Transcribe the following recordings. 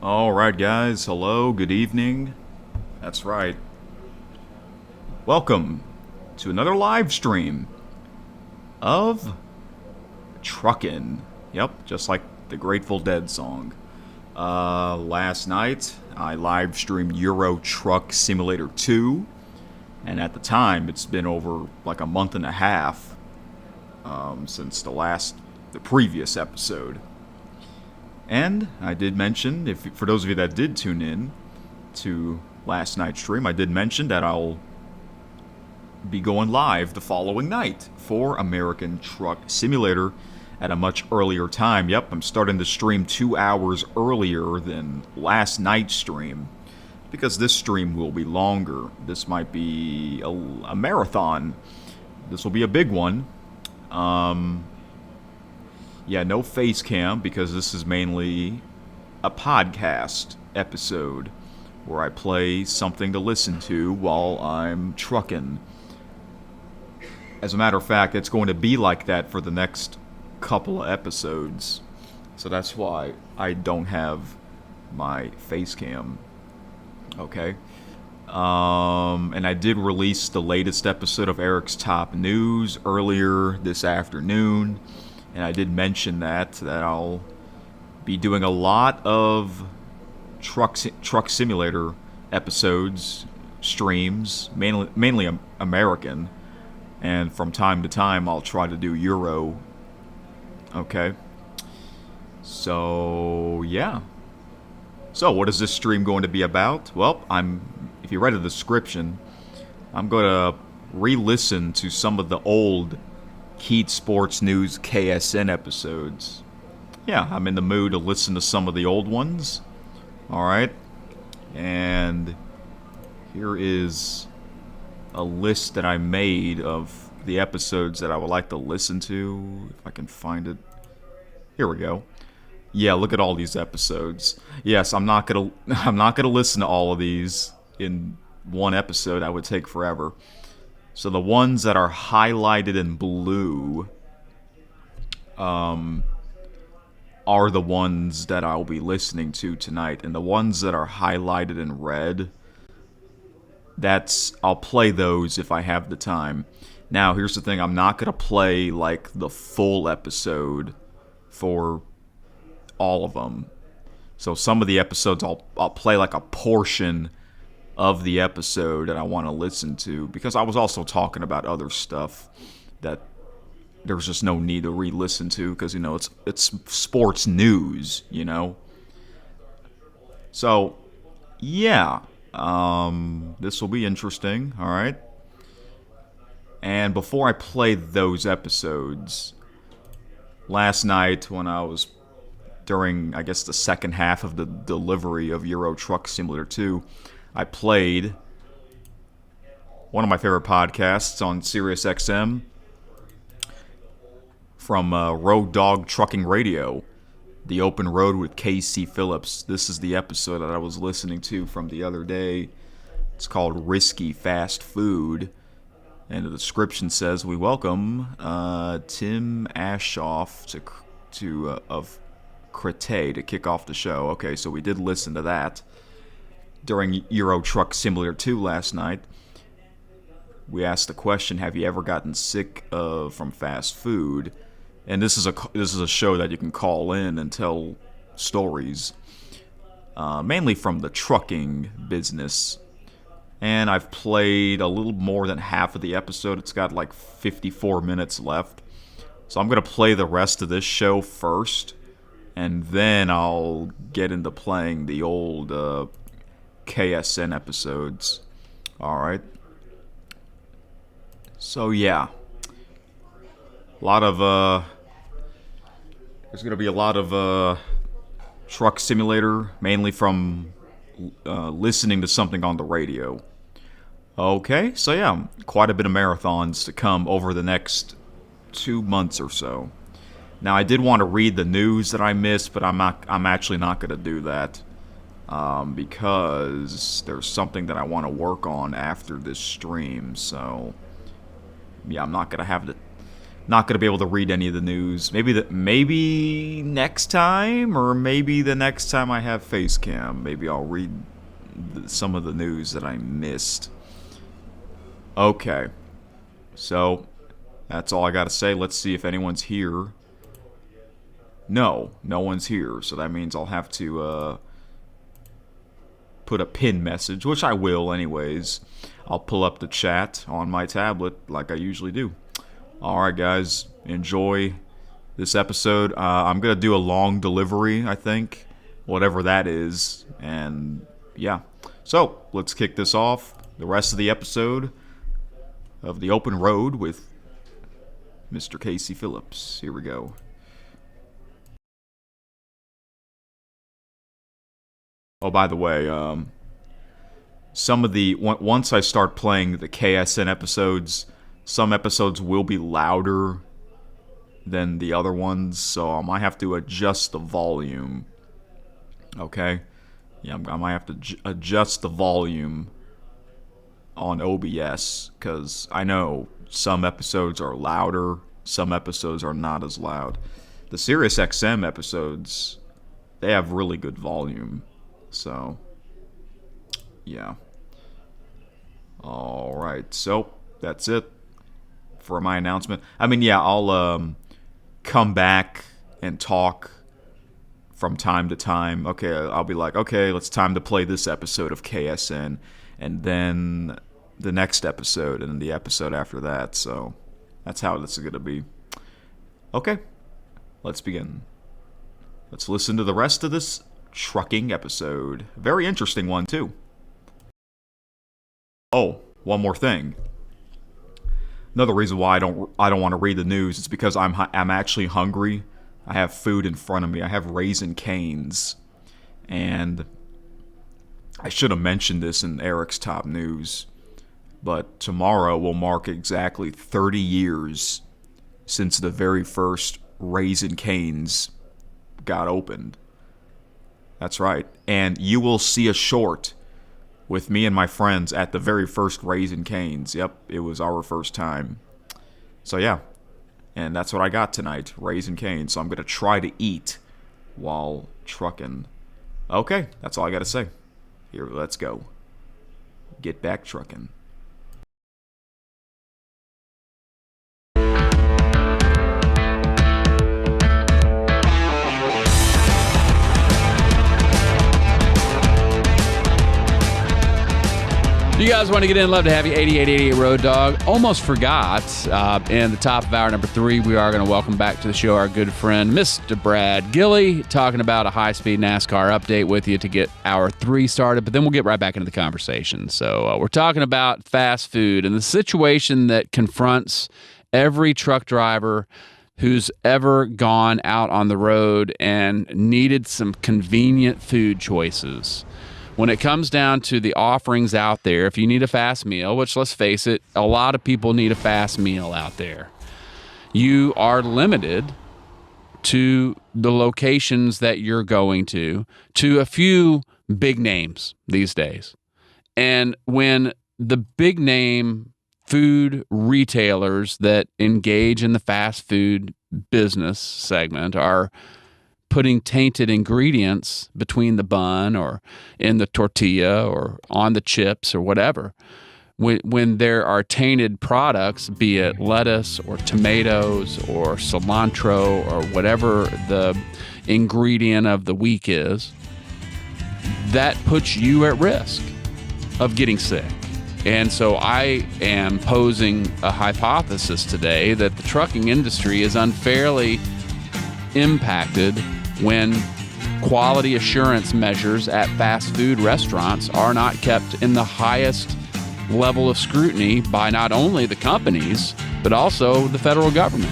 Alright, guys. Hello, good evening. That's right. Welcome to another live stream of Truckin'. Yep, just like the Grateful Dead song. Last night, I live streamed Euro Truck Simulator 2, and at the time, it's been over like a month and a half since the previous episode. And I did mention, if for those of you that did tune in to last night's stream, I did mention that I'll be going live the following night for American Truck Simulator at a much earlier time. Yep, I'm starting the stream 2 hours earlier than last night's stream because this stream will be longer. This might be a marathon. This will be a big one. Yeah, no face cam because this is mainly a podcast episode where I play something to listen to while I'm trucking. As a matter of fact, it's going to be like that for the next couple of episodes. So that's why I don't have my face cam. Okay. And I did release the latest episode of Eric's Top News earlier this afternoon. And I did mention that I'll be doing a lot of truck simulator episodes, streams, mainly American, and from time to time I'll try to do Euro. Okay. So yeah. So what is this stream going to be about? Well, if you read the description, I'm going to re-listen to some of the old Keat Sports News KSN episodes. Yeah, I'm in the mood to listen to some of the old ones. Alright. And here is a list that I made of the episodes that I would like to listen to. If I can find it. Here we go. Yeah, look at all these episodes. Yes, I'm not gonna listen to all of these in one episode. That would take forever. So the ones that are highlighted in blue are the ones that I'll be listening to tonight. And the ones that are highlighted in red, I'll play those if I have the time. Now, here's the thing. I'm not going to play like the full episode for all of them. So some of the episodes I'll play like a portion of the episode that I want to listen to, because I was also talking about other stuff that there's just no need to re-listen to, because it's sports news, So yeah, this will be interesting. All right. And before I play those episodes, last night when I was during, I guess, the second half of the delivery of Euro Truck Simulator 2, I played one of my favorite podcasts on SiriusXM from Road Dog Trucking Radio, The Open Road with Casey Phillips. This is the episode that I was listening to from the other day. It's called Risky Fast Food. And the description says, we welcome Tim Ashoff of Crete to kick off the show. Okay, so we did listen to that during Euro Truck Simulator 2 last night. We asked the question, have you ever gotten sick from fast food? And this is a show that you can call in and tell stories, mainly from the trucking business. And I've played a little more than half of the episode. It's got like 54 minutes left. So I'm going to play the rest of this show first, and then I'll get into playing the old KSN episodes. Alright. So yeah. There's going to be a lot of truck simulator, mainly from listening to something on the radio. Okay, so yeah, quite a bit of marathons to come over the next 2 months or so. Now, I did want to read the news that I missed, but I'm actually not going to do that because there's something that I want to work on after this stream. So, yeah, I'm not going to have the not going to be able to read any of the news. Maybe next time, or maybe the next time I have Facecam, maybe I'll read some of the news that I missed. Okay, so that's all I got to say. Let's see if anyone's here. No one's here, so that means I'll have to put a pin message, which I will anyways. I'll pull up the chat on my tablet like I usually do. Alright guys, enjoy this episode. I'm going to do a long delivery, I think, whatever that is, and yeah. So, let's kick this off. The rest of the episode of The Open Road with Mr. Casey Phillips. Here we go. Oh, by the way, once I start playing the KSN episodes, some episodes will be louder than the other ones, so I might have to adjust the volume. Okay? Yeah, I might have to adjust the volume on OBS, because I know some episodes are louder, some episodes are not as loud. The SiriusXM episodes, they have really good volume. So, yeah. Alright, so that's it for my announcement. I mean, yeah, I'll come back and talk from time to time. Okay, I'll be like, okay, it's time to play this episode of KSN, and then the next episode, and then the episode after that. So, that's how this is going to be. Okay, let's begin. Let's listen to the rest of this trucking episode. Very interesting one too. Oh, one more thing. Another reason why I don't want to read the news is because I'm actually hungry. I have food in front of me. I have Raising Cane's, and I should have mentioned this in Eric's top news, but tomorrow will mark exactly 30 years since the very first Raising Cane's got opened. That's right. And you will see a short with me and my friends at the very first Raising Cane's. Yep, it was our first time. So yeah, and that's what I got tonight, Raising Cane's. So I'm going to try to eat while trucking. Okay, that's all I got to say. Here, let's go. Get back trucking. You guys want to get in? Love to have you. 8888 Road Dog. Almost forgot. In the top of hour number 3, we are going to welcome back to the show our good friend, Mr. Brad Gilly, talking about a high-speed NASCAR update with you to get hour 3 started, but then we'll get right back into the conversation. So we're talking about fast food and the situation that confronts every truck driver who's ever gone out on the road and needed some convenient food choices. When it comes down to the offerings out there, if you need a fast meal, which let's face it, a lot of people need a fast meal out there, you are limited to the locations that you're going to a few big names these days. And when the big name food retailers that engage in the fast food business segment are putting tainted ingredients between the bun or in the tortilla or on the chips or whatever, when there are tainted products, be it lettuce or tomatoes or cilantro or whatever the ingredient of the week is, that puts you at risk of getting sick. And so I am posing a hypothesis today that the trucking industry is unfairly impacted when quality assurance measures at fast food restaurants are not kept in the highest level of scrutiny by not only the companies, but also the federal government.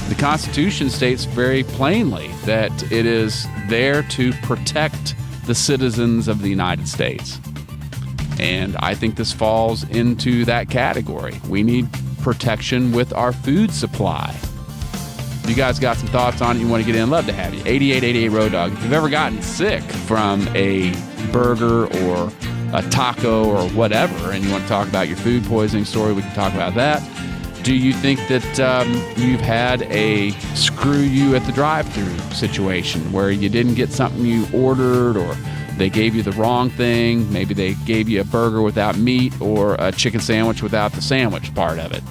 The Constitution states very plainly that it is there to protect the citizens of the United States. And I think this falls into that category. We need protection with our food supply. If you guys got some thoughts on it, you want to get in, love to have you. 8888 Road Dog. If you've ever gotten sick from a burger or a taco or whatever, and you want to talk about your food poisoning story, we can talk about that. Do you think that you've had a screw you at the drive-thru situation where you didn't get something you ordered, or they gave you the wrong thing? Maybe they gave you a burger without meat or a chicken sandwich without the sandwich part of it.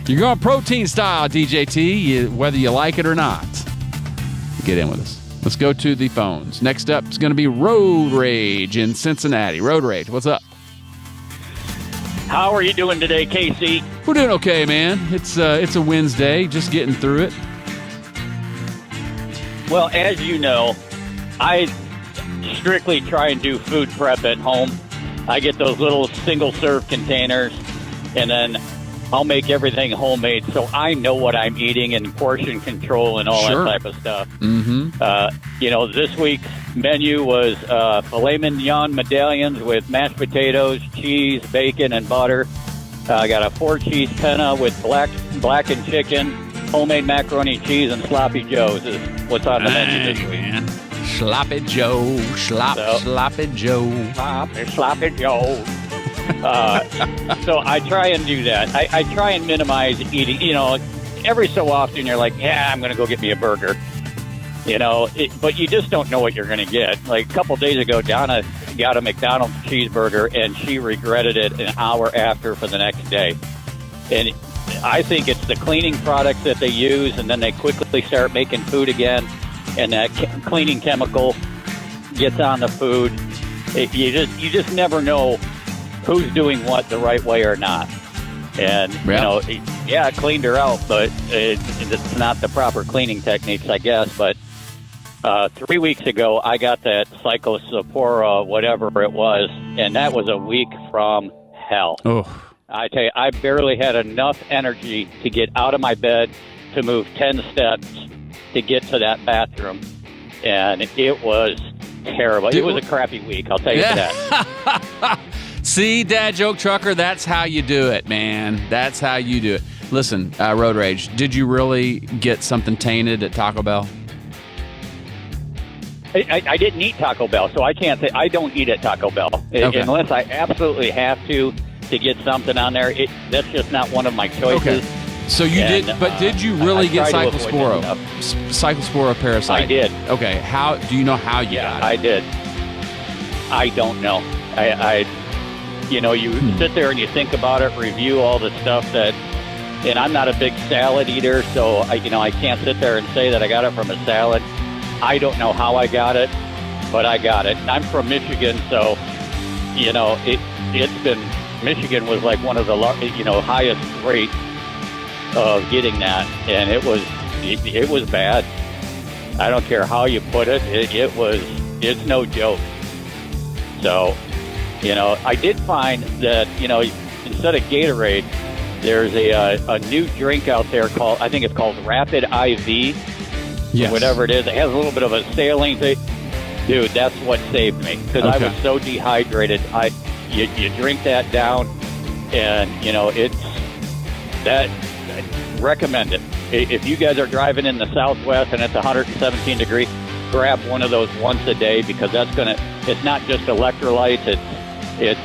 You're going protein style, DJT, whether you like it or not. Get in with us. Let's go to the phones. Next up is going to be Road Rage in Cincinnati. Road Rage, what's up? How are you doing today, Casey? We're doing okay, man. It's a Wednesday, just getting through it. Well, as you know, I strictly try and do food prep at home. I get those little single-serve containers, and then I'll make everything homemade, so I know what I'm eating and portion control and all Sure. that type of stuff. Mm-hmm. This week's menu was filet mignon medallions with mashed potatoes, cheese, bacon, and butter. I got a 4-cheese penna with blackened chicken, homemade macaroni and cheese, and sloppy joes is what's on the menu this week. Man. Sloppy Joe, sloppy Joe. Sloppy Joe. So I try and do that. I try and minimize eating. Every so often you're like, yeah, I'm going to go get me a burger. But you just don't know what you're going to get. Like a couple days ago, Donna got a McDonald's cheeseburger, and she regretted it an hour after for the next day. And I think it's the cleaning products that they use, and then they quickly start making food again, and that cleaning chemical gets on the food. You just never know who's doing what the right way or not. And, I cleaned her out, but it's not the proper cleaning techniques, I guess. But 3 weeks ago, I got that Cyclospora, whatever it was, and that was a week from hell. Oh. I tell you, I barely had enough energy to get out of my bed to move 10 steps to get to that bathroom. And it was terrible. It was a crappy week, I'll tell you that. See, Dad Joke Trucker, that's how you do it, man. That's how you do it. Listen, Road Rage, did you really get something tainted at Taco Bell? I didn't eat Taco Bell, so I can't say I don't eat at Taco Bell. Okay. Unless I absolutely have to get something on there. That's just not one of my choices. Okay. So you did, but did you really get Cyclospora? Cyclospora parasite? I did. Okay. How do you know how you got it? I did. I don't know. You sit there and you think about it, review all the stuff and I'm not a big salad eater, so I can't sit there and say that I got it from a salad. I don't know how I got it, but I got it. I'm from Michigan, so Michigan was like one of the highest rate of getting that, and it was bad. I don't care how you put it. It's no joke. So, I did find that instead of Gatorade, there's a new drink out there I think it's called Rapid IV. Yes. Whatever it is. It has a little bit of a saline thing. Dude, that's what saved me because I was so dehydrated. You drink that down, and I recommend it. If you guys are driving in the Southwest and it's 117 degrees, grab one of those once a day because it's not just electrolytes. It's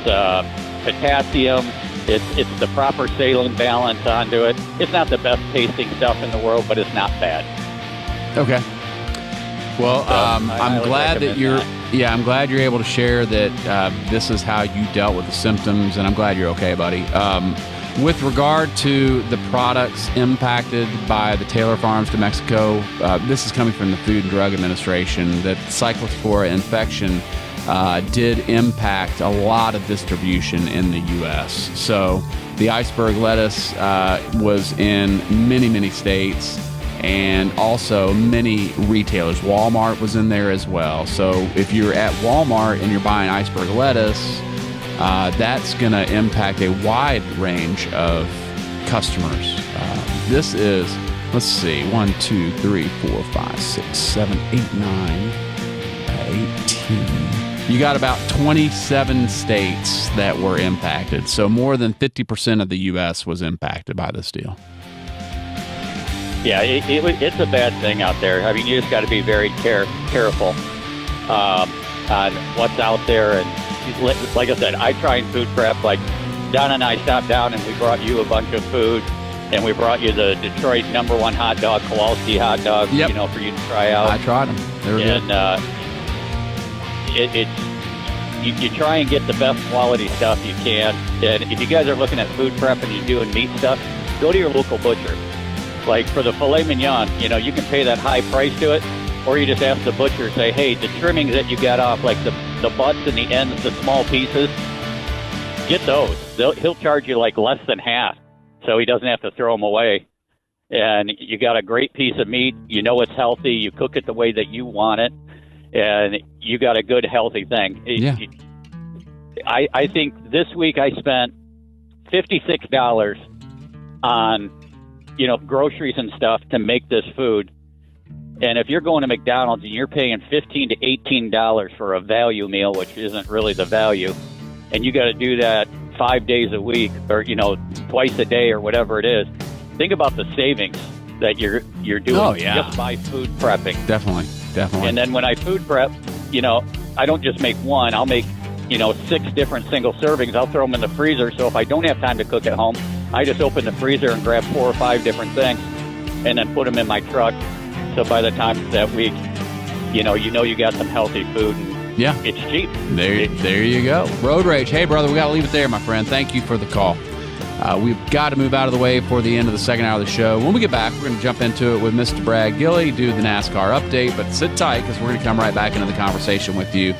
potassium. It's the proper saline balance onto it. It's not the best tasting stuff in the world, but it's not bad. Okay. Well, I'm glad that you're. Yeah, I'm glad you're able to share that this is how you dealt with the symptoms, and I'm glad you're okay, buddy. With regard to the products impacted by the Taylor Farms to Mexico, this is coming from the Food and Drug Administration, that Cyclospora infection did impact a lot of distribution in the U.S. So the iceberg lettuce was in many, many states, and also many retailers. Walmart was in there as well. So if you're at Walmart and you're buying iceberg lettuce, that's going to impact a wide range of customers. This is, let's see, 1, 2, 3, 4, 5, 6, 7, 8, 9, 18. You got about 27 states that were impacted. So more than 50% of the U.S. was impacted by this deal. Yeah, it's a bad thing out there. I mean, you just got to be very careful on what's out there. And like I said, I try and food prep. Like Don and I stopped down and we brought you a bunch of food, and we brought you the Detroit #1 hot dog, Kowalski hot dog, Yep. for you to try out. I tried them. They were good. And you try and get the best quality stuff you can. And if you guys are looking at food prep and you're doing meat stuff, go to your local butcher. Like for the filet mignon, you can pay that high price to it, or you just ask the butcher, say, hey, the trimmings that you got off, like the butts and the ends, the small pieces, get those. He'll charge you like less than half, so he doesn't have to throw them away. And you got a great piece of meat. You know it's healthy. You cook it the way that you want it, and you got a good, healthy thing. Yeah. I think this week I spent $56 on, groceries and stuff to make this food. And if you're going to McDonald's and you're paying $15 to $18 for a value meal, which isn't really the value, and you got to do that 5 days a week or, twice a day or whatever it is, think about the savings that you're doing just by food prepping. Definitely. And then when I food prep, I don't just make one. I'll make, 6 different single servings. I'll throw them in the freezer. So if I don't have time to cook at home, I just open the freezer and grab 4 or 5 different things and then put them in my truck. So by the time it's that week, you got some healthy food. And it's cheap. There you go. Road Rage. Hey, brother, we got to leave it there, my friend. Thank you for the call. We've got to move out of the way for the end of the second hour of the show. When we get back, we're going to jump into it with Mr. Brad Gilley, do the NASCAR update, but sit tight because we're going to come right back into the conversation with you.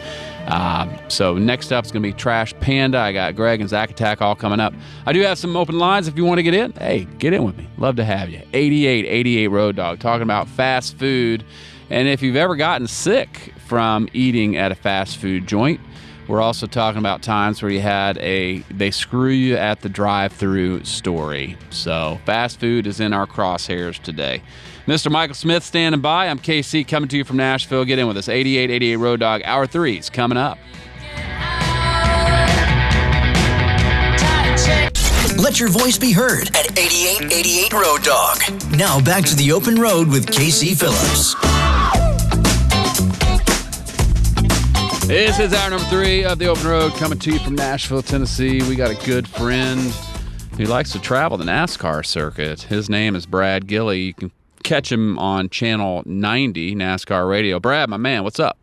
So next up is going to be Trash Panda. I got Greg and Zach Attack all coming up. I do have some open lines if you want to get in. Hey, get in with me. Love to have you. 8888 Road Dog, talking about fast food. And if you've ever gotten sick from eating at a fast food joint, we're also talking about times where you had they screw you at the drive-thru story. So fast food is in our crosshairs today. Mr. Michael Smith standing by. I'm KC coming to you from Nashville. Get in with us. 8888 Road Dog. Hour 3 is coming up. Let your voice be heard at 8888 Road Dog. Now back to the open road with KC Phillips. This is hour number 3 of the Open Road, coming to you from Nashville, Tennessee. We got a good friend who likes to travel the NASCAR circuit. His name is Brad Gilley. You can catch him on Channel 90, NASCAR Radio. Brad, my man, what's up?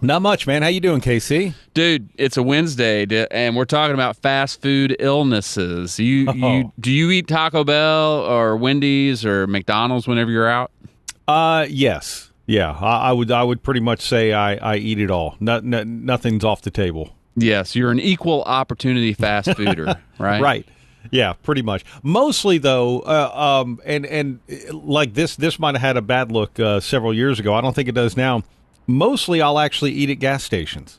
Not much, man. How you doing, KC? Dude, it's a Wednesday, and we're talking about fast food illnesses. Do you eat Taco Bell or Wendy's or McDonald's whenever you're out? Yes. Yeah, I would pretty much say I eat it all. Nothing's off the table. Yes, you're an equal opportunity fast fooder, right? Right. Yeah, pretty much. Mostly though, and like this might have had a bad look several years ago. I don't think it does now. Mostly, I'll actually eat at gas stations,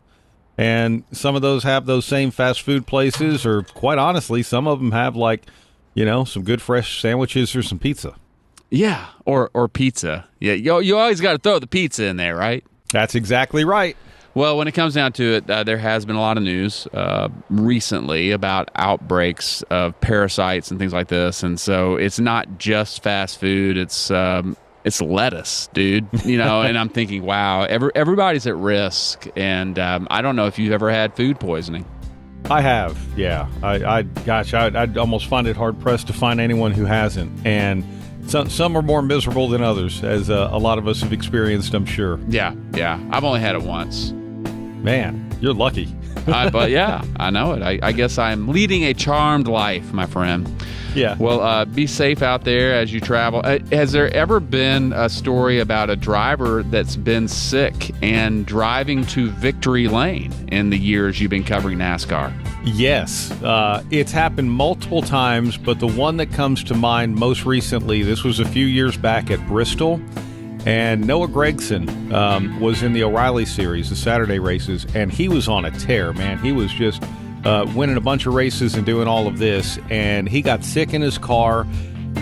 and some of those have those same fast food places, or quite honestly, some of them have some good fresh sandwiches or some pizza. Yeah, or pizza. Yeah, you always got to throw the pizza in there, right? That's exactly right. Well, when it comes down to it, there has been a lot of news recently about outbreaks of parasites and things like this, and so it's not just fast food. It's lettuce, dude. And I'm thinking, wow, everybody's at risk, and I don't know if you've ever had food poisoning. I have, yeah. I'd almost find it hard pressed to find anyone who hasn't, and some are more miserable than others, as a lot of us have experienced, I'm sure. Yeah. I've only had it once. Man, you're lucky. But yeah, I know it. I guess I'm leading a charmed life, my friend. Yeah. Well, be safe out there as you travel. Has there ever been a story about a driver that's been sick and driving to victory lane in the years you've been covering NASCAR? Yes. It's happened multiple times, but the one that comes to mind most recently, this was a few years back at Bristol, and Noah Gragson was in the O'Reilly Series, the Saturday races, and he was on a tear, man. He was just winning a bunch of races and doing all of this, and he got sick in his car,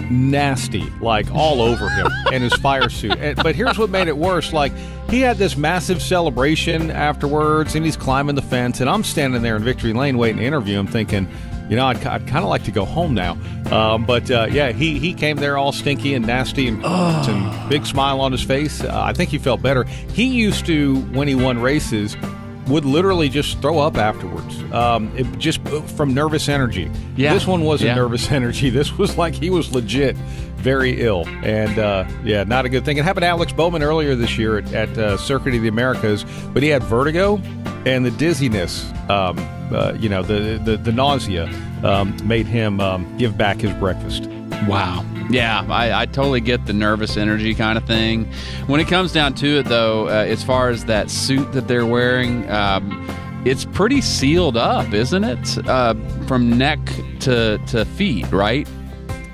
nasty, like all over him, in his fire suit. But here's what made it worse. Like, he had this massive celebration afterwards, and he's climbing the fence, and I'm standing there in victory lane waiting to interview him, thinking, I'd kind of like to go home now. But he came there all stinky and nasty and big smile on his face. I think he felt better. He used to, when he won races, would literally just throw up afterwards, just from nervous energy. Yeah. This one wasn't Yeah. nervous energy. This was like he was legit very ill, and not a good thing. It happened to Alex Bowman earlier this year at Circuit of the Americas, but he had vertigo and the dizziness, the nausea made him give back his breakfast. Wow. Yeah, I totally get the nervous energy kind of thing. When it comes down to it, though, as far as that suit that they're wearing, it's pretty sealed up, isn't it? From neck to feet, right?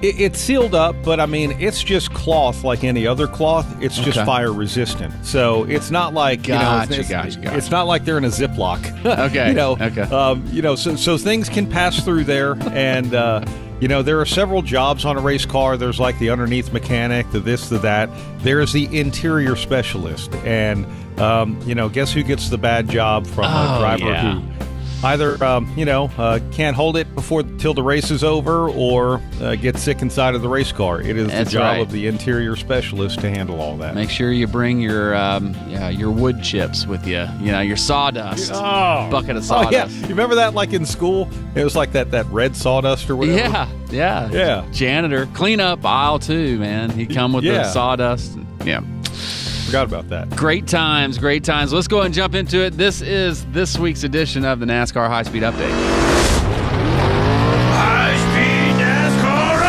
It's sealed up, but I mean, it's just cloth like any other cloth. It's just Okay. fire resistant. So it's not like, Gotcha. it's not like they're in a Ziploc. Okay. Okay. So things can pass through there. And, there are several jobs on a race car. There's like the underneath mechanic, the this, the that. There's the interior specialist. And, guess who gets the bad job from a driver yeah. who either can't hold it till the race is over, or get sick inside of the race car. It is That's the job right. of the interior specialist to handle all that. Make sure you bring your wood chips with you. Your sawdust. Bucket of Oh sawdust. yeah, you remember that? Like in school, it was like that red sawdust or whatever. Yeah. Janitor, clean up aisle 2, man. He'd come with the Yeah. sawdust. Yeah. Forgot about that. Great times, great times. Let's go ahead and jump into it. This is this week's edition of the NASCAR High Speed Update. High-Speed NASCAR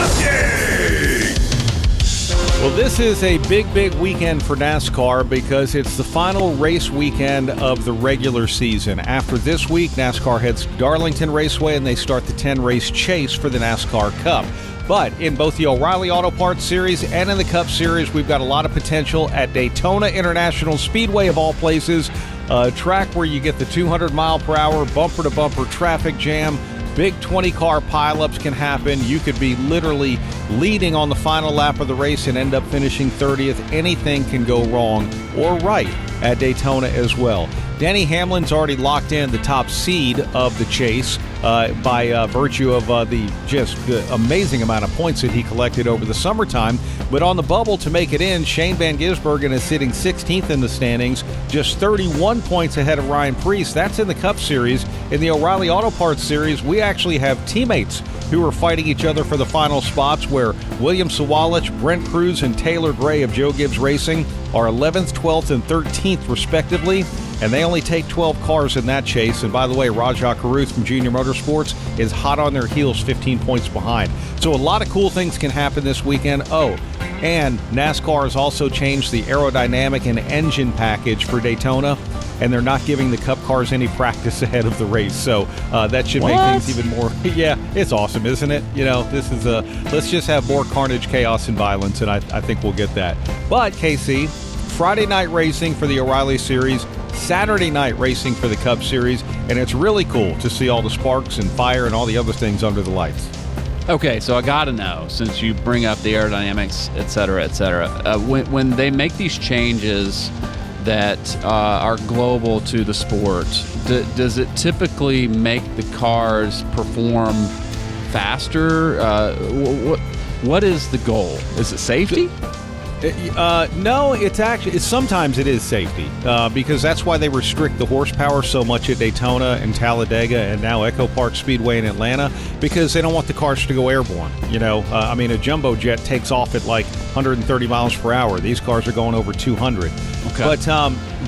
Update! Well, this is a big weekend for NASCAR because it's the final race weekend of the regular season. After this week, NASCAR heads to Darlington Raceway and they start the 10-race chase for the NASCAR Cup. But in both the O'Reilly Auto Parts Series and in the Cup Series, we've got a lot of potential at Daytona International Speedway, of all places, a track where you get the 200-mile-per-hour bumper-to-bumper traffic jam. Big 20-car pileups can happen. You could be literally leading on the final lap of the race and end up finishing 30th. Anything can go wrong or right at Daytona as well. Denny Hamlin's already locked in the top seed of the chase by virtue of the amazing amount of points that he collected over the summertime. But on the bubble to make it in, Shane Van Gisbergen is sitting 16th in the standings, just 31 points ahead of Ryan Preece. That's in the Cup Series. In the O'Reilly Auto Parts Series, we actually have teammates who are fighting each other for the final spots, where William Sawalich, Brent Cruz, and Taylor Gray of Joe Gibbs Racing are 11th, 12th, and 13th, respectively. And they only take 12 cars in that chase. And by the way, Rajah Caruth from Junior Motorsports is hot on their heels, 15 points behind. So a lot of cool things can happen this weekend. Oh, and NASCAR has also changed the aerodynamic and engine package for Daytona, and they're not giving the Cup cars any practice ahead of the race. So that should make things even more. Yeah, it's awesome, isn't it? This is let's just have more carnage, chaos, and violence, and I think we'll get that. But KC, Friday night racing for the O'Reilly Series, Saturday night racing for the Cup Series, and it's really cool to see all the sparks and fire and all the other things under the lights. Okay, so I got to know, since you bring up the aerodynamics, et cetera, when they make these changes that are global to the sport, does it typically make the cars perform faster? What is the goal? Is it safety? No, sometimes it is safety because that's why they restrict the horsepower so much at Daytona and Talladega and now Echo Park Speedway in Atlanta, because they don't want the cars to go airborne. A jumbo jet takes off at like 130 miles per hour. These cars are going over 200. Okay. But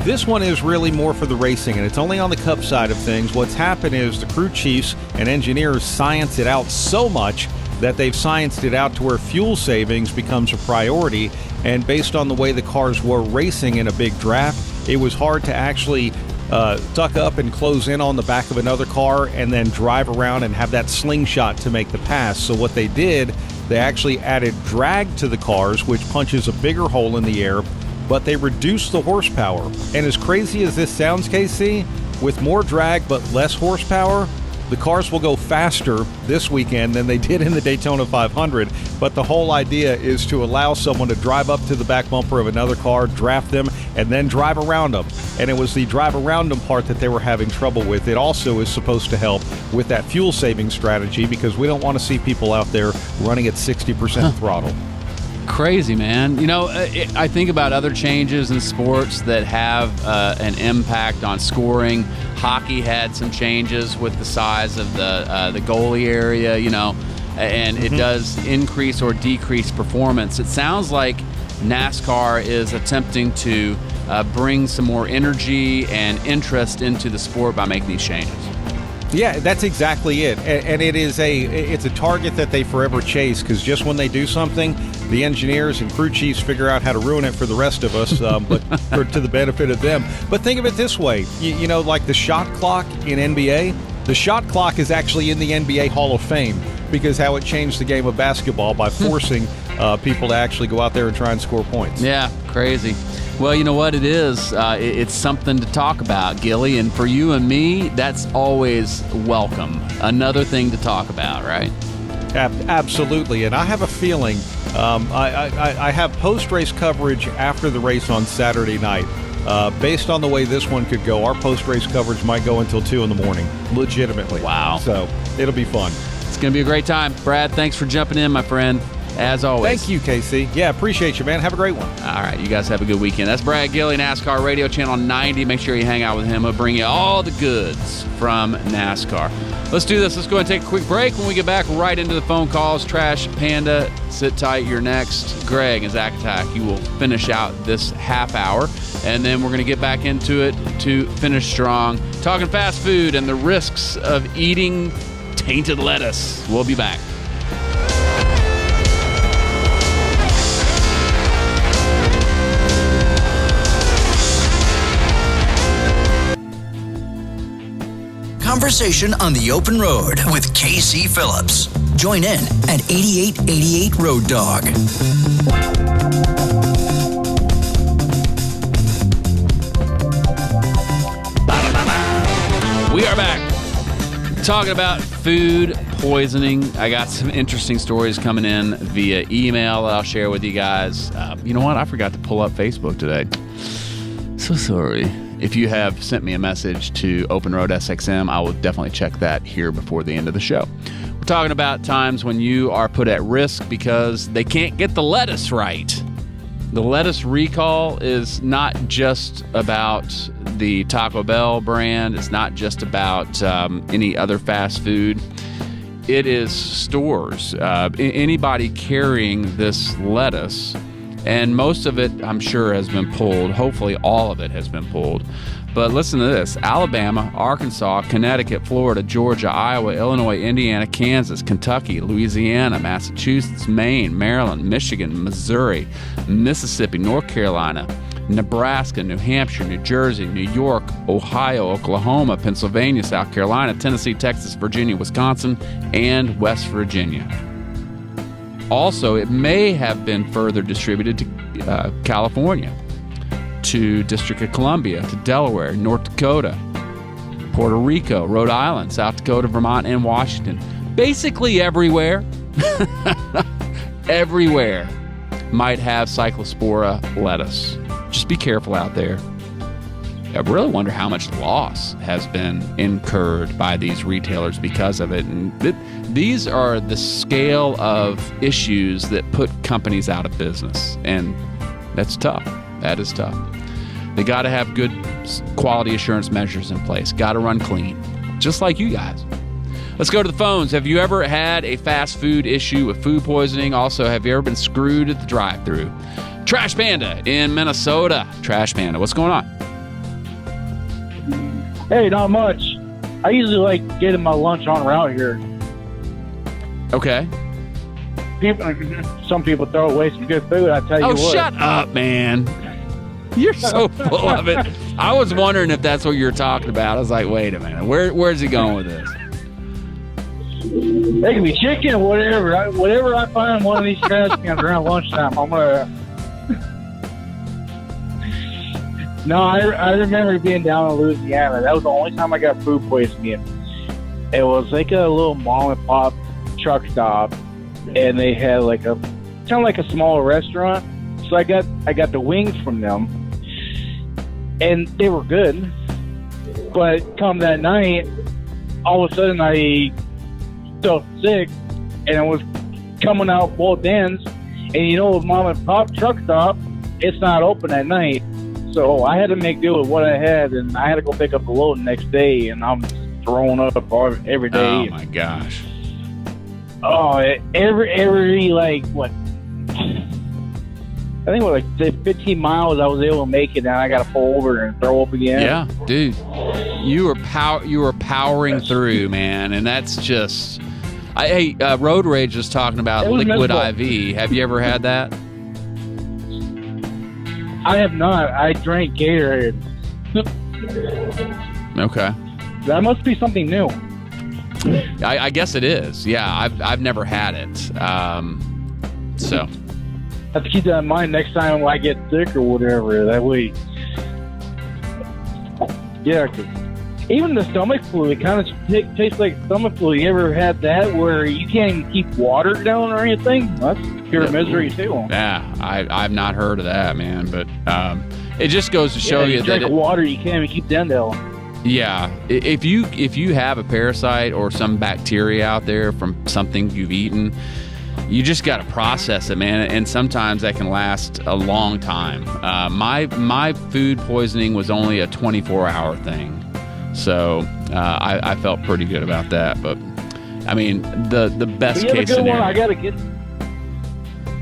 this one is really more for the racing, and it's only on the Cup side of things. What's happened is the crew chiefs and engineers science it out so much that they've scienced it out to where fuel savings becomes a priority. And based on the way the cars were racing in a big draft, it was hard to actually tuck up and close in on the back of another car and then drive around and have that slingshot to make the pass. So what they did, they actually added drag to the cars, which punches a bigger hole in the air, but they reduced the horsepower. And as crazy as this sounds, KC, with more drag but less horsepower, the cars will go faster this weekend than they did in the Daytona 500, but the whole idea is to allow someone to drive up to the back bumper of another car, draft them, and then drive around them. And it was the drive around them part that they were having trouble with. It also is supposed to help with that fuel saving strategy, because we don't want to see people out there running at 60% throttle. Crazy, man. I think about other changes in sports that have an impact on scoring. Hockey had some changes with the size of the goalie area, and it does increase or decrease performance. It sounds like NASCAR is attempting to bring some more energy and interest into the sport by making these changes. Yeah, that's exactly it. And it's a target that they forever chase, because just when they do something, the engineers and crew chiefs figure out how to ruin it for the rest of us, but to the benefit of them. But think of it this way, like the shot clock in NBA, the shot clock is actually in the NBA Hall of Fame because how it changed the game of basketball by forcing people to actually go out there and try and score points. Yeah, crazy. Well, you know what it is? It's something to talk about, Gilly, and for you and me, that's always welcome. Another thing to talk about, right? Absolutely, and I have a feeling I have post-race coverage after the race on Saturday night. Based on the way this one could go, our post-race coverage might go until 2 in the morning, legitimately. Wow. So it'll be fun. It's going to be a great time. Brad, thanks for jumping in, my friend. As always. Thank you, KC. Yeah, appreciate you, man. Have a great one. All right, you guys have a good weekend. That's Brad Gilly, NASCAR Radio Channel 90. Make sure you hang out with him. He'll bring you all the goods from NASCAR. Let's do this. Let's go ahead and take a quick break. When we get back, right into the phone calls. Trash Panda, sit tight. You're next. Greg and Zach Attack, you will finish out this half hour. And then we're going to get back into it to finish strong. Talking fast food and the risks of eating tainted lettuce. We'll be back. Conversation on the open road with KC Phillips. Join in at 8888 Road Dog. We are back talking about food poisoning. I got some interesting stories coming in via email that I'll share with you guys. You know what? I forgot to pull up Facebook today. So sorry. If you have sent me a message to Open Road SXM, I will definitely check that here before the end of the show. We're talking about times when you are put at risk because they can't get the lettuce right. The lettuce recall is not just about the Taco Bell brand. It's not just about any other fast food. It is stores. Anybody carrying this lettuce, and most of it, I'm sure, has been pulled. Hopefully all of it has been pulled. But listen to this. Alabama, Arkansas, Connecticut, Florida, Georgia, Iowa, Illinois, Indiana, Kansas, Kentucky, Louisiana, Massachusetts, Maine, Maryland, Michigan, Missouri, Mississippi, North Carolina, Nebraska, New Hampshire, New Jersey, New York, Ohio, Oklahoma, Pennsylvania, South Carolina, Tennessee, Texas, Virginia, Wisconsin, and West Virginia. Also, it may have been further distributed to California, to District of Columbia, to Delaware, North Dakota, Puerto Rico, Rhode Island, South Dakota, Vermont, and Washington. Basically everywhere, everywhere might have Cyclospora lettuce. Just be careful out there. I really wonder how much loss has been incurred by these retailers because of it. And these are the scale of issues that put companies out of business. And that's tough. That is tough. They got to have good quality assurance measures in place. Got to run clean, just like you guys. Let's go to the phones. Have you ever had a fast food issue with food poisoning? Also, have you ever been screwed at the drive-thru? Trash Panda in Minnesota. Trash Panda, what's going on? Hey, not much. I usually like getting my lunch on route here. Okay. Some people throw away some good food, I tell you what. Oh, shut up, man. You're so full of it. I was wondering if that's what you were talking about. I was like, wait a minute. Where's he going with this? It can be chicken or whatever. Whatever I find in one of these trash cans around lunchtime, I'm going to... No, I remember being down in Louisiana. That was the only time I got food poisoning. It was like a little mom and pop truck stop, and they had like a kind of like a small restaurant. So I got the wings from them, and they were good. But come that night, all of a sudden I felt sick, and it was coming out both ends, And with mom and pop truck stop, it's not open at night. So I had to make do with what I had, and I had to go pick up the load the next day, and I'm throwing up every day. Oh my gosh. Oh, every like what? I think like 15 miles I was able to make it, and I got to pull over and throw up again. Yeah, dude. You were powering through, man, and that's just. Hey, Road Rage was talking about Liquid IV. Have you ever had that? I have not. I drank Gatorade. Okay. That must be something new. I guess it is. Yeah, I've never had it. So. I have to keep that in mind next time I get sick or whatever. That way. Yeah, 'cause even the stomach flu, it kind of tastes like stomach flu. You ever had that where you can't even keep water down or anything? That's pure misery too. Yeah, I've not heard of that, man. But it just goes to show you drink that water, you can't even keep them down. Yeah, if you have a parasite or some bacteria out there from something you've eaten, you just got to process it, man. And sometimes that can last a long time. My food poisoning was only a 24-hour thing. So I felt pretty good about that, but I mean the best case scenario.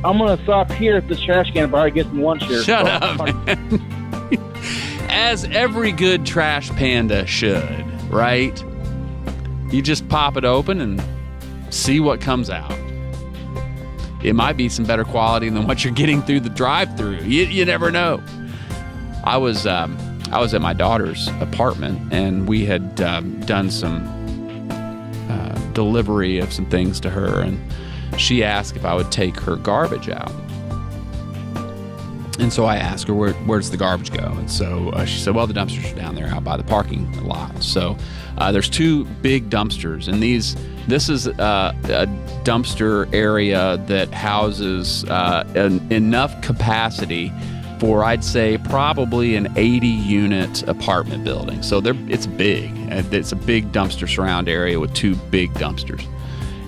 I'm gonna stop here at this trash can and probably get some lunch here. Shut up, man. As every good trash panda should, right? You just pop it open and see what comes out. It might be some better quality than what you're getting through the drive-through. You never know. I was at my daughter's apartment, and we had done some delivery of some things to her, and she asked if I would take her garbage out. And so I asked her, where does the garbage go? And so she said, well, the dumpsters are down there out by the parking lot. So there's two big dumpsters, and this is a dumpster area that houses enough capacity for, I'd say, probably an 80-unit apartment building. So it's big. It's a big dumpster surround area with two big dumpsters.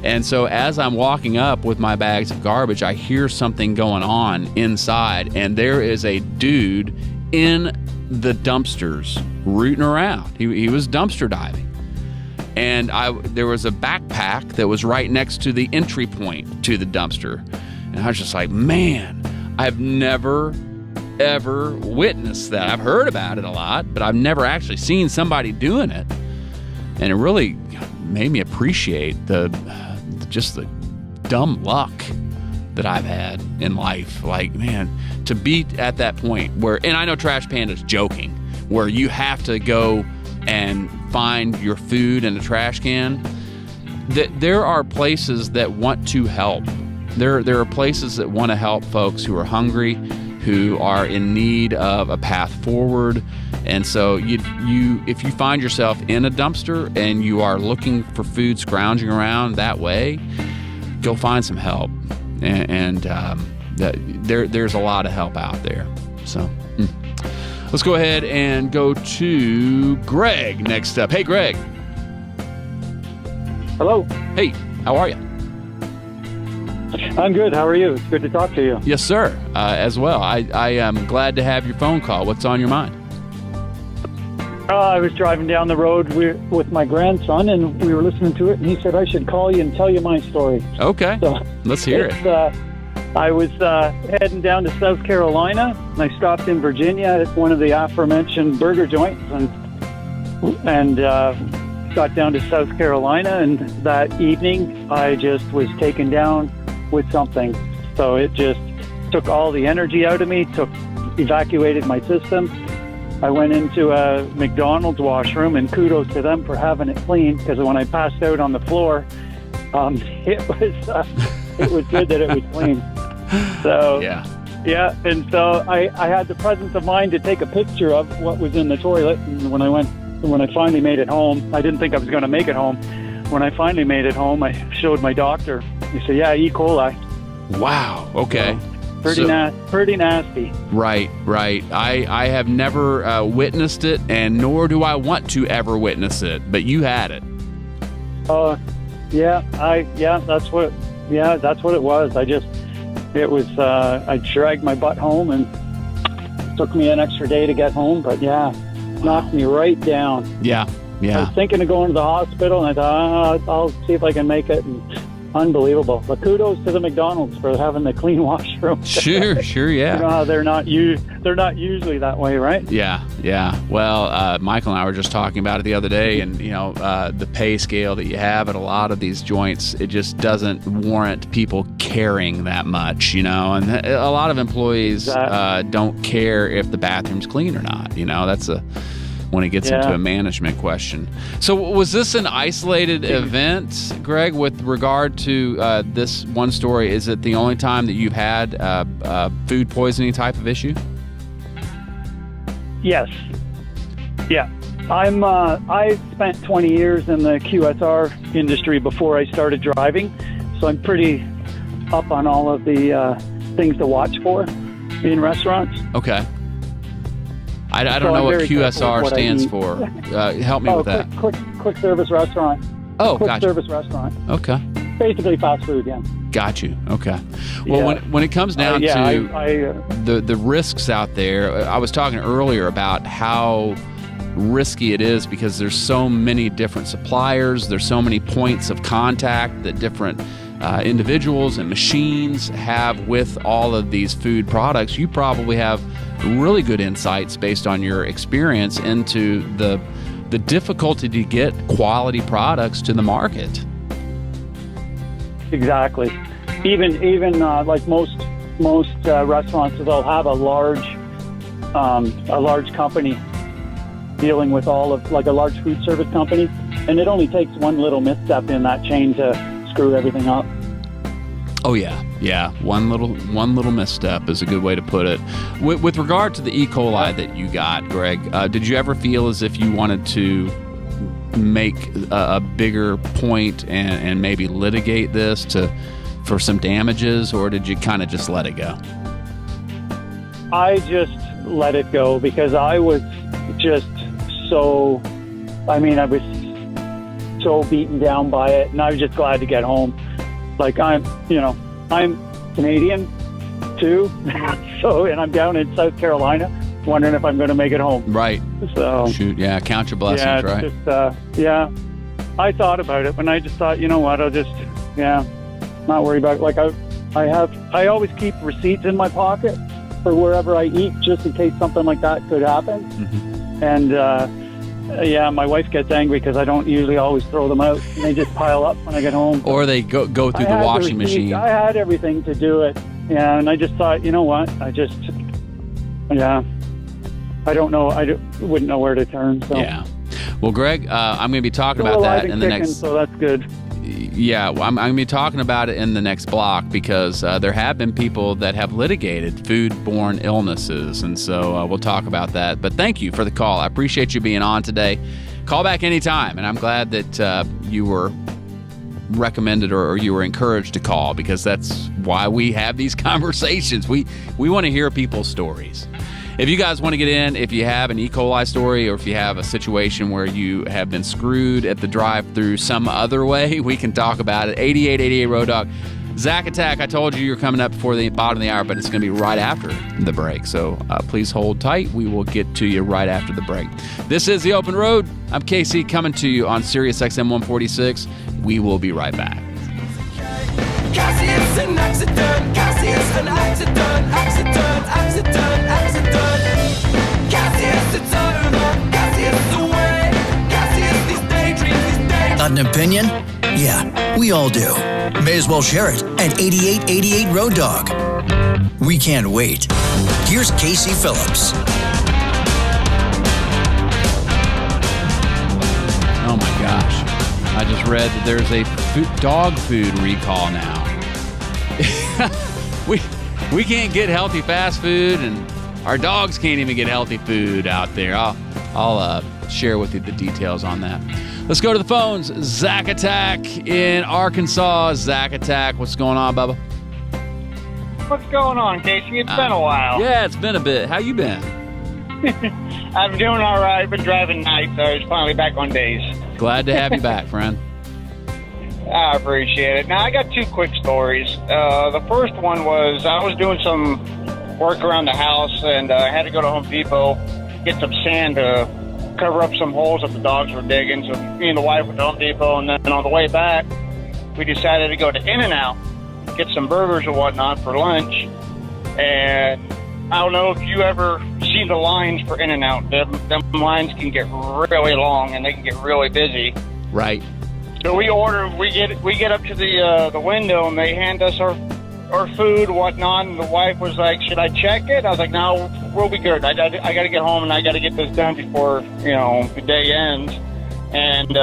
And so as I'm walking up with my bags of garbage, I hear something going on inside, and there is a dude in the dumpsters rooting around. He was dumpster diving. And there was a backpack that was right next to the entry point to the dumpster. And I was just like, man, I've never ever witnessed that. I've heard about it a lot, but I've never actually seen somebody doing it. And it really made me appreciate just the dumb luck that I've had in life. Like, man, to be at that point where, and I know Trash Panda's joking, where you have to go and find your food in a trash can. There are places that want to help. There are places that want to help folks who are hungry, who are in need of a path forward. And so if you find yourself in a dumpster and you are looking for food scrounging around that way, go find some help. And there's a lot of help out there. So let's go ahead and go to Greg next up. Hey, Greg. Hello. Hey, how are you? I'm good. How are you? It's good to talk to you. Yes, sir. As well. I am glad to have your phone call. What's on your mind? I was driving down the road with my grandson, and we were listening to it, and he said I should call you and tell you my story. Okay. So let's hear it. I was heading down to South Carolina, and I stopped in Virginia at one of the aforementioned burger joints, and got down to South Carolina, and that evening I just was taken down with something. So it just took all the energy out of me, evacuated my system. I went into a McDonald's washroom, and kudos to them for having it clean, because when I passed out on the floor, it was good that it was clean. So yeah, and so I had the presence of mind to take a picture of what was in the toilet. And when I finally made it home, I didn't think I was going to make it home. When I finally made it home, I showed my doctor. He said, "Yeah, E. coli." Wow. Okay. So, pretty nasty. Right. I have never witnessed it, and nor do I want to ever witness it. But you had it. That's what it was. I just it was, I dragged my butt home, and it took me an extra day to get home. But yeah, knocked me right down. Yeah. I Yeah. was thinking of going to the hospital, and I thought, I'll see if I can make it. And unbelievable. But kudos to the McDonald's for having the clean washroom. Sure. Yeah. You know how they're not usually that way, right? Yeah. Well, Michael and I were just talking about it the other day, and the pay scale that you have at a lot of these joints, it just doesn't warrant people caring that much, and a lot of employees don't care if the bathroom's clean or not. That's when it gets into a management question. So was this an isolated event, Greg, with regard to this one story? Is it the only time that you've had food poisoning type of issue? Yes. Yeah. I spent 20 years in the QSR industry before I started driving, so I'm pretty up on all of the things to watch for in restaurants. Okay. I don't know what QSR stands for. Help me with that. Quick service restaurant. Oh, quick gotcha. service restaurant. Okay. Basically fast food, yeah. Got you. Okay. Well, when it comes down to the risks out there, I was talking earlier about how risky it is because there's so many different suppliers, there's so many points of contact that different individuals and machines have with all of these food products. You probably have really good insights based on your experience into the difficulty to get quality products to the market. Exactly. Even like most restaurants, they'll have a large company dealing with all of, like a large food service company, and it only takes one little misstep in that chain to screw everything up. Oh yeah. One little misstep is a good way to put it. With regard to the E. coli that you got, Greg, did you ever feel as if you wanted to make a bigger point and maybe litigate this for some damages, or did you kind of just let it go? I just let it go because I was just I was so beaten down by it, and I was just glad to get home. Like I'm Canadian too, and I'm down in South Carolina, wondering if I'm going to make it home. Right. So shoot, yeah, count your blessings, right? Just, I thought about it, and I just thought, you know what, I'll just, not worry about it. Like I always keep receipts in my pocket for wherever I eat, just in case something like that could happen. Mm-hmm. And my wife gets angry because I don't usually always throw them out, and they just pile up when I get home. Or they go through the washing machine. I had everything to do it, and I just thought, you know what, I don't know, wouldn't know where to turn. So. Yeah. Well, Greg, I'm going to be talking about that in the next. So that's good. Yeah, well, I'm going to be talking about it in the next block because there have been people that have litigated foodborne illnesses, and so we'll talk about that. But thank you for the call. I appreciate you being on today. Call back anytime, and I'm glad that you were recommended or you were encouraged to call, because that's why we have these conversations. We want to hear people's stories. If you guys want to get in, if you have an E. coli story or if you have a situation where you have been screwed at the drive-thru some other way, we can talk about it. 8888 Road Dog. Zach Attack, I told you you're coming up before the bottom of the hour, but it's going to be right after the break. So please hold tight. We will get to you right after the break. This is The Open Road. I'm Casey, coming to you on Sirius XM 146. We will be right back. Cassie, it's an accident. Cassie, it's an accident. Accident. Cassie, it's over. Cassie, it's away. Cassie, it's these daydreams. Got an opinion? Yeah, we all do. May as well share it at 8888 Road Dog. We can't wait. Here's Casey Phillips. Oh my gosh. I just read that there's a dog food recall now. We can't get healthy fast food, and our dogs can't even get healthy food out there. I'll share with you the details on that. Let's go to the phones. Zach Attack in Arkansas. Zach Attack, what's going on, Bubba? What's going on, Casey? It's been a while. Yeah, it's been a bit. How you been? I'm doing all right. I've been driving nights, so I was finally back on days. Glad to have you back, friend. I appreciate it. Now, I got two quick stories. The first one was I was doing some work around the house, and I had to go to Home Depot, get some sand to cover up some holes that the dogs were digging. So me and the wife went to Home Depot, and then on the way back, we decided to go to In-N-Out, get some burgers and whatnot for lunch. And I don't know if you ever see the lines for In-N-Out. Them lines can get really long, and they can get really busy. Right. So we order. We get up to the window, and they hand us our food, whatnot. And the wife was like, "Should I check it?" I was like, "No, we'll be good. I got to get home, and I got to get this done before the day ends." And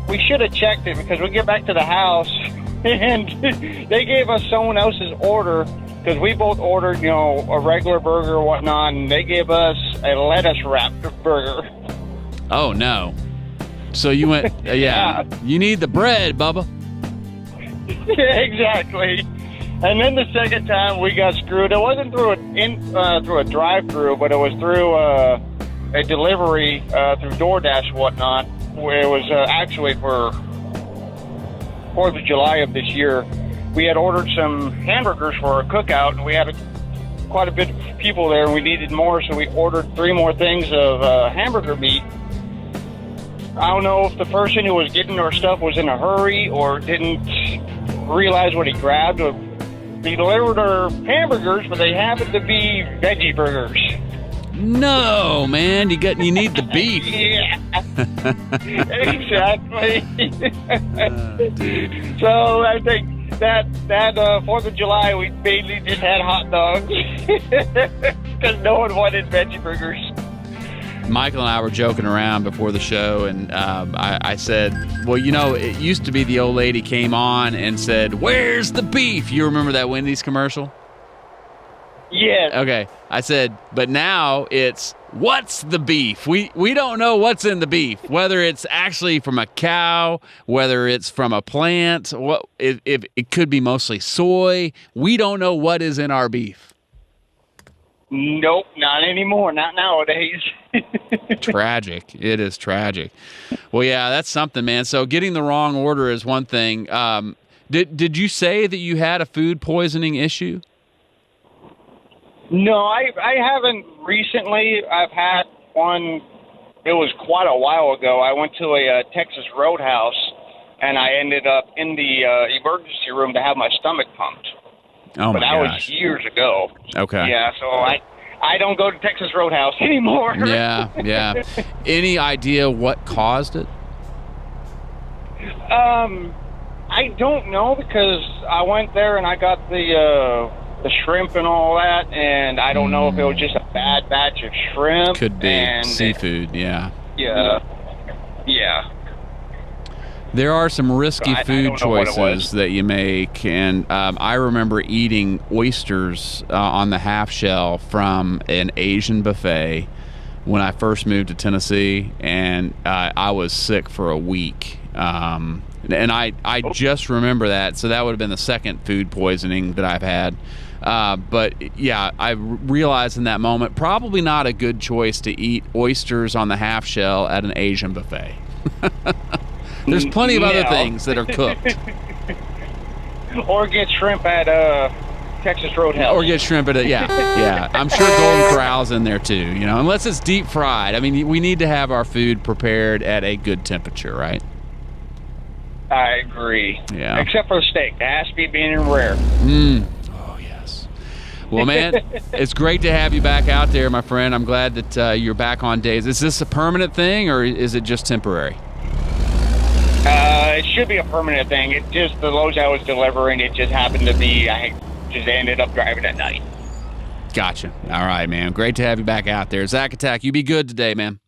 we should have checked it, because we get back to the house, and they gave us someone else's order, because we both ordered a regular burger or whatnot, and they gave us a lettuce wrapped burger. Oh no. So you went, yeah. You need the bread, Bubba. Yeah, exactly. And then the second time we got screwed. It wasn't through a drive-through, but it was through a delivery through DoorDash and whatnot, where it was actually for 4th of July of this year. We had ordered some hamburgers for a cookout, and we had quite a bit of people there, and we needed more, so we ordered 3 more things of hamburger meat. I don't know if the person who was getting our stuff was in a hurry or didn't realize what he grabbed. He delivered our hamburgers, but they happened to be veggie burgers. No, man, you need the beef. Yeah, exactly. So I think that 4th of July, we mainly just had hot dogs because no one wanted veggie burgers. Michael and I were joking around before the show, and I said, well, it used to be the old lady came on and said, "Where's the beef?" You remember that Wendy's commercial? Yes. Okay. I said, but now it's, what's the beef? We don't know what's in the beef, whether it's actually from a cow, whether it's from a plant, if it could be mostly soy. We don't know what is in our beef. Nope, not anymore. Not nowadays. Tragic. It is tragic. Well, yeah, that's something, man. So getting the wrong order is one thing. Did you say that you had a food poisoning issue? No, I haven't recently. I've had one. It was quite a while ago. I went to a Texas Roadhouse, and I ended up in the emergency room to have my stomach pumped. Oh, but my that gosh. was years ago. Okay. Yeah, so I don't go to Texas Roadhouse anymore. Yeah. Any idea what caused it? I don't know, because I went there and I got the shrimp and all that, and I don't know if it was just a bad batch of shrimp. Could be. And Seafood, yeah. Yeah. There are some risky I food don't know what it choices was. that you make, and I remember eating oysters on the half shell from an Asian buffet when I first moved to Tennessee, and I was sick for a week. And I just remember that, so that would have been the second food poisoning that I've had. But yeah, I realized in that moment, probably not a good choice to eat oysters on the half shell at an Asian buffet. There's plenty of other things that are cooked. Or get shrimp at Texas Roadhouse. Or get shrimp at it, yeah. I'm sure Golden Corral's in there too, unless it's deep fried. I mean, we need to have our food prepared at a good temperature, right? I agree. Yeah. Except for the steak. It has to be medium rare. Oh, yes. Well, man, it's great to have you back out there, my friend. I'm glad that you're back on days. Is this a permanent thing, or is it just temporary? It should be a permanent thing. It just, the loads I was delivering, it just happened to be, I just ended up driving at night. Gotcha. All right, man. Great to have you back out there. Zach Attack, you be good today, man.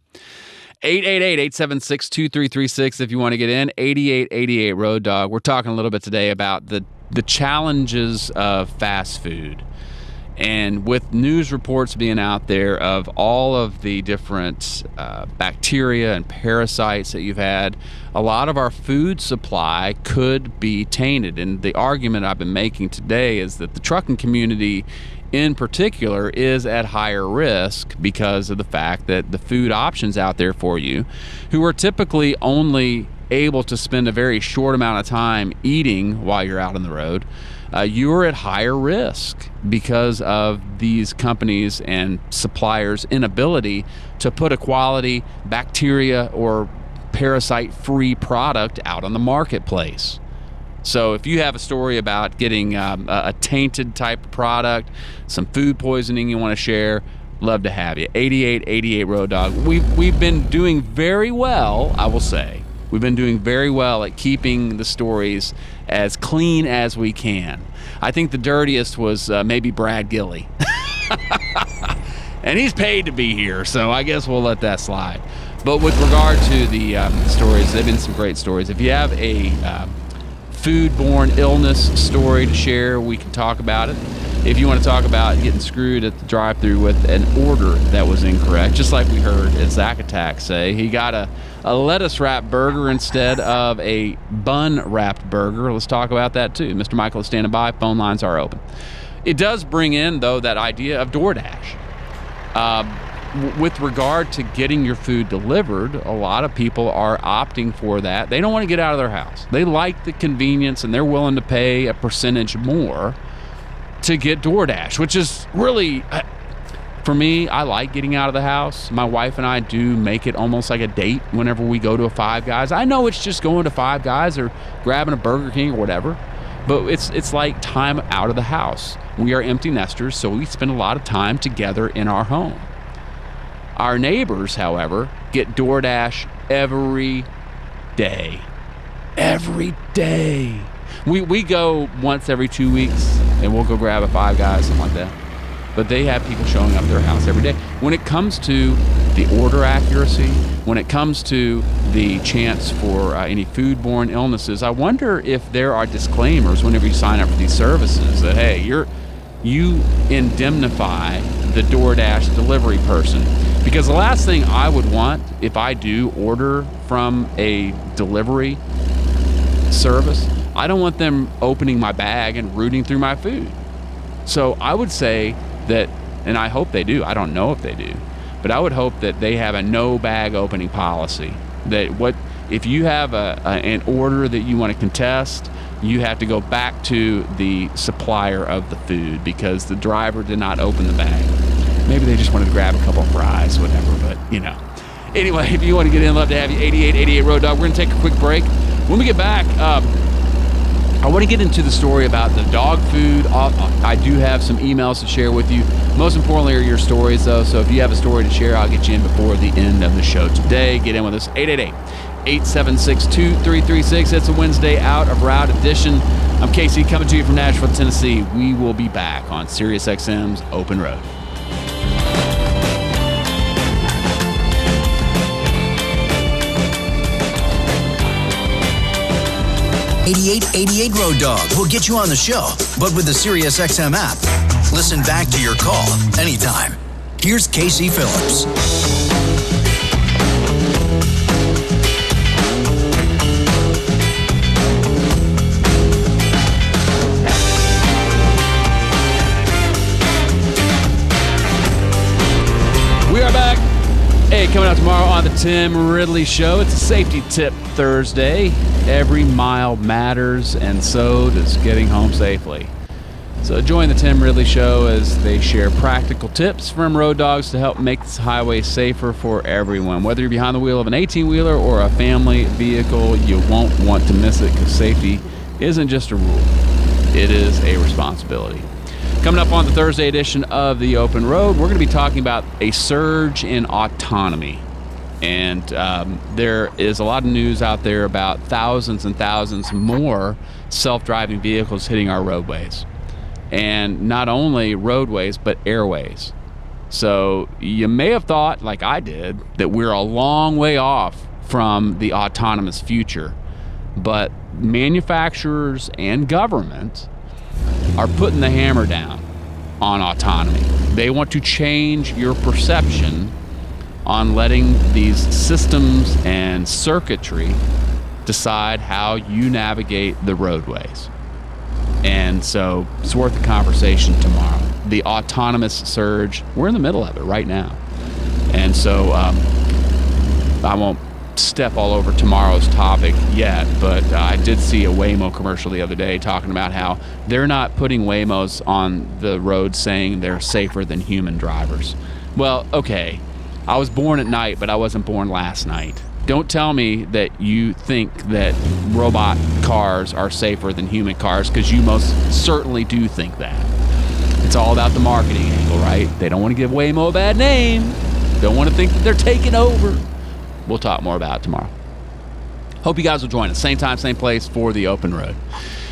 888-876-2336 if you want to get in. 8888 Road Dog. We're talking a little bit today about the challenges of fast food. And with news reports being out there of all of the different bacteria and parasites that you've had, a lot of our food supply could be tainted. And the argument I've been making today is that the trucking community in particular is at higher risk because of the fact that the food options out there for you, who are typically only able to spend a very short amount of time eating while you're out on the road, you're at higher risk because of these companies and suppliers' inability to put a quality bacteria or parasite-free product out on the marketplace. So if you have a story about getting a tainted type of product, some food poisoning you want to share, love to have you. 8888 Road Dog. We've been doing very well, I will say. We've been doing very well at keeping the stories as clean as we can. I think the dirtiest was maybe Brad Gilly. And he's paid to be here, so I guess we'll let that slide. But with regard to the stories, there have been some great stories. If you have a foodborne illness story to share, we can talk about it. If you want to talk about getting screwed at the drive-thru with an order that was incorrect, just like we heard Zach Attack say, he got a lettuce-wrapped burger instead of a bun-wrapped burger. Let's talk about that too. Mr. Michael is standing by. Phone lines are open. It does bring in, though, that idea of DoorDash. With regard to getting your food delivered, a lot of people are opting for that. They don't want to get out of their house. They like the convenience, and they're willing to pay a percentage more to get DoorDash, which is really, for me, I like getting out of the house. My wife and I do make it almost like a date whenever we go to a Five Guys. I know it's just going to Five Guys or grabbing a Burger King or whatever, but it's like time out of the house. We are empty nesters, so we spend a lot of time together in our home. Our neighbors, however, get DoorDash every day. Every day. We go once every 2 weeks, and we'll go grab a Five Guys, something like that. But they have people showing up at their house every day. When it comes to the order accuracy, when it comes to the chance for any foodborne illnesses, I wonder if there are disclaimers whenever you sign up for these services that, hey, you indemnify the DoorDash delivery person. Because the last thing I would want if I do order from a delivery service, I don't want them opening my bag and rooting through my food. So I would say that, and I hope they do, I don't know if they do, but I would hope that they have a no bag opening policy. That if you have an order that you want to contest, you have to go back to the supplier of the food because the driver did not open the bag. Maybe they just wanted to grab a couple of fries, whatever, but Anyway, if you want to get in, love to have you. 8888 Road Dog. We're going to take a quick break. When we get back, I want to get into the story about the dog food. I do have some emails to share with you. Most importantly are your stories, though. So if you have a story to share, I'll get you in before the end of the show today. Get in with us. 888-876-2336. It's a Wednesday Out of Route edition. I'm Casey coming to you from Nashville, Tennessee. We will be back on SiriusXM's Open Road. 8888 Road Dog will get you on the show, but with the SiriusXM app. Listen back to your call anytime. Here's Casey Phillips. We are back. Hey, coming out tomorrow on the Tim Ridley Show. It's a safety tip Thursday. Every mile matters, and so does getting home safely. So join the Tim Ridley Show as they share practical tips from road dogs to help make this highway safer for everyone. Whether you're behind the wheel of an 18-wheeler or a family vehicle, you won't want to miss it because safety isn't just a rule. It is a responsibility. Coming up on the Thursday edition of the Open Road, we're going to be talking about a surge in autonomy. And there is a lot of news out there about thousands and thousands more self-driving vehicles hitting our roadways. And not only roadways, but airways. So you may have thought, like I did, that we're a long way off from the autonomous future. But manufacturers and government are putting the hammer down on autonomy. They want to change your perception on letting these systems and circuitry decide how you navigate the roadways. And so it's worth the conversation tomorrow. The autonomous surge, we're in the middle of it right now. And so I won't step all over tomorrow's topic yet, but I did see a Waymo commercial the other day talking about how they're not putting Waymos on the road saying they're safer than human drivers. Well, okay, I was born at night, but I wasn't born last night. Don't tell me that you think that robot cars are safer than human cars, because you most certainly do think that. It's all about the marketing angle, right? They don't want to give Waymo a bad name. Don't want to think that they're taking over. We'll talk more about it tomorrow. Hope you guys will join us. Same time, same place for the Open Road.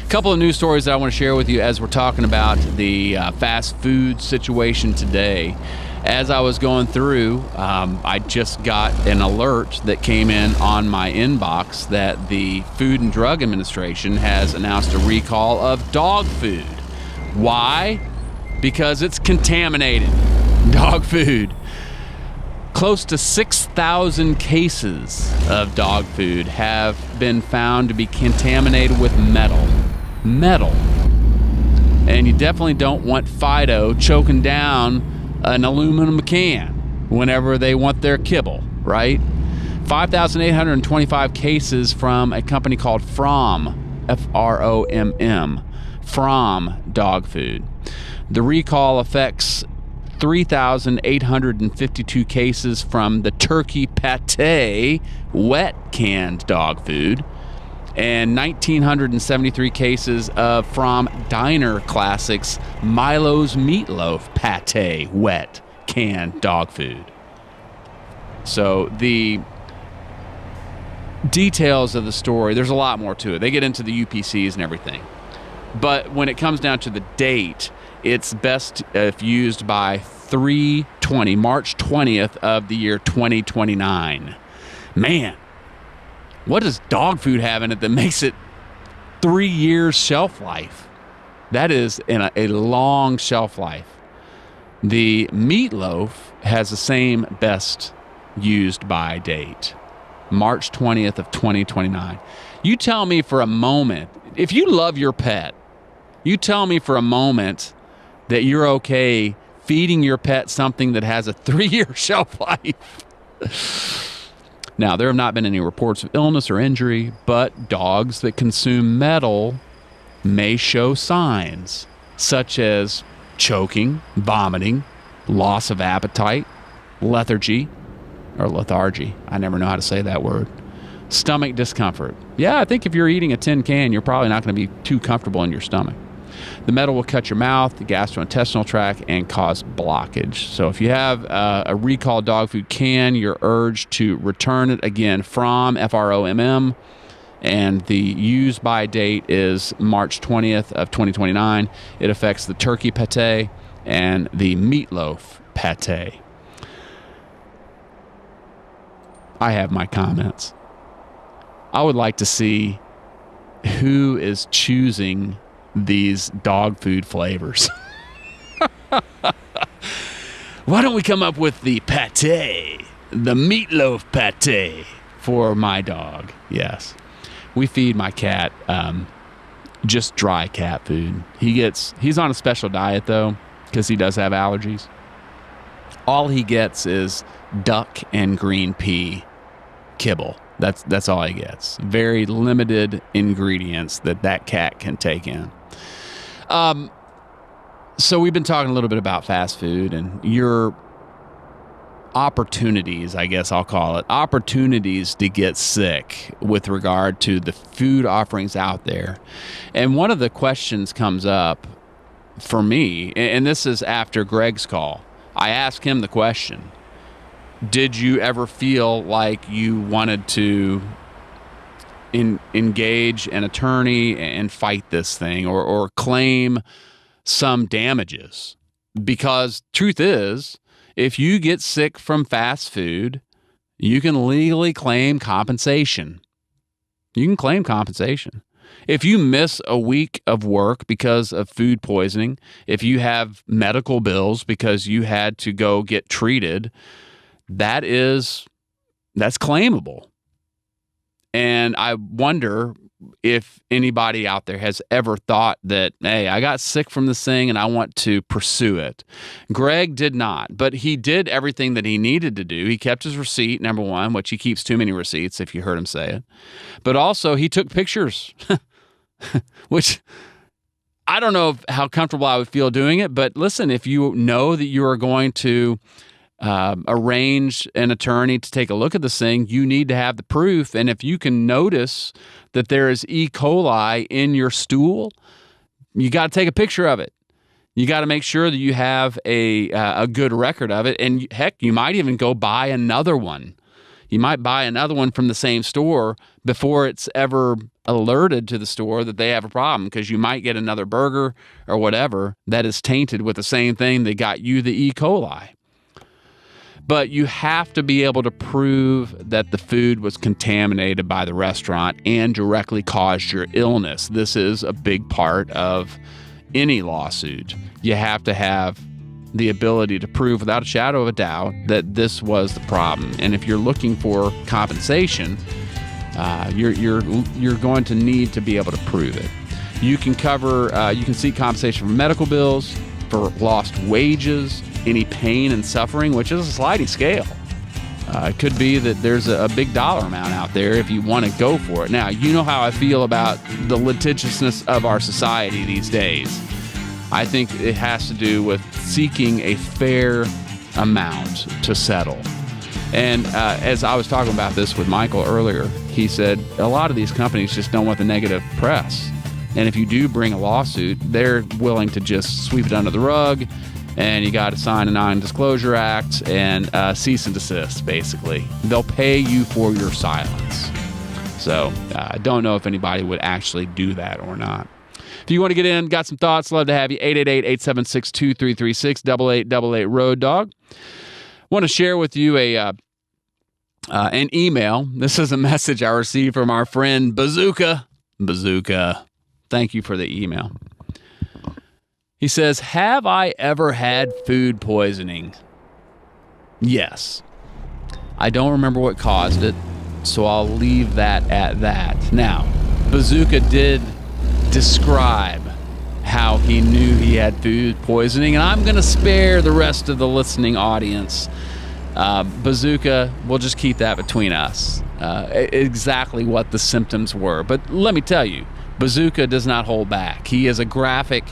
A couple of news stories that I want to share with you as we're talking about the fast food situation today. As I was going through, I just got an alert that came in on my inbox that the Food and Drug Administration has announced a recall of dog food. Why? Because it's contaminated. Dog food. Close to 6,000 cases of dog food have been found to be contaminated with metal. Metal. And you definitely don't want Fido choking down an aluminum can whenever they want their kibble, right? 5,825 cases from a company called Fromm, F-R-O-M-M, Fromm dog food. The recall affects 3,852 cases from the Turkey Pate wet canned dog food, and 1,973 cases of Fromm Diner Classics Milo's Meatloaf Pate wet canned dog food. So the details of the story, there's a lot more to it. They get into the UPCs and everything. But when it comes down to the date, it's best if used by March 20th of the year 2029. Man, what does dog food have in it that makes it 3 years shelf life? That is in a long shelf life. The meatloaf has the same best used by date, March 20th of 2029. You tell me for a moment, if you love your pet, you tell me for a moment that you're okay feeding your pet something that has a 3-year shelf life. Now, there have not been any reports of illness or injury, but dogs that consume metal may show signs such as choking, vomiting, loss of appetite, lethargy, I never know how to say that word, stomach discomfort. Yeah, I think if you're eating a tin can, you're probably not going to be too comfortable in your stomach. The metal will cut your mouth, the gastrointestinal tract, and cause blockage. So if you have a recalled dog food can, you're urged to return it again from F-R-O-M-M, and the use by date is March 20th of 2029. It affects the turkey pate and the meatloaf pate. I have my comments. I would like to see who is choosing these dog food flavors. Why don't we come up with the pate, the meatloaf pate for my dog? Yes. We feed my cat just dry cat food. He's on a special diet though, because he does have allergies. All he gets is duck and green pea kibble. That's all he gets. Very limited ingredients that cat can take in. So we've been talking a little bit about fast food and your opportunities, I guess I'll call it, opportunities to get sick with regard to the food offerings out there. And one of the questions comes up for me, and this is after Greg's call. I asked him the question, did you ever feel like you wanted to engage an attorney and fight this thing or claim some damages? Because truth is, if you get sick from fast food, you can legally claim compensation. You can claim compensation. If you miss a week of work because of food poisoning, if you have medical bills because you had to go get treated, that's claimable. And I wonder if anybody out there has ever thought that, hey, I got sick from this thing and I want to pursue it. Greg did not, but he did everything that he needed to do. He kept his receipt, number one, which he keeps too many receipts if you heard him say it. But also he took pictures, which I don't know how comfortable I would feel doing it. But listen, if you know that you are going to arrange an attorney to take a look at this thing, you need to have the proof. And if you can notice that there is E. coli in your stool, you got to take a picture of it. You got to make sure that you have a good record of it. And heck, you might even go buy another one. You might buy another one from the same store before it's ever alerted to the store that they have a problem, because you might get another burger or whatever that is tainted with the same thing that got you the E. coli. But you have to be able to prove that the food was contaminated by the restaurant and directly caused your illness. This is a big part of any lawsuit. You have to have the ability to prove without a shadow of a doubt that this was the problem. And if you're looking for compensation, you're going to need to be able to prove it. You can seek compensation for medical bills, for lost wages, any pain and suffering, which is a sliding scale. It could be that there's a big dollar amount out there if you want to go for it. Now, you know how I feel about the litigiousness of our society these days. I think it has to do with seeking a fair amount to settle. And as I was talking about this with Michael earlier, he said a lot of these companies just don't want the negative press. And if you do bring a lawsuit, they're willing to just sweep it under the rug, and you got to sign a non-disclosure act and cease and desist, basically. They'll pay you for your silence. So I don't know if anybody would actually do that or not. If you want to get in, got some thoughts, love to have you. 888-876-2336, 8888 Dog. Want to share with you an email. This is a message I received from our friend Bazooka. Bazooka, thank you for the email. He says, have I ever had food poisoning? Yes. I don't remember what caused it, so I'll leave that at that. Now, Bazooka did describe how he knew he had food poisoning, and I'm going to spare the rest of the listening audience. Bazooka, we'll just keep that between us, exactly what the symptoms were. But let me tell you, Bazooka does not hold back. He is a graphic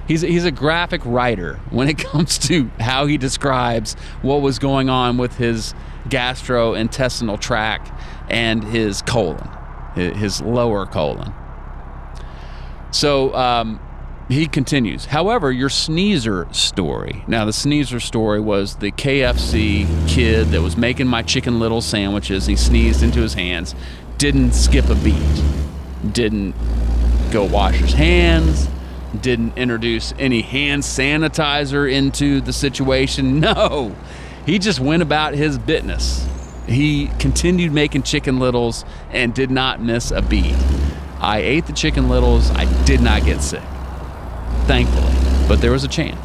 He's a graphic writer when it comes to how he describes what was going on with his gastrointestinal tract and his colon, his lower colon. So he continues. However, your sneezer story. Now, the sneezer story was the KFC kid that was making my Chicken Little sandwiches. He sneezed into his hands, didn't skip a beat, didn't go wash his hands, didn't introduce any hand sanitizer into the situation. No, he just went about his business. He continued making Chicken Littles and did not miss a beat. I ate the Chicken Littles. I did not get sick, thankfully, but there was a chance.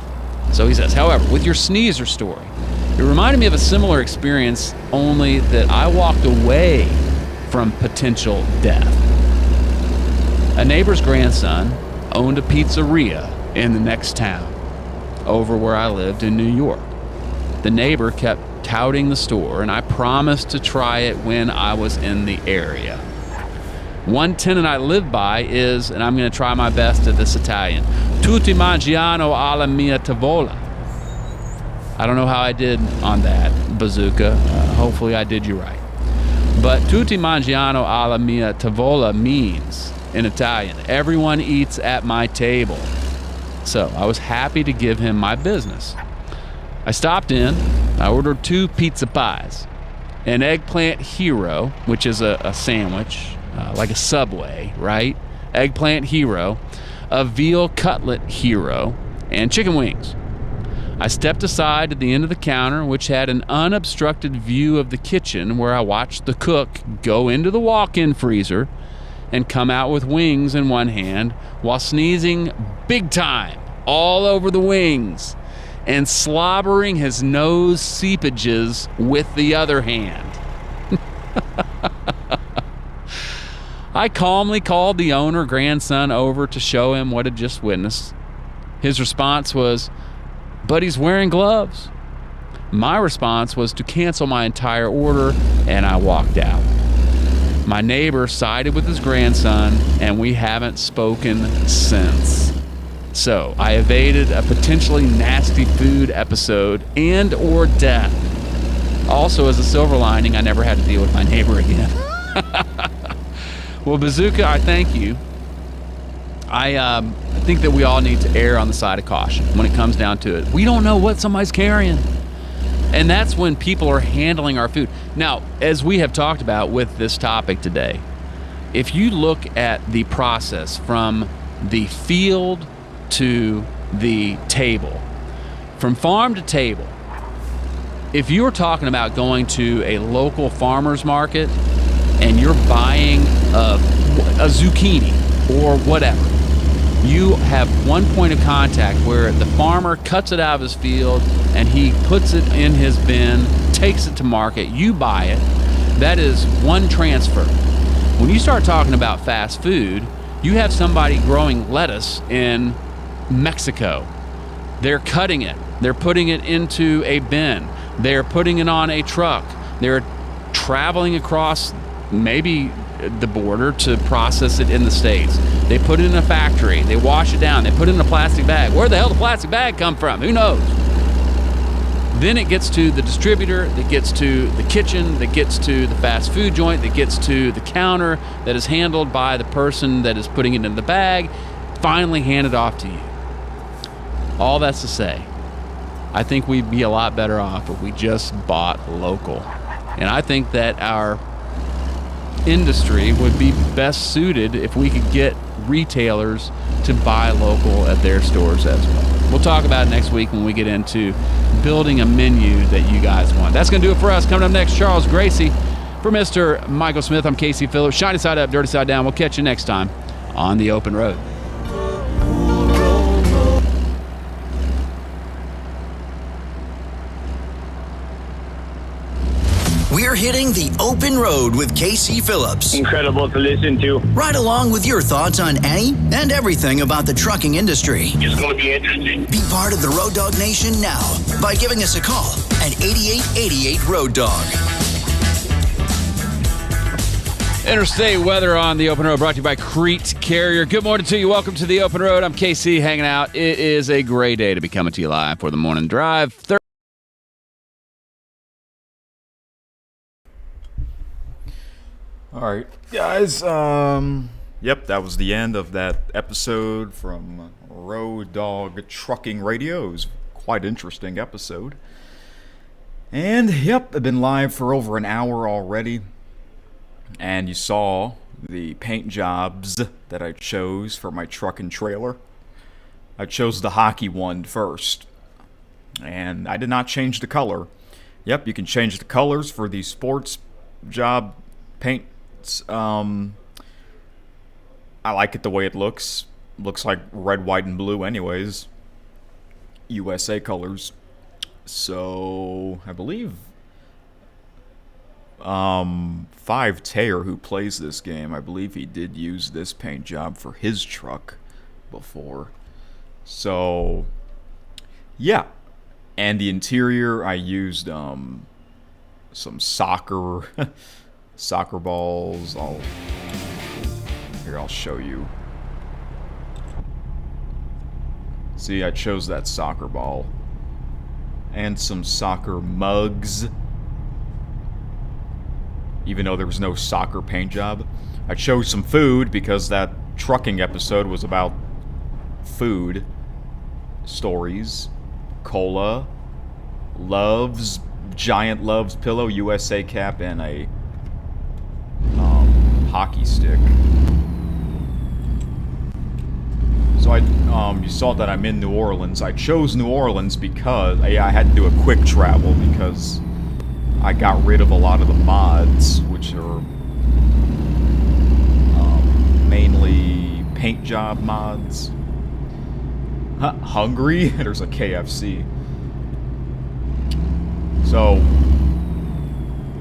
So he says, however, with your sneezer story, it reminded me of a similar experience, only that I walked away from potential death. A neighbor's grandson owned a pizzeria in the next town, over where I lived in New York. The neighbor kept touting the store, and I promised to try it when I was in the area. One tenet I live by is, and I'm going to try my best at this Italian, tutti mangiano alla mia tavola. I don't know how I did on that, Bazooka. Hopefully I did you right. But tutti mangiano alla mia tavola means, in Italian, everyone eats at my table. So I was happy to give him my business. I stopped in, I ordered 2 pizza pies, an eggplant hero, which is a sandwich, like a Subway, right? Eggplant hero, a veal cutlet hero, and chicken wings. I stepped aside at the end of the counter, which had an unobstructed view of the kitchen, where I watched the cook go into the walk-in freezer and come out with wings in one hand while sneezing big time all over the wings and slobbering his nose seepages with the other hand. I calmly called the owner grandson over to show him what had just witnessed. His response was, "But he's wearing gloves." My response was to cancel my entire order, and I walked out. My neighbor sided with his grandson, and we haven't spoken since. So I evaded a potentially nasty food episode and or death. Also, as a silver lining, I never had to deal with my neighbor again. Well, Bazooka, I thank you. I think that we all need to err on the side of caution when it comes down to it. We don't know what somebody's carrying. And that's when people are handling our food. Now, as we have talked about with this topic today, if you look at the process from the field to the table, from farm to table, if you're talking about going to a local farmer's market and you're buying a zucchini or whatever, you have one point of contact where the farmer cuts it out of his field and he puts it in his bin, takes it to market, you buy it. That is one transfer. When you start talking about fast food, you have somebody growing lettuce in Mexico. They're cutting it. They're putting it into a bin. They're putting it on a truck. They're traveling across maybe the border to process it in the States. They put it in a factory. They wash it down. They put it in a plastic bag. Where the hell did the plastic bag come from? Who knows? Then it gets to the distributor, that gets to the kitchen, that gets to the fast food joint, that gets to the counter, that is handled by the person that is putting it in the bag, finally handed off to you. All that's to say, I think we'd be a lot better off if we just bought local. And I think that our industry would be best suited if we could get retailers to buy local at their stores as well. We'll talk about it next week when we get into building a menu that you guys want. That's going to do it for us. Coming up next, Charles Gracie. For Mr. Michael Smith, I'm Casey Phillips. Shiny side up, dirty side down. We'll catch you next time on The Open Road. We're hitting the open road with KC Phillips. Incredible to listen to. Ride along with your thoughts on any and everything about the trucking industry. It's going to be interesting. Be part of the Road Dog Nation now by giving us a call at 8888 Road Dog. Interstate weather on the Open Road brought to you by Crete Carrier. Good morning to you. Welcome to the Open Road. I'm KC hanging out. It is a great day to be coming to you live for the morning drive. All right, guys. Yep, that was the end of that episode from Road Dog Trucking Radio. It was quite interesting episode. And yep, I've been live for over an hour already. And you saw the paint jobs that I chose for my truck and trailer. I chose the hockey one first. And I did not change the color. Yep, you can change the colors for the sports job paint. I like it the way it looks. Looks like red, white, and blue anyways. USA colors. So, I believe Five Taylor, who plays this game, I believe he did use this paint job for his truck before. So, yeah. And the interior, I used some soccer balls. I'll show you. See, I chose that soccer ball. And some soccer mugs. Even though there was no soccer paint job. I chose some food because that trucking episode was about food. Stories. Cola. Love's, Giant Love's pillow, USA cap, and a hockey stick. So you saw that I'm in New Orleans. I chose New Orleans because I had to do a quick travel because I got rid of a lot of the mods, which are mainly paint job mods. Hungry? There's a KFC. So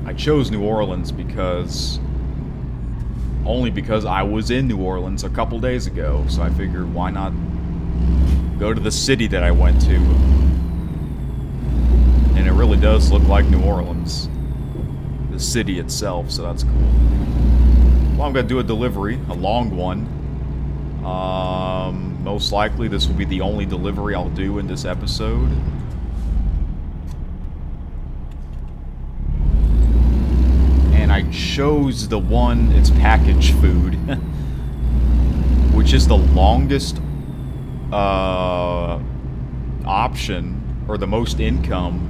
I chose New Orleans because only because I was in New Orleans a couple days ago, so I figured why not go to the city that I went to. And it really does look like New Orleans, the city itself, so that's cool. Well, I'm going to do a delivery, a long one. Most likely this will be the only delivery I'll do in this episode. And I chose the one, it's packaged food, which is the longest option, or the most income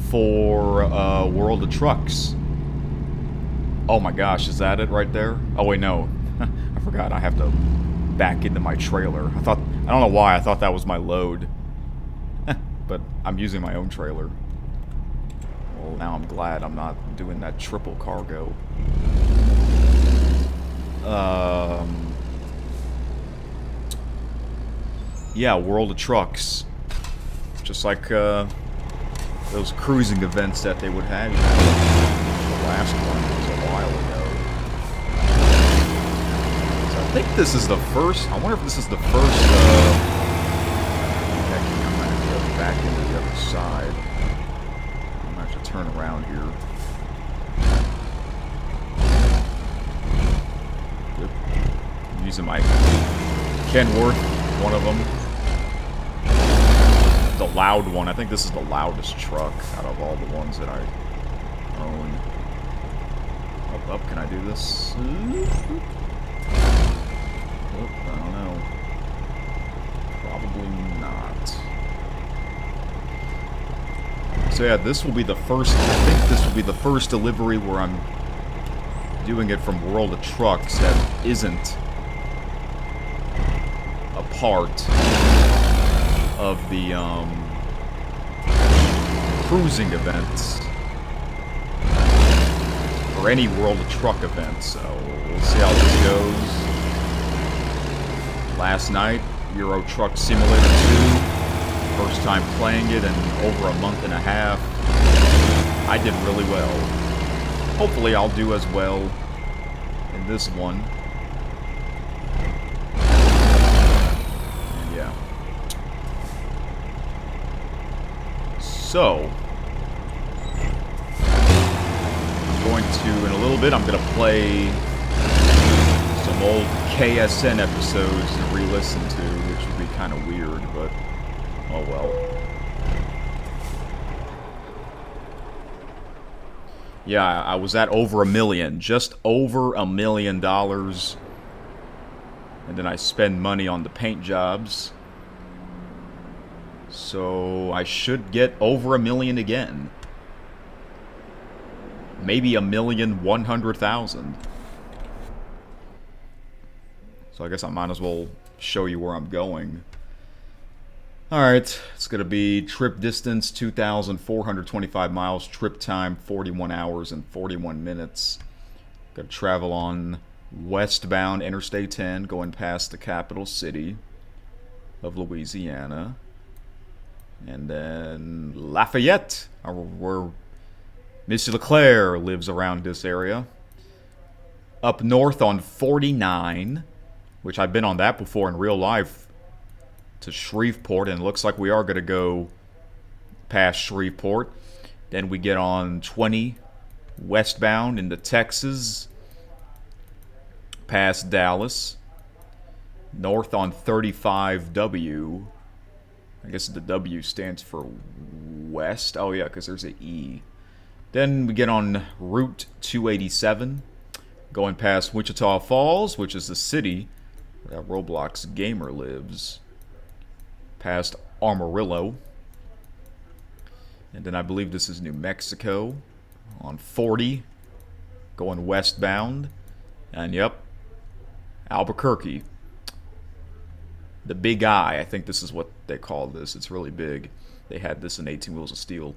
for World of Trucks. Oh my gosh, is that it right there? Oh wait, no. I forgot I have to back into my trailer. I don't know why, I thought that was my load. But I'm using my own trailer. Well, now I'm glad I'm not doing that triple cargo. Yeah, World of Trucks. Just like those cruising events that they would have. The last one was a while ago. So I think this is the first. I wonder if this is the first. Heck, I'm gonna have to go back into the other side. I'm gonna have to turn around here. I'm using my Kenworth, one of them. The loud one. I think this is the loudest truck out of all the ones that I own. Up, can I do this? I don't know. Probably not. So yeah, this will be the first, I think this will be the first delivery where I'm doing it from World of Trucks that isn't a part of the cruising events or any World of Truck events, so we'll see how this goes. Last night, Euro Truck Simulator 2, first time playing it in over a month and a half. I did really well. Hopefully I'll do as well in this one. And yeah. So, I'm going to, in a little bit, I'm going to play some old KSN episodes to re-listen to, which would be kind of weird, but oh well. Yeah, I was at over $1 million, just over $1 million, and then I spend money on the paint jobs. So I should get over $1 million again. Maybe $1,100,000. So I guess I might as well show you where I'm going. Alright, it's going to be trip distance 2,425 miles, trip time 41 hours and 41 minutes. Going to travel on westbound Interstate 10, going past the capital city of Louisiana. And then Lafayette, where Mr. Leclerc lives around this area. Up north on 49, which I've been on that before in real life, to Shreveport, and it looks like we are going to go past Shreveport. Then we get on 20 westbound into Texas, past Dallas. North on 35W. I guess the W stands for west. Oh yeah, because there's an E. Then we get on Route 287, going past Wichita Falls, which is the city where that Roblox gamer lives. Past Amarillo. And then I believe this is New Mexico. On 40, going westbound. And yep, Albuquerque. The Big I think this is what they call this. It's really big. They had this in 18 Wheels of Steel.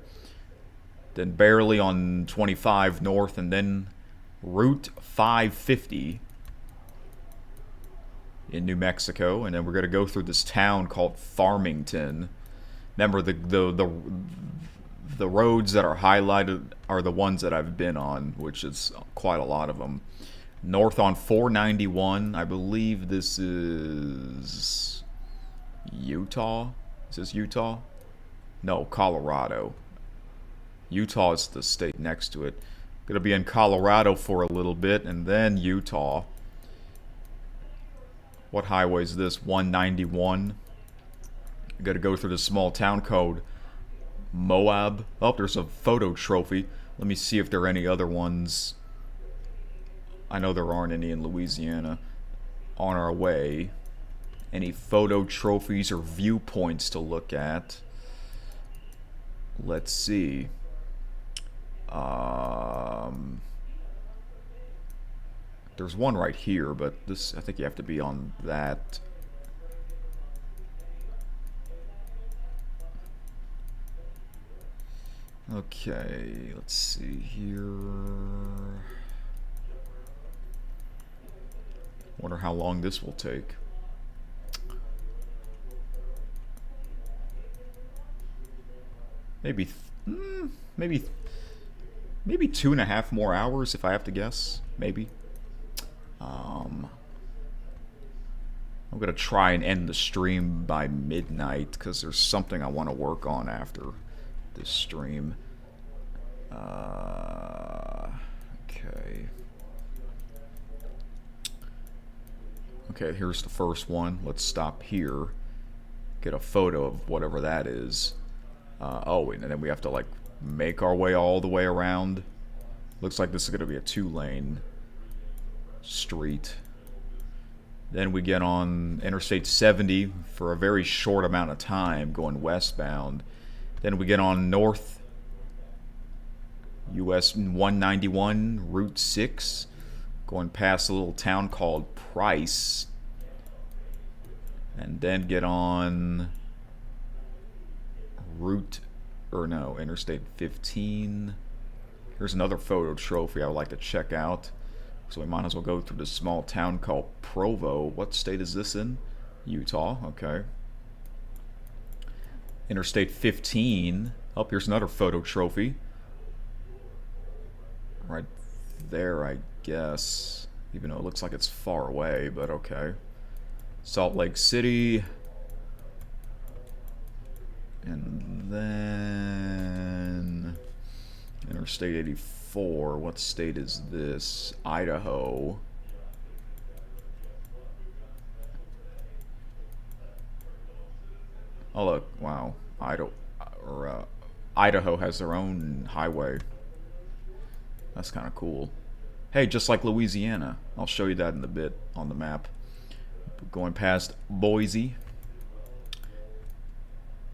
Then barely on 25 north, and then Route 550 in New Mexico, and then we're going to go through this town called Farmington. Remember, the roads that are highlighted are the ones that I've been on, which is quite a lot of them. North on 491. I believe this is Utah. Is this Utah? No, Colorado. Utah is the state next to it. Gonna be in Colorado for a little bit, and then Utah. What highway is this? 191. Gotta go through the small town code Moab. Oh, there's a photo trophy. Let me see if there are any other ones. I know there aren't any in Louisiana. On our way. Any photo trophies or viewpoints to look at? Let's see. There's one right here, but this, I think you have to be on that. Okay, let's see here. Wonder how long this will take. Maybe 2.5 more hours if I have to guess. Maybe. I'm gonna try and end the stream by midnight because there's something I want to work on after this stream. Okay. Okay, here's the first one. Let's stop here. Get a photo of whatever that is. Oh, and then we have to like make our way all the way around. Looks like this is gonna be a 2-lane street. Then we get on Interstate 70 for a very short amount of time going westbound. Then we get on North US 191 Route 6 going past a little town called Price. And then get on Interstate 15. Here's another photo trophy I would like to check out. So we might as well go through this small town called Provo. What state is this in? Utah, okay. Interstate 15. Oh, here's another photo trophy. Right there, I guess. Even though it looks like it's far away, but okay. Salt Lake City. And then Interstate 84. What state is this? Idaho. Oh look, wow. Idaho has their own highway. That's kind of cool. Hey, just like Louisiana. I'll show you that in a bit on the map. Going past Boise.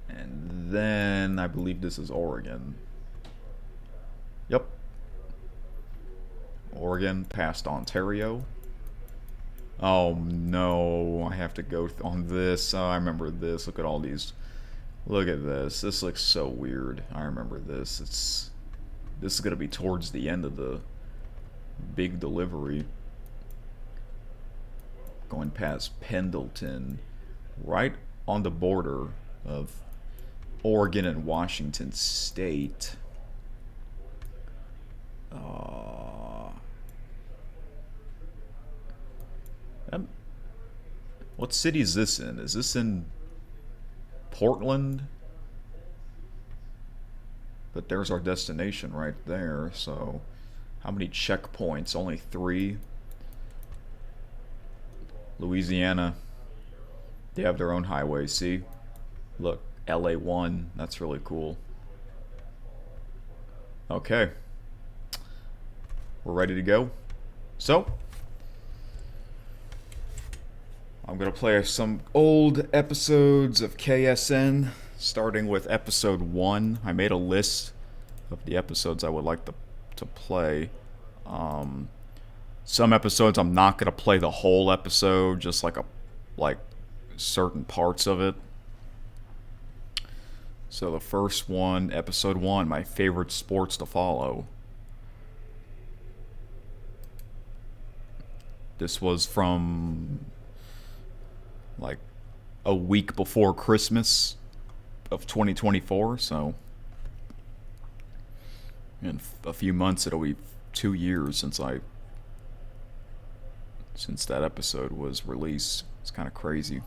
And then I believe this is Oregon. Yep. Oregon past Ontario. Oh no, I have to go on this. Oh, I remember this. Look at all these. Look at this. This looks so weird. I remember this. This is going to be towards the end of the big delivery. Going past Pendleton. Right on the border of Oregon and Washington State. What city is this in? Is this in Portland? But there's our destination right there. So how many checkpoints? Only 3. Louisiana, they have their own highway. See? Look, LA1. That's really cool. Okay. We're ready to go. So I'm going to play some old episodes of KSN, starting with episode 1. I made a list of the episodes I would like to play. Some episodes I'm not going to play the whole episode, just like certain parts of it. So the first one, episode 1, my favorite sports to follow. This was from like a week before Christmas of 2024, so in a few months it'll be 2 years since I since that episode was released. It's kind of crazy.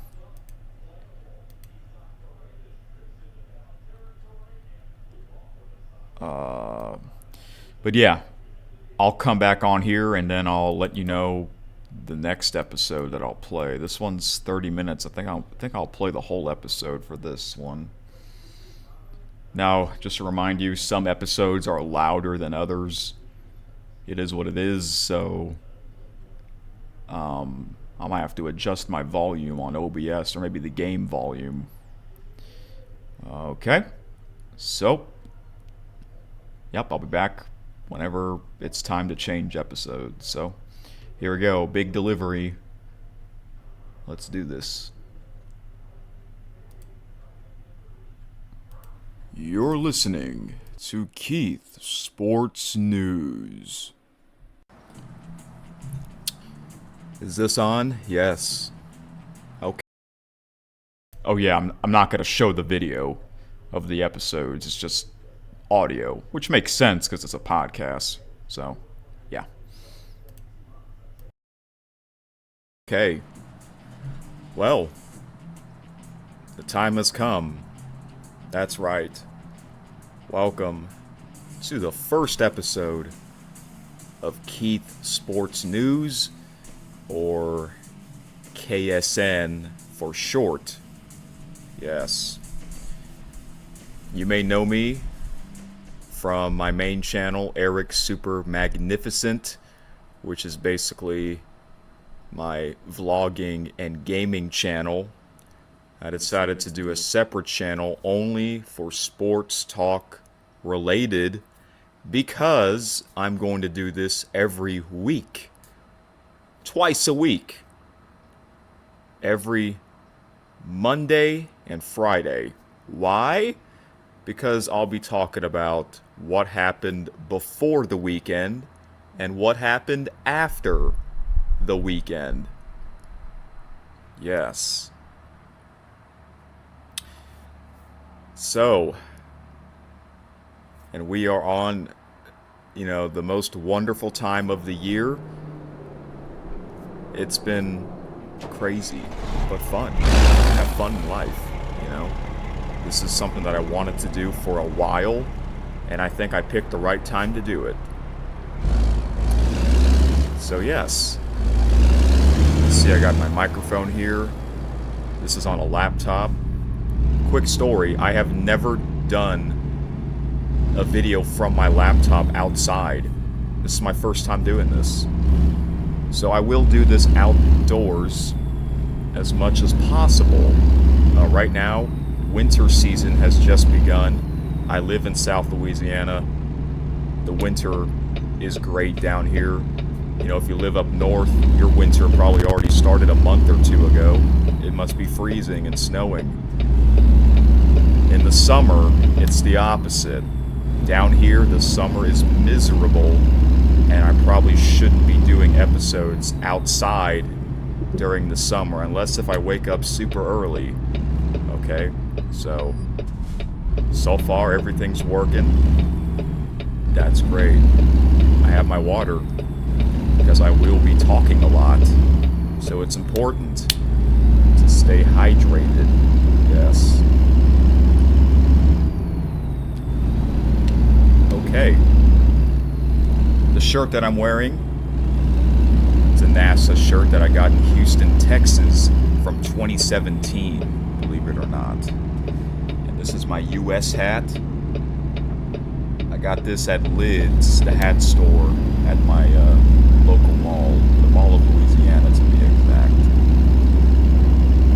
But yeah, I'll come back on here and then I'll let you know the next episode that I'll play. This one's 30 minutes. I think I'll play the whole episode for this one. Now, just to remind you, some episodes are louder than others. It is what it is, so I might have to adjust my volume on OBS, or maybe the game volume. Okay, so yep, I'll be back whenever it's time to change episodes. So here we go, big delivery. Let's do this. You're listening to Keith Sports News. Is this on? Yes. Okay. Oh yeah, I'm not going to show the video of the episodes. It's just audio, which makes sense because it's a podcast. So, yeah. Okay. Well, the time has come. That's right. Welcome to the first episode of Keith Sports News, or KSN for short. Yes. You may know me from my main channel, Eric Super Magnificent, which is basically my vlogging and gaming channel. I decided to do a separate channel only for sports talk related because I'm going to do this every week. Twice a week. Every Monday and Friday. Why? Because I'll be talking about what happened before the weekend and what happened after the weekend. Yes. So, and we are on, the most wonderful time of the year. It's been crazy, but fun. Have fun in life, This is something that I wanted to do for a while, and I think I picked the right time to do it. So yes. See, I got my microphone here. This is on a laptop. Quick story, I have never done a video from my laptop outside. This is my first time doing this. So I will do this outdoors as much as possible. Right now, winter season has just begun. I live in South Louisiana. The winter is great down here. If you live up north, your winter probably already started a month or two ago. It must be freezing and snowing. In the summer, it's the opposite. Down here, the summer is miserable, and I probably shouldn't be doing episodes outside during the summer, unless if I wake up super early. Okay, so far everything's working. That's great. I have my water, because I will be talking a lot, so it's important to stay hydrated. Yes. Okay. The shirt that I'm wearing, it's a NASA shirt that I got in Houston, Texas from 2017, believe it or not. And this is my US hat. I got this at Lids, the hat store at my local mall, the Mall of Louisiana to be exact.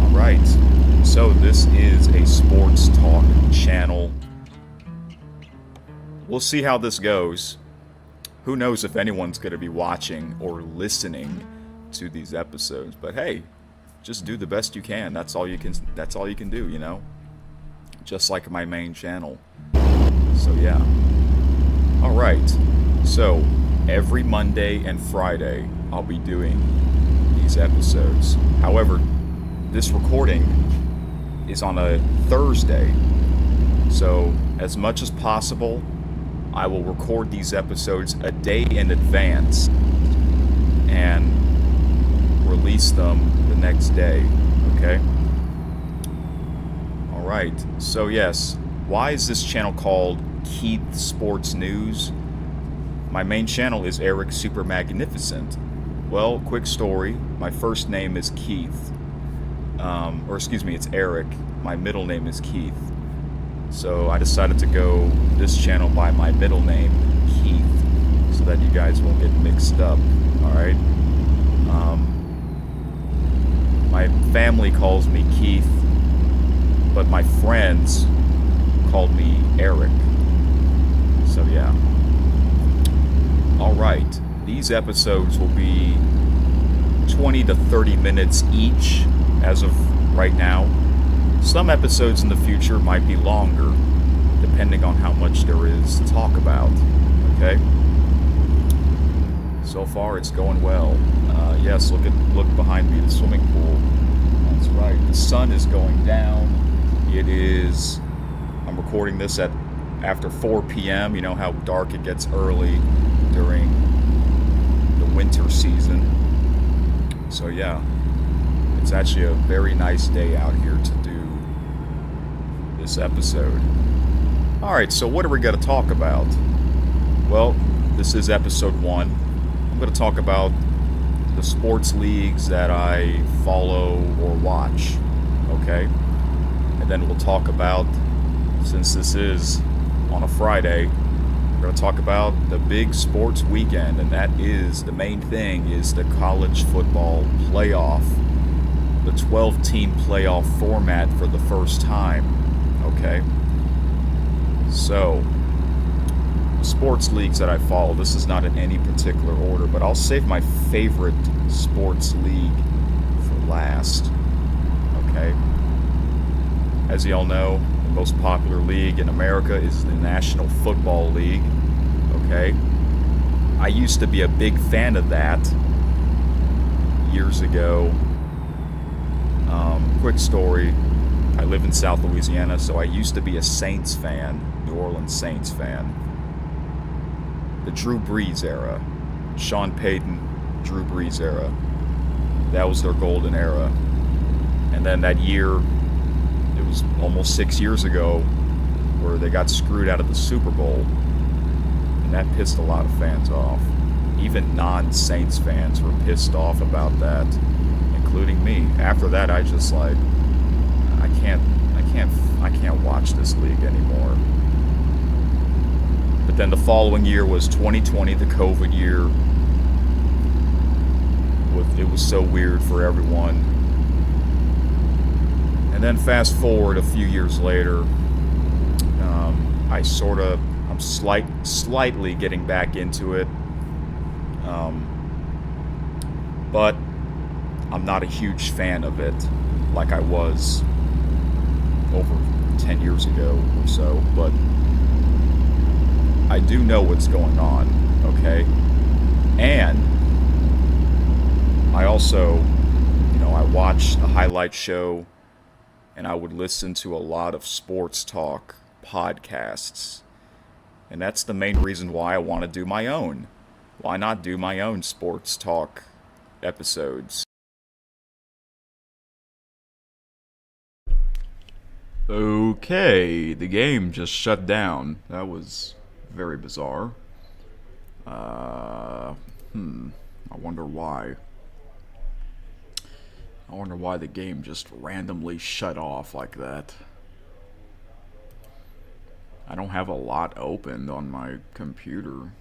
Alright, so this is a sports talk channel. We'll see how this goes. Who knows if anyone's going to be watching or listening to these episodes, but hey, just do the best you can. That's all you can do, Just like my main channel. So yeah. Alright. So every Monday and Friday I'll be doing these episodes. However, this recording is on a Thursday. So as much as possible, I will record these episodes a day in advance. And release them the next day, okay? Alright, so yes, why is this channel called Keith Sports News? My main channel is Eric Super Magnificent. Well, quick story, my first name is Keith. It's Eric. My middle name is Keith. So I decided to go this channel by my middle name, Keith, so that you guys won't get mixed up, alright? My family calls me Keith, but my friends called me Eric. So yeah. Alright, these episodes will be 20 to 30 minutes each as of right now. Some episodes in the future might be longer, depending on how much there is to talk about, okay? So far it's going well. Yes, look behind me, the swimming pool. That's right, the sun is going down. I'm recording this after 4 p.m. You know how dark it gets early during the winter season. So yeah, it's actually a very nice day out here to do this episode. Alright, so what are we going to talk about? Well, this is episode 1. I'm going to talk about the sports leagues that I follow or watch, okay? And then we'll talk about, since this is on a Friday, we're going to talk about the big sports weekend, and that is, the main thing is the college football playoff. The 12-team playoff format for the first time, okay? So, the sports leagues that I follow, this is not in any particular order, but I'll save my favorite sports league for last, okay? As y'all know, the most popular league in America is the National Football League, okay? I used to be a big fan of that years ago. Quick story, I live in South Louisiana, so I used to be a Saints fan, New Orleans Saints fan. The Drew Brees era, Sean Payton, Drew Brees era, that was their golden era. And then that year, it was almost 6 years ago, where they got screwed out of the Super Bowl, and that pissed a lot of fans off. Even non-Saints fans were pissed off about that, including me. After that, I just like, I can't watch this league anymore. But then the following year was 2020, the COVID year. It was so weird for everyone. And then fast forward a few years later, I'm slightly getting back into it. But I'm not a huge fan of it like I was over 10 years ago or so, but I do know what's going on, okay? And I also, I watched the highlight show, and I would listen to a lot of sports talk podcasts. And that's the main reason why I want to do my own. Why not do my own sports talk episodes? Okay, the game just shut down. That was very bizarre. I wonder why. I wonder why the game just randomly shut off like that. I don't have a lot opened on my computer.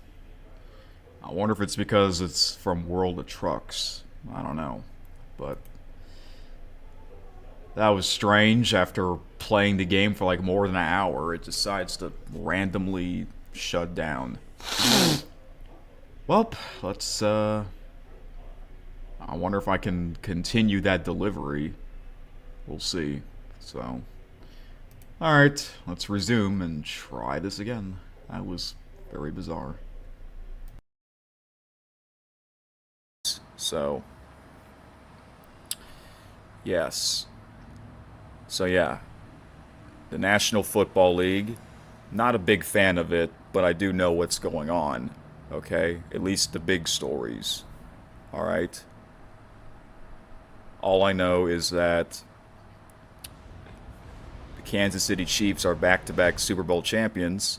I wonder if it's because it's from World of Trucks. I don't know. But that was strange. After playing the game for like more than an hour, it decides to randomly shut down. Well, let's, I wonder if I can continue that delivery. We'll see. So, alright, let's resume and try this again. That was very bizarre. So, yes. So yeah, the National Football League, not a big fan of it, but I do know what's going on, okay? At least the big stories, alright? All I know is that the Kansas City Chiefs are back-to-back Super Bowl champions.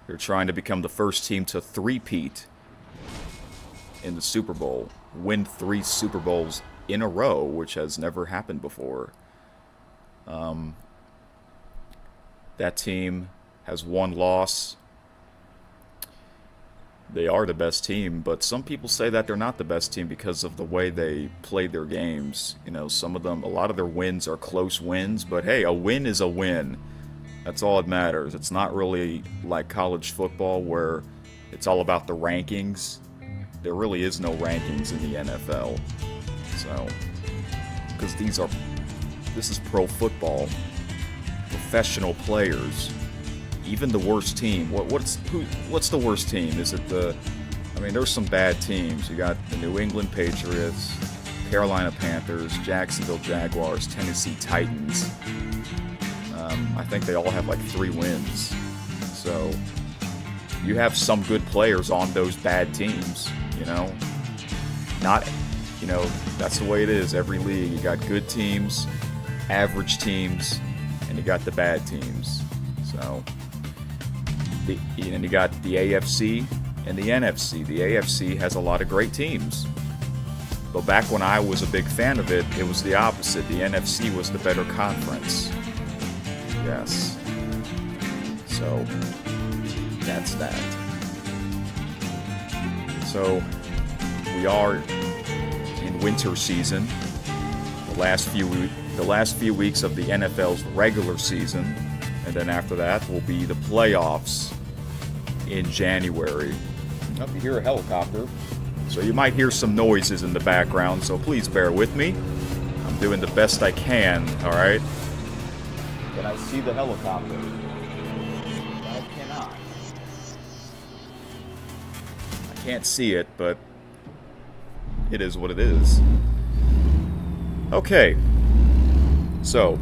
They're trying to become the first team to three-peat in the Super Bowl, win 3 Super Bowls in a row, which has never happened before. That team has 1 loss. They are the best team, but some people say that they're not the best team because of the way they play their games. You know, a lot of their wins are close wins, but hey, a win is a win. That's all that matters. It's not really like college football where it's all about the rankings. There really is no rankings in the NFL. So, because this is pro football, professional players. Even the worst team. What's the worst team? Is it there's some bad teams. You got the New England Patriots, Carolina Panthers, Jacksonville Jaguars, Tennessee Titans. I think they all have like 3 wins. So you have some good players on those bad teams. That's the way it is. Every league, you got good teams, average teams, and you got the bad teams. So. And you got the AFC and the NFC. The AFC has a lot of great teams. But back when I was a big fan of it, it was the opposite. The NFC was the better conference. Yes. So, that's that. So, we are in winter season. The last few weeks of the NFL's regular season. And then after that will be the playoffs in January. If you hear a helicopter, so you might hear some noises in the background, so please bear with me. I'm doing the best I can, alright? Can I see the helicopter? I cannot. I can't see it, but it is what it is. Okay. So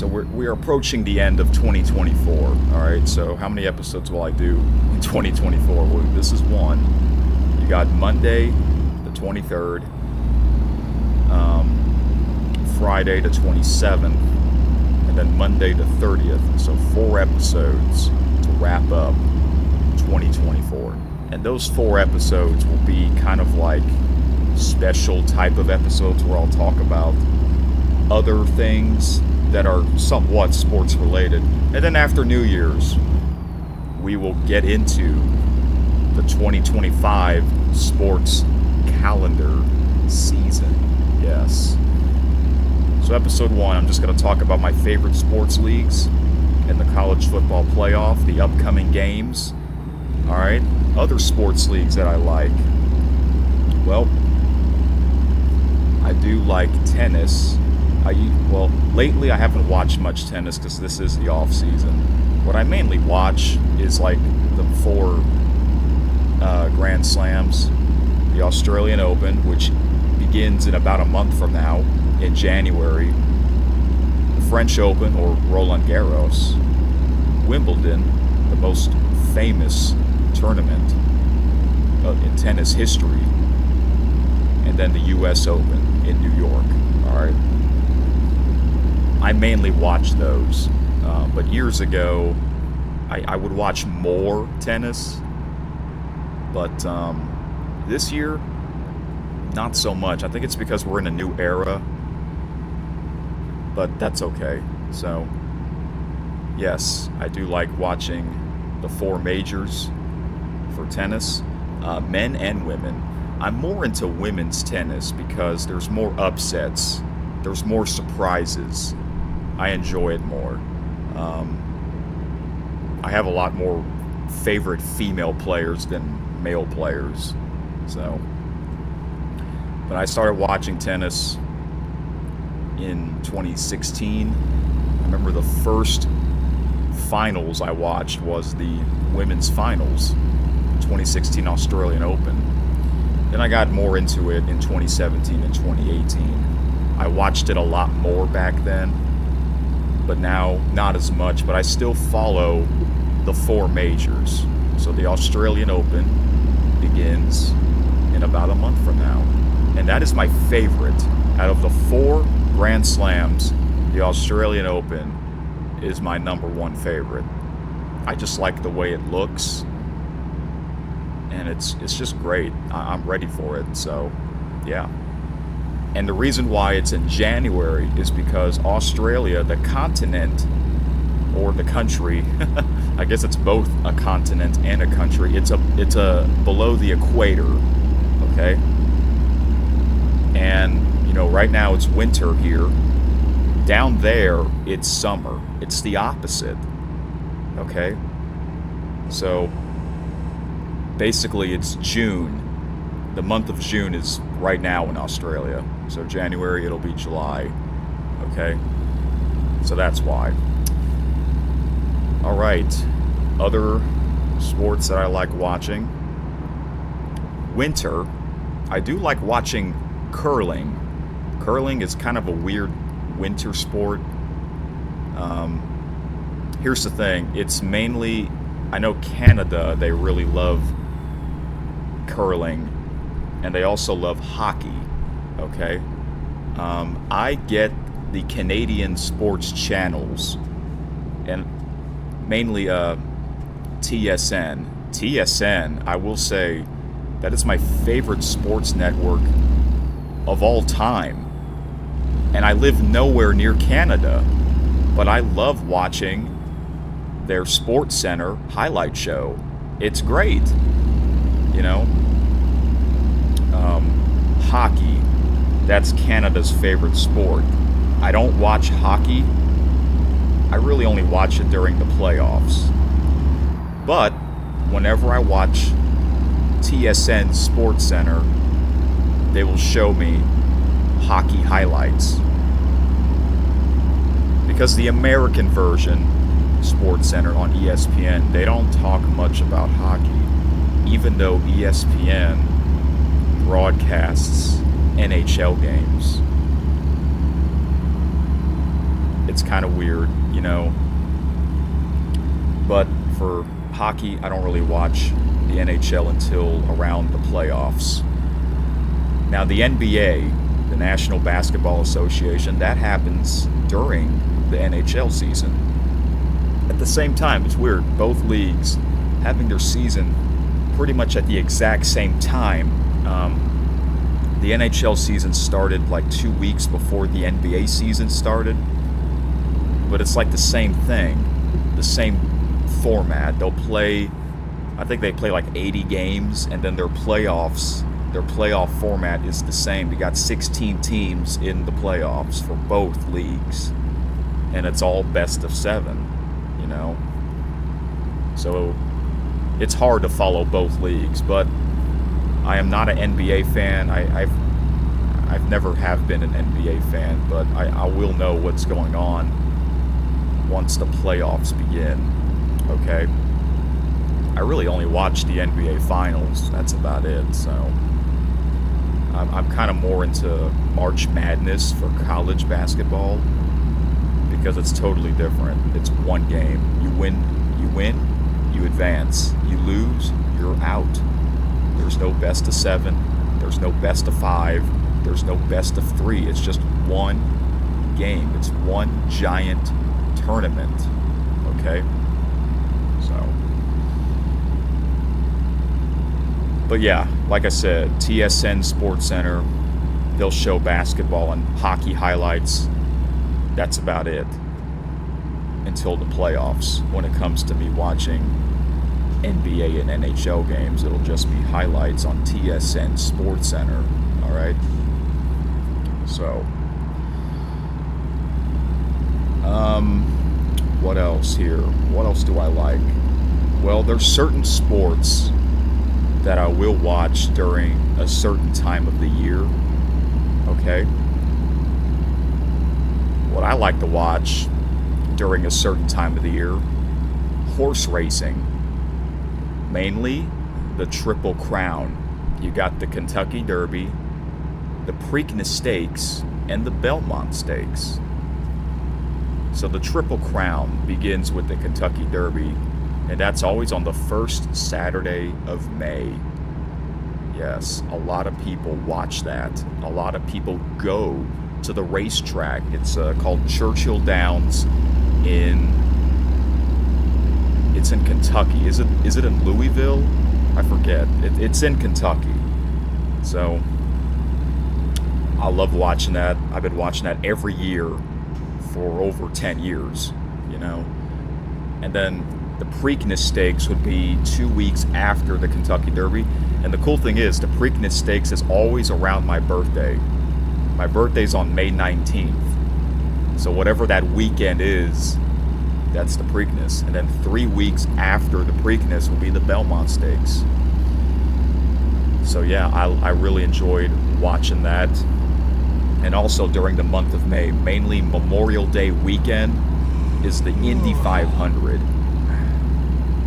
we're approaching the end of 2024. All right. So how many episodes will I do in 2024? Well, this is 1. You got Monday, the 23rd, Friday, the 27th, and then Monday, the 30th. So 4 episodes to wrap up 2024. And those 4 episodes will be kind of like special type of episodes where I'll talk about other things that are somewhat sports related. And then after New Year's, we will get into the 2025 sports calendar season. Yes. So episode 1, I'm just going to talk about my favorite sports leagues and the college football playoff, the upcoming games. All right. Other sports leagues that I like. Well, I do like tennis. Lately I haven't watched much tennis because this is the off season. What I mainly watch is like the 4 Grand Slams, the Australian Open, which begins in about a month from now in January, the French Open or Roland Garros, Wimbledon, the most famous tournament in tennis history, and then the U.S. Open in New York. All right. I mainly watch those, but years ago, I would watch more tennis, but this year, not so much. I think it's because we're in a new era, but that's okay. So, yes, I do like watching the 4 majors for tennis, men and women. I'm more into women's tennis because there's more upsets, there's more surprises. I enjoy it more. I have a lot more favorite female players than male players. So, but I started watching tennis in 2016. I remember the first finals I watched was the women's finals, 2016 Australian Open. Then I got more into it in 2017 and 2018. I watched it a lot more back then, but now not as much. But I still follow the 4 majors. So the Australian Open begins in about a month from now. And that is my favorite. Out of the 4 Grand Slams, the Australian Open is my number 1 favorite. I just like the way it looks, and it's just great. I'm ready for it, so yeah. And the reason why it's in January is because Australia, the continent, or the country, I guess it's both a continent and a country. It's a below the equator, okay? And, right now it's winter here. Down there, it's summer. It's the opposite, okay? So, basically it's June. The month of June is right now in Australia. So January, it'll be July, okay? So that's why. All right, other sports that I like watching. Winter, I do like watching curling. Curling is kind of a weird winter sport. Here's the thing, it's mainly, I know Canada, they really love curling, and they also love hockey, okay? I get the Canadian sports channels, and mainly TSN. TSN, I will say, that is my favorite sports network of all time. And I live nowhere near Canada, but I love watching their Sports Center highlight show. It's great, Hockey, that's Canada's favorite sport. I don't watch hockey. I really only watch it during the playoffs. But whenever I watch TSN Sports Center, they will show me hockey highlights. Because the American version, Sports Center on ESPN, they don't talk much about hockey, even though ESPN broadcasts NHL games. It's kind of weird, But for hockey, I don't really watch the NHL until around the playoffs. Now, the NBA, the National Basketball Association, that happens during the NHL season. At the same time, it's weird, both leagues having their season pretty much at the exact same time. The NHL season started like 2 weeks before the NBA season started, but it's like the same thing, the same format. I think they play like 80 games, and then their playoff format is the same. They got 16 teams in the playoffs for both leagues, and it's all best of 7, So it's hard to follow both leagues, but I am not an NBA fan. I've never have been an NBA fan, but I will know what's going on once the playoffs begin, okay? I really only watch the NBA Finals. That's about it, so I'm kind of more into March Madness for college basketball because it's totally different. It's one game. You win, you advance. You lose, you're out. There's no best of 7. There's no best of 5. There's no best of 3. It's just one game. It's one giant tournament, okay? So, but yeah, like I said, TSN Sports Center, they'll show basketball and hockey highlights. That's about it until the playoffs. When it comes to me watching NBA and NHL games, it'll just be highlights on TSN Sports Center, all right? So, what else here? What else do I like? Well, there's certain sports that I will watch during a certain time of the year, okay? What I like to watch during a certain time of the year, horse racing. Mainly the Triple Crown. You got the Kentucky Derby, the Preakness Stakes, and the Belmont Stakes. So the Triple Crown begins with the Kentucky Derby, and that's always on the first Saturday of May. Yes, a lot of people watch that. A lot of people go to the racetrack. It's called Churchill Downs it's in Kentucky. Is it in Louisville? I forget. It's in Kentucky. So I love watching that. I've been watching that every year for over 10 years, you know. And then the Preakness Stakes would be 2 weeks after the Kentucky Derby. And the cool thing is, the Preakness Stakes is always around my birthday. My birthday's on May 19th. So whatever that weekend is, that's the Preakness. And then 3 weeks after the Preakness will be the Belmont Stakes. So yeah, I really enjoyed watching that. And also during the month of May, mainly Memorial Day weekend, is the Indy 500.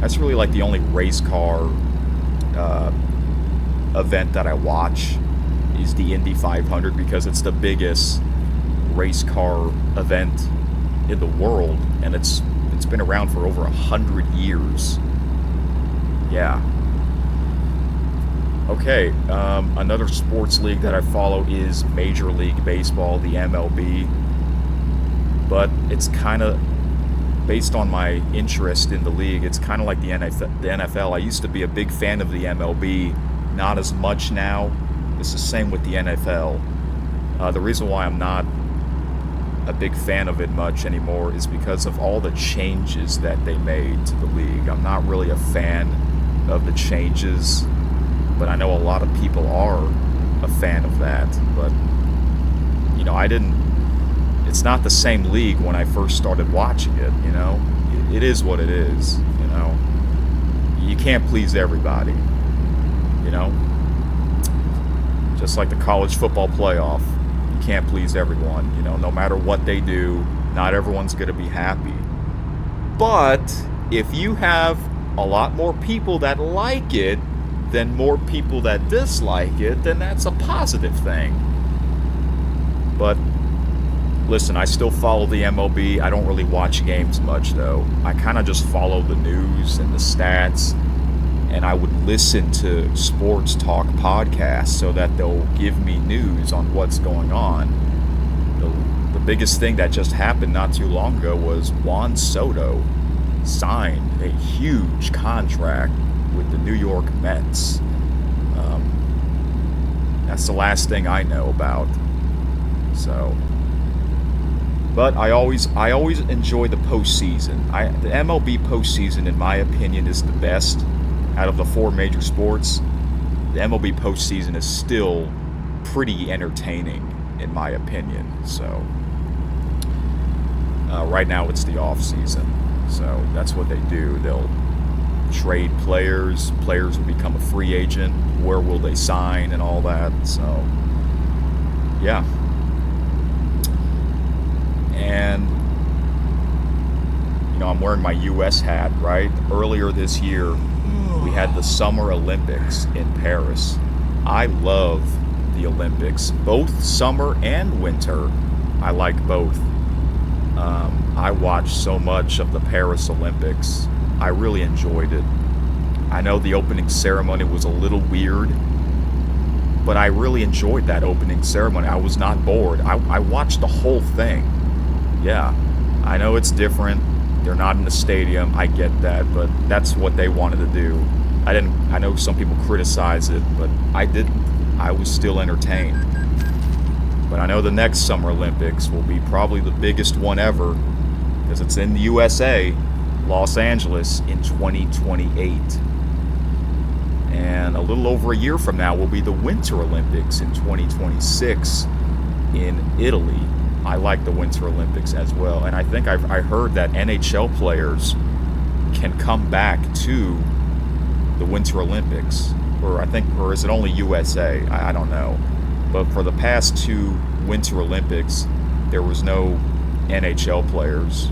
That's really like the only race car event that I watch, is the Indy 500, because it's the biggest race car event in the world, and it's been around for over 100 years. Yeah. Okay, another sports league that I follow is Major League Baseball, the MLB, but it's kind of based on my interest in the league. It's kind of like the NFL. I used to be a big fan of the MLB, not as much now. It's the same with the NFL. The reason why I'm not a big fan of it much anymore is because of all the changes that they made to the league. I'm not really a fan of the changes, but I know a lot of people are a fan of that. But, you know, it's not the same league when I first started watching it, you know. It is what it is, you know. You can't please everybody, you know. Just like the college football playoff. You can't please everyone, you know. No matter what they do, not everyone's going to be happy. But if you have a lot more people that like it than more people that dislike it, then that's a positive thing. But listen, I still follow the MLB. I don't really watch games much, though. I kind of just follow the news and the stats, and I would listen to sports talk podcasts so that they'll give me news on what's going on. The biggest thing that just happened not too long ago was Juan Soto signed a huge contract with the New York Mets. That's the last thing I know about. So, but I always enjoy the postseason. The MLB postseason, in my opinion, is the best out of the four major sports. The MLB postseason is still pretty entertaining, in my opinion. So, right now it's the off season. So that's what they do. They'll trade players. Players will become a free agent. Where will they sign and all that? So, yeah. And, you know, I'm wearing my U.S. hat, right? Earlier this year, we had the Summer Olympics in Paris. I love the Olympics, both summer and winter. I like both. I watched so much of the Paris Olympics. I really enjoyed it. I know the opening ceremony was a little weird, but I really enjoyed that opening ceremony. I was not bored. I watched the whole thing. Yeah, I know it's different. They're not in the stadium. I get that, but that's what they wanted to do. I know some people criticize it, but I didn't. I was still entertained. But I know the next Summer Olympics will be probably the biggest one ever, because it's in the USA, Los Angeles, in 2028. And a little over a year from now will be the Winter Olympics in 2026 in Italy. I like the Winter Olympics as well. And I think I heard that NHL players can come back to the Winter Olympics. Or is it only USA? I don't know. But for the past two Winter Olympics, there was no NHL players.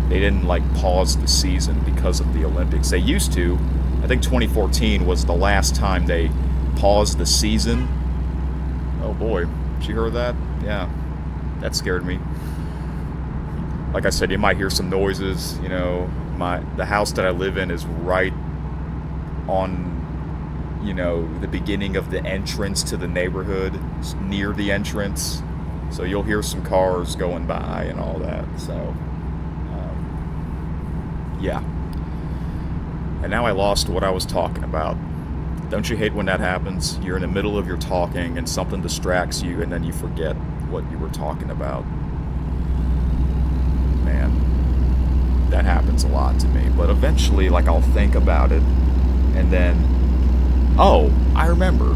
They didn't pause the season because of the Olympics. They used to. I think 2014 was the last time they paused the season. Oh boy, did you hear that? Yeah, that scared me. Like I said, you might hear some noises. You know, the house that I live in is right on the beginning of the entrance to the neighborhood, near the entrance. So you'll hear some cars going by and all that. So, yeah. And now I lost what I was talking about. Don't you hate when that happens? You're in the middle of your talking and something distracts you and then you forget what you were talking about. Man, that happens a lot to me. But eventually, I'll think about it and then, oh, I remember,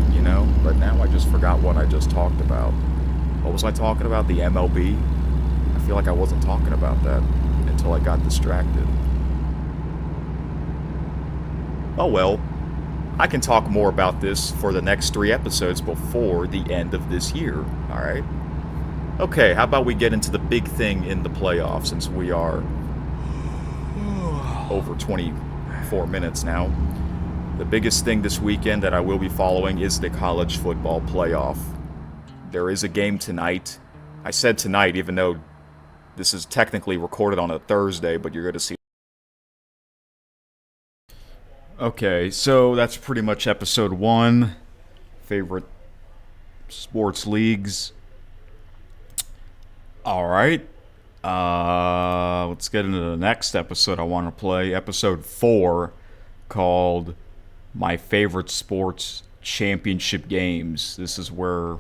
But now I just forgot what I just talked about. What was I talking about? The MLB? I feel like I wasn't talking about that until I got distracted. Oh well, I can talk more about this for the next 3 episodes before the end of this year, alright? Okay, how about we get into the big thing in the playoffs, since we are over 24 minutes now. The biggest thing this weekend that I will be following is the college football playoff. There is a game tonight. I said tonight, even though this is technically recorded on a Thursday, but you're going to see. Okay, so that's pretty much episode 1. Favorite sports leagues. Alright. Let's get into the next episode I want to play. Episode 4, called My Favorite Sports Championship Games. This is where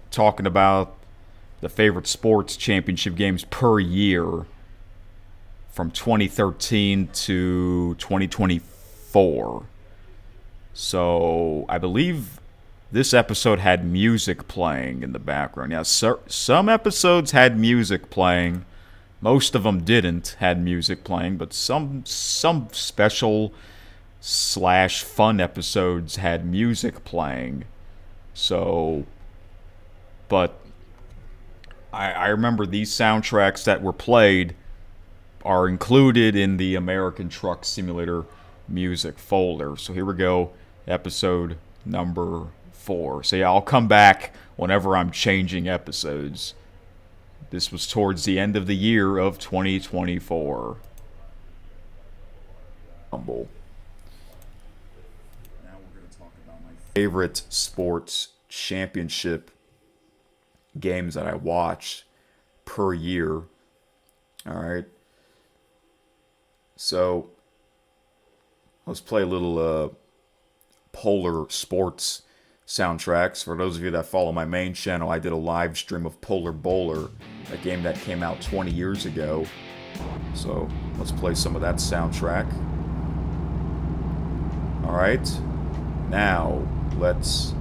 talking about the favorite sports championship games per year from 2013 to 2024. So I believe this episode had music playing in the background. Yeah, some episodes had music playing. Most of them didn't had music playing, but some special / fun episodes had music playing. So, but I remember these soundtracks that were played are included in the American Truck Simulator music folder. So here we go, episode number 4. So yeah, I'll come back whenever I'm changing episodes. This was towards the end of the year of 2024. Humble. Now we're going to talk about my favorite sports championship games that I watch per year. Alright. So, let's play a little Polar Sports soundtracks. For those of you that follow my main channel, I did a live stream of Polar Bowler, a game that came out 20 years ago. So, let's play some of that soundtrack. Alright, now let's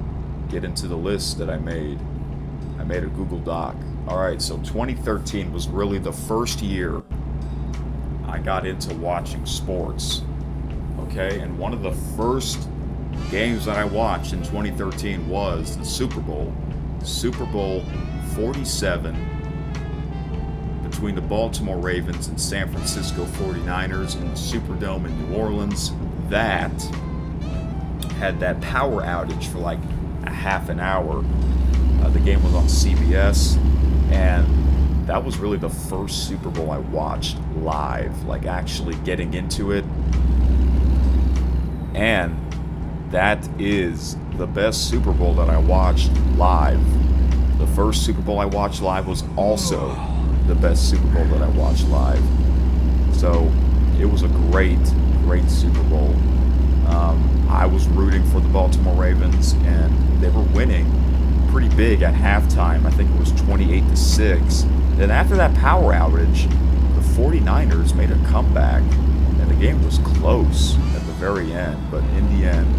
get into the list that I made. I made a Google Doc. Alright, so 2013 was really the first year I got into watching sports. Okay, and one of the first games that I watched in 2013 was the Super Bowl. Super Bowl 47 between the Baltimore Ravens and San Francisco 49ers in the Superdome in New Orleans. That had that power outage for like a half an hour. The game was on CBS, and that was really the first Super Bowl I watched live, like actually getting into it. And that is the best Super Bowl that I watched live. The first Super Bowl I watched live was also the best Super Bowl that I watched live. So it was a great Super Bowl. I was rooting for the Baltimore Ravens, and they were winning pretty big at halftime. I think it was 28-6. Then after that power outage, the 49ers made a comeback, and the game was close at the very end. But in the end,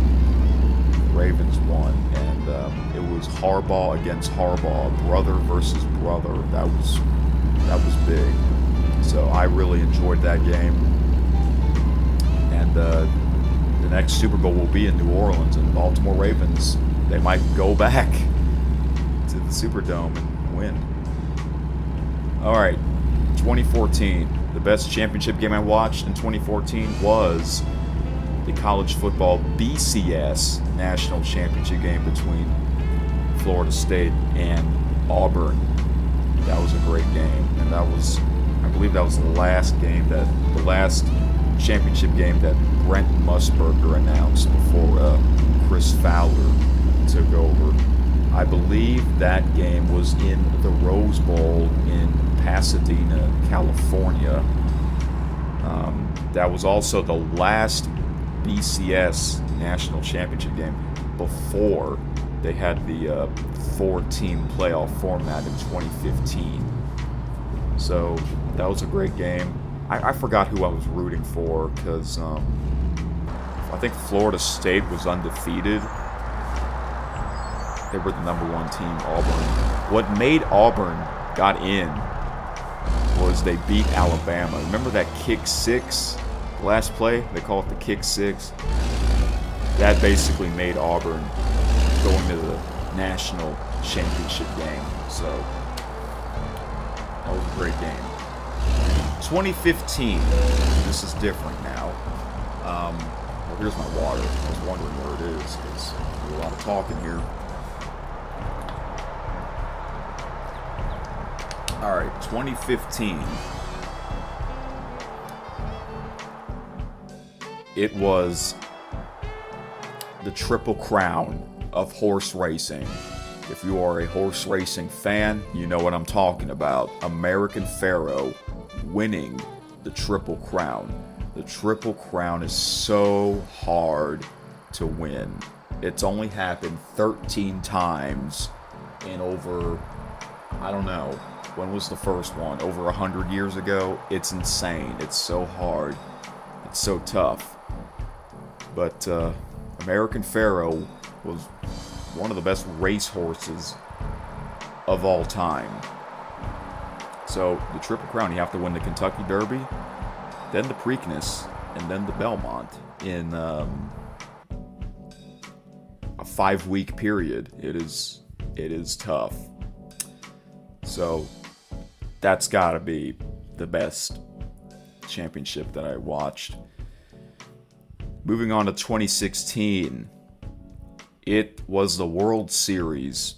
the Ravens won, and it was Harbaugh against Harbaugh, brother versus brother. That was big. So I really enjoyed that game. And the next Super Bowl will be in New Orleans, and the Baltimore Ravens, they might go back to the Superdome and win. Alright, 2014. The best championship game I watched in 2014 was the college football BCS national championship game between Florida State and Auburn. That was a great game, and I believe that was the last game, the last championship game that Brent Musburger announced before Chris Fowler took over. I believe that game was in the Rose Bowl in Pasadena, California. That was also the last BCS national championship game before they had the 4-team playoff format in 2015. So that was a great game. I forgot who I was rooting for because I think Florida State was undefeated. They were the #1 team, Auburn. What made Auburn got in was they beat Alabama. Remember that kick six last play? They call it the kick six. That basically made Auburn go into the national championship game. So that was a great game. 2015. This is different now. Well, here's my water. I was wondering where it is because there's a lot of talking here. All right, 2015. It was the Triple Crown of horse racing. If you are a horse racing fan, you know what I'm talking about. American Pharoah winning the Triple Crown. The Triple Crown is so hard to win. It's only happened 13 times in over, I don't know, when was the first one? Over 100 years ago? It's insane. It's so hard. It's so tough. But American Pharoah was one of the best racehorses of all time. So the Triple Crown, you have to win the Kentucky Derby, then the Preakness, and then the Belmont in a 5-week period. It is tough. So that's got to be the best championship that I watched. Moving on to 2016, it was the World Series.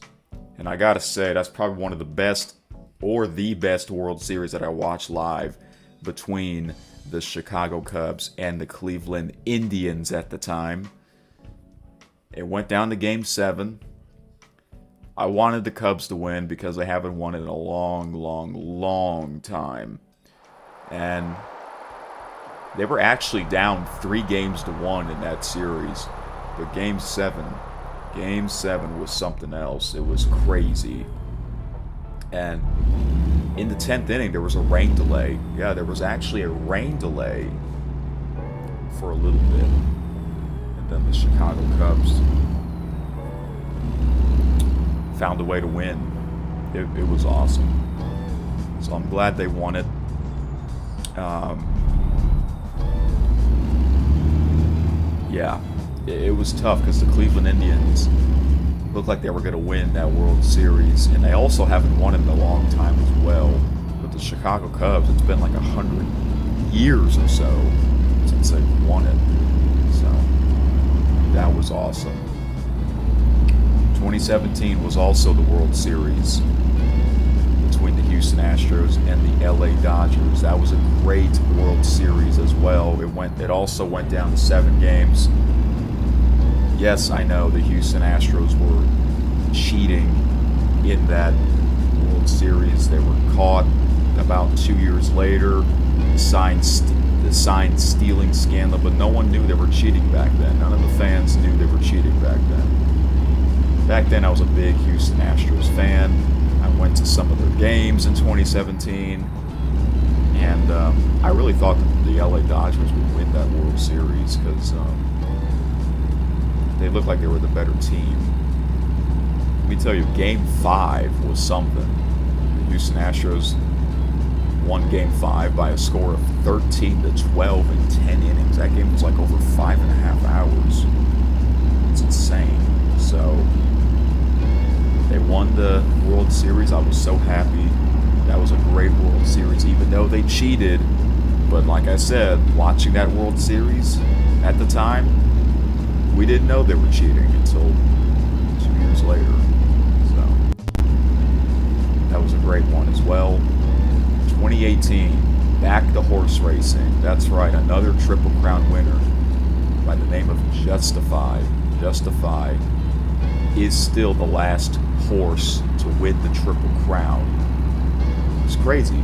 And I got to say, that's probably one of the best or the best World Series that I watched live between the Chicago Cubs and the Cleveland Indians at the time. It went down to Game 7. I wanted the Cubs to win because they haven't won it in a long time. And they were actually down 3-1 in that series. But Game 7 was something else. It was crazy. And in the 10th inning, there was a rain delay. Yeah, there was actually a rain delay for a little bit. And then the Chicago Cubs found a way to win. It was awesome. So I'm glad they won it. Yeah, it was tough because the Cleveland Indians looked like they were going to win that World Series, and they also haven't won it in a long time as well. But the Chicago Cubs, it's been like 100 years or so since they've won it. So that was awesome. 2017 was also the World Series between the Houston Astros and the LA Dodgers. That was a great World Series as well. It also went down to 7 games. Yes, I know the Houston Astros were cheating in that World Series. They were caught about 2 years later. The sign stealing scandal, but no one knew they were cheating back then. None of the fans knew they were cheating back then. Back then, I was a big Houston Astros fan. I went to some of their games in 2017, and I really thought that the LA Dodgers would win that World Series because they looked like they were the better team. Let me tell you, Game 5 was something. The Houston Astros won Game 5 by a score of 13-12 in 10 innings. That game was like over 5.5 hours. It's insane. So they won the World Series. I was so happy. That was a great World Series, even though they cheated. But like I said, watching that World Series at the time, we didn't know they were cheating until 2 years later. So that was a great one as well. 2018, Back to horse racing. That's right, another Triple Crown winner by the name of Justify. Justify is still the last horse to win the Triple Crown. It's crazy.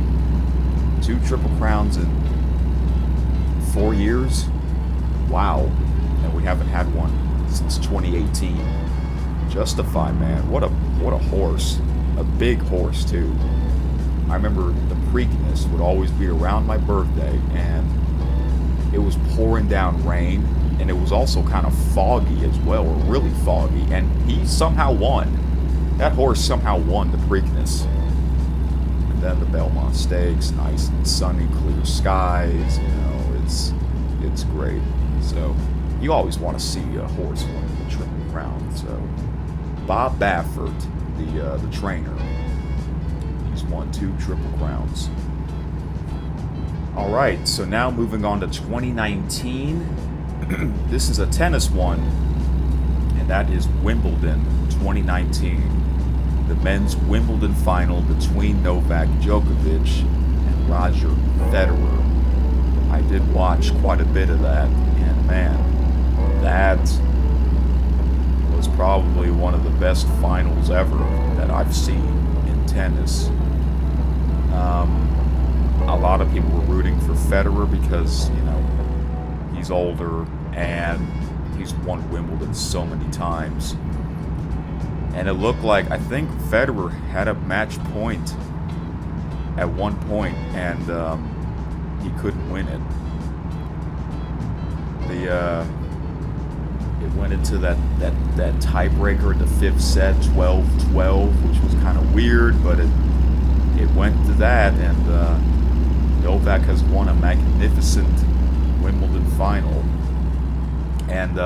2 Triple Crowns in 4 years? Wow. And we haven't had one since 2018. Justify, man. What a horse. A big horse, too. I remember the Preakness would always be around my birthday, and it was pouring down rain, and it was also kind of foggy as well, or really foggy, and he somehow won. That horse somehow won the Preakness. And then the Belmont Stakes, nice and sunny, clear skies, you know, it's great. So you always want to see a horse win the Triple Crown. So Bob Baffert, the trainer, he's won 2 Triple Crowns. All right, so now moving on to 2019. This is a tennis one, and that is Wimbledon 2019. The men's Wimbledon final between Novak Djokovic and Roger Federer. I did watch quite a bit of that, and man, that was probably one of the best finals ever that I've seen in tennis. A lot of people were rooting for Federer because, you know, he's older and he's won Wimbledon so many times. And it looked like, I think Federer had a match point at one point, and he couldn't win it. It went into that tiebreaker, the 5th set, 12-12, which was kind of weird, but it went to that, and Novak has won a magnificent Wimbledon final. And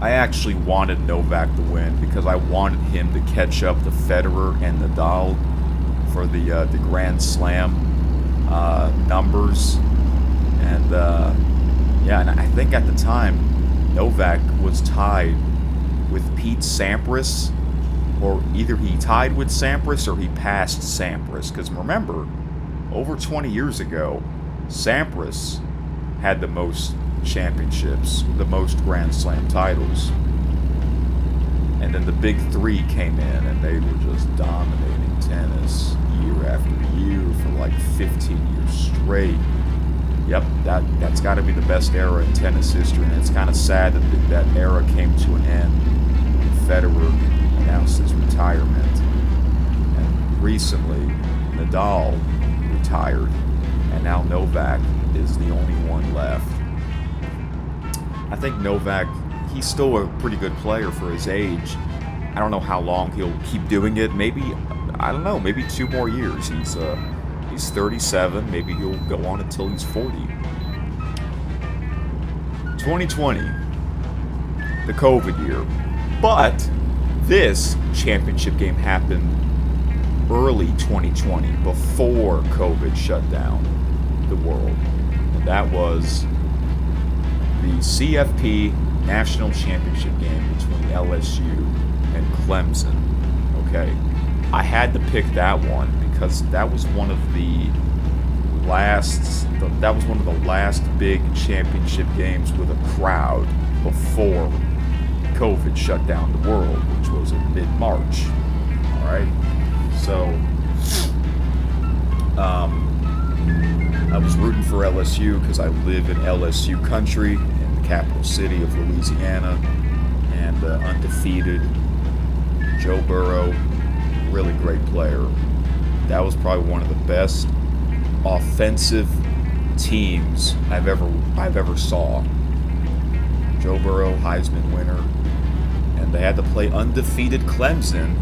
I actually wanted Novak to win because I wanted him to catch up to Federer and Nadal for the Grand Slam numbers. And and I think at the time Novak was tied with Pete Sampras, or either he tied with Sampras or he passed Sampras. Because remember, over 20 years ago, Sampras had the most championships, the most Grand Slam titles. And then the big 3 came in, and they were just dominating tennis year after year for like 15 years straight. Yep, that's got to be the best era in tennis history, and it's kind of sad that that era came to an end when Federer announced his retirement. And recently, Nadal retired, and now Novak is the only one left. I think Novak, he's still a pretty good player for his age. I don't know how long he'll keep doing it. Maybe, I don't know, maybe 2 more years. He's 37. Maybe he'll go on until he's 40. 2020, the COVID year. But this championship game happened early 2020, before COVID shut down the world. And that was the CFP National Championship game between LSU and Clemson. Okay, I had to pick that one because that was one of the last big championship games with a crowd before COVID shut down the world, which was in mid-March. All right, so I was rooting for LSU because I live in LSU country, in the capital city of Louisiana, and undefeated. Joe Burrow, really great player. That was probably one of the best offensive teams I've ever saw. Joe Burrow, Heisman winner, and they had to play undefeated Clemson.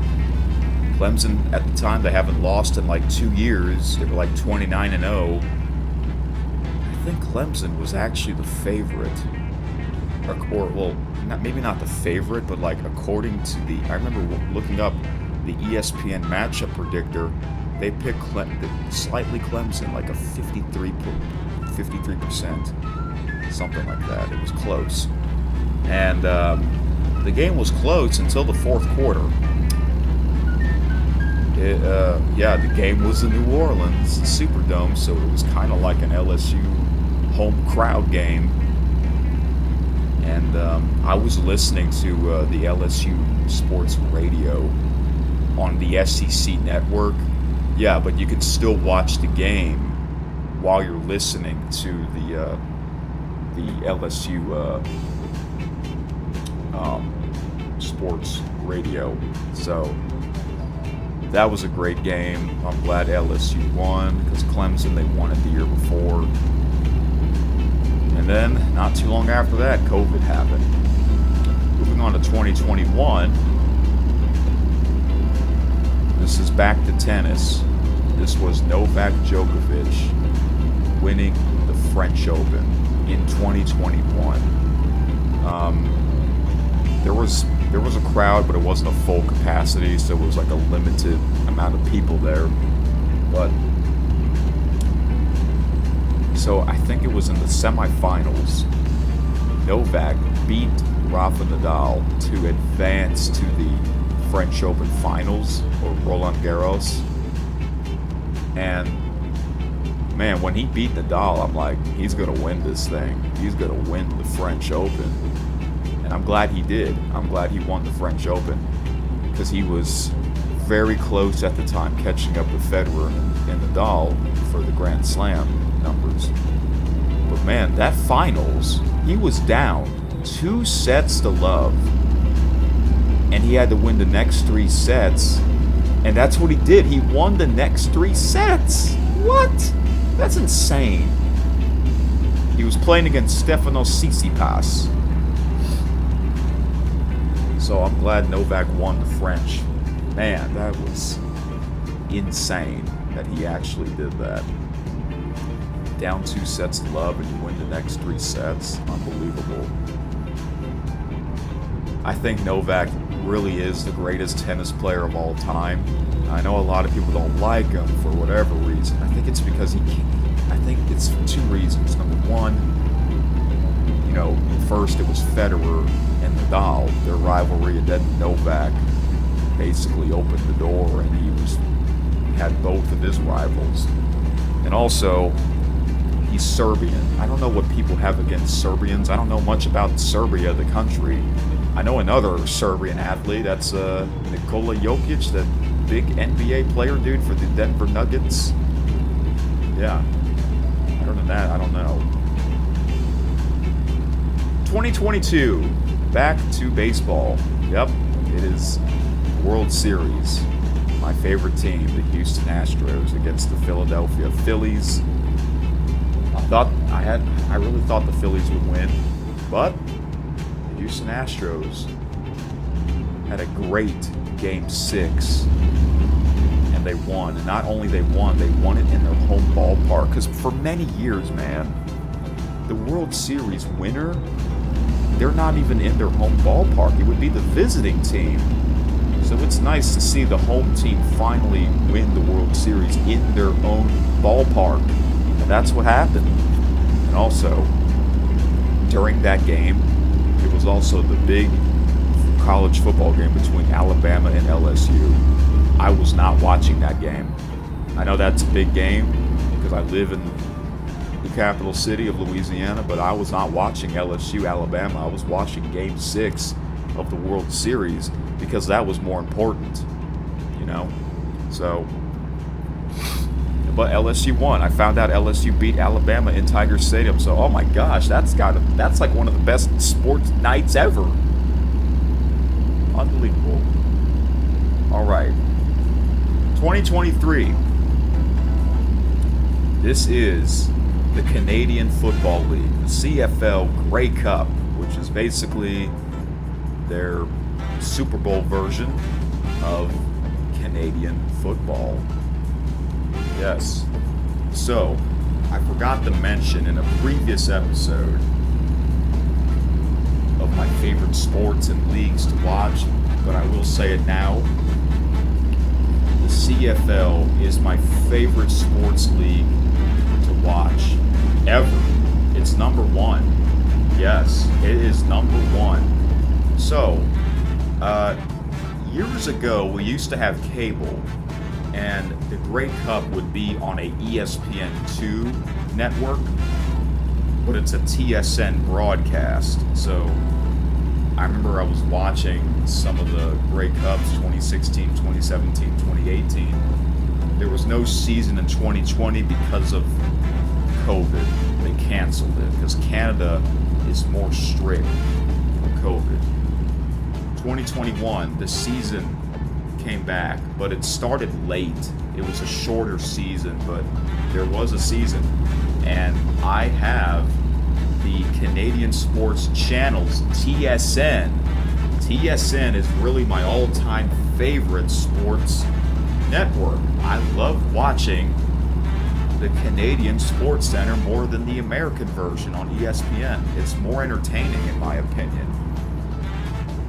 Clemson at the time, they haven't lost in like 2 years. They were like 29-0. I think Clemson was actually the favorite, or well, maybe not the favorite, but like according to I remember looking up the ESPN matchup predictor. They picked slightly Clemson, like a 53%, something like that. It was close. And the game was close until the 4th quarter. Yeah, the game was in New Orleans, the Superdome, so it was kind of like an LSU home crowd game. And I was listening to the LSU sports radio on the SEC network. Yeah, but you could still watch the game while you're listening to the LSU sports radio. So that was a great game. I'm glad LSU won because Clemson, they won it the year before. And then, not too long after that, COVID happened. Moving on to 2021, this is back to tennis. This was Novak Djokovic winning the French Open in 2021. There was a crowd, but it wasn't a full capacity, so it was like a limited amount of people there. But so I think it was in the semifinals, Novak beat Rafa Nadal to advance to the French Open finals, or Roland Garros. And man, when he beat Nadal, I'm like, he's gonna win this thing. He's gonna win the French Open. And I'm glad he did. I'm glad he won the French Open because he was very close at the time, catching up with Federer and Nadal for the Grand Slam numbers. But man, that finals, he was down 2 sets to love, and he had to win the next 3 sets, and that's what he did. He won the next 3 sets. What? That's insane. He was playing against Stefanos Tsitsipas. So I'm glad Novak won the French. Man, that was insane that he actually did that. Down 2 sets to love and you win the next 3 sets. Unbelievable. I think Novak really is the greatest tennis player of all time. I know a lot of people don't like him for whatever reason. I think it's because I think it's for 2 reasons. Number one, you know, first it was Federer and Nadal, their rivalry, and then Novak basically opened the door, and he had both of his rivals. And also, he's Serbian. I don't know what people have against Serbians. I don't know much about Serbia, the country. I know another Serbian athlete. That's Nikola Jokic, that big NBA player dude for the Denver Nuggets. Yeah. Other than that, I don't know. 2022. Back to baseball. Yep. It is World Series. My favorite team, the Houston Astros, against the Philadelphia Phillies. I really thought the Phillies would win, but the Houston Astros had a great Game 6, and they won. And not only they won it in their home ballpark. Because for many years, man, the World Series winner, they're not even in their home ballpark. It would be the visiting team. So it's nice to see the home team finally win the World Series in their own ballpark. And that's what happened. And also, during that game, it was also the big college football game between Alabama and LSU. I was not watching that game. I know that's a big game because I live in the capital city of Louisiana, but I was not watching LSU Alabama. I was watching Game 6 of the World Series because that was more important, you know? So, but LSU won. I found out LSU beat Alabama in Tiger Stadium. So, oh my gosh, that's like one of the best sports nights ever. Unbelievable. All right. 2023. This is the Canadian Football League, the CFL Grey Cup, which is basically their Super Bowl version of Canadian football. Yes. So, I forgot to mention in a previous episode of my favorite sports and leagues to watch, but I will say it now. The CFL is my favorite sports league to watch ever. It's number 1. Yes, it is number 1. So, years ago, we used to have cable, and the Grey Cup would be on a ESPN2 network, but it's a TSN broadcast. So I remember I was watching some of the Grey Cups 2016, 2017, 2018. There was no season in 2020 because of COVID. They canceled it because Canada is more strict for COVID. 2021, the season came back, but it started late. It was a shorter season, but there was a season. And I have the Canadian Sports Channel's TSN. TSN is really my all-time favorite sports network. I love watching the Canadian Sports Center more than the American version on ESPN. It's more entertaining in my opinion.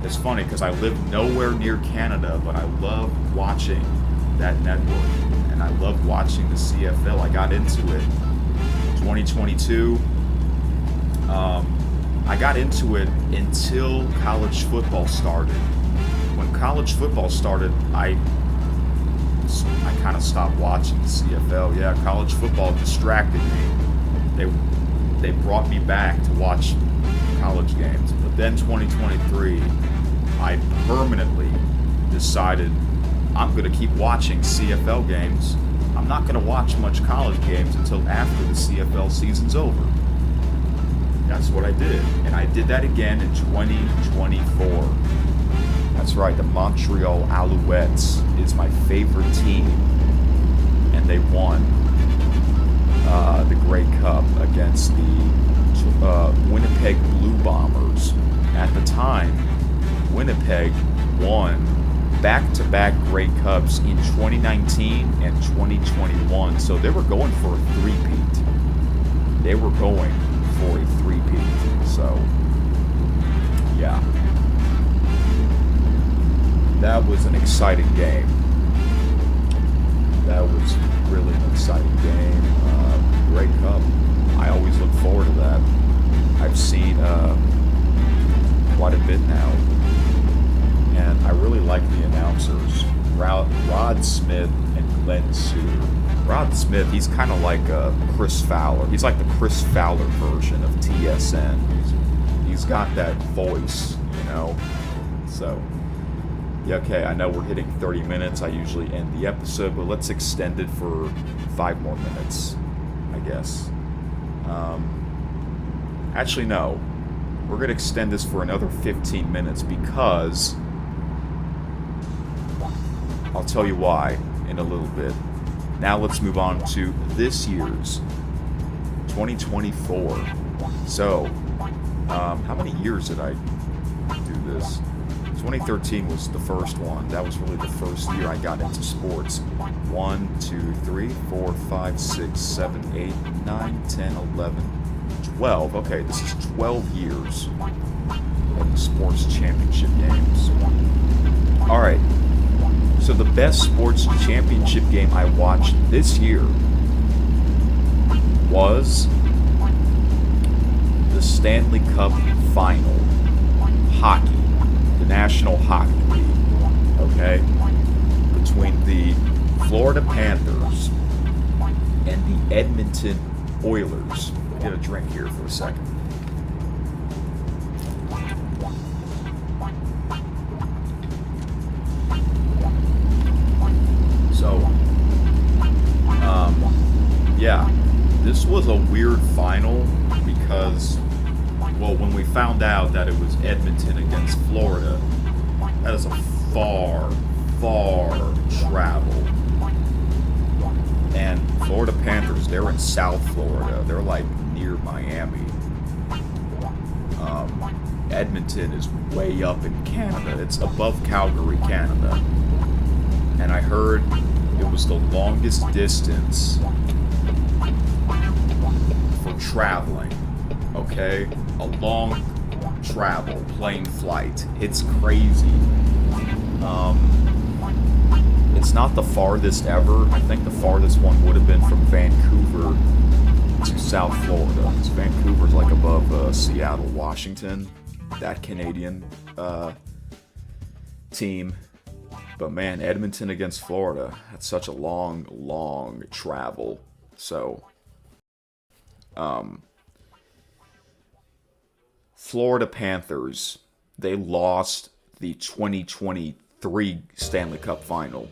It's funny because I live nowhere near Canada, but I love watching that network. And I love watching the CFL. I got into it 2022. I got into it until college football started. When college football started, I kind of stopped watching the CFL. Yeah, college football distracted me. They brought me back to watch college games. But then 2023, I permanently decided I'm going to keep watching CFL games. I'm not going to watch much college games until after the CFL season's over. That's what I did. And I did that again in 2024. That's right, the Montreal Alouettes is my favorite team. And they won the Grey Cup against the Winnipeg Blue Bombers. At the time, Winnipeg won back-to-back Grey Cups in 2019 and 2021. So they were going for a three-peat. They were going for a three-peat. So, yeah. That was an exciting game. That was really an exciting game. Grey Cup. I always look forward to that. I've seen quite a bit now. And I really like the announcers, Rod Smith and Glenn Suter. Rod Smith, he's kind of like Chris Fowler. He's like the Chris Fowler version of TSN. He's got that voice, you know. So, yeah, okay, I know we're hitting 30 minutes. I usually end the episode, but let's extend it for 5 more minutes, I guess. Actually, no. We're going to extend this for another 15 minutes because I'll tell you why in a little bit. Now let's move on to this year's 2024. So, how many years did I do this? 2013 was the first one. That was really the first year I got into sports. 1, 2, 3, 4, 5, 6, 7, 8, 9, 10, 11, 12. Okay, this is 12 years of the sports championship games. All right. So the best sports championship game I watched this year was the Stanley Cup Final. Hockey. The National Hockey League. Okay? Between the Florida Panthers and the Edmonton Oilers. Get a drink here for a second. So, yeah, this was a weird final because, well, when we found out that it was Edmonton against Florida, that is a far, far travel. And Florida Panthers, they're in South Florida. They're like near Miami. Edmonton is way up in Canada. It's above Calgary, Canada. And I heard it was the longest distance for traveling. Okay? A long travel, plane flight. It's crazy. It's not the farthest ever. I think the farthest one would have been from Vancouver to South Florida. Because Vancouver's like above Seattle, Washington. That Canadian team. But man, Edmonton against Florida, that's such a long travel. So, Florida Panthers, they lost the 2023 Stanley Cup Final.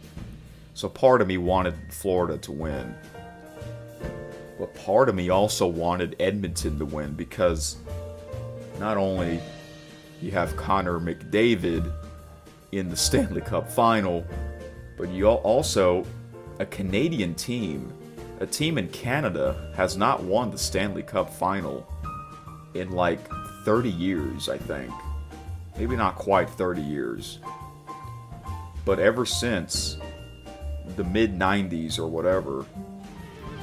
So part of me wanted Florida to win. But part of me also wanted Edmonton to win because not only you have Connor McDavid in the Stanley Cup Final, but you also, a Canadian team, a team in Canada, has not won the Stanley Cup Final in like 30 years, I think. Maybe not quite 30 years. But ever since the mid-90s or whatever,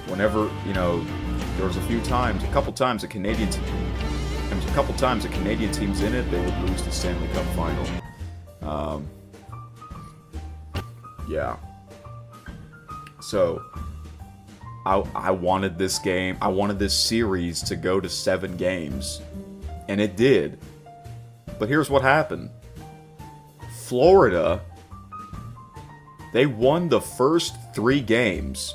whenever, you know, there was a couple times a Canadian team's in it, they would lose the Stanley Cup Final. Yeah. So, I wanted this game, I wanted this series to go to 7 games, and it did. But here's what happened. Florida, they won the first 3 games,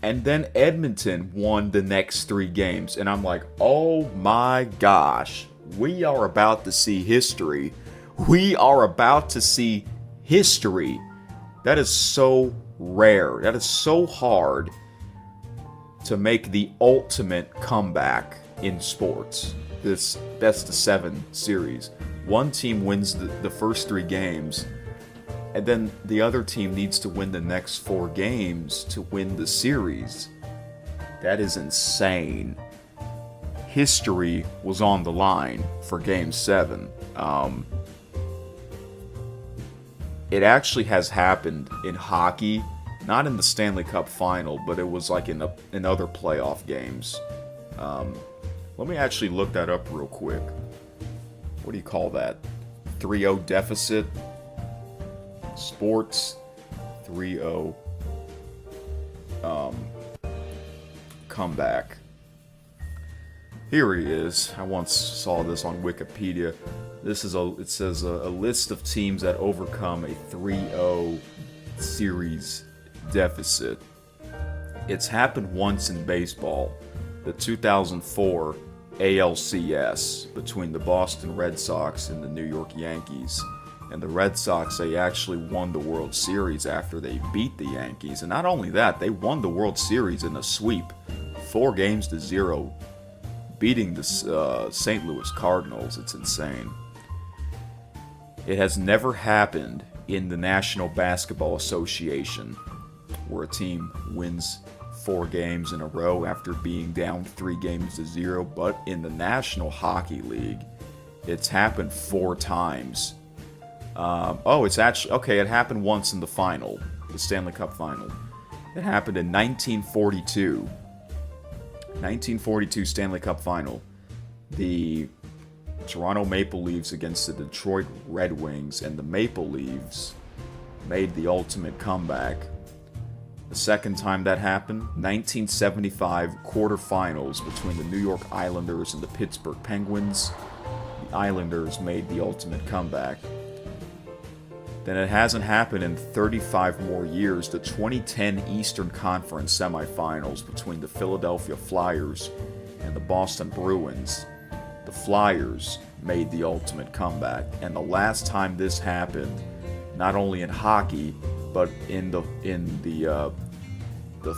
and then Edmonton won the next 3 games. And I'm like, oh my gosh, we are about to see history. We are about to see history. That is so rare. That is so hard to make the ultimate comeback in sports. This best of 7 series. One team wins the first 3 games, and then the other team needs to win the next 4 games to win the series. That is insane. History was on the line for Game 7. It actually has happened in hockey, not in the Stanley Cup Final, but it was like in other playoff games. Let me actually look that up real quick. What do you call that? 3-0 deficit? Sports 3-0 comeback. Here he is. I once saw this on Wikipedia. It says a list of teams that overcome a 3-0 series deficit. It's happened once in baseball, the 2004 ALCS between the Boston Red Sox and the New York Yankees. And the Red Sox, they actually won the World Series after they beat the Yankees. And not only that, they won the World Series in a sweep, 4-0, beating the St. Louis Cardinals. It's insane. It has never happened in the National Basketball Association where a team wins 4 games in a row after being down 3-0, but in the National Hockey League, it's happened 4 times. It's actually, okay, it happened once in the final, the Stanley Cup Final. It happened in 1942. 1942 Stanley Cup Final. The Toronto Maple Leafs against the Detroit Red Wings, and the Maple Leafs made the ultimate comeback. The second time that happened, 1975 quarterfinals between the New York Islanders and the Pittsburgh Penguins. The Islanders made the ultimate comeback. Then it hasn't happened in 35 more years, the 2010 Eastern Conference semifinals between the Philadelphia Flyers and the Boston Bruins. The Flyers made the ultimate comeback. And the last time this happened, not only in hockey, but in the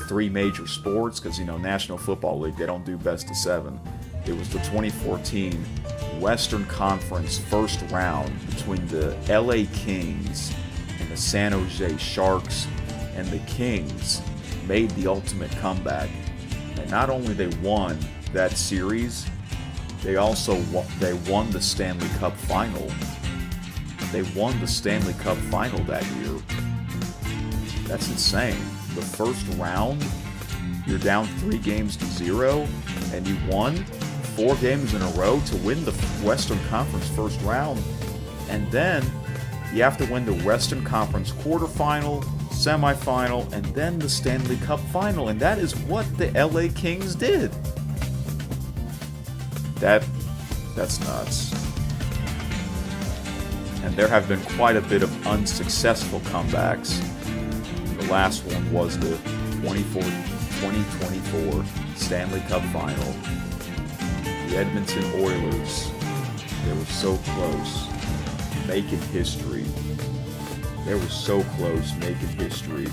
3 major sports, because, you know, National Football League, they don't do best of 7. It was the 2014 Western Conference first round between the LA Kings and the San Jose Sharks, and the Kings made the ultimate comeback. And not only they won that series, they won the Stanley Cup Final. They won the Stanley Cup Final that year. That's insane. The first round, you're down 3-0, and you won 4 games in a row to win the Western Conference first round. And then you have to win the Western Conference quarterfinal, semifinal, and then the Stanley Cup Final. And that is what the LA Kings did. That's nuts. and there have been quite a bit of unsuccessful comebacks. The last one was the 2024 Stanley Cup Final. The Edmonton Oilers, they were so close making history. They were so close making history.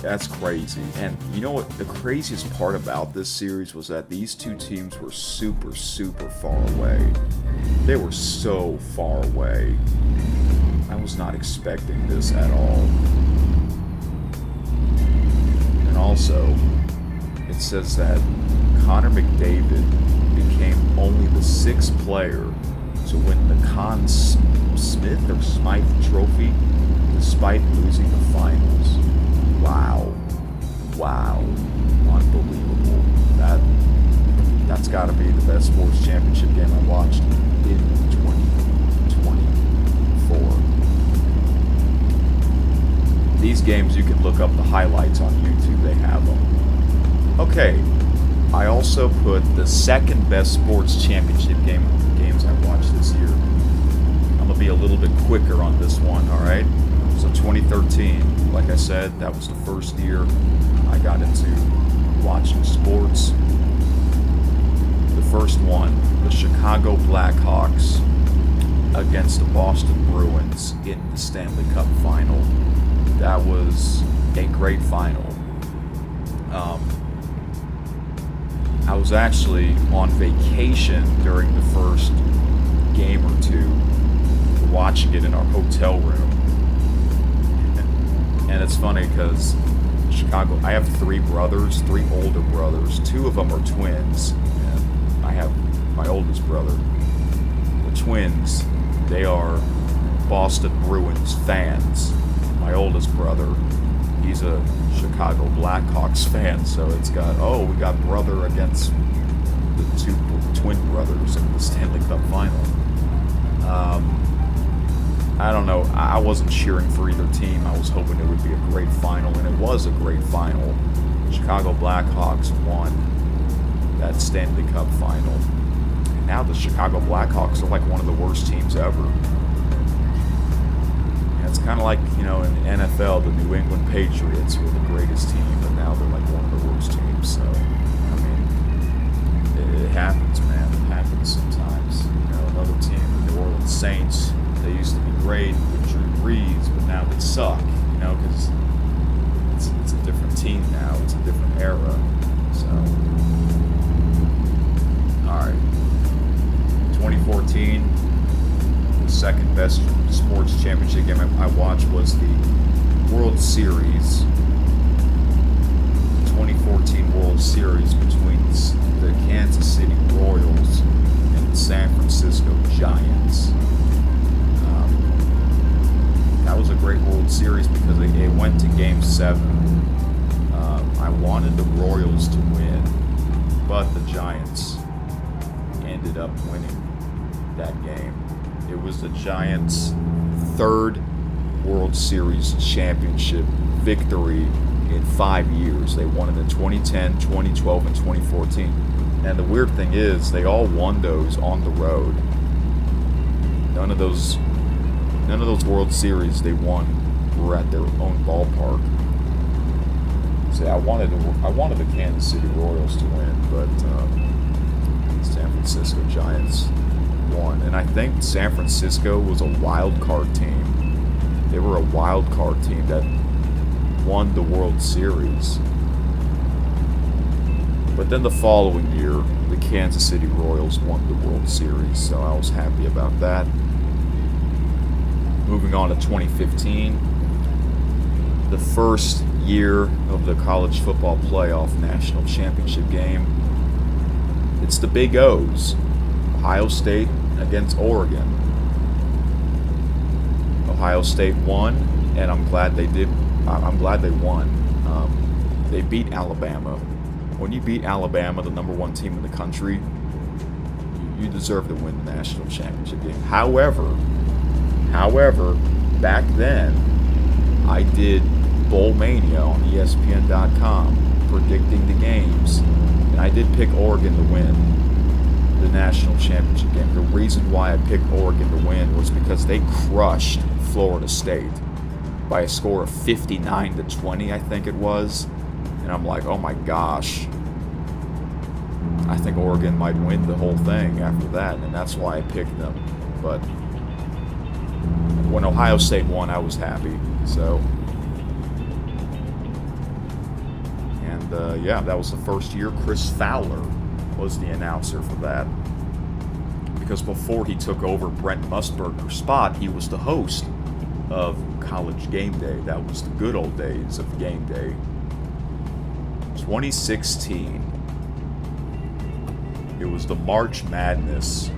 That's crazy. And you know what? The craziest part about this series was that these two teams were super, super far away. They were so far away. I was not expecting this at all. And also, it says that Connor McDavid became only the 6th player to win the Conn Smythe or Smythe Trophy despite losing the finals. Wow. Unbelievable. That's got to be the best sports championship game I watched in 2024. These games, you can look up the highlights on YouTube. They have them. Okay. I also put the second best sports championship games I watched this year. I'm going to be a little bit quicker on this one, alright? So 2013, like I said, that was the first year I got into watching sports. The first one, the Chicago Blackhawks against the Boston Bruins in the Stanley Cup Final. That was a great final. I was actually on vacation during the first game or two, watching it in our hotel room. And it's funny because Chicago, I have 3 brothers, 3 older brothers. 2 of them are twins, and I have my oldest brother. The twins, they are Boston Bruins fans. My oldest brother, he's a Chicago Blackhawks fan, so it's got, we got brother against the 2 twin brothers in the Stanley Cup Final. I don't know, I wasn't cheering for either team. I was hoping it would be a great final, and it was a great final. Chicago Blackhawks won that Stanley Cup Final. And now the Chicago Blackhawks are like one of the worst teams ever. And it's kind of like, in the NFL, the New England Patriots were the greatest team, but now they're like one of the worst teams. So, it happens, man. It happens sometimes. Another team, the New Orleans Saints, they used to be great with Drew Brees, but now they suck, because it's a different team now. It's a different era. So, all right. 2014, the second best sports championship game I watched was the World Series. The 2014 World Series between the Kansas City Royals and the San Francisco Giants. That was a great World Series because it went to Game 7. I wanted the Royals to win, but the Giants ended up winning that game. It was the Giants' 3rd World Series championship victory in 5 years. They won it in 2010, 2012, and 2014. And the weird thing is, they all won those on the road. None of those World Series they won were at their own ballpark. See, I wanted the Kansas City Royals to win, but San Francisco Giants won. And I think San Francisco was a wild card team. They were a wild card team that won the World Series. But then the following year, the Kansas City Royals won the World Series, so I was happy about that. Moving on to 2015, the first year of the college football playoff national championship game. It's the Big O's, Ohio State against Oregon. Ohio State won, and I'm glad they did. I'm glad they won. They beat Alabama. When you beat Alabama, the number 1 team in the country, you deserve to win the national championship game. However, back then, I did Bowl Mania on ESPN.com predicting the games, and I did pick Oregon to win. The the national championship game. The reason why I picked Oregon to win was because they crushed Florida State by a score of 59-20, I think it was. And I'm like, oh my gosh, I think Oregon might win the whole thing after that, and that's why I picked them. But when Ohio State won, I was happy. So, and yeah, that was the first year Chris Fowler was the announcer for that. Because before he took over Brent Musburger's spot, he was the host of College Game Day. That was the good old days of Game Day. 2016. It was the March Madness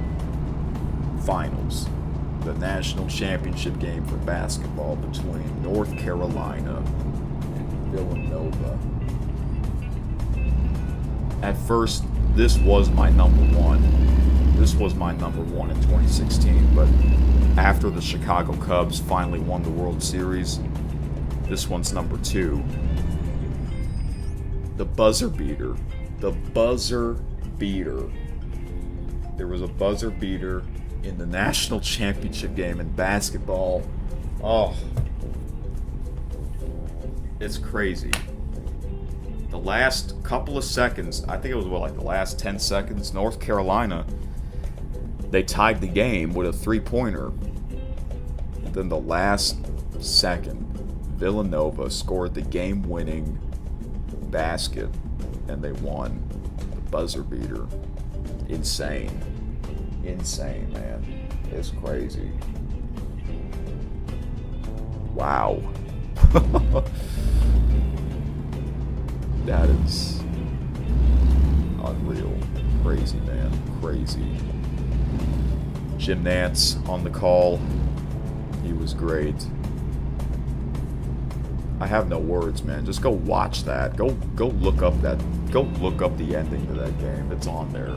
Finals, the national championship game for basketball between North Carolina and Villanova. At first, this was my number one. This was my number one in 2016, but after the Chicago Cubs finally won the World Series, this one's number two. The buzzer beater. The buzzer beater. There was a buzzer beater in the national championship game in basketball. Oh, it's crazy. The last couple of seconds, I think it was like the last 10 seconds, North Carolina, they tied the game with a three-pointer. And then the last second, Villanova scored the game-winning basket, and they won. The buzzer beater. Insane, man. It's crazy. Wow. That is unreal. Crazy, man. Crazy. Jim Nantz on the call. He was great. I have no words, man. Just go watch that. Go look up that. Go look up the ending to that game. It's on there.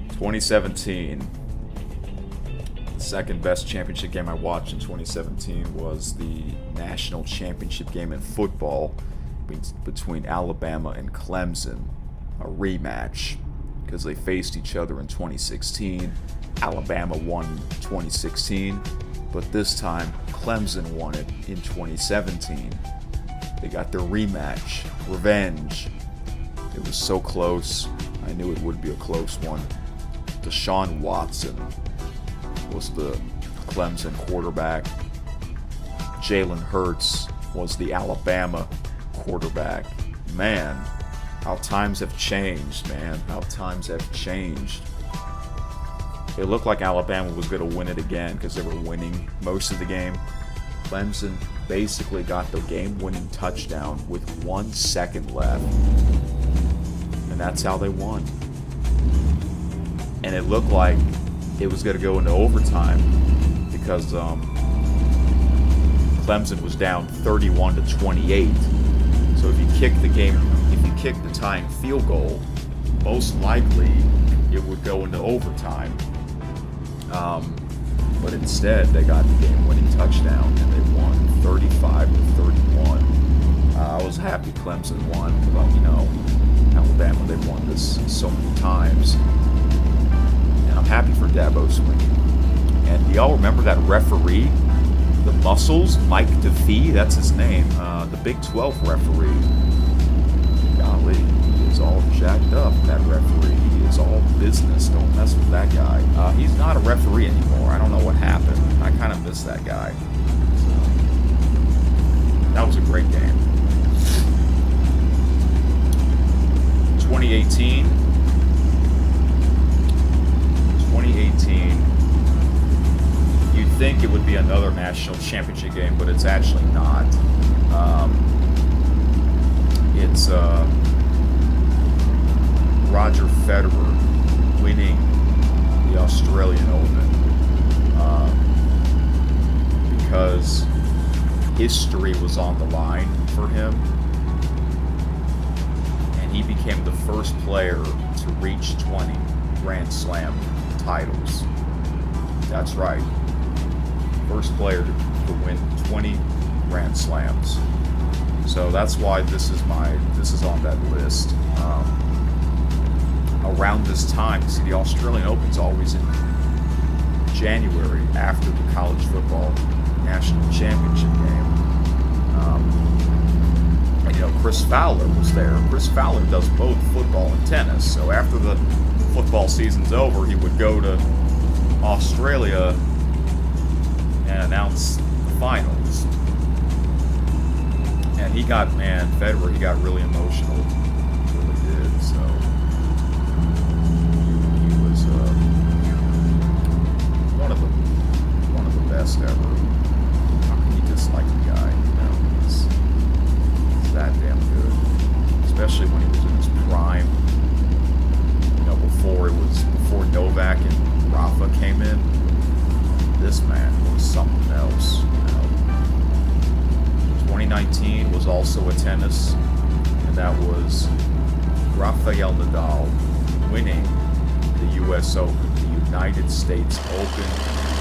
2017. The second best championship game I watched in 2017 was the national championship game in football between Alabama and Clemson. A rematch, because they faced each other in 2016. Alabama won 2016, but this time Clemson won it in 2017. They got their rematch, revenge. It was so close. I knew it would be a close one. Deshaun Watson was the Clemson quarterback. Jalen Hurts was the Alabama quarterback. Man, how times have changed, man. How times have changed. It looked like Alabama was going to win it again because they were winning most of the game. Clemson basically got the game-winning touchdown with 1 second left. And that's how they won. And it looked like it was going to go into overtime because Clemson was down 31-28. So if you kick the tying field goal, most likely it would go into overtime. But instead, they got the game-winning touchdown and they won 35-31. I was happy Clemson won, but Alabama, they've won this so many times. And I'm happy for Dabo Swinney. And do y'all remember that referee? The Muscles, Mike DeFee, that's his name. The Big 12 referee. Golly, he is all jacked up, that referee. He is all business. Don't mess with that guy. He's not a referee anymore. I don't know what happened. I kind of miss that guy. So, that was a great game. 2018. You'd think it would be another national championship game, but it's actually not. It's Roger Federer winning the Australian Open because history was on the line for him, and he became the first player to reach 20 Grand Slam titles. That's right. First player to win 20 Grand Slams. So that's why this is on that list. around this time, see, the Australian Open's always in January after the college football national championship game. And, you know, Chris Fowler was there. Chris Fowler does both football and tennis. So after the football season's over, he would go to Australia and announce the finals. And he got, Federer, he got really emotional. He really did. So he was one of the best ever. How can you dislike the guy? You know, he's that damn good. Especially when he was in his prime. You know, before Novak and Rafa came in. This man was something else. You know. 2019 was also a tennis, and that was Rafael Nadal winning the U.S. Open, the United States Open in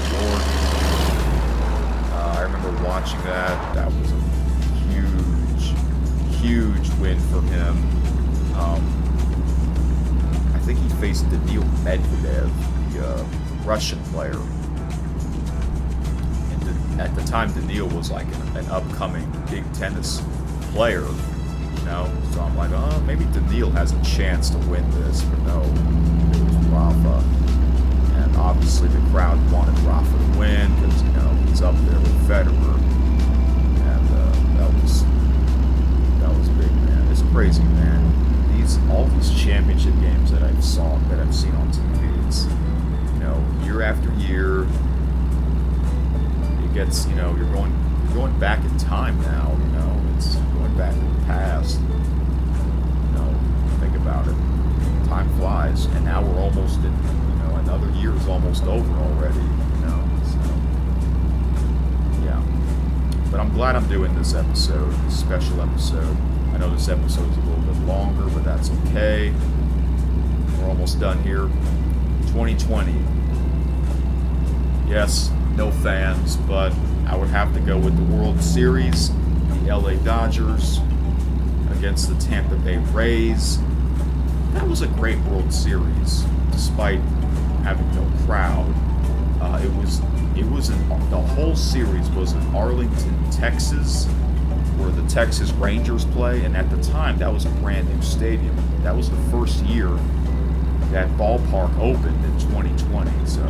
New York. I remember watching that. That was a huge win for him. I think he faced Daniil Medvedev, the Russian player. At the time, Daniil was like an upcoming big tennis player, you know. So I'm like, oh, maybe Daniil has a chance to win this, but no, it was Rafa. And obviously, the crowd wanted Rafa to win because, you know, he's up there with Federer, and that was big, man. It's crazy, man. All these championship games that I've seen on TV, it's, you know, year after year. Gets, you know, you're going back in time now, you know, it's going back in the past. You know, think about it. Time flies, and now we're almost in, you know, another year is almost over already, you know, so, yeah. But I'm glad I'm doing this episode, this special episode. I know this episode is a little bit longer, but that's okay. We're almost done here. 2020. Yes, no fans, but I would have to go with the World Series, the LA Dodgers against the Tampa Bay Rays. That was a great World Series, despite having no crowd. The whole series was in Arlington, Texas, where the Texas Rangers play, and at the time, that was a brand new stadium. That was the first year that ballpark opened in 2020, so...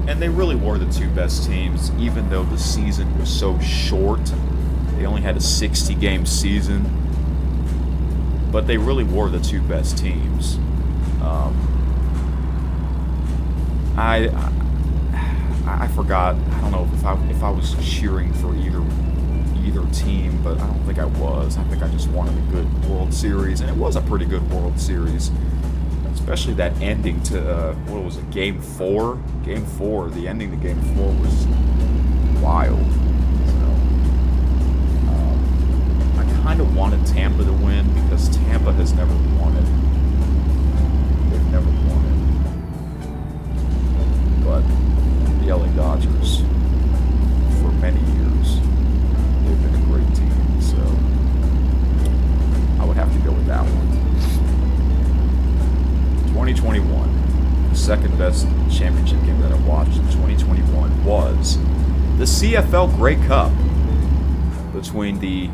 and they really were the two best teams, even though the season was so short. They only had a 60-game season, but they really were the two best teams. I forgot. I don't know if I was cheering for either team, but I don't think I was. I think I just wanted a good World Series, and it was a pretty good World Series. Especially that ending to, what was it, Game 4? Game 4, the ending to Game 4 was wild. So, I kind of wanted Tampa to win because Tampa has never won it. They've never won it. But the LA Dodgers, for many years, they've been a great team. So, I would have to go with that one. 2021, the second best championship game that I watched in 2021 was the CFL Grey Cup between the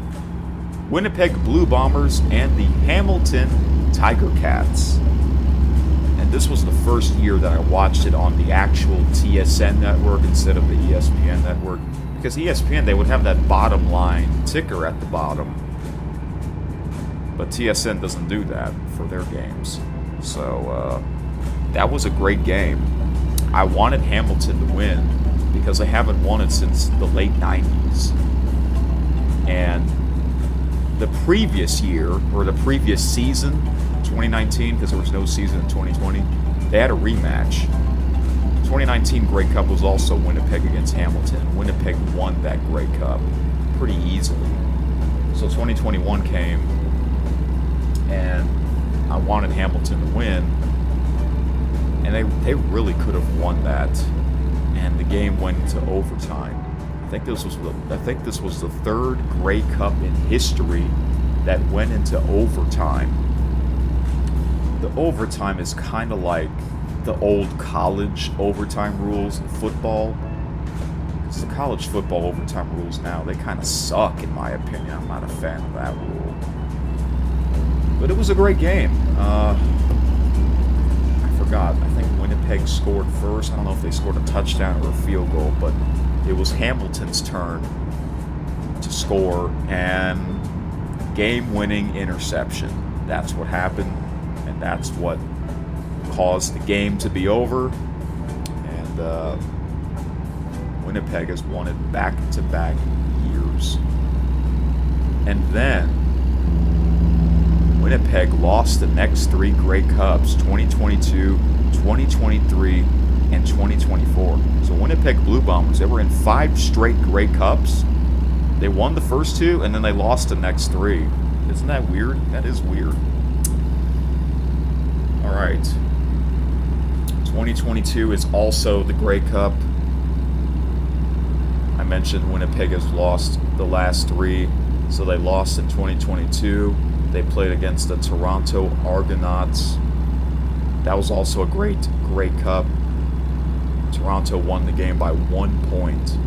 Winnipeg Blue Bombers and the Hamilton Tiger Cats. And this was the first year that I watched it on the actual TSN network instead of the ESPN network. Because ESPN, they would have that bottom line ticker at the bottom. But TSN doesn't do that for their games. So, that was a great game. I wanted Hamilton to win because they haven't won it since the late 90s. And the previous year, or the previous season, 2019, because there was no season in 2020, they had a rematch. 2019 Grey Cup was also Winnipeg against Hamilton. Winnipeg won that Grey Cup pretty easily. So 2021 came, and I wanted Hamilton to win, and they really could have won that, and the game went into overtime. I think this was the third Grey Cup in history that went into overtime. the overtime is kind of like the old college overtime rules in football. Because the college football overtime rules now, they kind of suck in my opinion. I'm not a fan of that rule. But it was a great game. I forgot. I think Winnipeg scored first. I don't know if they scored a touchdown or a field goal, but it was Hamilton's turn to score, and game-winning interception. That's what happened, and that's what caused the game to be over. And Winnipeg has won it back-to-back years. And then Winnipeg lost the next 3 Grey Cups, 2022, 2023, and 2024. So Winnipeg Blue Bombers, they were in 5 straight Grey Cups. They won the first 2, and then they lost the next 3. Isn't that weird? That is weird. All right. 2022 is also the Grey Cup. I mentioned Winnipeg has lost the last 3, so they lost in 2022. They played against the Toronto Argonauts. That was also a great Grey Cup. Toronto won the game by 1 point.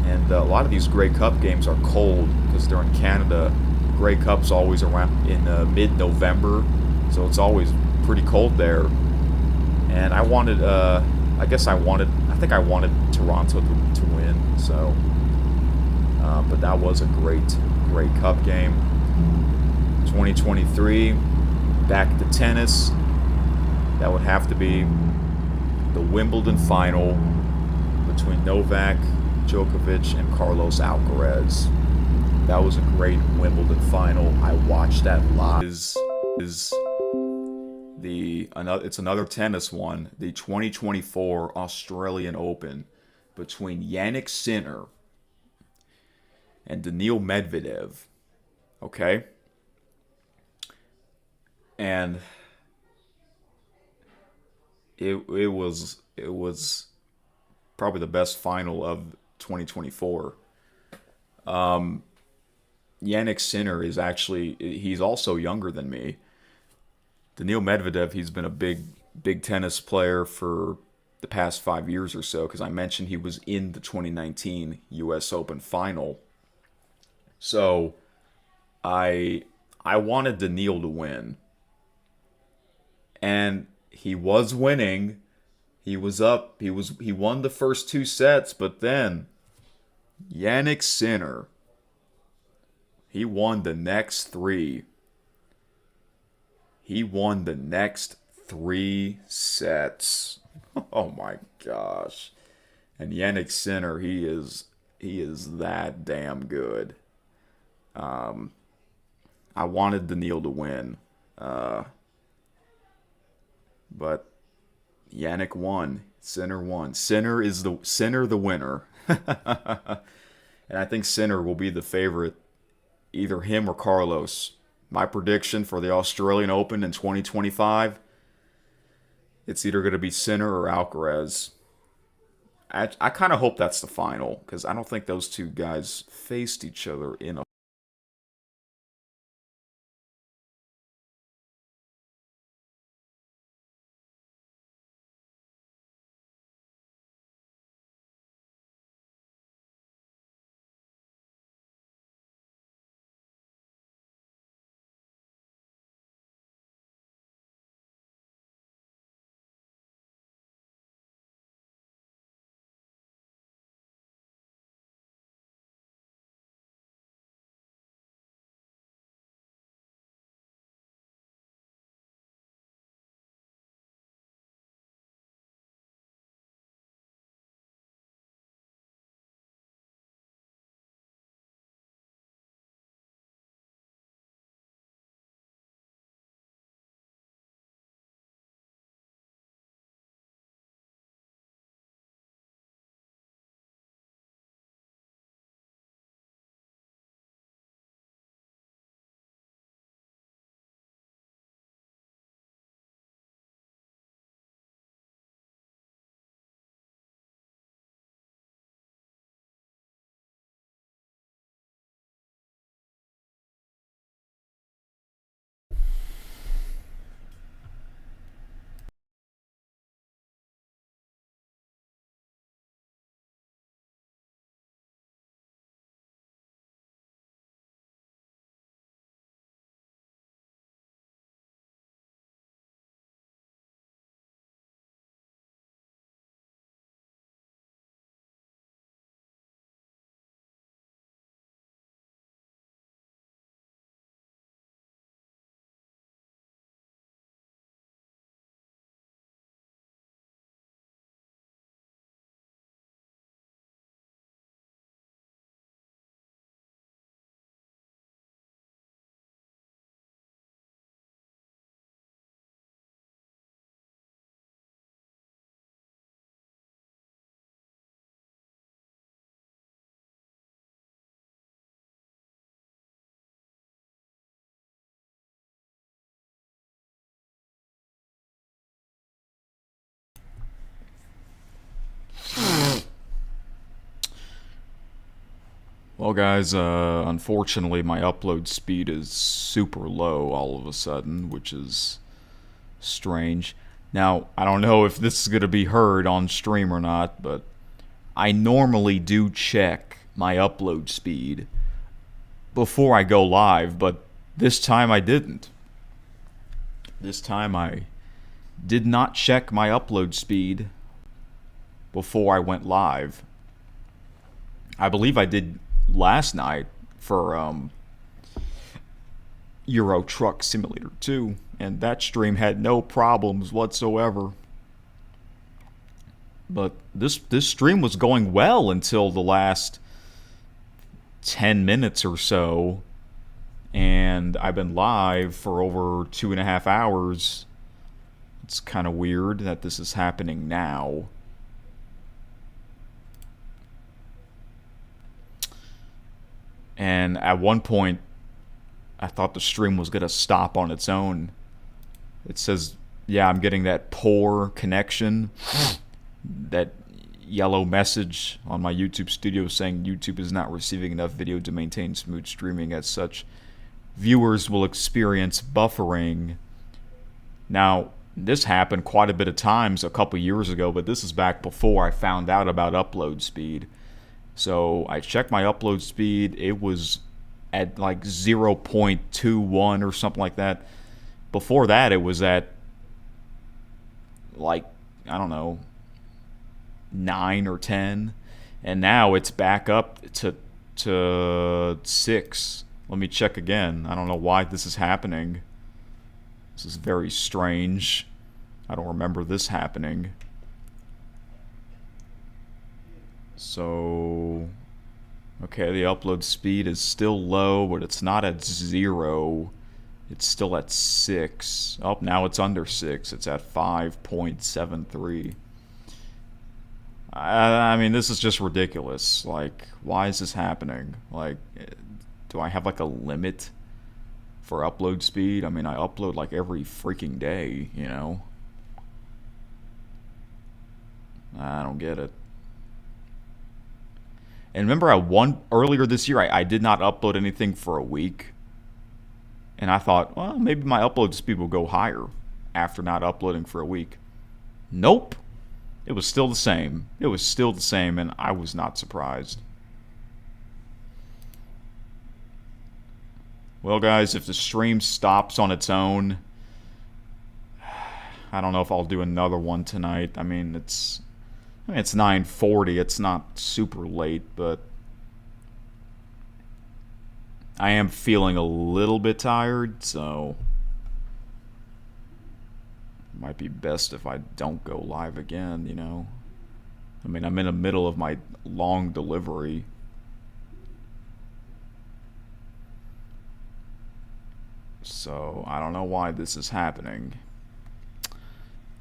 And a lot of these Grey Cup games are cold because they're in Canada. Grey Cup's always around in mid-November, so it's always pretty cold there. And I wanted, I think I wanted Toronto to win. So, but that was a great Grey Cup game. 2023, back to tennis. That would have to be the Wimbledon final between Novak Djokovic and Carlos Alcaraz. That was a great Wimbledon final. I watched that live. It's another tennis one, the 2024 Australian Open between Jannik Sinner and Daniil Medvedev. Okay? And it was probably the best final of 2024. Jannik Sinner he's also younger than me. Daniil Medvedev, he's been a big tennis player for the past 5 years or so, because I mentioned he was in the 2019 US Open final. So I wanted Daniil to win. And he was winning. He was up. He won the first 2 sets, but then Jannik Sinner, he won the next 3. He won the next 3 sets. Oh my gosh. And Jannik Sinner, he is that damn good. I wanted Daniil to win. But Jannik won. Sinner won. Sinner the winner. And I think Sinner will be the favorite, either him or Carlos. My prediction for the Australian Open in 2025, it's either going to be Sinner or Alcaraz. I kind of hope that's the final, because I don't think those 2 guys faced each other in a Well, guys, unfortunately, my upload speed is super low all of a sudden, which is strange. Now, I don't know if this is going to be heard on stream or not, but I normally do check my upload speed before I go live, but this time I didn't. This time I did not check my upload speed before I went live. I believe I did last night for Euro Truck Simulator 2, and that stream had no problems whatsoever. But this stream was going well until the last 10 minutes or so, and I've been live for over 2.5 hours. It's kind of weird that this is happening now. And at one point, I thought the stream was going to stop on its own. It says, yeah, I'm getting that poor connection. That yellow message on my YouTube studio saying YouTube is not receiving enough video to maintain smooth streaming. As such, viewers will experience buffering. Now, this happened quite a bit of times a couple years ago, but this is back before I found out about upload speed. So I checked my upload speed. It was at like 0.21 or something like that. Before that, it was at like, I don't know, 9 or 10. And now it's back up to 6. Let me check again. I don't know why this is happening. This is very strange. I don't remember this happening. So, okay, the upload speed is still low, but it's not at 0. It's still at 6. Oh, now it's under 6. It's at 5.73. I mean, this is just ridiculous. Like, why is this happening? Like, do I have like a limit for upload speed? I mean, I upload like every freaking day, you know? I don't get it. And remember, earlier this year, I did not upload anything for a week. And I thought, well, maybe my upload speed will go higher after not uploading for a week. Nope. It was still the same. It was still the same, and I was not surprised. Well, guys, if the stream stops on its own, I don't know if I'll do another one tonight. I mean, it's 9:40. It's not super late, but I am feeling a little bit tired, so it might be best if I don't go live again, you know? I mean, I'm in the middle of my long delivery. So, I don't know why this is happening.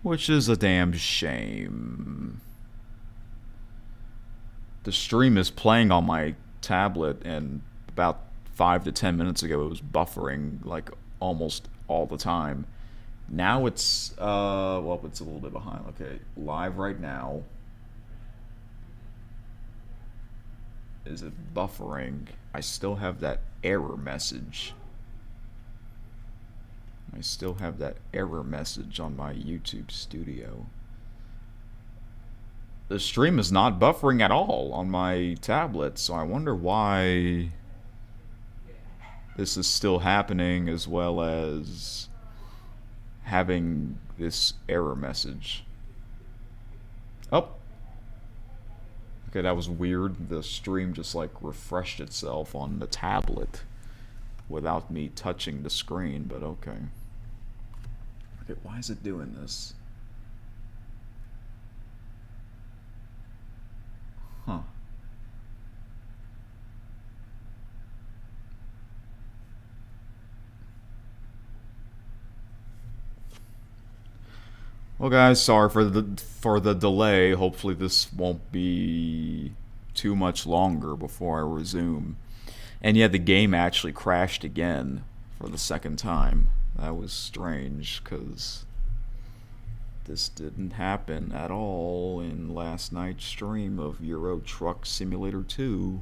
Which is a damn shame. The stream is playing on my tablet, and about 5 to 10 minutes ago it was buffering like almost all the time. Now it's well, it's a little bit behind. Okay, live right now. Is it buffering? I still have that error message. I still have that error message on my YouTube studio. The stream is not buffering at all on my tablet, so I wonder why this is still happening, as well as having this error message. Oh. Okay, that was weird. The stream just like refreshed itself on the tablet without me touching the screen, but okay. Okay, why is it doing this? Huh. Well, guys, sorry for the delay. Hopefully this won't be too much longer before I resume. And yeah, the game actually crashed again for the second time. That was strange, because this didn't happen at all in last night's stream of Euro Truck Simulator 2.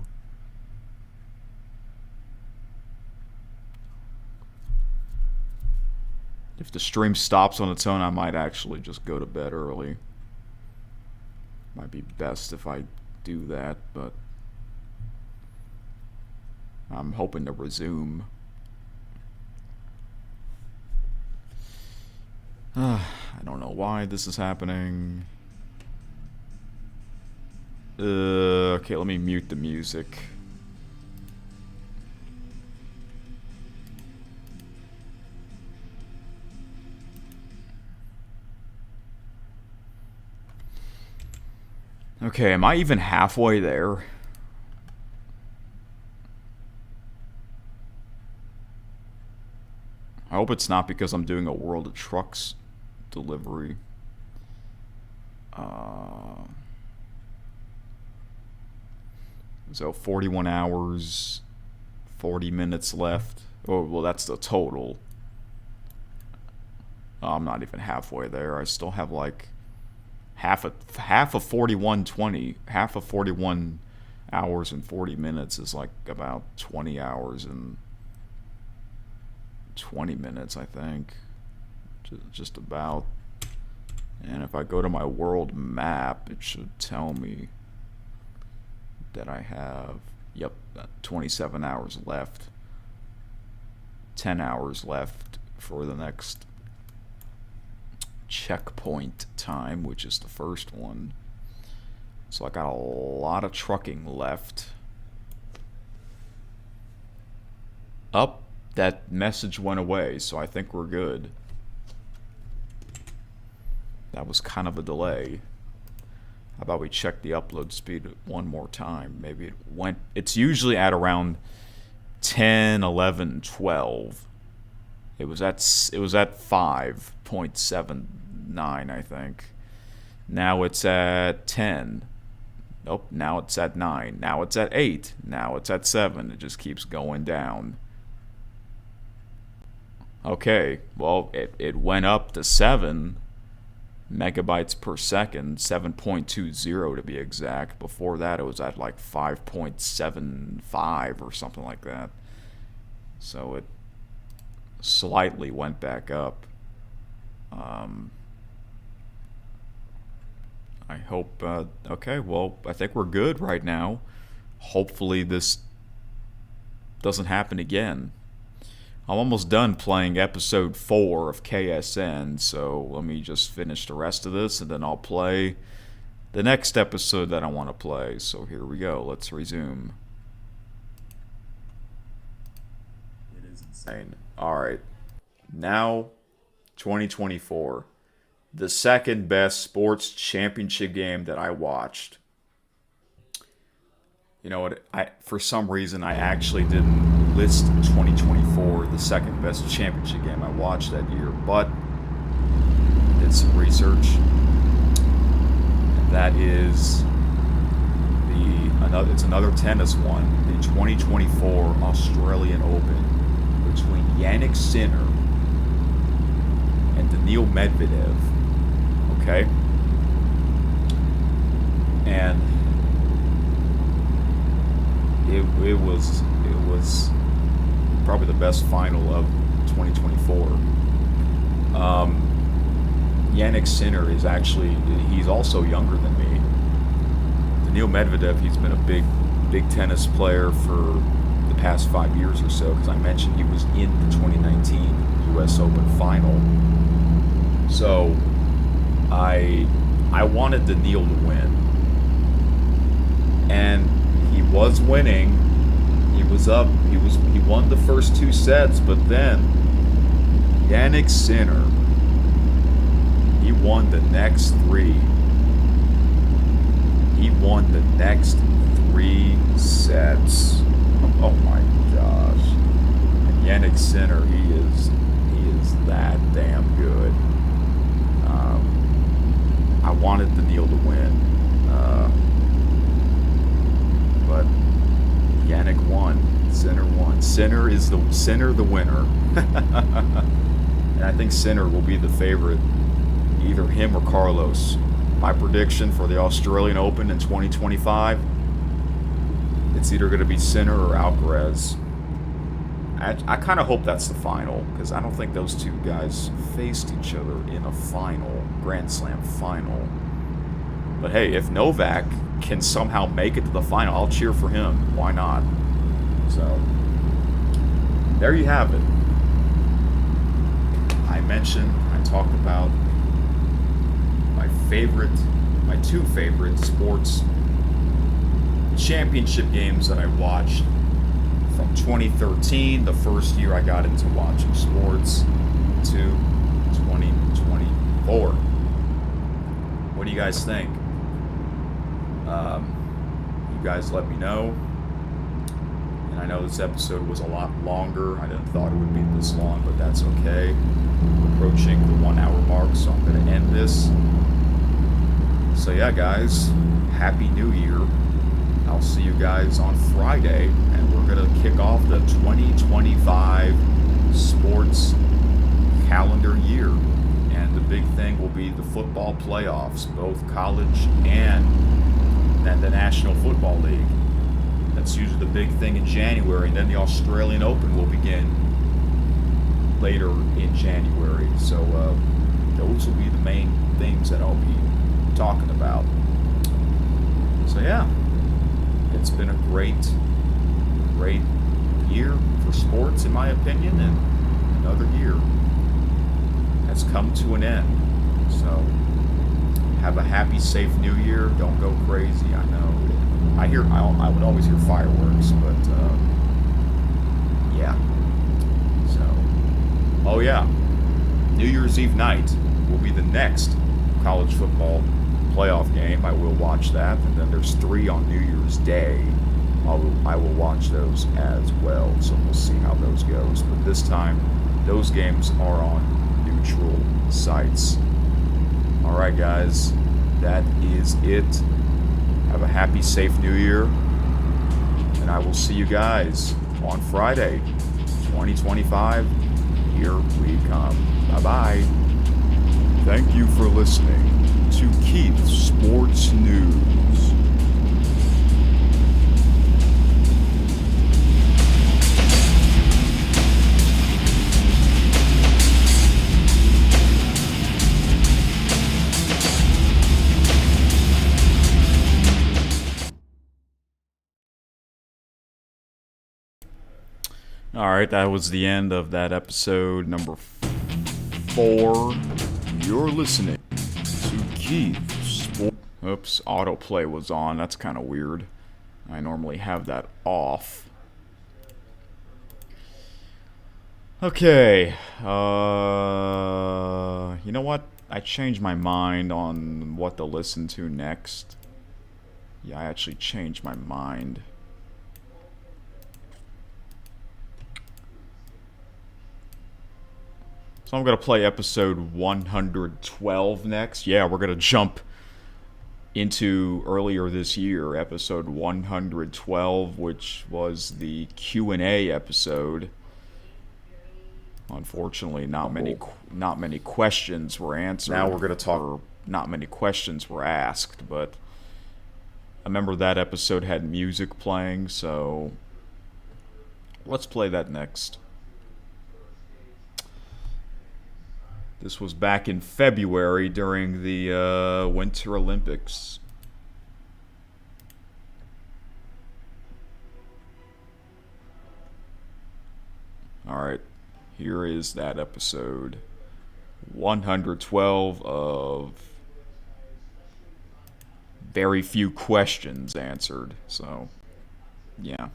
If the stream stops on its own, I might actually just go to bed early. Might be best if I do that, but I'm hoping to resume. I don't know why this is happening. Okay, let me mute the music. Okay, am I even halfway there? I hope it's not because I'm doing a World of Trucks delivery. So 41 hours, 40 minutes left. Oh, well, that's the total. Oh, I'm not even halfway there. I still have like half of 41:20. Half of 41 hours and 40 minutes is like about 20 hours and 20 minutes, I think. Just about. And if I go to my world map, it should tell me that I have, 27 hours left. 10 hours left for the next checkpoint time, which is the first one. So I got a lot of trucking left. That message went away, so I think we're good. That was kind of a delay. How about we check the upload speed one more time? Maybe it's usually at around 10, 11, 12. It was at 5.79, I think. Now it's at 10. Nope, now it's at 9. Now it's at 8. Now it's at 7. It just keeps going down. Okay, well, it went up to 7 megabytes per second, 7.20 to be exact. Before that, it was at like 5.75 or something like that. So it slightly went back up. I hope, okay, well, I think we're good right now. Hopefully this doesn't happen again. I'm almost done playing episode 4 of KSN, so let me just finish the rest of this, and then I'll play the next episode that I want to play. So here we go. Let's resume. It is insane. Alright. Now, 2024. The second best sports championship game that I watched. You know what? For some reason, I actually didn't list 2024 the second best championship game I watched that year, but did some research. And that is it's another tennis one, the 2024 Australian Open between Jannik Sinner and Daniil Medvedev. Okay? And it was probably the best final of 2024. Jannik Sinner is he's also younger than me. Daniil Medvedev, he's been a big tennis player for the past 5 years or so, because I mentioned he was in the 2019 US Open final. So I wanted Daniil to win. And he was winning. He was up. He won the first 2 sets, but then Jannik Sinner, he won the next 3. He won the next 3 sets. Oh my gosh. And Jannik Sinner, he is that damn good. I wanted Daniil to win. But Jannik won. Sinner won. Sinner the winner. And I think Sinner will be the favorite. Either him or Carlos. My prediction for the Australian Open in 2025, it's either going to be Sinner or Alcaraz. I kind of hope that's the final, because I don't think those two guys faced each other in a final, Grand Slam final. But hey, if Novak can somehow make it to the final, I'll cheer for him. Why not? So, there you have it. I talked about my two favorite sports championship games that I watched from 2013, the first year I got into watching sports, to 2024. What do you guys think? You guys let me know. And I know this episode was a lot longer. I didn't thought it would be this long, but that's okay. We're approaching the 1 hour mark, so I'm going to end this. So yeah, guys, Happy New Year. I'll see you guys on Friday, and we're going to kick off the 2025 sports calendar year. And the big thing will be the football playoffs, both college and the National Football League. That's usually the big thing in January, and then the Australian Open will begin later in January. So those will be the main things that I'll be talking about. So yeah, it's been a great year for sports, in my opinion, and another year has come to an end. So have a happy, safe New Year. Don't go crazy. I know I would always hear fireworks, but yeah. So, oh yeah, New Year's Eve night will be the next college football playoff game. I will watch that, and then there's 3 on New Year's Day. I will watch those as well. So we'll see how those goes. But this time, those games are on neutral sites. All right, guys, that is it. Have a happy, safe New Year, and I will see you guys on Friday, 2025. Here we come. Bye-bye. Thank you for listening to Keith's Sports News. Alright, that was the end of that episode number 4. You're listening to Keith's Sports. Oops, autoplay was on. That's kind of weird. I normally have that off. Okay. You know what? I changed my mind on what to listen to next. Yeah, I actually changed my mind. So I'm going to play episode 112 next. Yeah, we're going to jump into earlier this year, episode 112, which was the Q&A episode. Unfortunately, not many questions were answered. Now we're going to talk. Not many questions were asked, but I remember that episode had music playing, so let's play that next. This was back in February during the Winter Olympics. Alright, here is that episode 112 of very few questions answered. So, yeah,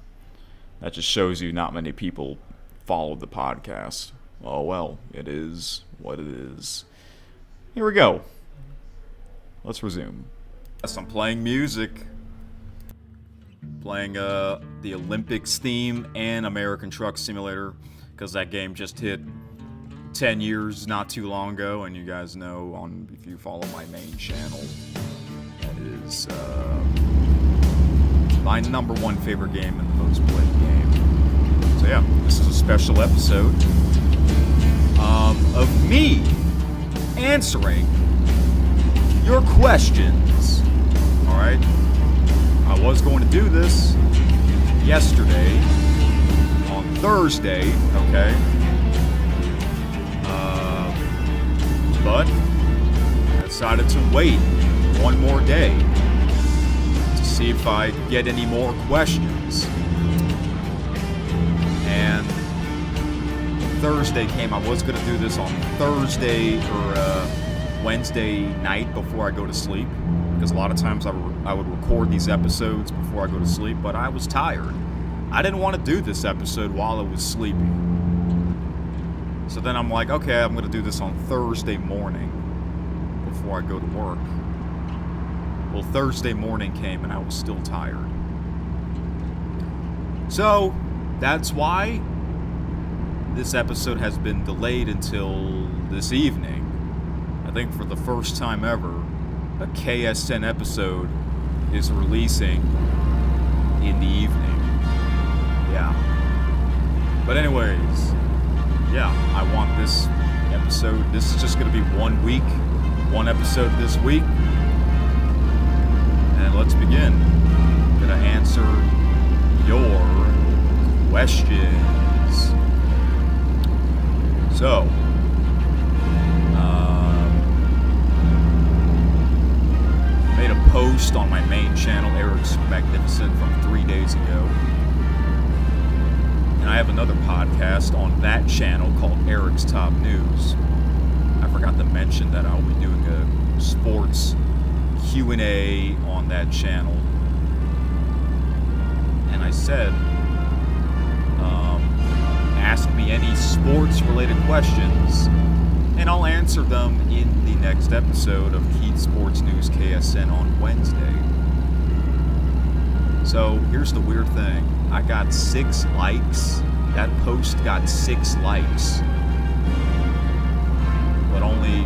that just shows you not many people followed the podcast. Oh well, it is what it is. Here we go. Let's resume. Yes, I'm playing music. Playing the Olympics theme and American Truck Simulator, because that game just hit 10 years not too long ago, and you guys know, if you follow my main channel, that is my number 1 favorite game and the most played game. So yeah, this is a special episode of me answering your questions. Alright? I was going to do this yesterday on Thursday, okay? But I decided to wait one more day to see if I get any more questions. And Thursday came. I was going to do this on Thursday or Wednesday night before I go to sleep, because a lot of times I would record these episodes before I go to sleep, but I was tired. I didn't want to do this episode while I was sleeping. So then I'm like, okay, I'm going to do this on Thursday morning before I go to work. Well, Thursday morning came and I was still tired. So that's why this episode has been delayed until this evening. I think for the first time ever, a KSN episode is releasing in the evening. Yeah. But anyways, yeah, I want this episode. This is just going to be 1 week, one episode this week. And let's begin. I'm going to answer your questions. So, made a post on my main channel, Eric's Magnificent, from 3 days ago. And I have another podcast on that channel called Eric's Top News. I forgot to mention that I'll be doing a sports Q&A on that channel. And I said, ask me any sports-related questions, and I'll answer them in the next episode of Keith Sports News KSN on Wednesday. So here's the weird thing. I got 6 likes. That post got 6 likes. But only,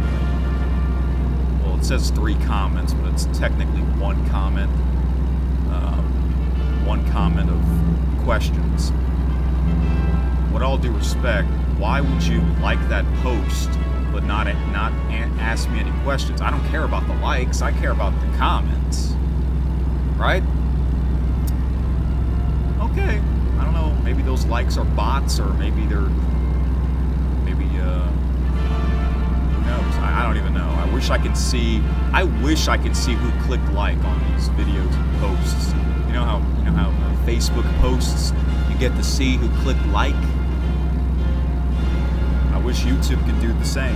well, it says 3 comments, but it's technically 1 comment. 1 comment of questions. With all due respect, why would you like that post but not ask me any questions? I don't care about the likes. I care about the comments. Right? Okay. I don't know. Maybe those likes are bots, or maybe they're... Maybe, who knows? I don't even know. I wish I could see who clicked like on these videos and posts. You know how Facebook posts, you get to see who clicked like? I wish YouTube could do the same.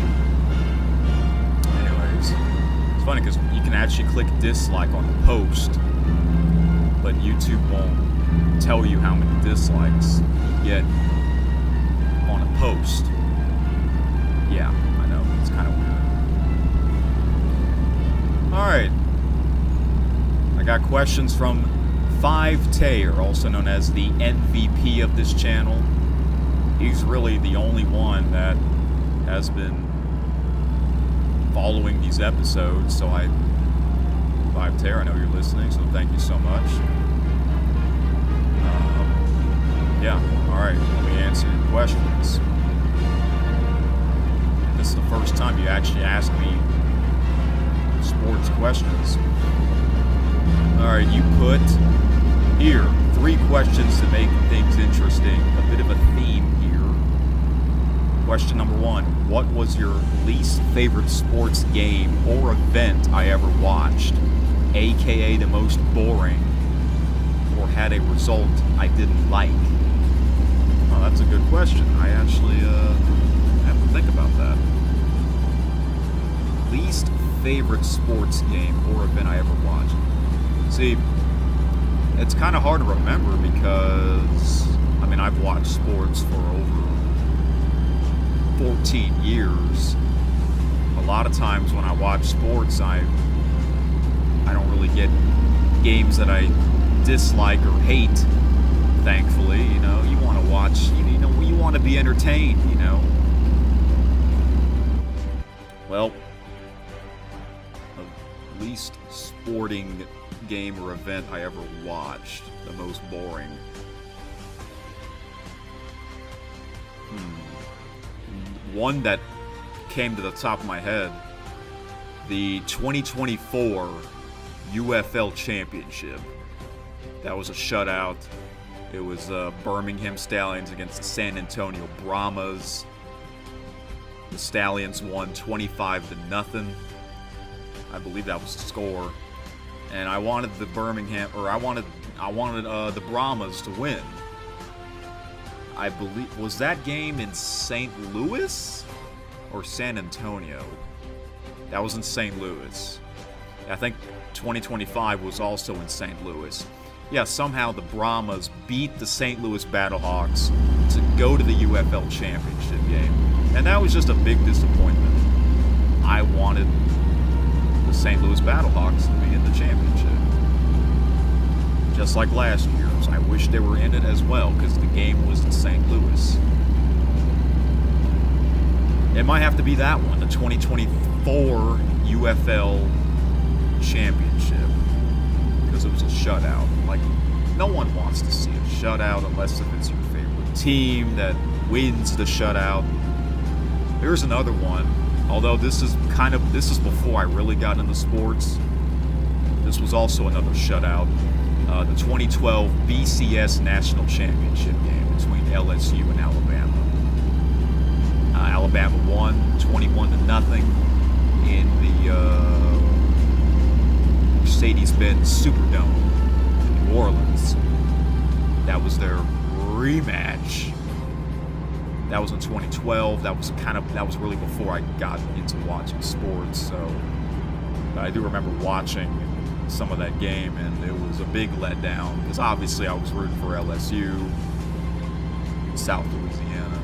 Anyways, it's funny because you can actually click dislike on the post, but YouTube won't tell you how many dislikes you get on a post. Yeah, I know, it's kind of weird. Alright. I got questions from 5Tayer, also known as the MVP of this channel. He's really the only one that has been following these episodes, so 5Tayer, I know you're listening, so thank you so much. Yeah, alright, let me answer your questions. This is the first time you actually asked me sports questions. Alright, you put here 3 questions to make things interesting, a bit of a theme here. Question number 1, what was your least favorite sports game or event I ever watched, aka the most boring, or had a result I didn't like? Oh, that's a good question. I actually have to think about that. Least favorite sports game or event I ever watched. See, it's kind of hard to remember because, I mean, I've watched sports for over 14 years. A lot of times when I watch sports, I don't really get games that I dislike or hate, thankfully. You know, you want to watch, you want to be entertained, you know. Well, the least sporting game or event I ever watched, the most boring. One that came to the top of my head, the 2024 UFL Championship. That was a shutout. It was Birmingham Stallions against the San Antonio Brahmas. The Stallions won 25-0. I believe that was the score. And I wanted the the Brahmas to win. I believe, was that game in St. Louis or San Antonio? That was in St. Louis. I think 2025 was also in St. Louis. Yeah, somehow the Brahmas beat the St. Louis Battlehawks to go to the UFL Championship game. And that was just a big disappointment. I wanted the St. Louis Battlehawks to be in the championship. Just like last year's. I wish they were in it as well because the game was in St. Louis. It might have to be that one, the 2024 UFL Championship, because it was a shutout. Like, no one wants to see a shutout unless if it's your favorite team that wins the shutout. Here's another one, although this is before I really got into sports. This was also another shutout. The 2012 BCS National Championship game between LSU and Alabama. Alabama won 21-0 in the Mercedes-Benz Superdome in New Orleans. That was their rematch. That was in 2012. That was really before I got into watching sports. So I do remember watching some of that game, and it was a big letdown because obviously I was rooting for LSU in South Louisiana.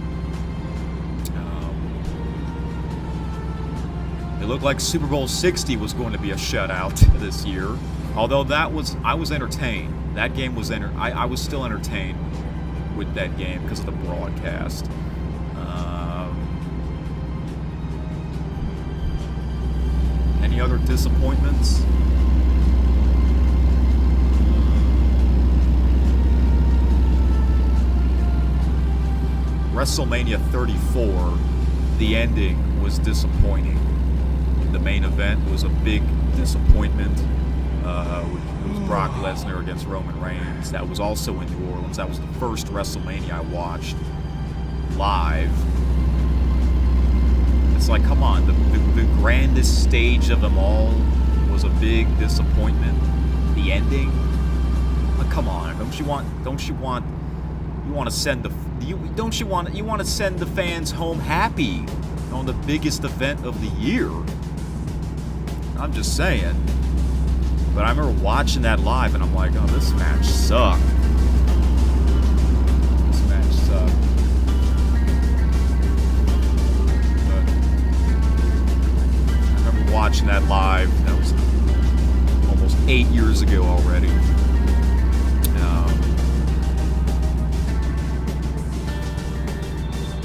It looked like Super Bowl 60 was going to be a shutout this year, although I was entertained. That game was I was still entertained with that game because of the broadcast. Any other disappointments? WrestleMania 34, the ending was disappointing. The main event was a big disappointment. It was Brock Lesnar against Roman Reigns. That was also in New Orleans. That was the first WrestleMania I watched live. It's like, come on, the grandest stage of them all was a big disappointment. The ending, like, come on, you want to send the fans home happy on the biggest event of the year. I'm just saying. But I remember watching that live and I'm like, oh, this match sucked. This match sucked. But I remember watching that live. That was almost 8 years ago already.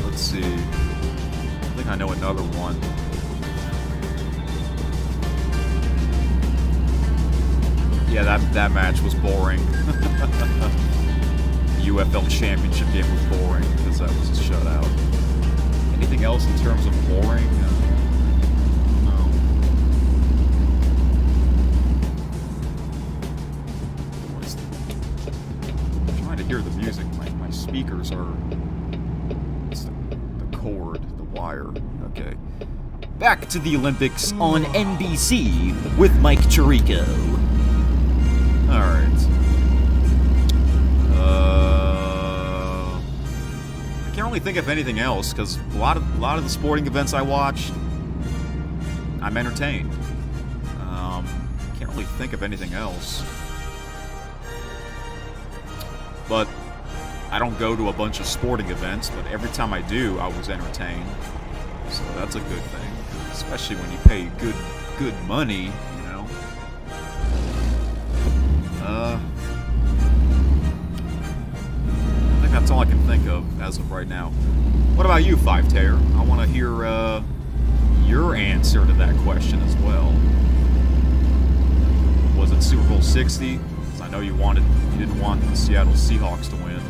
Let's see. I think I know another one. Yeah, that match was boring. The UFL Championship game was boring because that was a shutout. Anything else in terms of boring? No. I'm trying to hear the music. My speakers are... It's the cord, the wire. Okay. Back to the Olympics on NBC with Mike Tirico. Alright. I can't really think of anything else because a lot of the sporting events I watched, I'm entertained. Can't really think of anything else. But I don't go to a bunch of sporting events, but every time I do, I was entertained. So that's a good thing, especially when you pay good money. I think that's all I can think of as of right now. What about you, Five Taylor? I want to hear your answer to that question as well. Was it Super Bowl 60? Because I know you didn't want the Seattle Seahawks to win.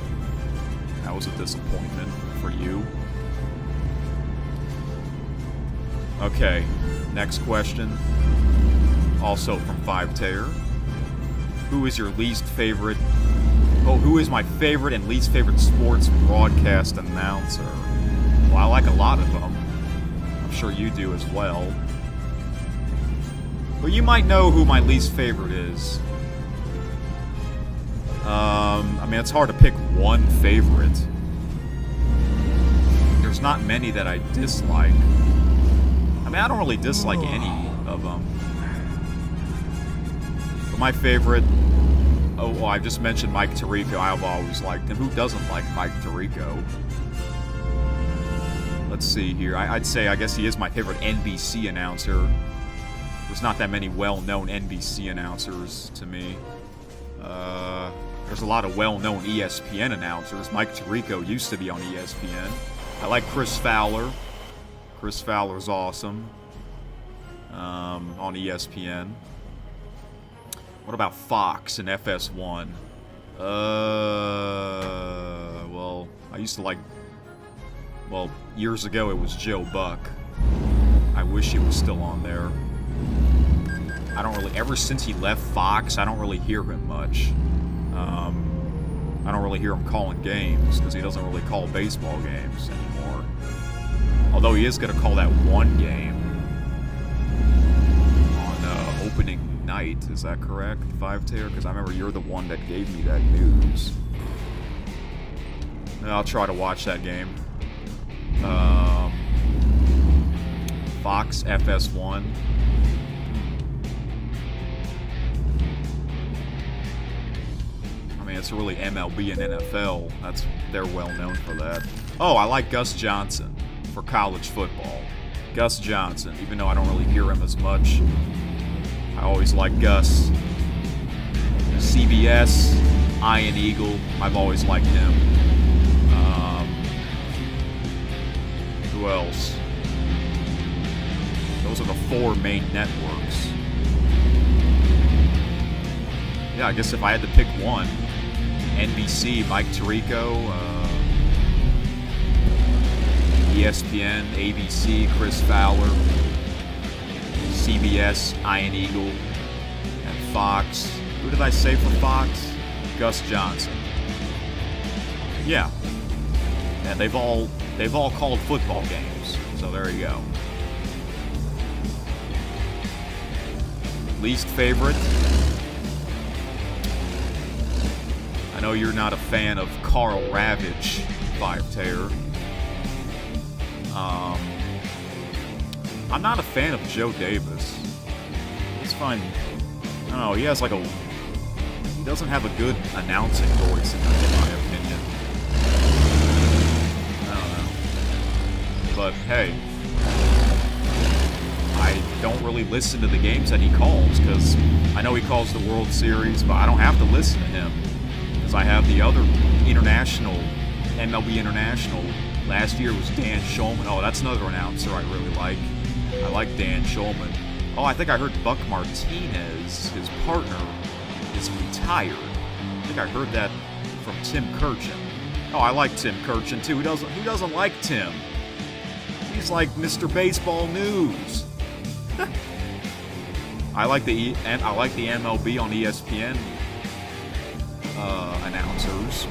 That was a disappointment for you. Okay, next question. Also from Five Taylor. Who is your least favorite Oh, who is my favorite and least favorite sports broadcast announcer? Well, I like a lot of them. I'm sure you do as well. But you might know who my least favorite is. I mean, it's hard to pick one favorite. There's not many that I dislike. I mean, I don't really dislike any of them. But my favorite... Oh, well, I just mentioned Mike Tirico. I've always liked him. Who doesn't like Mike Tirico? Let's see here. I'd say, I guess he is my favorite NBC announcer. There's not that many well-known NBC announcers to me. There's a lot of well-known ESPN announcers. Mike Tirico used to be on ESPN. I like Chris Fowler. Chris Fowler's awesome on ESPN. What about Fox and FS1? Well, I used to like... Well, years ago it was Joe Buck. I wish he was still on there. I don't really... Ever since he left Fox, I don't really hear him much. I don't really hear him calling games because he doesn't really call baseball games anymore. Although he is going to call that one game on opening night. Is that correct, Five Tair? Because I remember you're the one that gave me that news. I'll try to watch that game. Fox FS1. I mean, it's really MLB and NFL. They're well known for that. Oh, I like Gus Johnson for college football. Gus Johnson, even though I don't really hear him as much. I always like Gus. CBS, Iron Eagle, I've always liked him. Who else? Those are the 4 main networks. Yeah, I guess if I had to pick one, NBC, Mike Tirico, ESPN, ABC, Chris Fowler, CBS, Iron Eagle, and Fox. Who did I say for Fox? Gus Johnson. Yeah. And they've all called football games. So there you go. Least favorite? I know you're not a fan of Carl Ravitch, Five Tair. I'm not a fan of Joe Davis. He's fine. I don't know, he doesn't have a good announcing voice in my opinion. I don't know. But hey, I don't really listen to the games that he calls because I know he calls the World Series, but I don't have to listen to him because I have the other international, MLB International. Last year was Dan Shulman. Oh, that's another announcer I really like. I like Dan Shulman. Oh, I think I heard Buck Martinez, his partner, is retired. I think I heard that from Tim Kurchin. Oh, I like Tim Kurchin too. Who doesn't like Tim? He's like Mr. Baseball News. I like the MLB on ESPN announcers.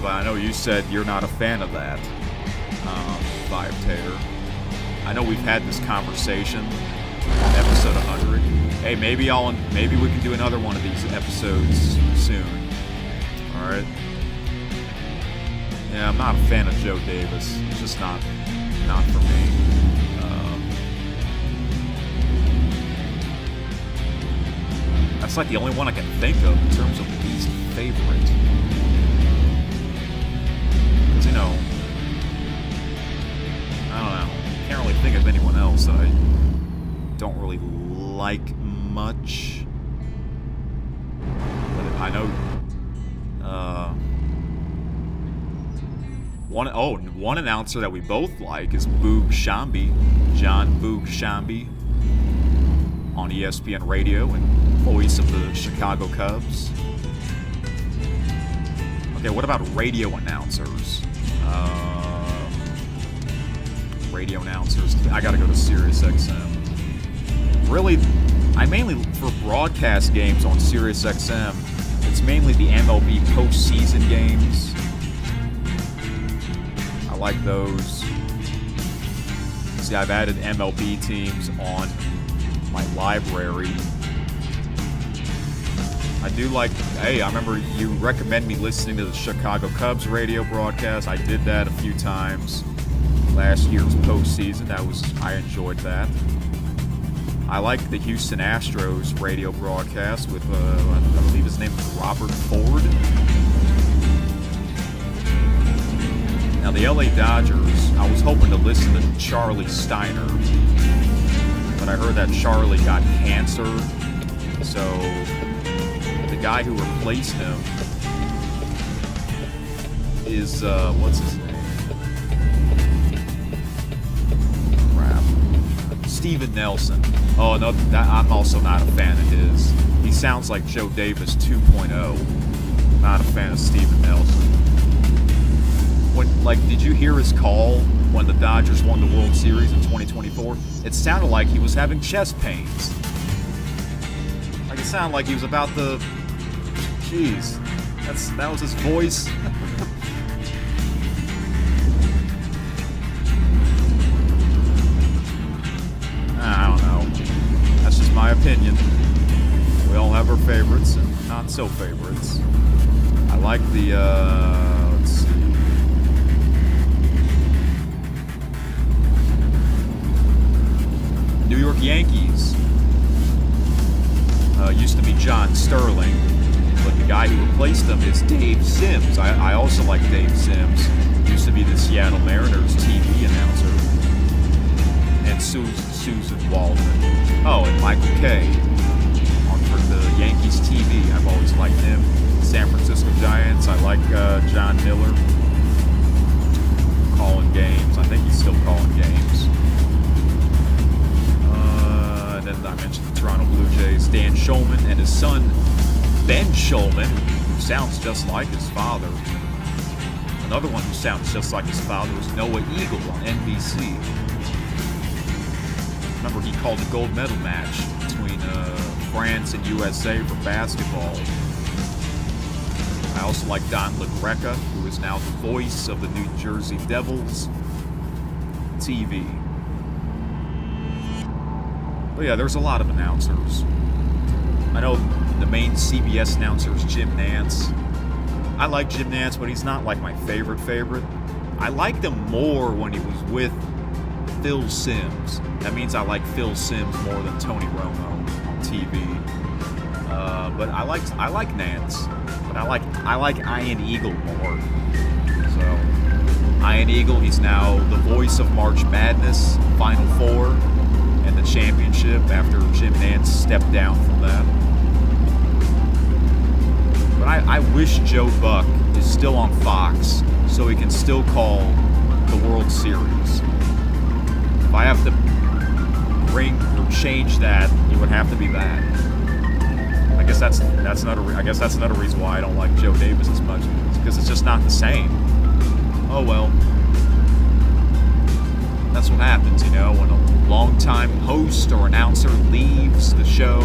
But I know you said you're not a fan of that, Five Tair. I know we've had this conversation on episode 100. Hey, maybe we can do another one of these episodes soon. All right. Yeah, I'm not a fan of Joe Davis. It's just not for me. That's like the only one I can think of in terms of least favorite. Because, I don't know. Can't really think of anyone else that I don't really like much. But I know one announcer that we both like is Boog Shambi, John Boog Shambi, on ESPN Radio and voice of the Chicago Cubs. Okay, what about radio announcers? Radio announcers. I gotta go to SiriusXM. Really, I mainly, for broadcast games on SiriusXM, it's mainly the MLB postseason games. I like those. See, I've added MLB teams on my library. I do like, hey, I remember you recommend me listening to the Chicago Cubs radio broadcast. I did that a few times last year's postseason. I enjoyed that. I like the Houston Astros radio broadcast with, I believe his name is Robert Ford. Now, the LA Dodgers, I was hoping to listen to Charlie Steiner, but I heard that Charlie got cancer, so the guy who replaced him is, what's his name? Crap. Steven Nelson. Oh, no, I'm also not a fan of his. He sounds like Joe Davis 2.0. Not a fan of Steven Nelson. Did you hear his call when the Dodgers won the World Series in 2024? It sounded like he was having chest pains. Like, it sounded like he was about to... Jeez. That was his voice. I don't know. That's just my opinion. We all have our favorites and not so favorites. I like the, let's see. New York Yankees. Used to be John Sterling, but the guy who replaced him is Dave Sims. I also like Dave Sims. Used to be the Seattle Mariners TV announcer. And Susan Waldman. Oh, and Michael Kay for the Yankees TV. I've always liked him. San Francisco Giants, I like John Miller. Calling games. I think he's still calling games. And then I mentioned the Toronto Blue Jays, Dan Shulman and his son, Ben Shulman, who sounds just like his father. Another one who sounds just like his father is Noah Eagle on NBC. Remember, he called the gold medal match between France and USA for basketball. I also like Don LaGreca, who is now the voice of the New Jersey Devils TV. But yeah, there's a lot of announcers. I know the main CBS announcer is Jim Nantz. I like Jim Nantz, but he's not like my favorite. I liked him more when he was with Phil Simms. That means I like Phil Simms more than Tony Romo on TV. But I like Nantz. But I like Ian Eagle more. So Ian Eagle, he's now the voice of March Madness, Final Four, and the championship after Jim Nantz stepped down from that. But I wish Joe Buck is still on Fox so he can still call the World Series. If I have to bring or change that, it would have to be that. I guess that's another reason why I don't like Joe Davis as much, because it's just not the same. Oh well. That's what happens, when a longtime host or announcer leaves the show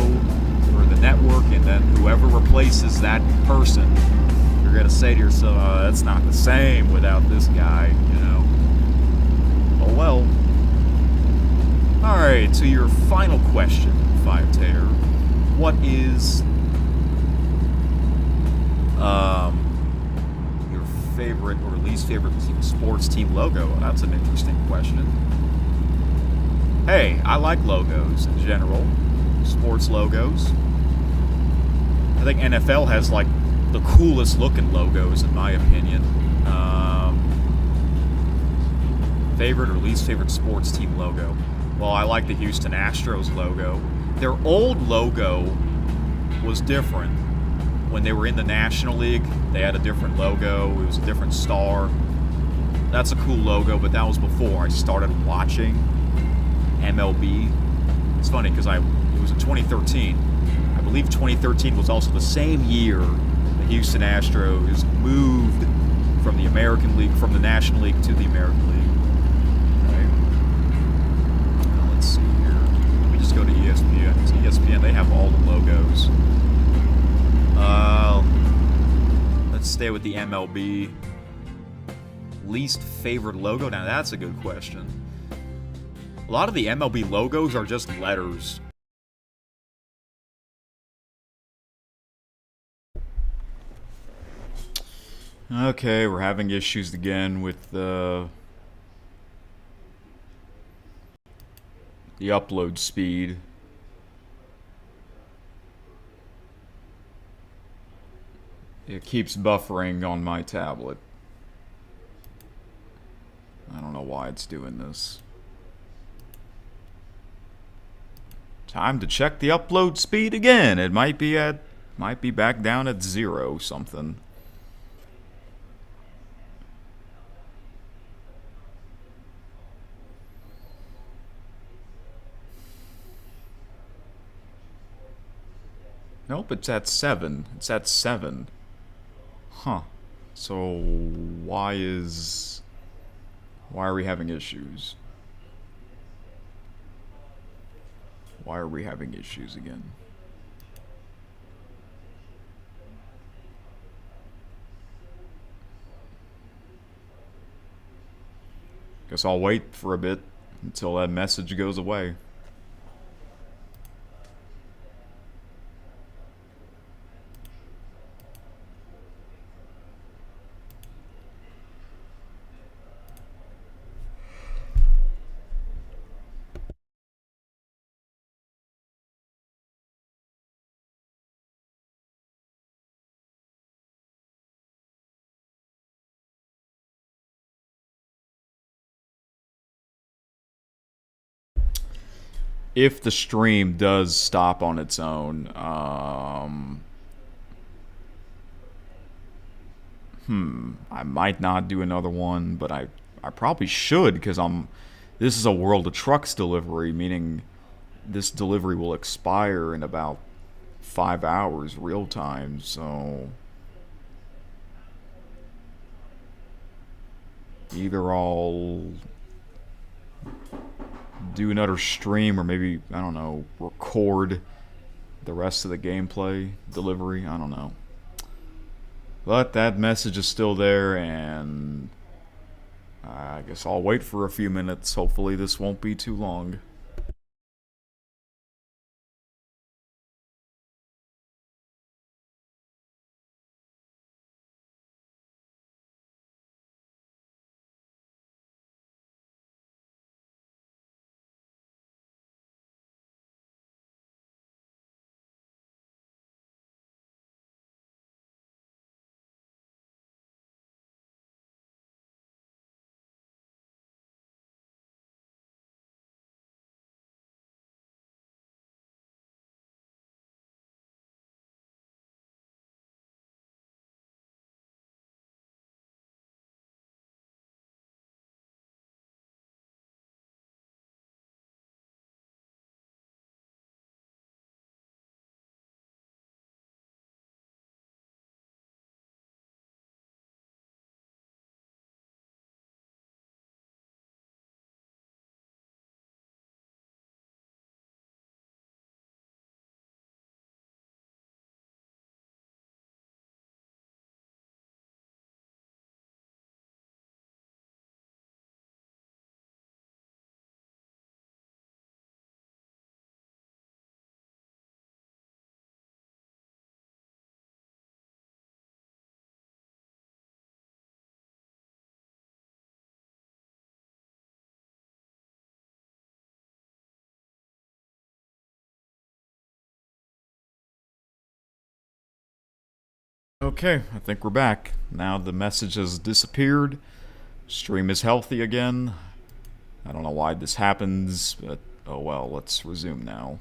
or the network, and then whoever replaces that person, you're going to say to yourself, that's not the same without this guy, Oh well. Alright, so your final question, Five Tater. What is your favorite or least favorite sports team logo? That's an interesting question. Hey, I like logos in general. Sports logos. I think NFL has like the coolest looking logos in my opinion. Favorite or least favorite sports team logo? Well, I like the Houston Astros logo. Their old logo was different. When they were in the National League, they had a different logo. It was a different star. That's a cool logo, but that was before I started watching MLB. It's funny because it was in 2013. I believe 2013 was also the same year the Houston Astros moved from the American League, from the National League to the American League. Right? Now, let's see here. Let me just go to ESPN. ESPN, they have all the logos. Let's stay with the MLB. Least favorite logo? Now that's a good question. A lot of the MLB logos are just letters. Okay, we're having issues again with the upload speed. It keeps buffering on my tablet. I don't know why it's doing this. Time to check the upload speed again. It might be back down at 0 something. Nope, it's at 7. It's at 7. Huh. So why are we having issues? Why are we having issues again? Guess I'll wait for a bit until that message goes away. If the stream does stop on its own, I might not do another one, but I probably should, because this is a World of Trucks delivery, meaning this delivery will expire in about 5 hours real time, so either I'll do another stream or maybe, I don't know, record the rest of the gameplay delivery. I don't know. But that message is still there, and I guess I'll wait for a few minutes. Hopefully this won't be too long. Okay, I think we're back. Now the message has disappeared. Stream is healthy again. I don't know why this happens, but oh well, let's resume now.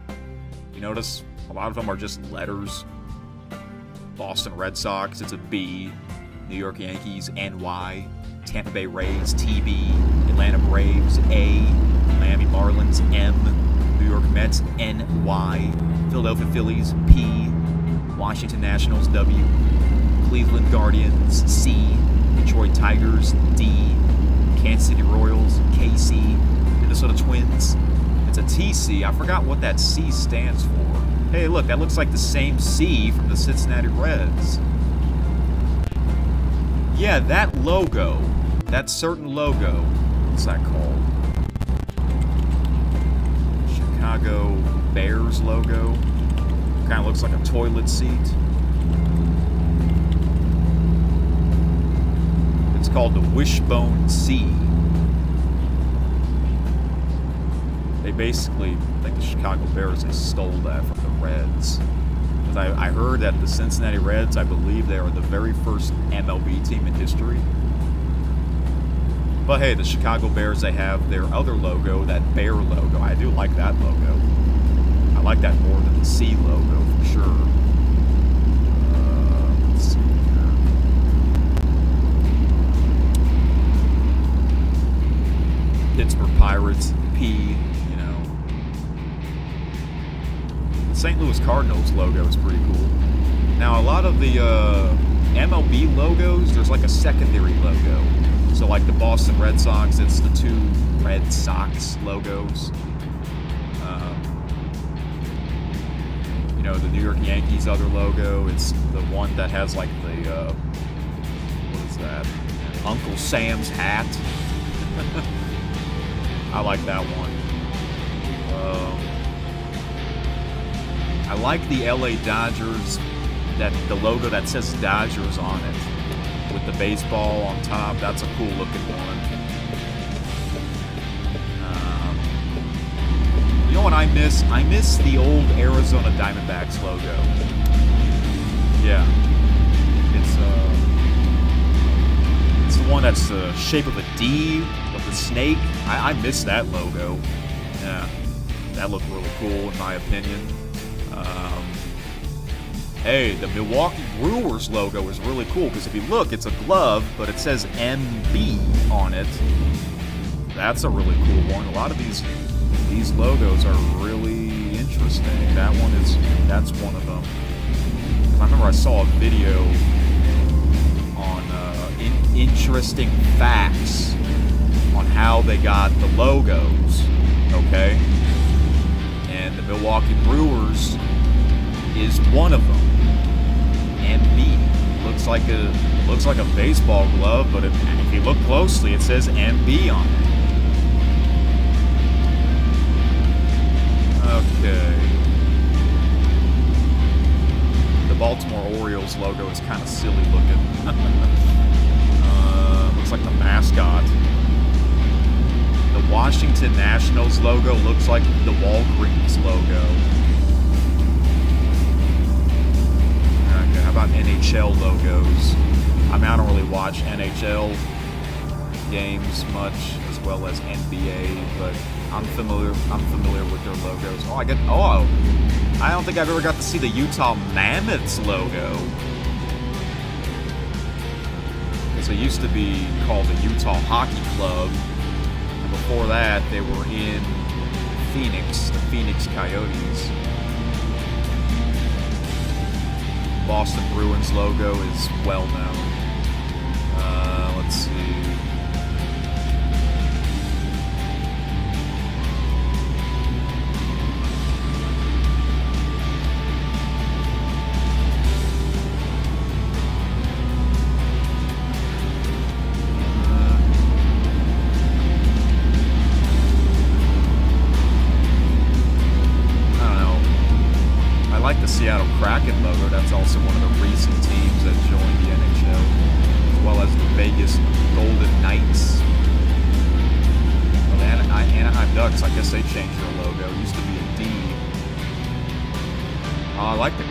You notice a lot of them are just letters. Boston Red Sox, it's a B. New York Yankees, NY. Tampa Bay Rays, TB. Atlanta Braves, A. Miami Marlins, M. New York Mets, NY. Philadelphia Phillies, P. Washington Nationals, W. Cleveland Guardians, C. Detroit Tigers, D. Kansas City Royals, KC. Minnesota Twins. It's a TC. I forgot what that C stands for. Hey, look, that looks like the same C from the Cincinnati Reds. Yeah, that logo. That certain logo. What's that called? Chicago Bears logo. Kind of looks like a toilet seat. It's called the Wishbone C. They basically, I think the Chicago Bears, they stole that from the Reds. Because I heard that the Cincinnati Reds, I believe they are the very first MLB team in history. But hey, the Chicago Bears, they have their other logo, that bear logo. I do like that logo. I like that more than the C logo for sure. Let's see here. Pittsburgh Pirates, P, you know. The St. Louis Cardinals logo is pretty cool. Now, a lot of the MLB logos, there's like a secondary logo. So like the Boston Red Sox, it's the two Red Sox logos. You know, the New York Yankees other logo, it's the one that has like the, what is that? Uncle Sam's hat. I like that one. I like the LA Dodgers, that the logo that says Dodgers on it. With the baseball on top, that's a cool looking one. You know what I miss? I miss the old Arizona Diamondbacks logo. Yeah, it's the one that's the shape of a D with the snake. I miss that logo. Yeah, that looked really cool in my opinion. Hey, the Milwaukee Brewers logo is really cool because if you look, it's a glove, but it says MB on it. That's a really cool one. A lot of these logos are really interesting. That's one of them. I remember I saw a video on interesting facts on how they got the logos. Okay, and the Milwaukee Brewers is one of them. MB looks like a baseball glove, but if you look closely, it says MB on it. Okay. The Baltimore Orioles logo is kind of silly looking. Looks like the mascot. The Washington Nationals logo looks like the Walgreens logo. How about NHL logos? I mean, I don't really watch NHL games much, as well as NBA, but I'm familiar with their logos. I don't think I've ever got to see the Utah Mammoths logo. Because it used to be called the Utah Hockey Club, and before that they were in Phoenix, the Phoenix Coyotes. Boston Bruins logo is well known. Let's see. Seattle Kraken logo. That's also one of the recent teams that joined the NHL, as well as the Vegas Golden Knights. Well, the Anaheim Ducks, I guess they changed their logo. It used to be a D. I like the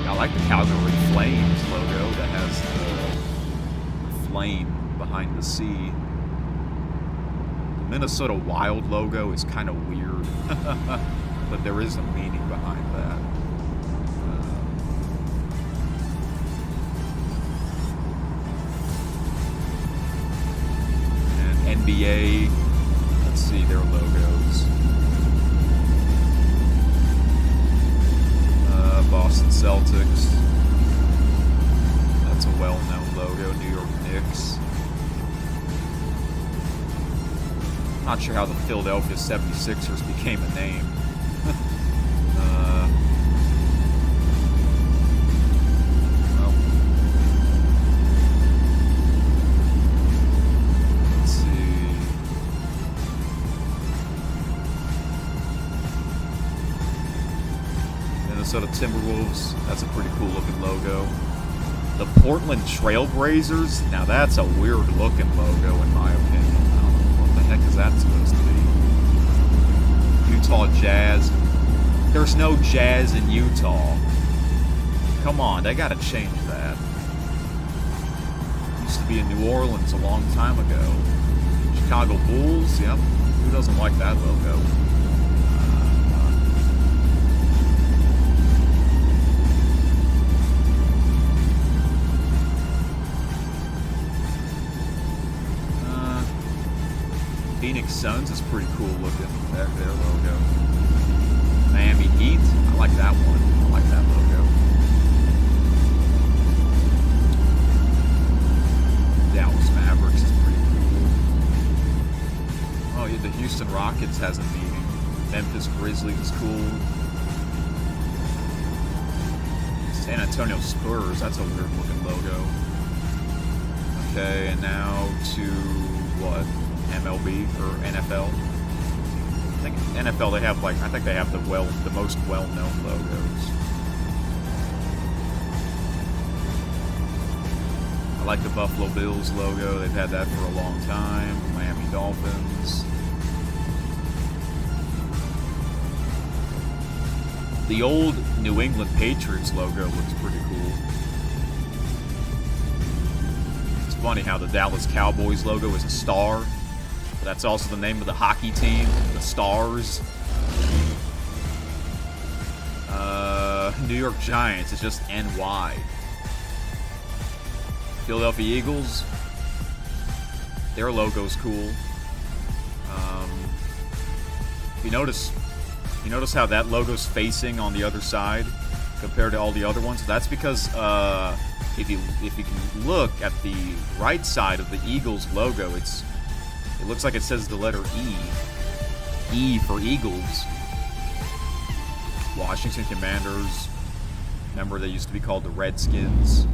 Calgary Flames logo that has the flame behind the C. The Minnesota Wild logo is kind of weird, but there is a meaning behind that. NBA, let's see their logos. Boston Celtics. That's a well-known logo. New York Knicks. Not sure how the Philadelphia 76ers became a name. Well, let's see. Minnesota Timberwolves. That's a pretty cool looking logo. The Portland Trailblazers. Now that's a weird looking logo in my opinion. I don't know what the heck is that supposed to be. Utah Jazz. There's no Jazz in Utah. Come on, they gotta change that. Used to be in New Orleans a long time ago. Chicago Bulls. Yep. Who doesn't like that logo? Phoenix Suns is pretty cool looking. Their logo. Miami Heat. I like that one. I like that logo. Dallas Mavericks is pretty cool. Oh yeah, the Houston Rockets has a meaning. Memphis Grizzlies is cool. San Antonio Spurs. That's a weird looking logo. Okay, and now to what? MLB or NFL. I think NFL they have I think they have the most well-known logos. I like the Buffalo Bills logo. They've had that for a long time. Miami Dolphins. The old New England Patriots logo looks pretty cool. It's funny how the Dallas Cowboys logo is a star. That's also the name of the hockey team, the Stars. New York Giants is just NY. Philadelphia Eagles, their logo's cool. You notice how that logo's facing on the other side compared to all the other ones? That's because if you can look at the right side of the Eagles logo, it looks like it says the letter E. E for Eagles. Washington Commanders. Remember, they used to be called the Redskins.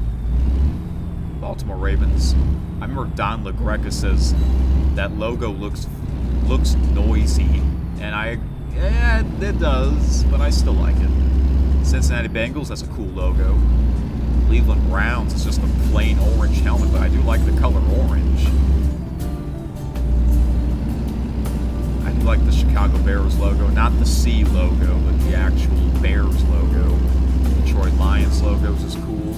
Baltimore Ravens. I remember Don LaGreca says that logo looks noisy. And it does, but I still like it. Cincinnati Bengals, that's a cool logo. Cleveland Browns is just a plain orange helmet, but I do like the color orange. I do like the Chicago Bears logo, not the C logo, but the actual Bears logo. Detroit Lions logos is cool.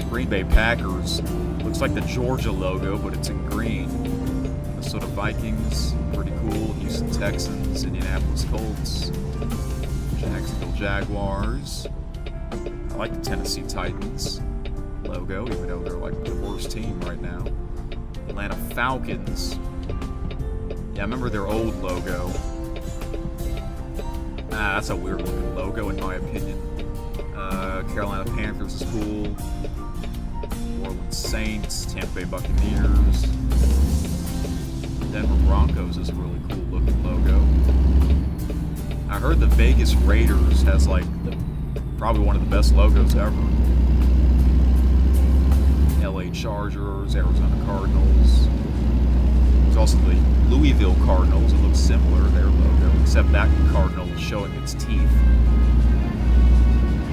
Green Bay Packers looks like the Georgia logo, but it's in green. Minnesota Vikings, pretty cool. Houston Texans, Indianapolis Colts, Jacksonville Jaguars. I like the Tennessee Titans logo, even though they're like the worst team right now. Atlanta Falcons. Yeah, I remember their old logo. That's a weird looking logo in my opinion. Carolina Panthers is cool. New Orleans Saints, Tampa Bay Buccaneers. Denver Broncos is a really cool looking logo. I heard the Vegas Raiders has probably one of the best logos ever. LA Chargers, Arizona Cardinals. There's also the Louisville Cardinals. It looks similar, their logo, except that Cardinal is showing its teeth.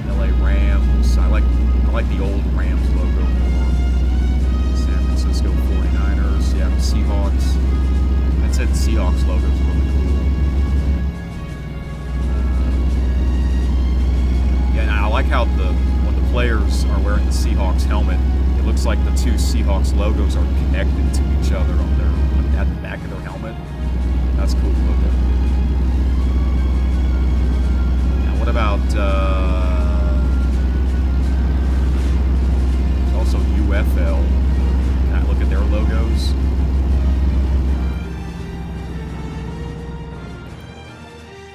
LA Rams. I like the old Rams logo more. San Francisco 49ers, Seattle Seahawks. I'd say the Seahawks logo is really cool. Yeah, and I like how when the players are wearing the Seahawks helmet, it looks like the two Seahawks logos are connected to each other at the back of their helmet. That's cool looking. Now, what about also UFL? Can I look at their logos?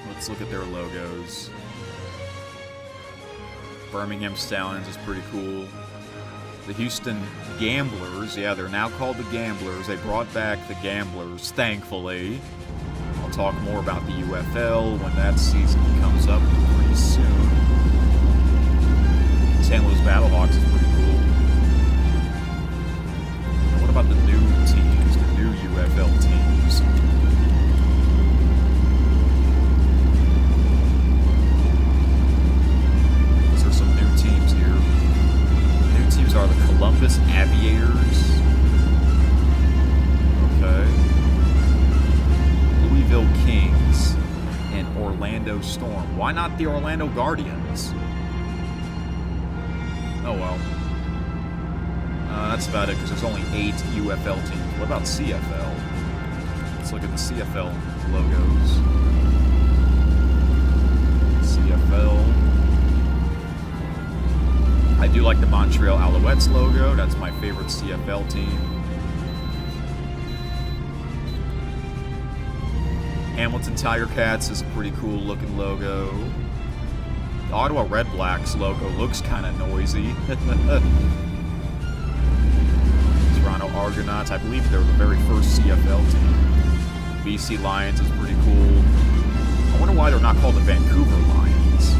Let's look at their logos. Birmingham Stallions is pretty cool. The Houston Gamblers, yeah, they're now called the Gamblers. They brought back the Gamblers, thankfully. I'll talk more about the UFL when that season comes up pretty soon. St. Louis Battlehawks is pretty cool. And what about the new teams, the new UFL teams? Is there some new teams here? New teams are the Columbus Aviators. Okay. Louisville Kings and Orlando Storm. Why not the Orlando Guardians? Oh well. That's about it, because there's only 8 UFL teams. What about CFL? Let's look at the CFL logos. CFL. I do like the Montreal Alouettes logo. That's my favorite CFL team. Hamilton Tiger Cats is a pretty cool looking logo. The Ottawa Red Blacks logo looks kind of noisy. Toronto Argonauts, I believe they're the very first CFL team. BC Lions is pretty cool. I wonder why they're not called the Vancouver Lions.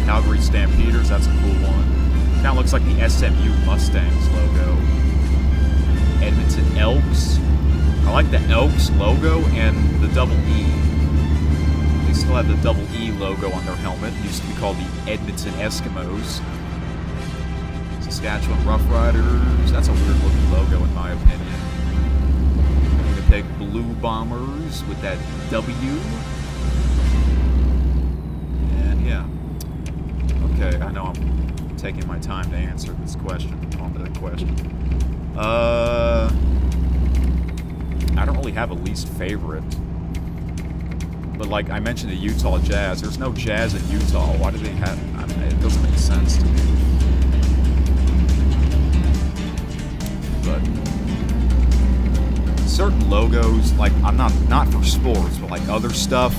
Calgary Stampeders, that's a cool one. Kind of looks like the SMU Mustangs logo. Edmonton Elks. I like the Elks logo and the double E. They still have the double E logo on their helmet. It used to be called the Edmonton Eskimos. Saskatchewan Roughriders. That's a weird looking logo in my opinion. Winnipeg Blue Bombers with that W. And yeah. Okay, I know I'm taking my time to answer this question. On to the question. I don't really have a least favorite. But like I mentioned the Utah Jazz, there's no Jazz in Utah. Why do they have... I mean, it doesn't make sense to me. But certain logos, like I'm not for sports, but like other stuff,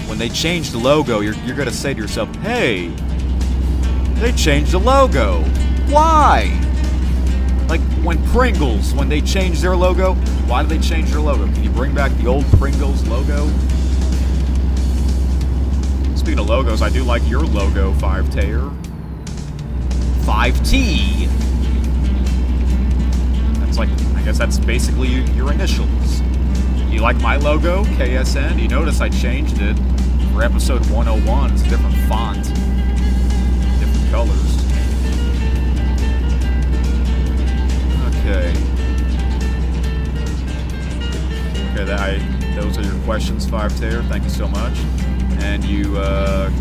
when they change the logo, you're gonna say to yourself, hey, they changed the logo. Why? Like when Pringles, when they changed their logo, why did they change their logo? Can you bring back the old Pringles logo? Speaking of logos, I do like your logo, 5Tayer. 5T. That's like, I guess that's basically your initials. You like my logo, KSN? You notice I changed it for episode 101. It's a different font, different colors. Okay. Okay, those are your questions, 5Tayer. Thank you so much. And you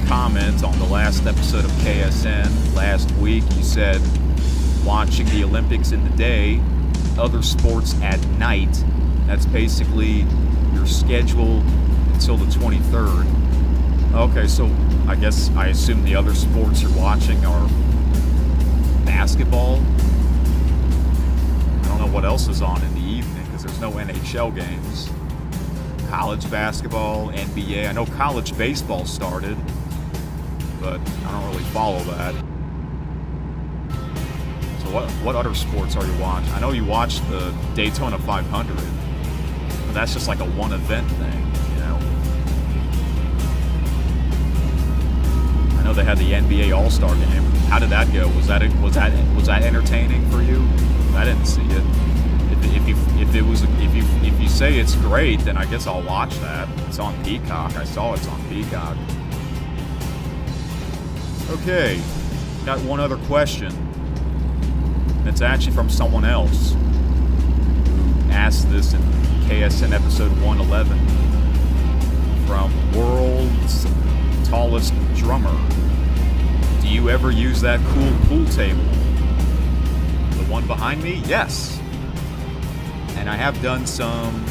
comment on the last episode of KSN last week. You said watching the Olympics in the day, other sports at night. That's basically your schedule until the 23rd. Okay, so I assume the other sports you're watching are basketball. I don't know what else is on in the evening because there's no NHL games. College basketball, NBA. I know college baseball started, but I don't really follow that. So what other sports are you watching? I know you watched the Daytona 500, but that's just like a one event thing, you know? I know they had the NBA All-Star game. How did that go? Was that entertaining for you? I didn't see it. If you say it's great, then I guess I'll watch that. It's on Peacock. I saw it's on Peacock. Okay, got one other question. It's actually from someone else who asked this in KSN episode 111 from World's Tallest Drummer. Do you ever use that cool pool table? The one behind me? Yes. And I have done some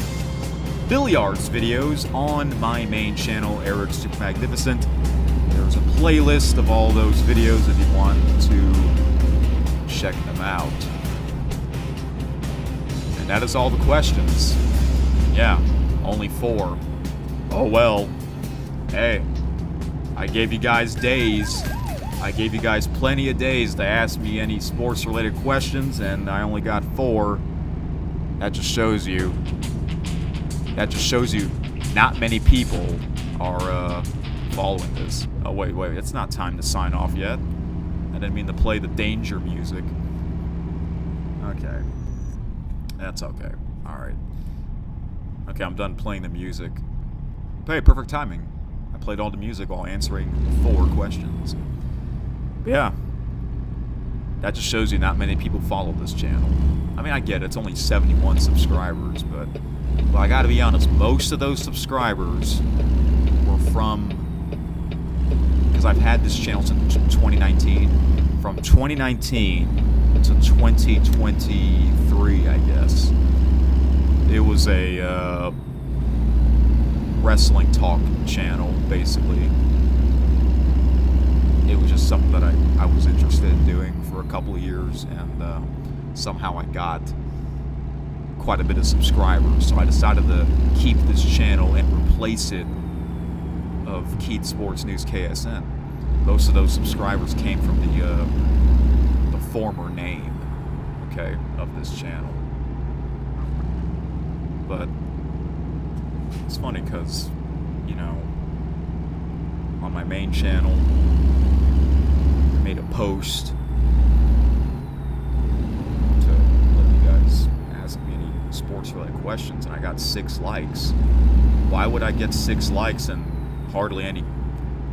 billiards videos on my main channel, Eric Super Magnificent. There's a playlist of all those videos if you want to check them out. And that is all the questions. Yeah, only 4. Oh well. Hey, I gave you guys days. I gave you guys plenty of days to ask me any sports-related questions, and I only got 4. That just shows you. That just shows you not many people are following this. Oh, wait, it's not time to sign off yet. I didn't mean to play the danger music. Okay. That's okay. Alright. Okay, I'm done playing the music. Hey, perfect timing. I played all the music while answering 4 questions. But yeah. That just shows you not many people follow this channel. I mean, I get it. It's only 71 subscribers, but I gotta be honest, most of those subscribers were from... Because I've had this channel since 2019. From 2019 to 2023, I guess. It was a wrestling talk channel, basically. It was just something that I was interested in doing for a couple of years, and somehow I got quite a bit of subscribers, so I decided to keep this channel and replace it of Keith Sports News KSN. Most of those subscribers came from the former name, okay, of this channel. But it's funny because, you know, on my main channel, I made a post to let you guys ask me any sports-related questions, and I got 6 likes. Why would I get 6 likes and hardly any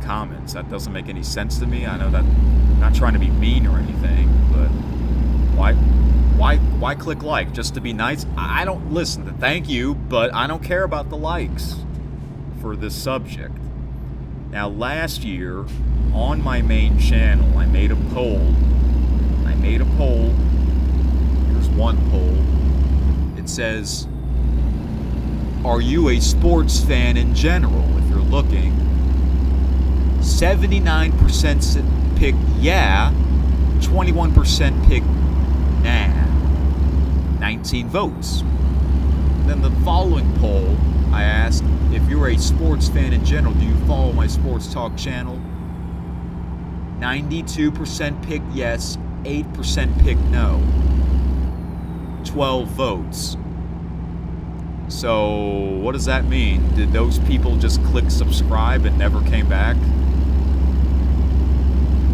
comments? That doesn't make any sense to me. I know that I'm not trying to be mean or anything, but why click like just to be nice? I don't listen to thank you, but I don't care about the likes for this subject. Now, last year on my main channel, I made a poll. Here's one poll. It says, are you a sports fan in general? If you're looking, 79% pick yeah, 21% pick nah. 19 votes. Then the following poll, I asked, if you're a sports fan in general, do you follow my sports talk channel? 92% pick yes, 8% pick no. 12 votes. So, what does that mean? Did those people just click subscribe and never came back?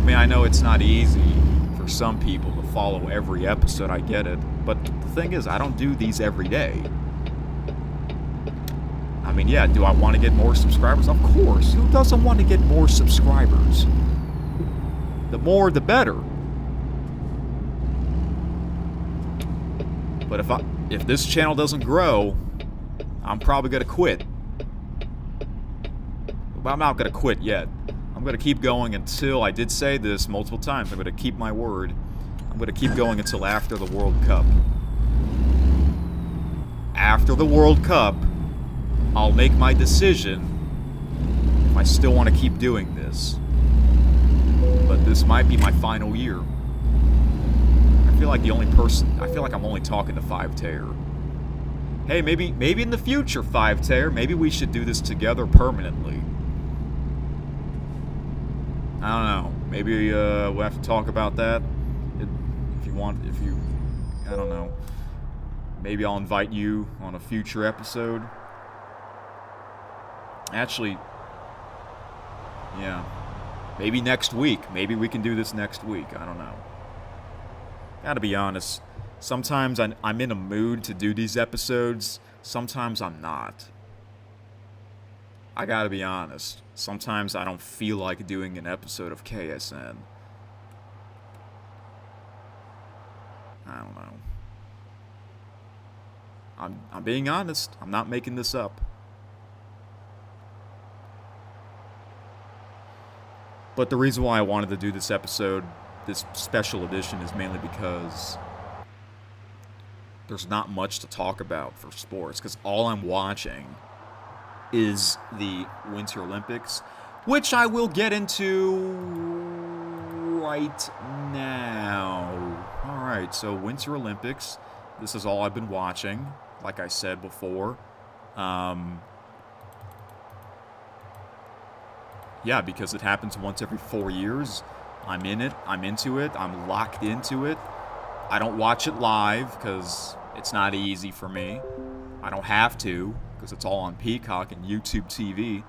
I mean, I know it's not easy for some people to follow every episode, I get it. But the thing is, I don't do these every day. I mean, yeah, do I want to get more subscribers? Of course. Who doesn't want to get more subscribers? The more, the better. But if this channel doesn't grow, I'm probably going to quit. But I'm not going to quit yet. I'm going to keep going until, I did say this multiple times, I'm going to keep my word. I'm going to keep going until after the World Cup. After the World Cup, I'll make my decision if I still want to keep doing this. But this might be my final year. I feel like I'm only talking to 5Tayer. Hey, maybe in the future, 5Tayer, maybe we should do this together permanently. I don't know. Maybe we'll have to talk about that. I don't know. Maybe I'll invite you on a future episode. Actually, yeah. Maybe next week. Maybe we can do this next week. I don't know. Gotta be honest. Sometimes I'm in a mood to do these episodes. Sometimes I'm not. I gotta be honest. Sometimes I don't feel like doing an episode of KSN. I don't know. I'm being honest. I'm not making this up. But the reason why I wanted to do this episode, this special edition, is mainly because there's not much to talk about for sports, because all I'm watching is the Winter Olympics, which I will get into right now. Alright, so Winter Olympics, this is all I've been watching, like I said before. Yeah, because it happens once every 4 years. I'm in it, I'm into it, I'm locked into it. I don't watch it live because it's not easy for me. I don't have to because it's all on Peacock and YouTube TV.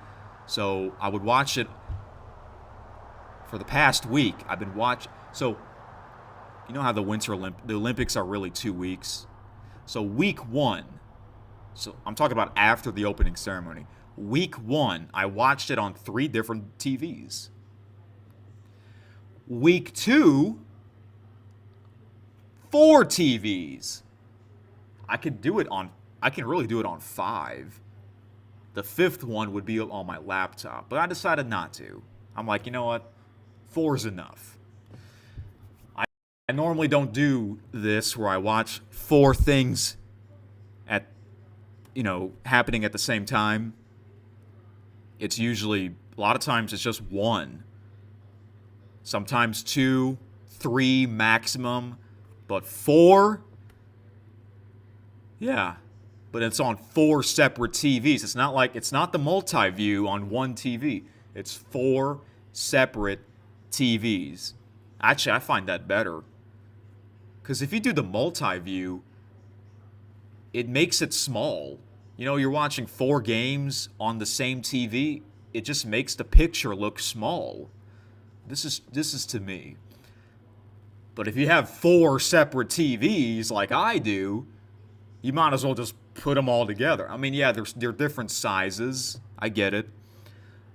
So I would watch it for the past week. I've been watching. So you know how the Olympics are really 2 weeks. So week 1. So I'm talking about after the opening ceremony. Week 1, I watched it on 3 different TVs. Week 2, 4 TVs. I can really do it on 5. The 5th one would be on my laptop, but I decided not to. I'm like, you know what? 4 is enough. I normally don't do this where I watch 4 things happening at the same time. It's usually, a lot of times it's just 1. Sometimes 2, 3 maximum, but 4, yeah. But it's on 4 separate TVs. It's not the multi-view on one TV. It's 4 separate TVs. Actually, I find that better. Because if you do the multi-view, it makes it small. You're watching 4 games on the same TV. It just makes the picture look small. This is to me. But if you have 4 separate TVs like I do, you might as well just put them all together. I mean, yeah, they're different sizes. I get it.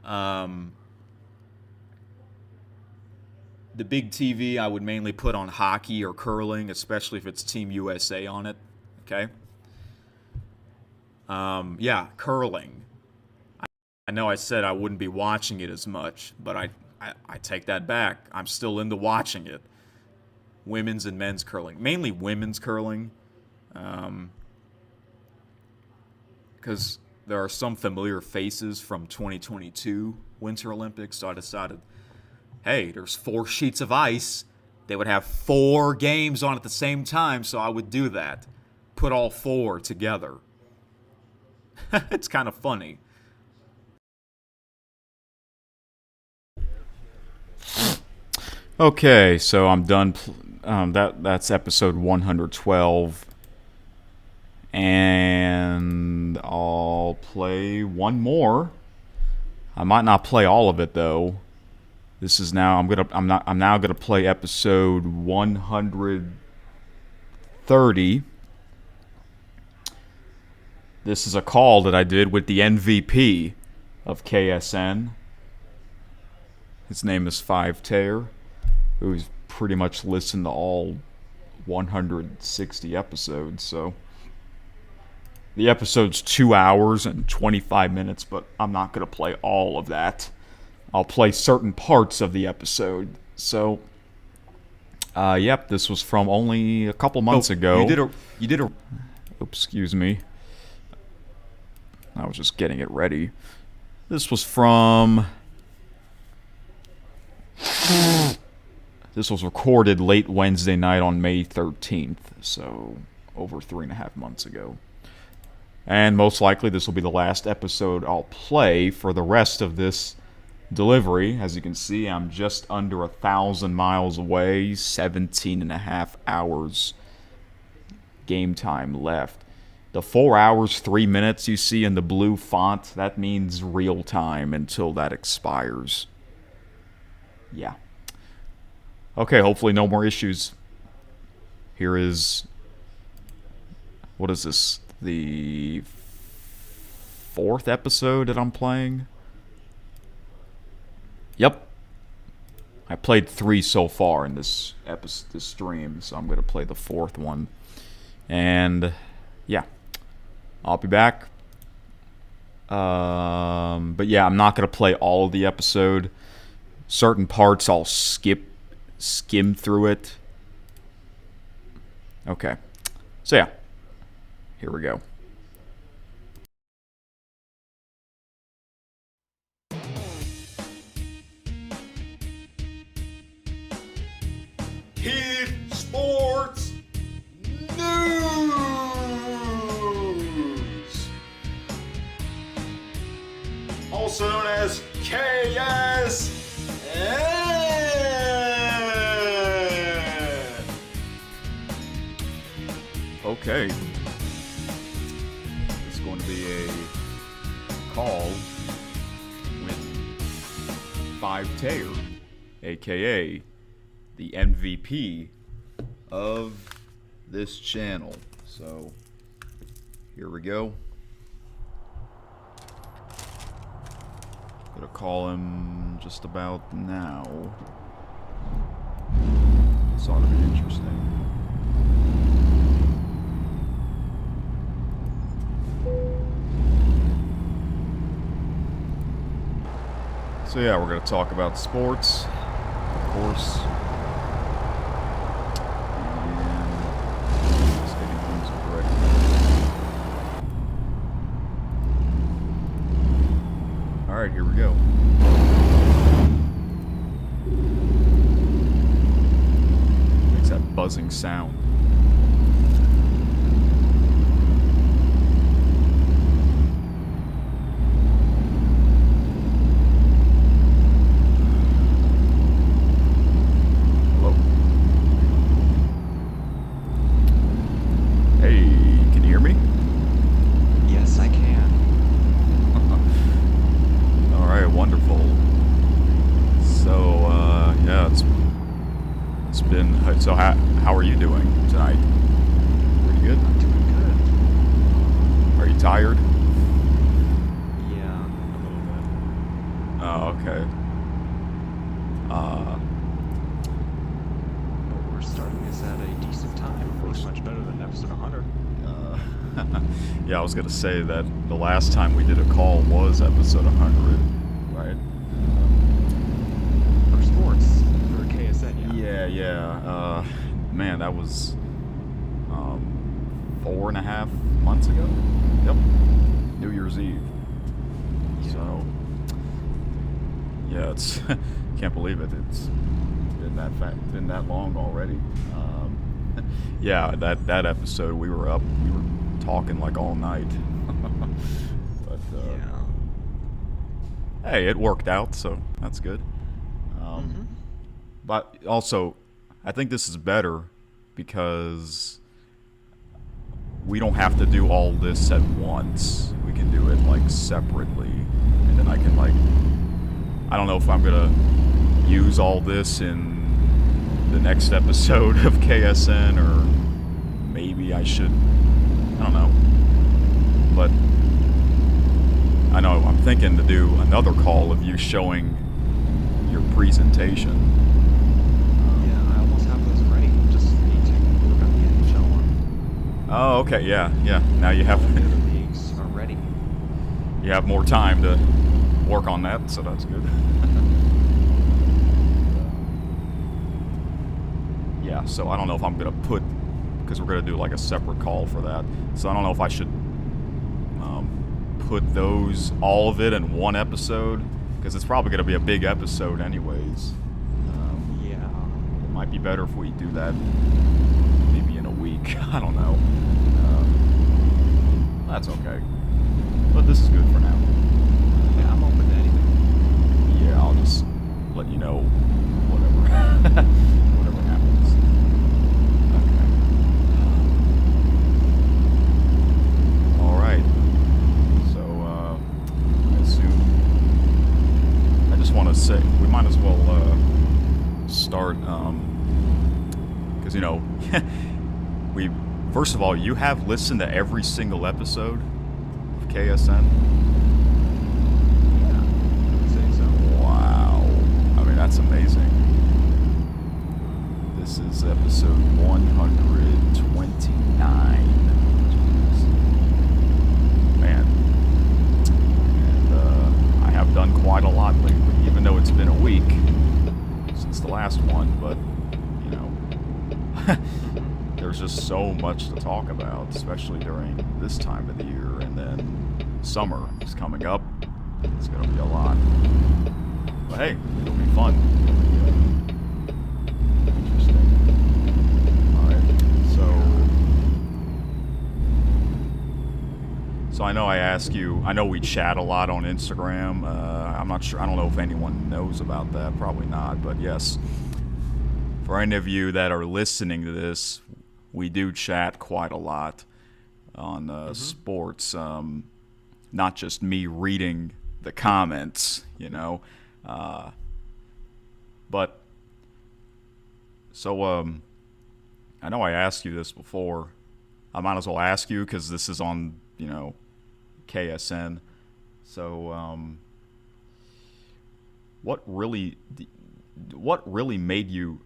The big TV I would mainly put on hockey or curling, especially if it's Team USA on it. Okay? Yeah, curling. I know I said I wouldn't be watching it as much, but I take that back. I'm still into watching it. Women's and men's curling. Mainly women's curling. Because there are some familiar faces from 2022 Winter Olympics, so I decided, hey, there's 4 sheets of ice. They would have 4 games on at the same time, so I would do that. Put all 4 together. It's kind of funny. Okay, so I'm done. That's episode 112. And I'll play one more. I might not play all of it though. I'm now gonna play episode 130. This is a call that I did with the MVP of KSN. His name is Five Taylor, who's pretty much listened to all 160 episodes. So the episode's 2 hours and 25 minutes, but I'm not gonna play all of that. I'll play certain parts of the episode. So, yep, this was from only a couple months ago. You did a. Oops, excuse me. I was just getting it ready. This was from. This was recorded late Wednesday night on May 13th, so over 3.5 months ago. And most likely this will be the last episode I'll play for the rest of this delivery. As you can see, I'm just under 1,000 miles away, 17.5 hours game time left. The 4 hours, 3 minutes you see in the blue font, that means real time until that expires. Yeah. Okay, hopefully no more issues. Here is... What is this? The 4th episode that I'm playing? Yep. I played 3 so far in this stream, so I'm going to play the 4th one. And, yeah. I'll be back. But yeah, I'm not going to play all of the episode. Certain parts I'll skim through it. Okay. So yeah. Here we go. Heat Sports News, also known as KSN. Okay. It's going to be a Taylor, aka the MVP of this channel. So here we go. Gonna call him just about now. This ought to be interesting. So yeah, we're gonna talk about sports, of course. And just getting things correct. All right, here we go. Makes that buzzing sound. Hello. Hey, can you hear me? Yes, I can. All right, wonderful. So, yeah, it's been. So, how are you doing tonight? Pretty good. I'm doing good. Are you tired? Yeah, a little bit. Oh, okay. But we're starting this at a decent time. Much better than episode 100. Yeah, I was gonna say that the last time we did a call was episode 100, right? For sports, for KSN, yeah. Yeah. Man, that was 4.5 months ago. Yep. New Year's Eve. So, yeah, it's can't believe it. It's been that long already. Yeah, that episode we were talking like all night. But Yeah. hey, it worked out, so that's good. But also, I think this is better because we don't have to do all this at once. We can do it like separately, and then I can I don't know if I'm gonna use all this in the next episode of KSN, or maybe I should. I don't know. But I know I'm thinking to do another call of you showing your presentation. Yeah, I almost have those ready. Just need to work on the NHL one. Oh, okay, yeah. Now you have All the other leagues are ready. you have more time to work on that, so that's good. Yeah, so I don't know if I'm gonna put, because we're gonna do like a separate call for that. So I don't know if I should put all of it in one episode, because it's probably gonna be a big episode anyways. Yeah. It might be better if we do that maybe in a week. I don't know. That's okay. But this is good for now. Yeah, I'm open to anything. Yeah, I'll just let you know whatever whatever happens. Okay. All right. So I assume I just want to say we might as well start because we first of all, you have listened to every single episode of KSN. Yeah, I would say so. Wow. I mean, that's amazing. This is episode 129. Man. And I have done quite a lot lately, even though it's been a week since the last one, but, there's just so much to talk about, especially during this time of the year, and then summer is coming up. It's going to be a lot. But hey, it'll be fun. Interesting. Alright, so I know I know we chat a lot on Instagram. I'm not sure, I don't know if anyone knows about that, probably not, but yes. For any of you that are listening to this, we do chat quite a lot on sports. Not just me reading the comments, But so I know I asked you this before. I might as well ask you because this is on, KSN. So what really made you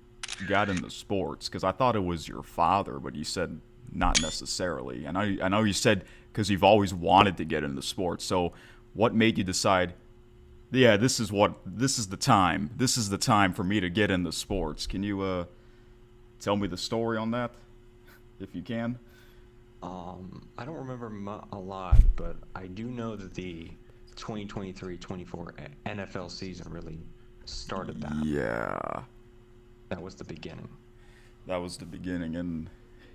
got into sports? Because I thought it was your father, but you said not necessarily. I know you said because you've always wanted to get into sports. So what made you decide, yeah, this is the time. This is the time for me to get into sports. Can you tell me the story on that, if you can? I don't remember a lot, but I do know that the 2023-24 NFL season really started that. Yeah. That was the beginning. That was the beginning, and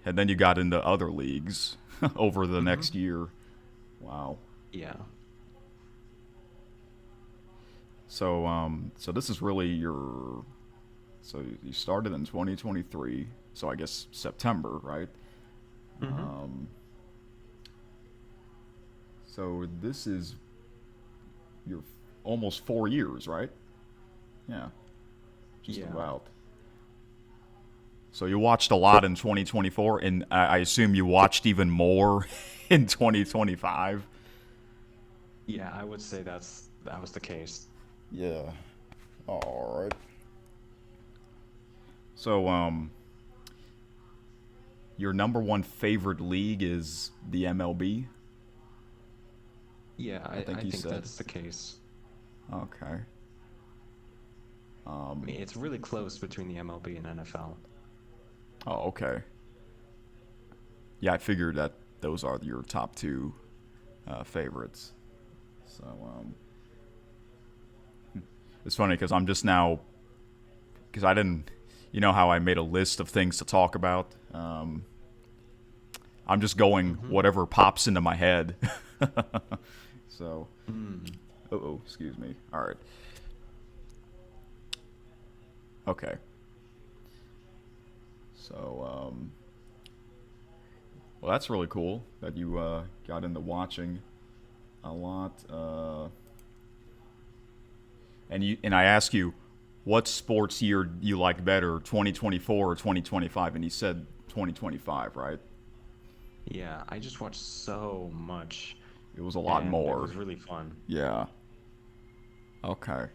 then you got into other leagues over the next year. Wow. Yeah. So so this is really so you started in 2023, so I guess September, right? So this is your almost 4 years, right? Yeah. Just about. So you watched a lot in 2024, and I assume you watched even more in 2025. Yeah, I would say that was the case. Yeah. All right. So your number one favorite league is the MLB? Yeah, I think that's the case. Okay. I mean, it's really close between the MLB and NFL. Oh, okay. Yeah, I figured that those are your top two favorites. So, it's funny because I'm just now, because I didn't, you know how I made a list of things to talk about? I'm just going whatever pops into my head. So, excuse me. All right. Okay. So, well, that's really cool that you got into watching a lot. And I asked you, what sports year you like better, 2024 or 2025? And you said 2025, right? Yeah, I just watched so much. It was a lot more. It was really fun. Yeah. Okay.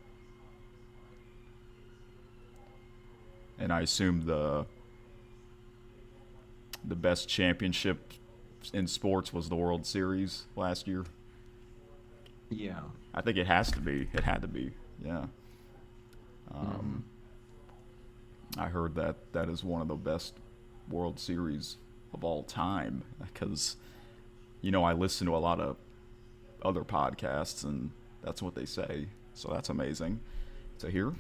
And I assume the best championship in sports was the World Series last year. Yeah. I think it has to be. It had to be. Yeah. I heard that is one of the best World Series of all time because, I listen to a lot of other podcasts and that's what they say. So that's amazing to hear.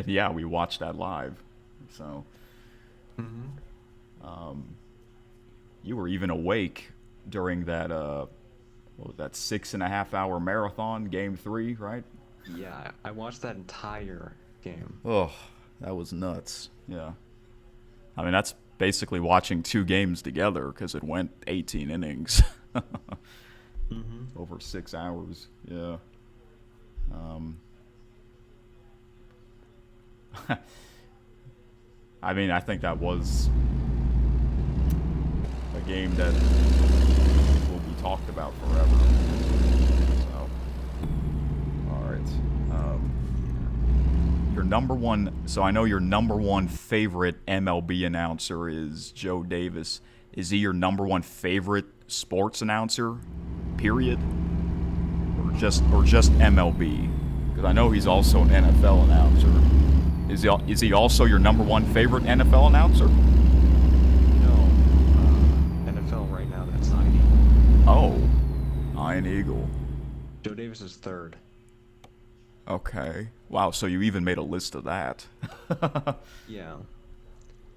Yeah, we watched that live. So, you were even awake during that 6.5 hour marathon, Game 3, right? Yeah, I watched that entire game. Oh, that was nuts. Yeah. I mean, that's basically watching two games together because it went 18 innings over 6 hours. Yeah. I mean, I think that was a game that will be talked about forever. So, all right. Your number one. So I know your number one favorite MLB announcer is Joe Davis. Is he your number one favorite sports announcer? Period. Or just MLB? Because I know he's also an NFL announcer. Is he also your number one favorite NFL announcer? No. NFL right now, that's Ian Eagle. Oh, Ian Eagle. Joe Davis is third. Okay. Wow, so you even made a list of that. Yeah.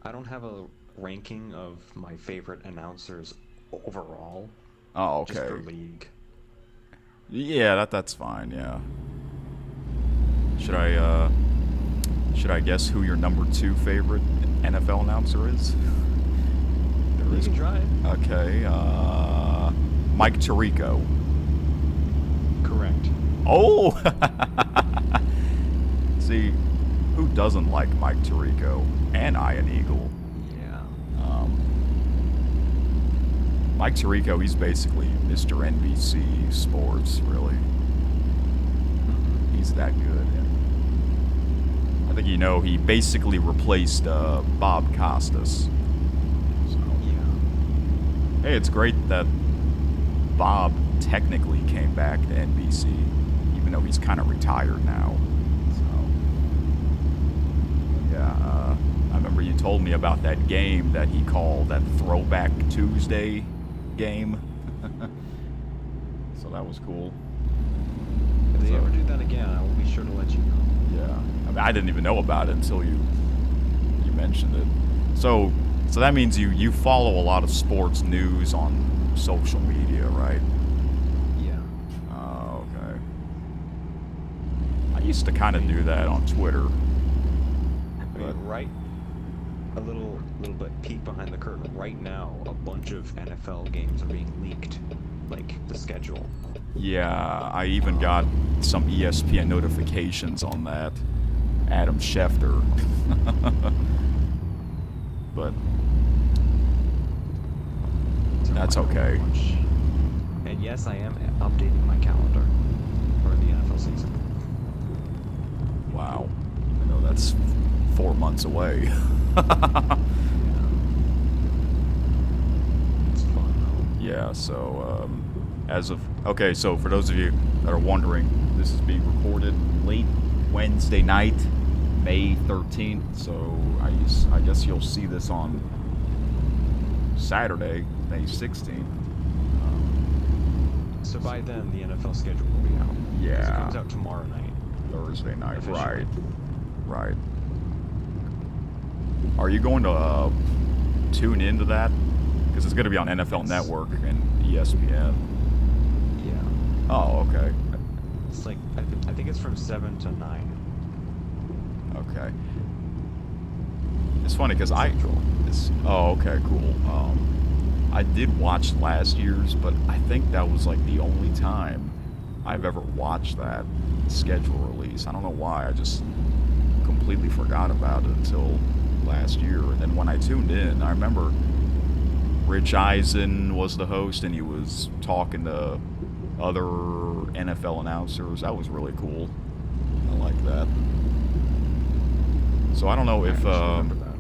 I don't have a ranking of my favorite announcers overall. Oh, okay. Just per league. Yeah, that's fine, yeah. Should I guess who your number two favorite NFL announcer is? You can try it. Okay, Mike Tirico. Correct. Oh! See, who doesn't like Mike Tirico and Ian Eagle? Yeah. Mike Tirico, he's basically Mr. NBC Sports, really. He's that good. I think he basically replaced Bob Costas. So, Yeah. hey, it's great that Bob technically came back to NBC, even though he's kind of retired now. So, yeah, I remember you told me about that game that he called that Throwback Tuesday game. So that was cool. If they ever do that again, I will be sure to let you know. Yeah, I mean, I didn't even know about it until you mentioned it. So that means you follow a lot of sports news on social media, right? Yeah. Oh, okay. I used to kind of do that on Twitter. I mean, right, a little bit peek behind the curtain. Right now, a bunch of NFL games are being leaked, like the schedule. Yeah, I even got some ESPN notifications on that. Adam Schefter. But So that's I don't okay. watch. And yes, I am updating my calendar for the NFL season. Wow. I know that's 4 months away. It's fun though. Yeah, so okay, so for those of you that are wondering, this is being recorded late Wednesday night, May 13th. So I guess you'll see this on Saturday, May 16th. So by then, the NFL schedule will be out. 'Cause Yeah. It comes out tomorrow night. Thursday night, Officially. right. Are you going to tune into that? Because it's going to be on NFL Network and ESPN. Yeah. Oh, okay. It's like, I think it's from 7 to 9. Okay. It's funny because Central. oh, okay, cool. I did watch last year's, but I think that was like the only time I've ever watched that schedule release. I don't know why. I just completely forgot about it until last year. And then when I tuned in, I remember Rich Eisen was the host, and he was talking to other NFL announcers. That was really cool. I like that. So I don't know if. I actually remember that.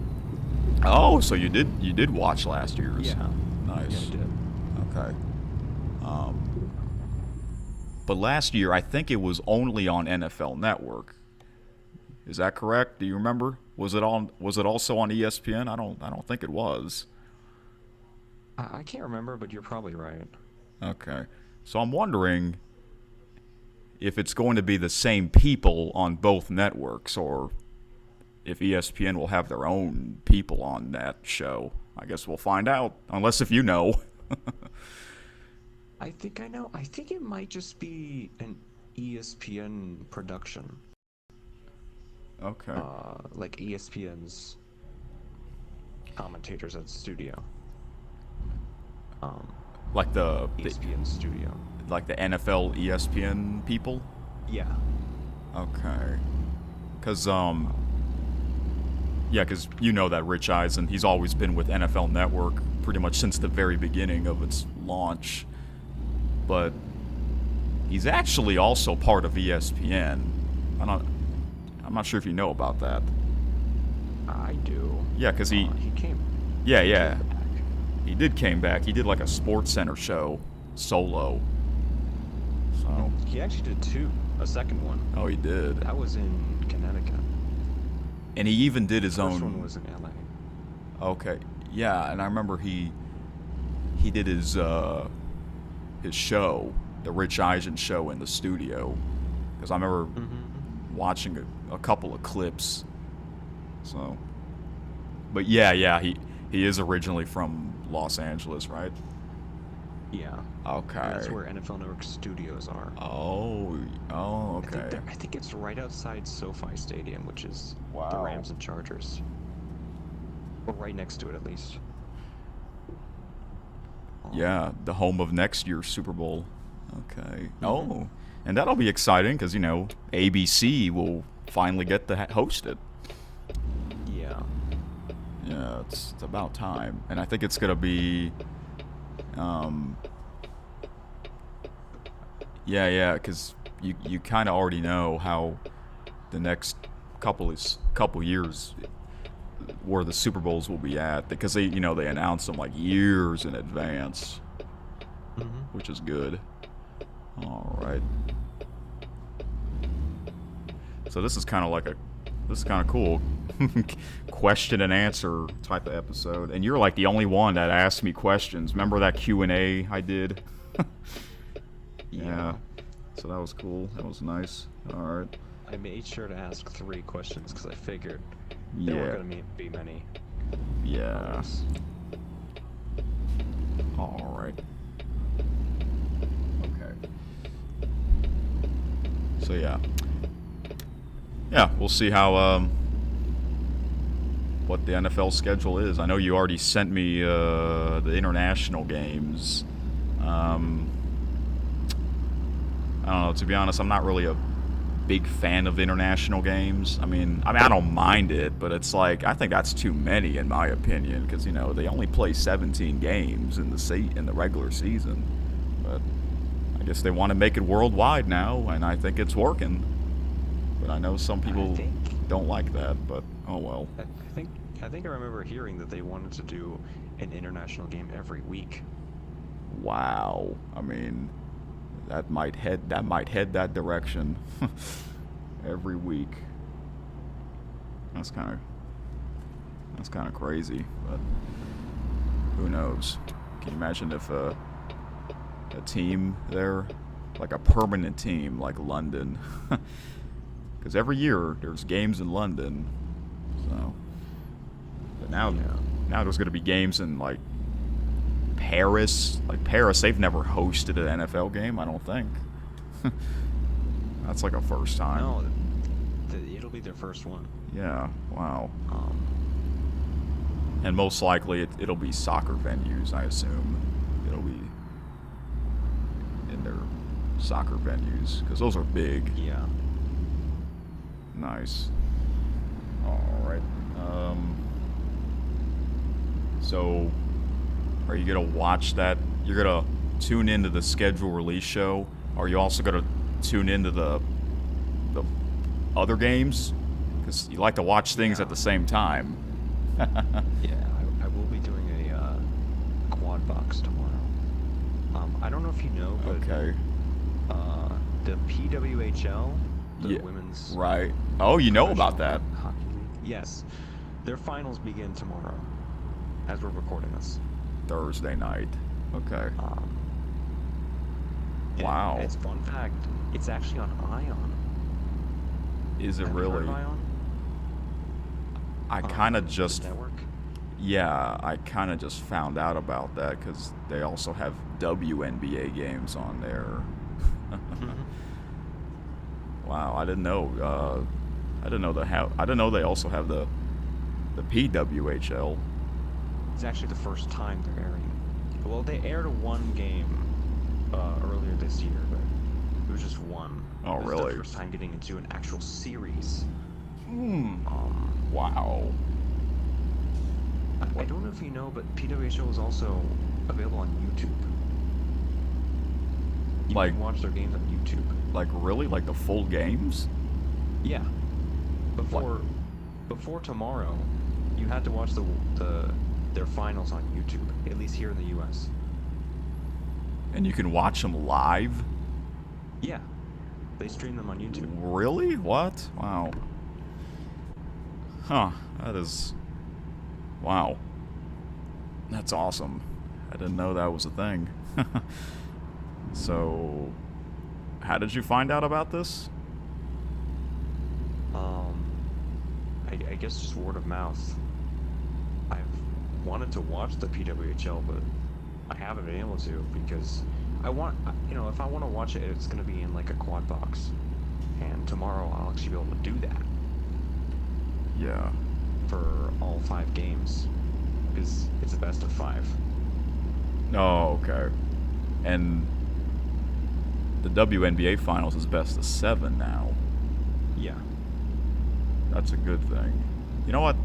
Oh, so you did watch last year's? Yeah. Nice. Yeah, I did. Okay. But last year, I think it was only on NFL Network. Is that correct? Do you remember? Was it also on ESPN? I don't think it was. I can't remember, but you're probably right. Okay. So I'm wondering if it's going to be the same people on both networks, or if ESPN will have their own people on that show. I guess we'll find out, unless if you know. I think I know. I think it might just be an ESPN production. Okay. Like ESPN's commentators at the studio. Like the ESPN studio. like the NFL ESPN people? Yeah. Okay. Cause you know that Rich Eisen, he's always been with NFL Network pretty much since the very beginning of its launch. But he's actually also part of ESPN. I'm not sure if you know about that. I do. Yeah, cause he came. Yeah. He came back. He did like a Sports Center show solo. So. He actually did two. A second one. Oh, he did. That was in Connecticut. And he even did his The own. first one was in LA. Okay. Yeah, and I remember he did his show, the Rich Eisen show, in the studio, because I remember watching a couple of clips. So, but yeah, he is originally from Los Angeles, right? Yeah. Okay. And that's where NFL Network studios are. Oh, okay. I think it's right outside SoFi Stadium, which is the Wow. Rams and Chargers. Or right next to it, at least. Yeah, the home of next year's Super Bowl. Okay. Oh, and that'll be exciting because, ABC will finally get to host it. Yeah, it's about time. And I think it's going to be... Yeah, because you kind of already know how the next couple years where the Super Bowls will be at, because they announce them like years in advance, which is good. All right. So this is kind of cool question and answer type of episode, and you're like the only one that asked me questions. Remember that Q&A I did? Yeah. So that was cool. That was nice. All right. I made sure to ask 3 questions because I figured there weren't going to be many. Yeah. Others. All right. Okay. So yeah, we'll see how what the NFL schedule is. I know you already sent me the international games. I don't know. To be honest, I'm not really a big fan of international games. I mean, I don't mind it, but it's like I think that's too many in my opinion, because they only play 17 games in the regular season. But I guess they want to make it worldwide now, and I think it's working. But I know some people don't like that. But oh well. I think I remember hearing that they wanted to do an international game every week. Wow. I mean, that might head that direction every week. That's kind of crazy, but who knows? Can you imagine if a team there, like a permanent team like London, because every year there's games in London, so but now there's going to be games in like Paris. Like Paris, they've never hosted an NFL game, I don't think. That's like a first time. No, it'll be their first one. Yeah, wow. And most likely it'll be soccer venues, I assume. It'll be in their soccer venues, because those are big. Yeah. Nice. All right. So, are you gonna watch that? You're gonna tune into the schedule release show? Or are you also gonna tune into the other games? Because you like to watch things at the same time. Yeah, I will be doing a quad box tomorrow. I don't know if you know, but okay. The PWHL, the Yeah, women's right. Oh, you know about that. hockey league. Yes, their finals begin tomorrow, as we're recording this. Thursday night. Okay. And Wow. It's fun fact. It's actually on Ion. Is it Have you heard really? of Ion? I kind of The just... network. Yeah, I kind of just found out about that because they also have WNBA games on there. Wow, I didn't know. I didn't know they also have the PWHL. It's actually the first time they're airing. Well, they aired one game earlier this year, but it was just one. Oh, It was really? their first time getting into an actual series. Wow. I don't know if you know, but PWHL is also available on YouTube. You Like- can watch their games on YouTube. Like really? Like the full games? Yeah. Before tomorrow, you had to watch their finals on YouTube, at least here in the U.S. And you can watch them live? Yeah, they stream them on YouTube. Really? What? Wow. Huh. That is... Wow. That's awesome. I didn't know that was a thing. So, how did you find out about this? I guess just word of mouth. I've wanted to watch the PWHL, but I haven't been able to because if I want to watch it, it's going to be in like a quad box. And tomorrow I'll actually be able to do that Yeah. for all 5 games because it's a best of 5. Oh, okay. And the WNBA finals is best of 7 now. Yeah. That's a good thing. You know what?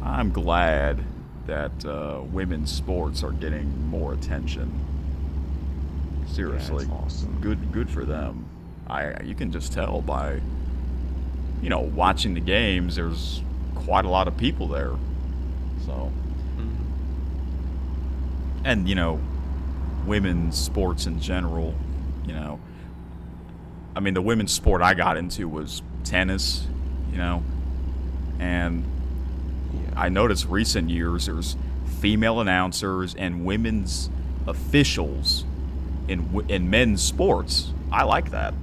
I'm glad that women's sports are getting more attention. Seriously, Yeah, it's awesome. Good for them. You can just tell by, watching the games. There's quite a lot of people there. So, and women's sports in general. I mean, the women's sport I got into was tennis. And I noticed recent years there's female announcers and women's officials in men's sports. I like that.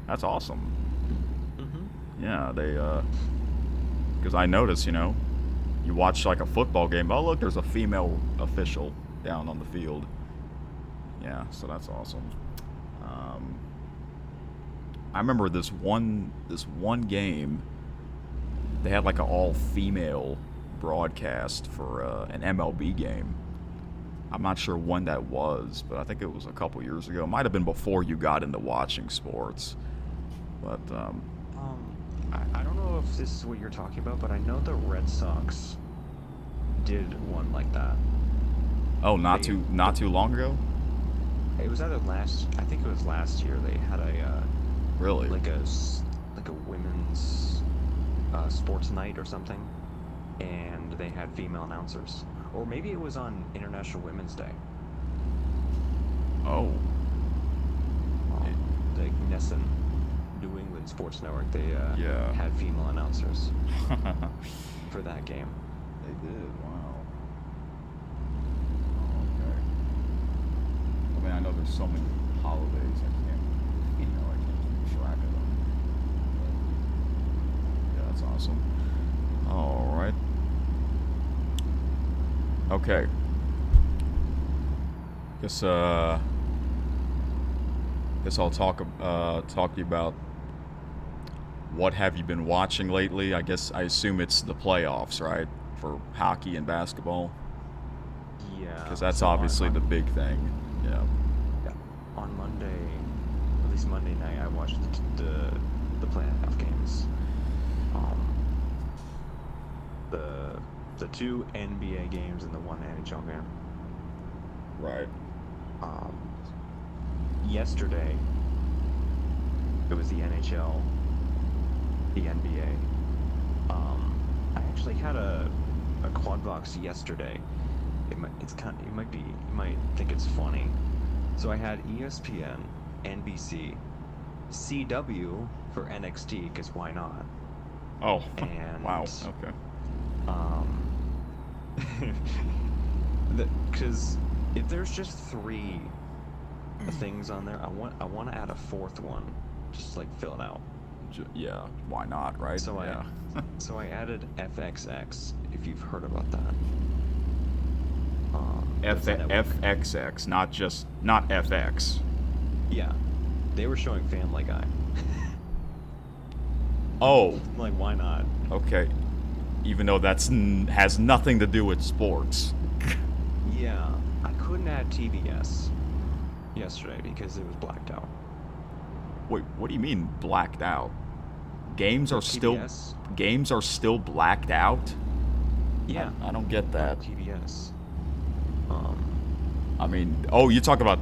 That's awesome. Yeah, they because I noticed, you watch like a football game. Oh, look, there's a female official down on the field. Yeah, so that's awesome. I remember this one game. They had like an all-female broadcast for an MLB game. I'm not sure when that was, but I think it was a couple years ago. It might have been before you got into watching sports. But I don't know if this is what you're talking about, but I know the Red Sox did one like that. Oh, not too long ago? It was either I think it was last year. They had a really like a women's sports night or something, and they had female announcers, or maybe it was on International Women's Day. Oh, the NESN, New England Sports Network, they Yeah. had female announcers for that game. They did. Wow. Okay. I mean, I know there's so many holidays. I can't keep track of them. But, yeah, that's awesome. All right. Okay. Guess I'll talk to you about what have you been watching lately. I assume it's the playoffs, right, for hockey and basketball. Yeah. Because that's so obviously on the big thing. Yeah. On Monday, at least Monday night, I watched the playoff games. The two NBA games and the one NHL game. Right. Yesterday, it was the NHL, the NBA. I actually had a quad box yesterday. You might think it's funny. So I had ESPN, NBC, CW for NXT, because why not? Oh. And Wow. Okay. Because if there's just 3 things on there, I want to add a 4th one, just like fill it out. Yeah. Why not? Right. So yeah. So I added FXX, if you've heard about that. FXX, not FX. Yeah, they were showing Family Guy. Oh. Like, why not? Okay. Even though has nothing to do with sports. Yeah, I couldn't add TBS yesterday because it was blacked out. Wait, what do you mean blacked out? Games are TBS? still blacked out? Yeah. I don't get that. TBS. I mean, oh, you talk about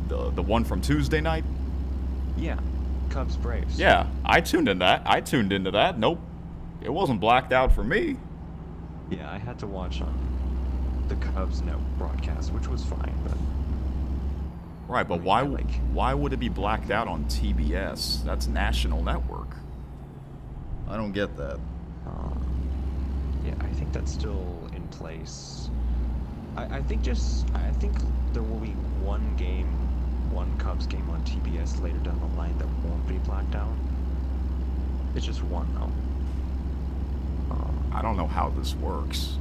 the one from Tuesday night? Yeah, Cubs Braves. Yeah, I tuned into that. Nope, it wasn't blacked out for me. Yeah, I had to watch on the Cubs Net broadcast, which was fine, but. Right, but why would it be blacked out on TBS? That's national network. I don't get that. Yeah, I think that's still in place. I think there will be one Cubs game on TBS later down the line that won't be blacked out. It's just one though. I don't know how this works.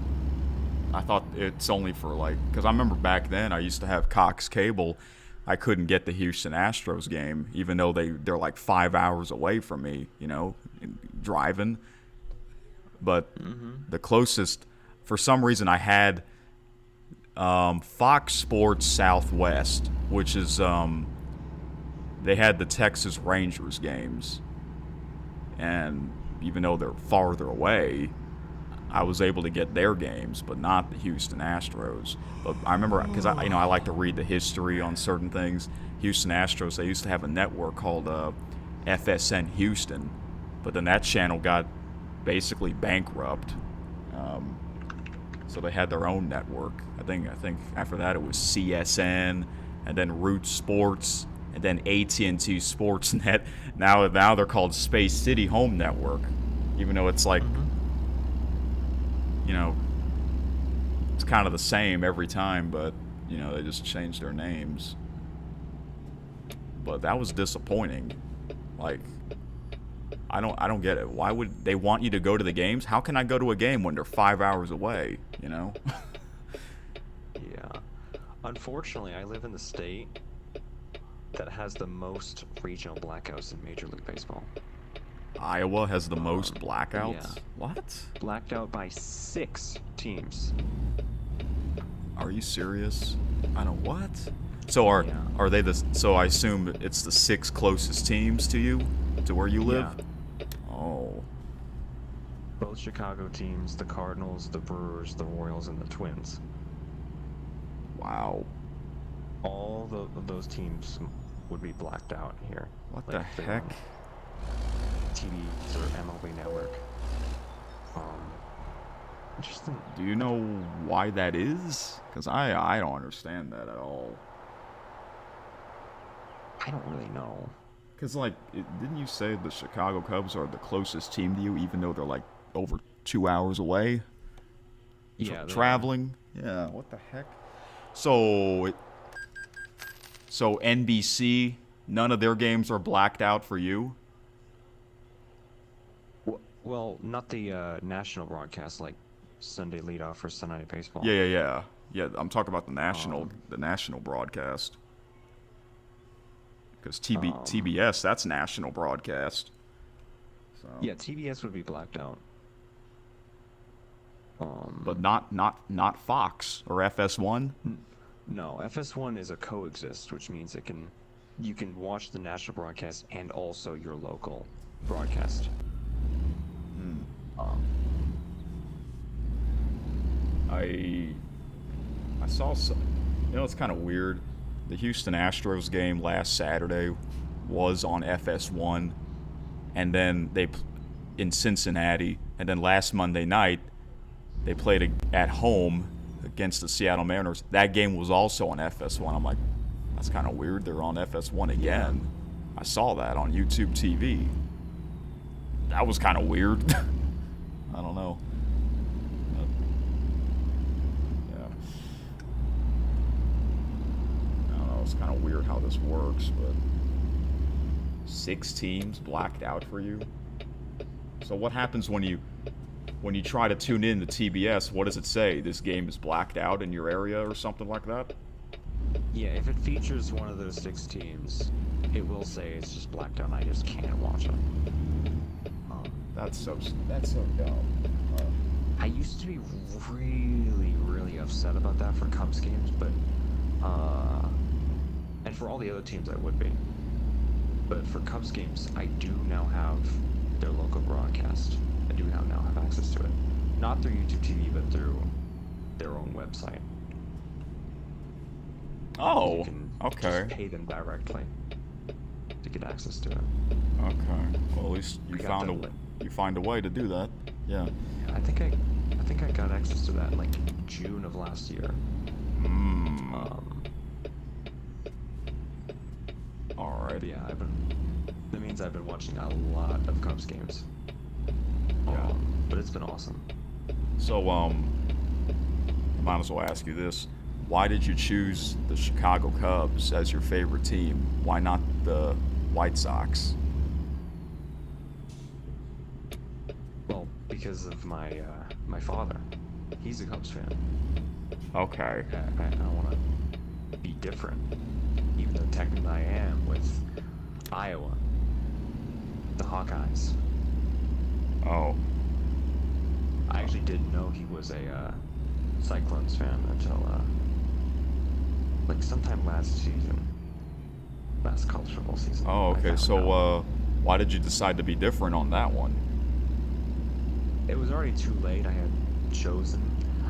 I thought it's only for because I remember back then I used to have Cox Cable. I couldn't get the Houston Astros game, even though they're like 5 hours away from me, driving. But the closest, for some reason, I had Fox Sports Southwest, which is they had the Texas Rangers games, and even though they're farther away, I was able to get their games, but not the Houston Astros. But I remember, because I like to read the history on certain things. Houston Astros, they used to have a network called FSN Houston, but then that channel got basically bankrupt. So they had their own network. I think after that it was CSN, and then Root Sports, and then AT&T Sportsnet. Now they're called Space City Home Network, even though it's like, it's kind of the same every time, but they just changed their names. But that was disappointing. Like, I don't get it. Why would they want you to go to the games? How can I go to a game when they're 5 hours away? Yeah. Unfortunately, I live in the state that has the most regional blackouts in Major League Baseball. Iowa has the most blackouts? Yeah. What? Blacked out by 6 teams. Are you serious? I don't what? So are they so I assume it's the 6 closest teams to you, to where you live? Yeah. Oh. Both Chicago teams, the Cardinals, the Brewers, the Royals, and the Twins. Wow. All of those teams would be blacked out here. What the heck? TVs or MLB Network. Interesting. Do you know why that is? Because I don't understand that at all. I don't really know. Because, didn't you say the Chicago Cubs are the closest team to you, even though they're, over 2 hours away? Yeah. Traveling? Yeah, what the heck? So NBC, none of their games are blacked out for you? Well, not the national broadcast, like Sunday leadoff or Sunday Night Baseball. Yeah. Yeah, I'm talking about the national broadcast. Because TBS, that's national broadcast. So. Yeah, TBS would be blacked out. But not Fox or FS1? No, FS1 is a coexist, which means you can watch the national broadcast and also your local broadcast. I saw some. It's kind of weird. The Houston Astros game last Saturday was on FS1, and then in Cincinnati, and then last Monday night they played at home against the Seattle Mariners. That game was also on FS1. I'm like, that's kind of weird. They're on FS1 again. I saw that on YouTube TV. That was kind of weird. I don't know. It's kind of weird how this works, but 6 teams blacked out for you. So what happens when you try to tune in to TBS? What does it say? This game is blacked out in your area or something like that? Yeah, if it features one of those 6 teams, it will say it's just blacked out and I just can't watch it. That's so dumb. I used to be really, really upset about that for Cubs games, but and for all the other teams I would be. But for Cubs games, I do now have their local broadcast. I do now have access to it. Not through YouTube TV, but through their own website. Oh, you can okay. Just pay them directly to get access to it. Okay. Well, at least you find a way to do that. Yeah. I think I got access to that in June of last year. All right. Yeah, that means I've been watching a lot of Cubs games. Yeah. But it's been awesome. So, I might as well ask you this. Why did you choose the Chicago Cubs as your favorite team? Why not the White Sox? Well, because of my father. He's a Cubs fan. Okay. I want to be different, even though technically I am with Iowa, the Hawkeyes. Oh. I actually didn't know he was a Cyclones fan until sometime last season, last college football season. Oh, okay. So why did you decide to be different on that one? it was already too late. I had chosen.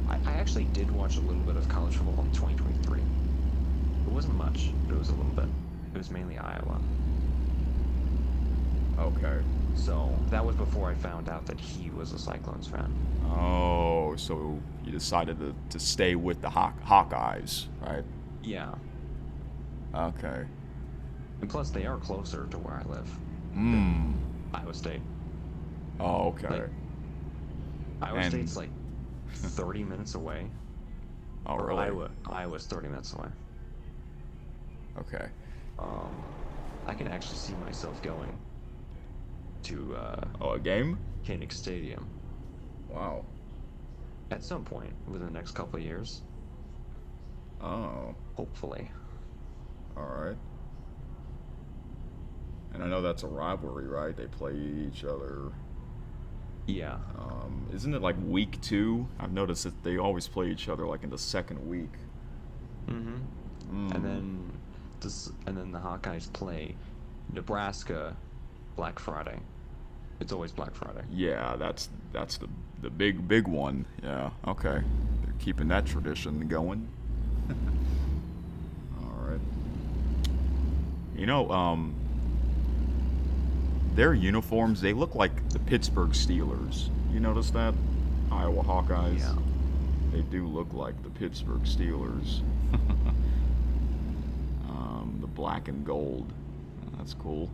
I actually did watch a little bit of college football in 2023. It wasn't much, but it was a little bit. It was mainly Iowa. Okay. So that was before I found out that he was a Cyclones fan. Oh, so you decided to stay with the Hawkeyes, right? Yeah. Okay. And plus, they are closer to where I live. Hmm. Iowa State. Oh, okay. Like, Iowa And- State's like 30 minutes away. Oh, Or really? Iowa's 30 minutes away. Okay. I can actually see myself going to Oh, a game? Koenig Stadium Wow. at some point within the next couple of years. Oh, Hopefully. all right. And I know that's a rivalry, right? They play each other. Yeah. Isn't it like week 2? I've noticed that they always play each other like in the second week. Mm-hmm. And then the Hawkeyes play Nebraska Black Friday. It's always Black Friday. Yeah, that's the big one. Yeah. Okay. They're keeping that tradition going. All right. You know, their uniforms, they look like the Pittsburgh Steelers. You notice that? Iowa Hawkeyes. Yeah. They do look like the Pittsburgh Steelers. The black and gold. That's cool.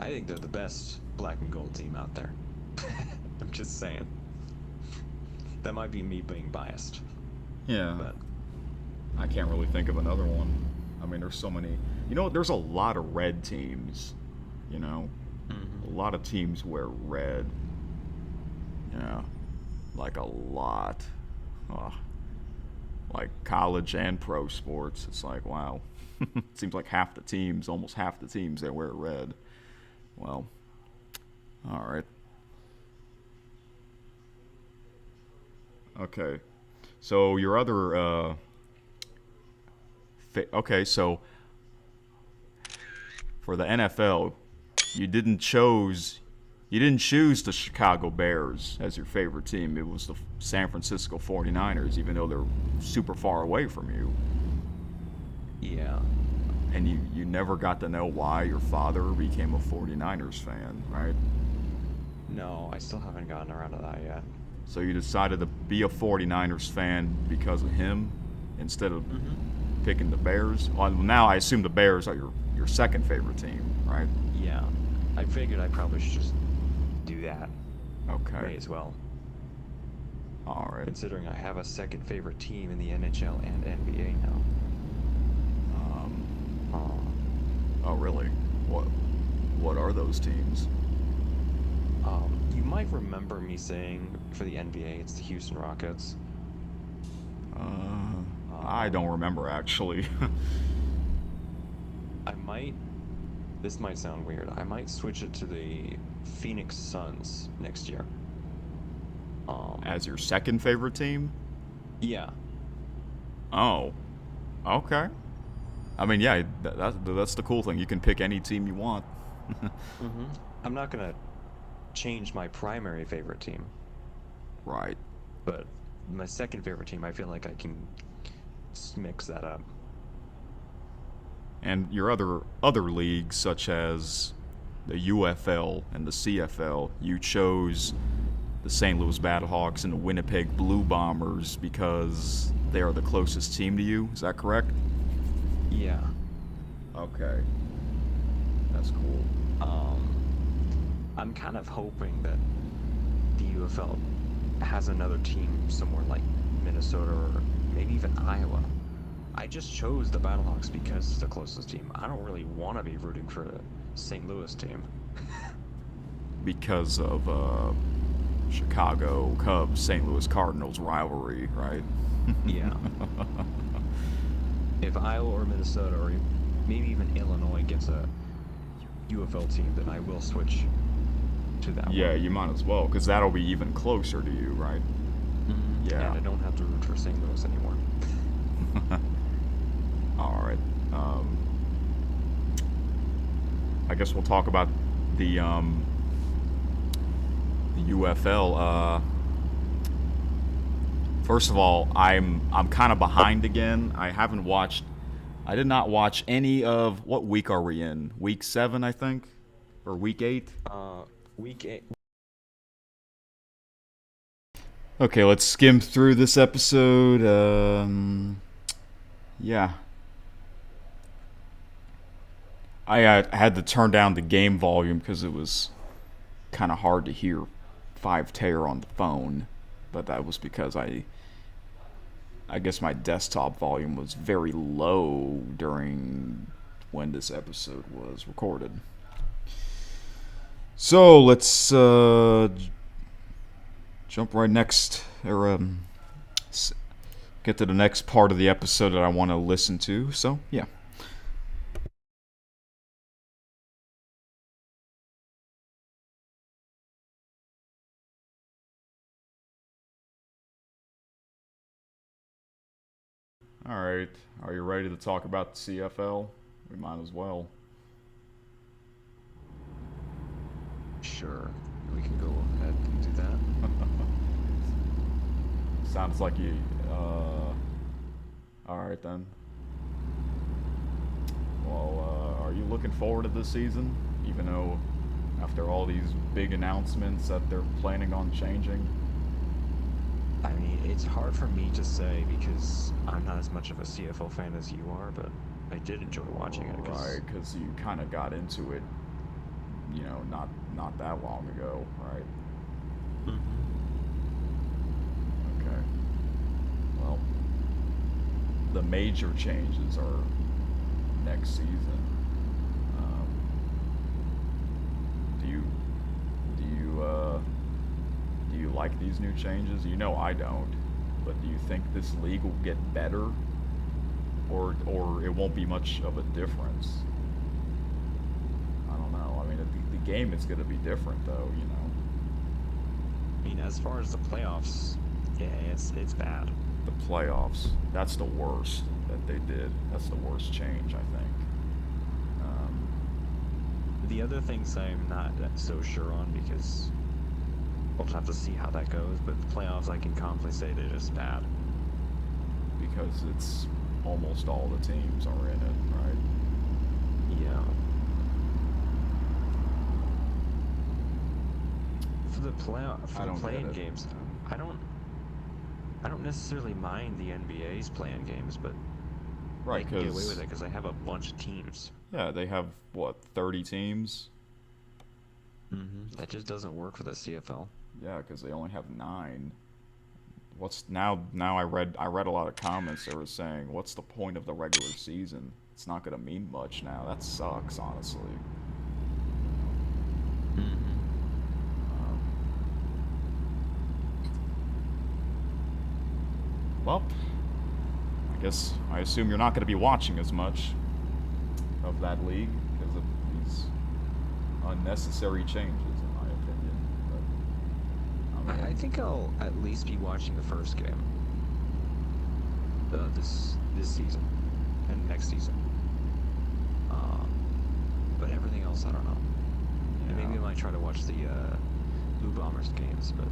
I think they're the best black and gold team out there. I'm just saying. That might be me being biased. Yeah. But I can't really think of another one. I mean, there's so many. You know, there's a lot of red teams. You know, a lot of teams wear red. Yeah, like a lot. Oh. Like college and pro sports. It's like, wow. It seems like almost half the teams, they wear red. Well, all right. Okay. So your other okay, so for the NFL, you didn't choose the Chicago Bears as your favorite team. It was the San Francisco 49ers, even though they're super far away from you. yeah. And you never got to know why your father became a 49ers fan, right? No, I still haven't gotten around to that yet. So you decided to be a 49ers fan because of him instead of picking the Bears? Well, now I assume the Bears are your second favorite team, right? Yeah. I figured I probably should just do that. May Okay. as well. All right. Considering I have a second favorite team in the NHL and NBA now. Oh, really? What are those teams? You might remember me saying for the NBA, it's the Houston Rockets. I don't remember, actually. This might sound weird, I might switch it to the Phoenix Suns next year. As your second favorite team? Yeah. Oh. Okay. I mean, yeah, that's the cool thing. You can pick any team you want. I'm not gonna change my primary favorite team, Right. but my second favorite team, I feel like I can mix that up. And your other leagues, such as the UFL and the CFL, you chose the St. Louis Battlehawks and the Winnipeg Blue Bombers because they are the closest team to you. Is that correct? Yeah. Okay. That's cool. I'm kind of hoping that the UFL has another team somewhere like Minnesota or maybe even Iowa. I just chose the Battlehawks because it's the closest team. I don't really want to be rooting for the St. Louis team. Because of Chicago Cubs, St. Louis Cardinals rivalry, right? Yeah. If Iowa or Minnesota or maybe even Illinois gets a UFL team, then I will switch to that Yeah, one. you might as well, because that'll be even closer to you, right? Yeah. And I don't have to root for St. Louis anymore. All right. I guess we'll talk about the the UFL. First of all, I'm kind of behind again. I did not watch any of, what week are we in? Week 7, I think, or week 8. Week 8. Okay, let's skim through this episode. Yeah. I had to turn down the game volume because it was kind of hard to hear 5 Tear on the phone, but that was because I guess my desktop volume was very low during when this episode was recorded. So let's jump right next, or get to the next part of the episode that I want to listen to. So yeah. All right, are you ready to talk about the CFL? We might as well. Sure, we can go ahead and do that. Sounds like you. All right then. Well, are you looking forward to this season? Even though, after all these big announcements that they're planning on changing. I mean, it's hard for me to say because I'm not as much of a CFL fan as you are, but I did enjoy watching it. Right, because you kind of got into it, you know, not that long ago, right? Mm-hmm. Okay. Well, the major changes are next season. Do you like these new changes? You know I don't, but do you think this league will get better, or it won't be much of a difference? I don't know. I mean, the game is going to be different, though. You know. I mean, as far as the playoffs, yeah, it's bad. The playoffs. That's the worst that they did. That's the worst change, I think. The other things I'm not so sure on because we'll have to see how that goes, but the playoffs I can confidently say they're just bad. Because it's almost all the teams are in it, right? Yeah. For the play-in games, I don't necessarily mind the NBA's play-in games, but right, they can get away with it because they have a bunch of teams. Yeah, they have what, 30 teams? Mm-hmm. That just doesn't work for the CFL. Yeah, because they only have 9. What's now? I read a lot of comments that were saying, "What's the point of the regular season? It's not going to mean much now." That sucks, honestly. Mm-hmm. Well, I assume you're not going to be watching as much of that league because of these unnecessary changes, in my opinion. But, I think I'll at least be watching the first game this season and next season. But everything else, I don't know. And maybe I might try to watch the Blue Bombers games, but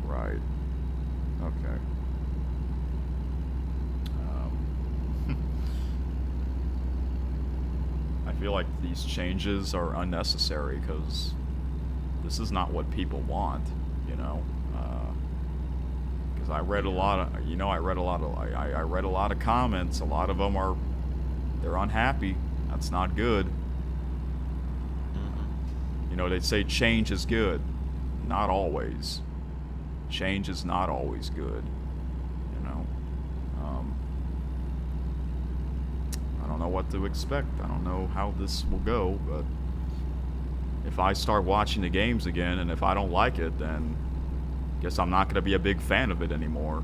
right. Okay. I feel like these changes are unnecessary because this is not what people want, you know. Because I read a lot of comments. A lot of them they're unhappy. That's not good. Mm-hmm. You know, they say change is good. Not always. Change is not always good. You know. I don't know what to expect. I don't know how this will go, but if I start watching the games again and if I don't like it, then I guess I'm not going to be a big fan of it anymore.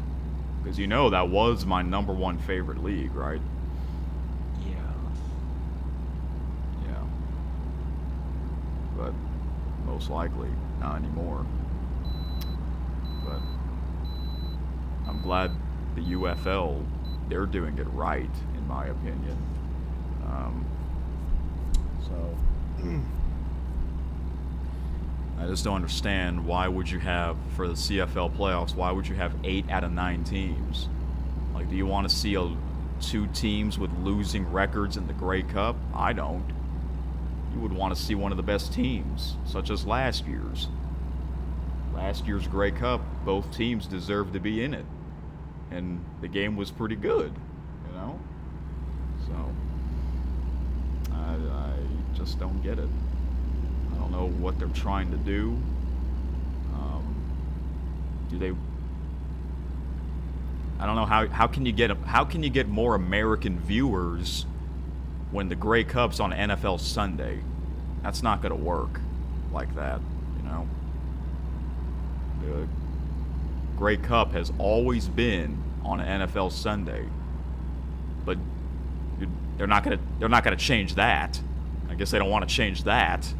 Because you know that was my number 1 favorite league, right? Yeah. Yeah. But most likely not anymore. But I'm glad the UFL, they're doing it right, in my opinion. I just don't understand why would you have, for the CFL playoffs, why would you have 8 out of 9 teams? Like, do you want to see 2 teams with losing records in the Grey Cup? I don't. You would want to see one of the best teams, such as last year's. Last year's Grey Cup, both teams deserved to be in it. And the game was pretty good, you know? So, I just don't get it. I don't know what they're trying to do. I don't know how can you get more American viewers when the Grey Cup's on NFL Sunday? That's not going to work like that, you know. The Grey Cup has always been on NFL Sunday, but they're not going to change that. I guess they don't want to change that.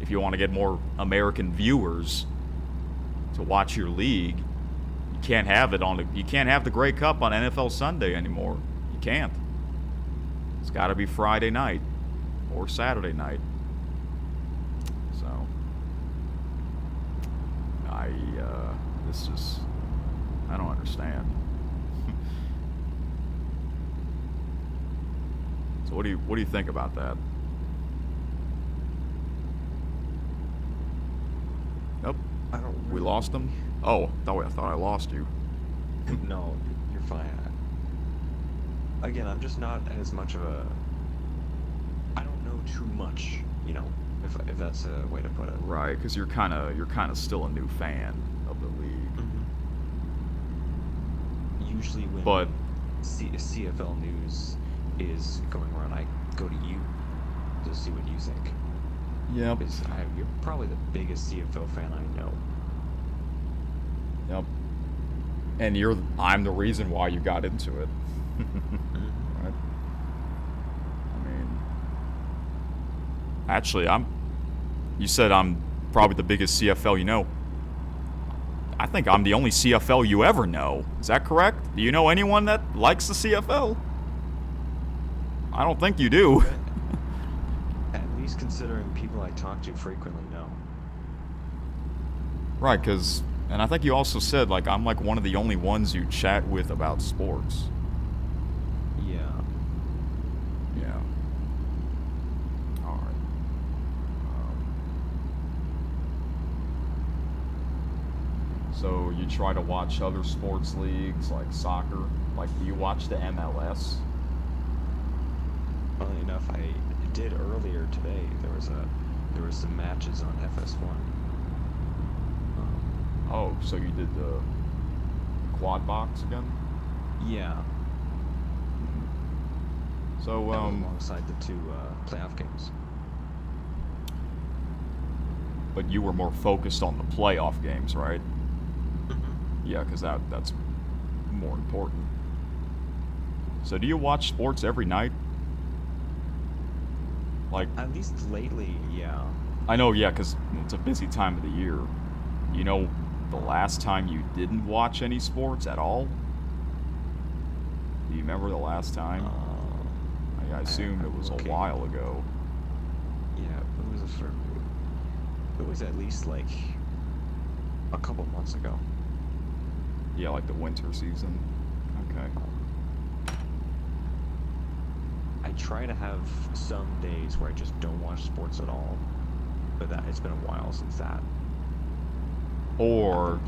If you want to get more American viewers to watch your league, you can't have the Grey Cup on NFL Sunday anymore. You can't. It's got to be Friday night or Saturday night. So I don't understand. So what do you think about that? Nope. We lost him? Oh, I thought I lost you. No, you're fine. Again, I'm just not as much of a... I don't know too much, you know, if that's a way to put it. Right, because you're kind of still a new fan of the league. Usually when CFL news is going around, I go to you to see what you think. Yep. You're probably the biggest CFL fan I know. Yep. And I'm the reason why you got into it. Right? I mean, actually, you said I'm probably the biggest CFL you know. I think I'm the only CFL you ever know. Is that correct? Do you know anyone that likes the CFL? I don't think you do. At least considering people I talk to frequently know. Right, and I think you also said, like, I'm like one of the only ones you chat with about sports. Yeah. Yeah. Alright. So you try to watch other sports leagues, like soccer? Like, do you watch the MLS? Funnily enough, I did earlier today. There was some matches on FS1. Oh, so you did the quad box again? Yeah. So, alongside the 2 playoff games. But you were more focused on the playoff games, right? Yeah, because that's more important. So do you watch sports every night? Like, at least lately, yeah. I know, yeah, because it's a busy time of the year. You know, the last time you didn't watch any sports at all? Do you remember the last time? I assumed it was a while ago. Yeah, it was at least like a couple months ago. Yeah, like the winter season. Okay. I try to have some days where I just don't watch sports at all, but it's been a while since that. Or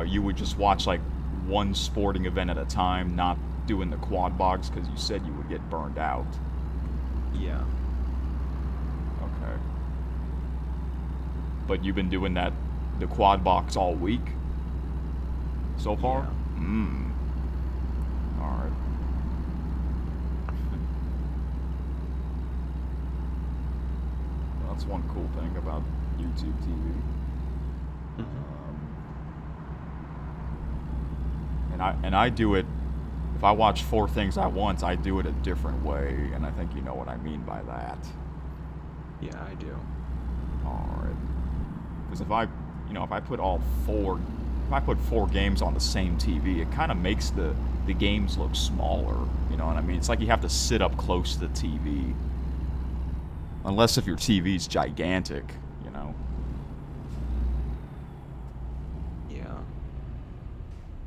you would just watch like one sporting event at a time, not doing the quad box because you said you would get burned out. Yeah. Okay. But you've been doing the quad box all week so far? Yeah. Alright. That's one cool thing about YouTube TV. And I do it, if I watch 4 things at once, I do it a different way, and I think you know what I mean by that. Yeah, I do. Alright. Because if I put 4 games on the same TV, it kind of makes the games look smaller, you know what I mean? It's like you have to sit up close to the TV. Unless if your TV's gigantic, you know.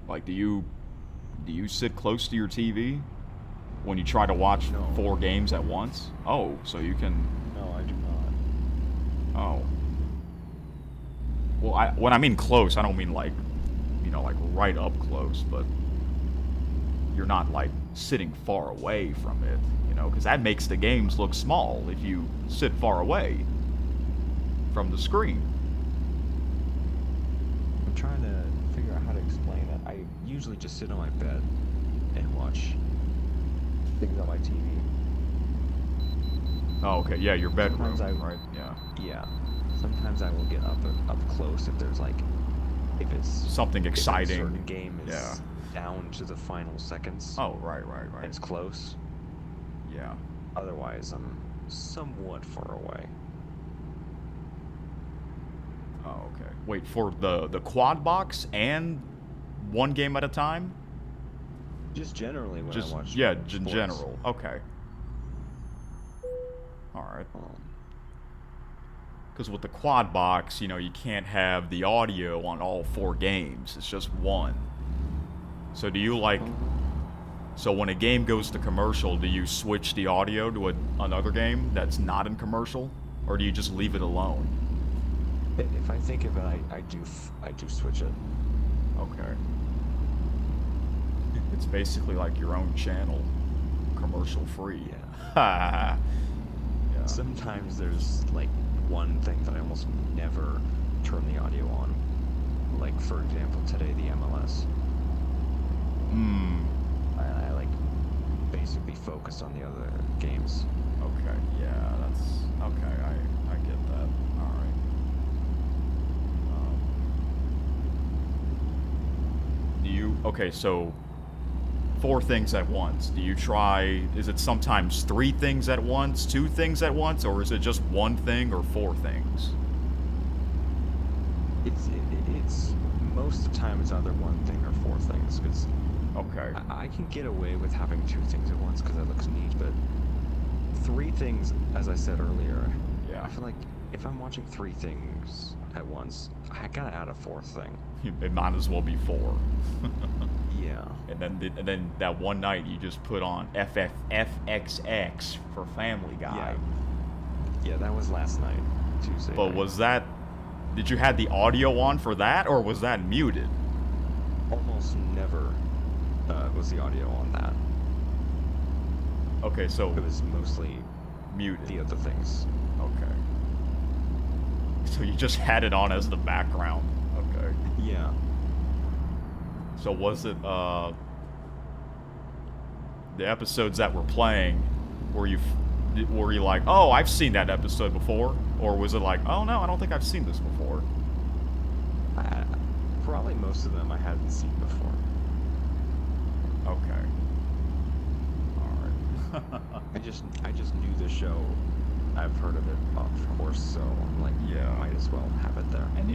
Like, do you sit close to your TV when you try to watch 4 games at once? Oh, so you can. No, I do not. Oh. Well, when I mean close, I don't mean like, like right up close, but you're not like sitting far away from it, because that makes the games look small if you sit far away from the screen. I'm trying to figure out how to explain it. I usually just sit on my bed and watch things on my TV. Oh, okay. Yeah, your bedroom, Sometimes right? Yeah. Yeah. Sometimes I will get up close if there's if it's Something exciting. If a certain game is Yeah. down to the final seconds. Oh, right. And it's close. Yeah. Otherwise, I'm somewhat far away. Oh, okay. Wait, for the quad box and one game at a time? Just generally when I watch in sports. general. Okay. All right. Because with the quad box, you can't have the audio on all 4 games. It's just one. So do you so when a game goes to commercial, do you switch the audio to another game that's not in commercial? Or do you just leave it alone? If I think of it, I do switch it. Okay. It's basically like your own channel, commercial free. Yeah. Yeah. Sometimes there's one thing that I almost never turn the audio on. Like, for example, today the MLS. I basically focused on the other games. Okay, yeah, that's okay. I get that. All right. So 4 things at once. Do you try? Is it sometimes 3 things at once, 2 things at once, or is it just 1 thing or 4 things? It's most of the time it's either 1 thing or 4 things because. Okay. I can get away with having 2 things at once because it looks neat, but 3 things, as I said earlier, Yeah. I feel like if I'm watching 3 things at once, I gotta add a 4th thing. It might as well be 4. Yeah. And then that one night you just put on FXX for Family Guy. Yeah, that was last night, Tuesday. But night. Did you have the audio on for that, or was that muted? Almost never was the audio on that. Okay, so it was mostly muted. The other things. Okay. So you just had it on as the background. Okay. Yeah. So was it the episodes that were playing? Were you like, oh, I've seen that episode before, or was it like, oh no, I don't think I've seen this before? Probably most of them I hadn't seen before. Okay. All right. I just knew the show. I've heard of it, of course, so I'm like, yeah, might as well have it there. And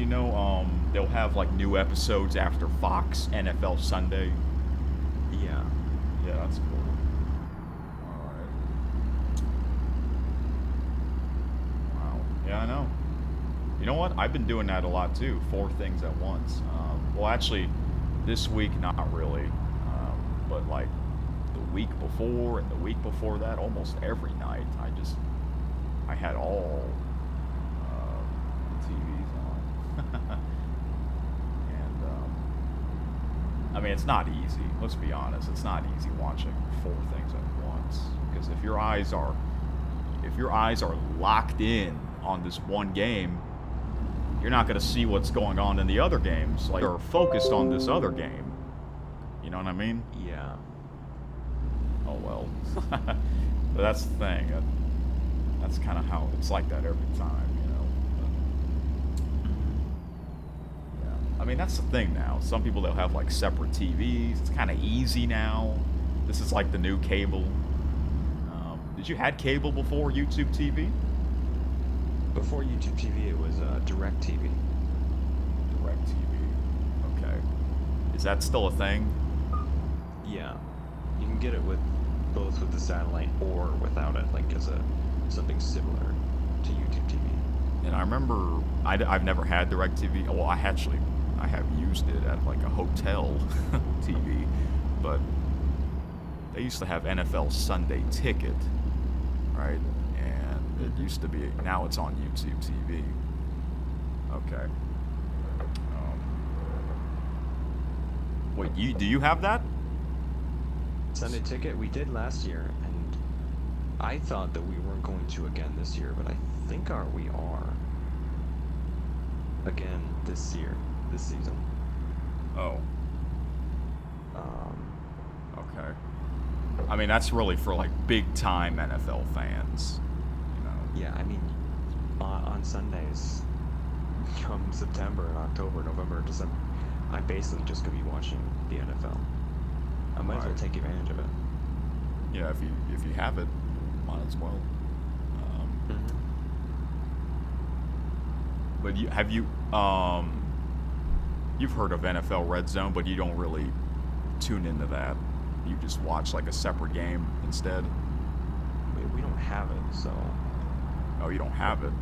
they'll have like new episodes after Fox NFL Sunday. Yeah. Yeah, that's cool. All right. Wow. Yeah, I know. You know what? I've been doing that a lot too. 4 things at once. Well, actually, this week not really, but like the week before and the week before that, almost every night, I had all the TVs on. And I mean, it's not easy. Let's be honest. It's not easy watching 4 things at once, because if your eyes are locked in on this one game, you're not going to see what's going on in the other games. Like, you're focused on this other game. You know what I mean? Yeah. Oh well. But that's the thing. That's kind of how it's like that every time, But, yeah. I mean, that's the thing now. Some people, they'll have like separate TVs. It's kind of easy now. This is like the new cable. Did you had cable before YouTube TV? Before YouTube TV, it was DirecTV. DirecTV. Okay. Is that still a thing? Yeah. You can get it both with the satellite or without it, like as something similar to YouTube TV. And I remember I've never had DirecTV. Well, I I have used it at like a hotel TV, but they used to have NFL Sunday Ticket, right? And it used to be, now it's on YouTube TV. Okay. Wait, do you have that? Sunday Ticket, we did last year, and I thought that we weren't going to again this year, but I think we are again this season. Oh. Okay. I mean, that's really for like big time NFL fans, you know. Yeah, I mean, on Sundays, come September and October, November, December, I'm basically just gonna be watching the NFL. I might as well take advantage of it. Yeah, if you have it, might as well. But you've heard of NFL Red Zone, but you don't really tune into that. You just watch like a separate game instead. We don't have it, so. Oh, you don't have it?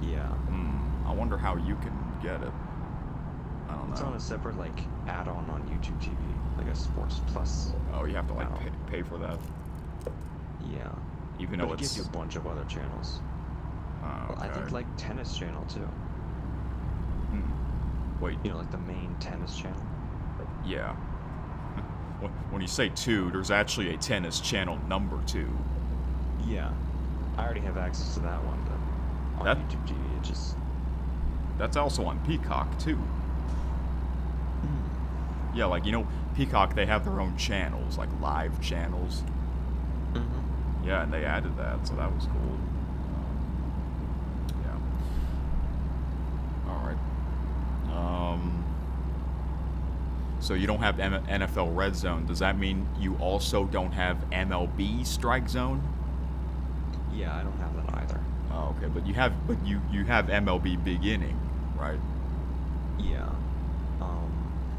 Yeah. I wonder how you can get it. I don't know. It's on a separate like add-on on YouTube TV, like a Sports Plus. Oh, you have to like pay for that. Yeah. Even but though it gives you a bunch of other channels. Okay. I think like Tennis Channel too. Wait. You know, like the main tennis channel. Yeah. When you say 2, there's actually a Tennis Channel number 2. Yeah. I already have access to that one, but on YouTube TV, it just. That's also on Peacock too. Yeah, like, you know, Peacock, they have their own channels, like live channels. Yeah, and they added that, so that was cool. Yeah. All right. So you don't have NFL Red Zone. Does that mean you also don't have MLB Strike Zone? Yeah, I don't have that either. Oh, okay, but you have MLB Beginning, right? Yeah.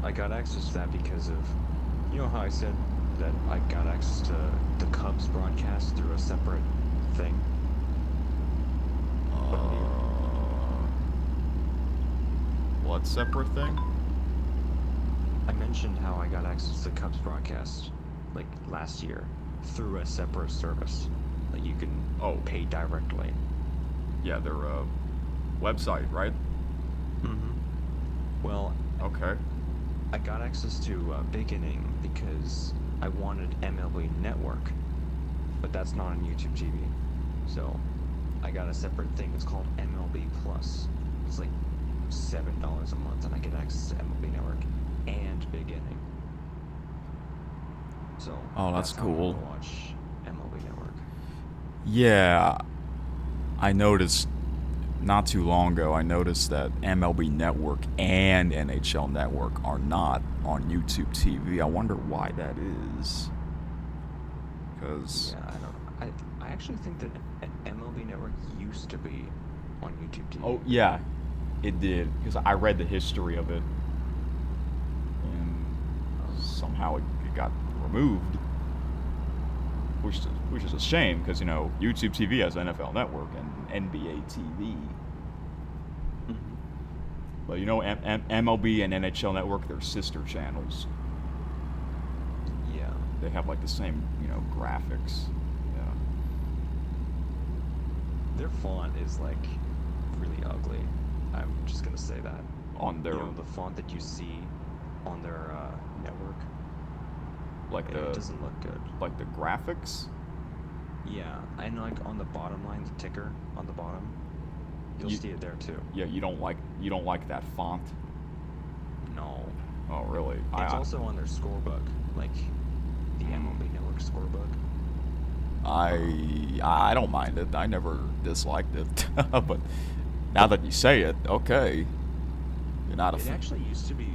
I got access to that because of, you know how I said that I got access to the Cubs broadcast through a separate thing? What separate thing? I mentioned how I got access to the Cubs broadcast like last year through a separate service that you can pay directly. Yeah, their website, right? Well, okay. I got access to Beginning because I wanted MLB Network, but that's not on YouTube TV. So I got a separate thing. It's called MLB Plus. It's like $7 a month, and I get access to MLB Network and Beginning. So that's cool. How I watch MLB Network. Yeah, I noticed not too long ago. I noticed that MLB Network and NHL Network are not on YouTube TV. I wonder why that is. Because yeah, I don't. I actually think that MLB Network used to be on YouTube TV. Oh yeah, it did. Because I read the history of it, and somehow it got removed, which is a shame. Because you know YouTube TV has NFL Network and NBA TV. But you know, MLB and NHL Network, they're sister channels. Yeah. They have like the same, you know, graphics. Yeah. Their font is like really ugly. I'm just gonna say that. On their, you know, the font that you see on their network. Like it doesn't look good. Like the graphics. Yeah, and like on the bottom line, the ticker on the bottom. You'll see it there too. Yeah, you don't like that font? No. Oh, really? It's also on their scorebook, like the MLB Network scorebook. I don't mind it. I never disliked it, but now that you say it, okay. You're not a. It actually used to be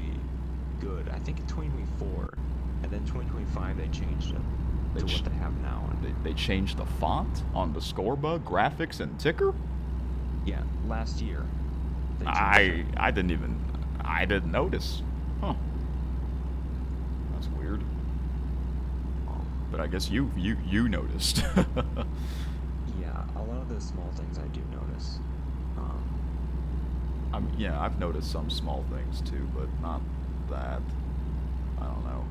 good. I think in 2024, and then 2025 they changed it to what they have now. They changed the font on the scorebook, graphics, and ticker. Yeah, last year. I didn't notice. Huh. That's weird. But I guess you noticed. Yeah, a lot of the small things I do notice. Yeah, I've noticed some small things too, but not that. I don't know.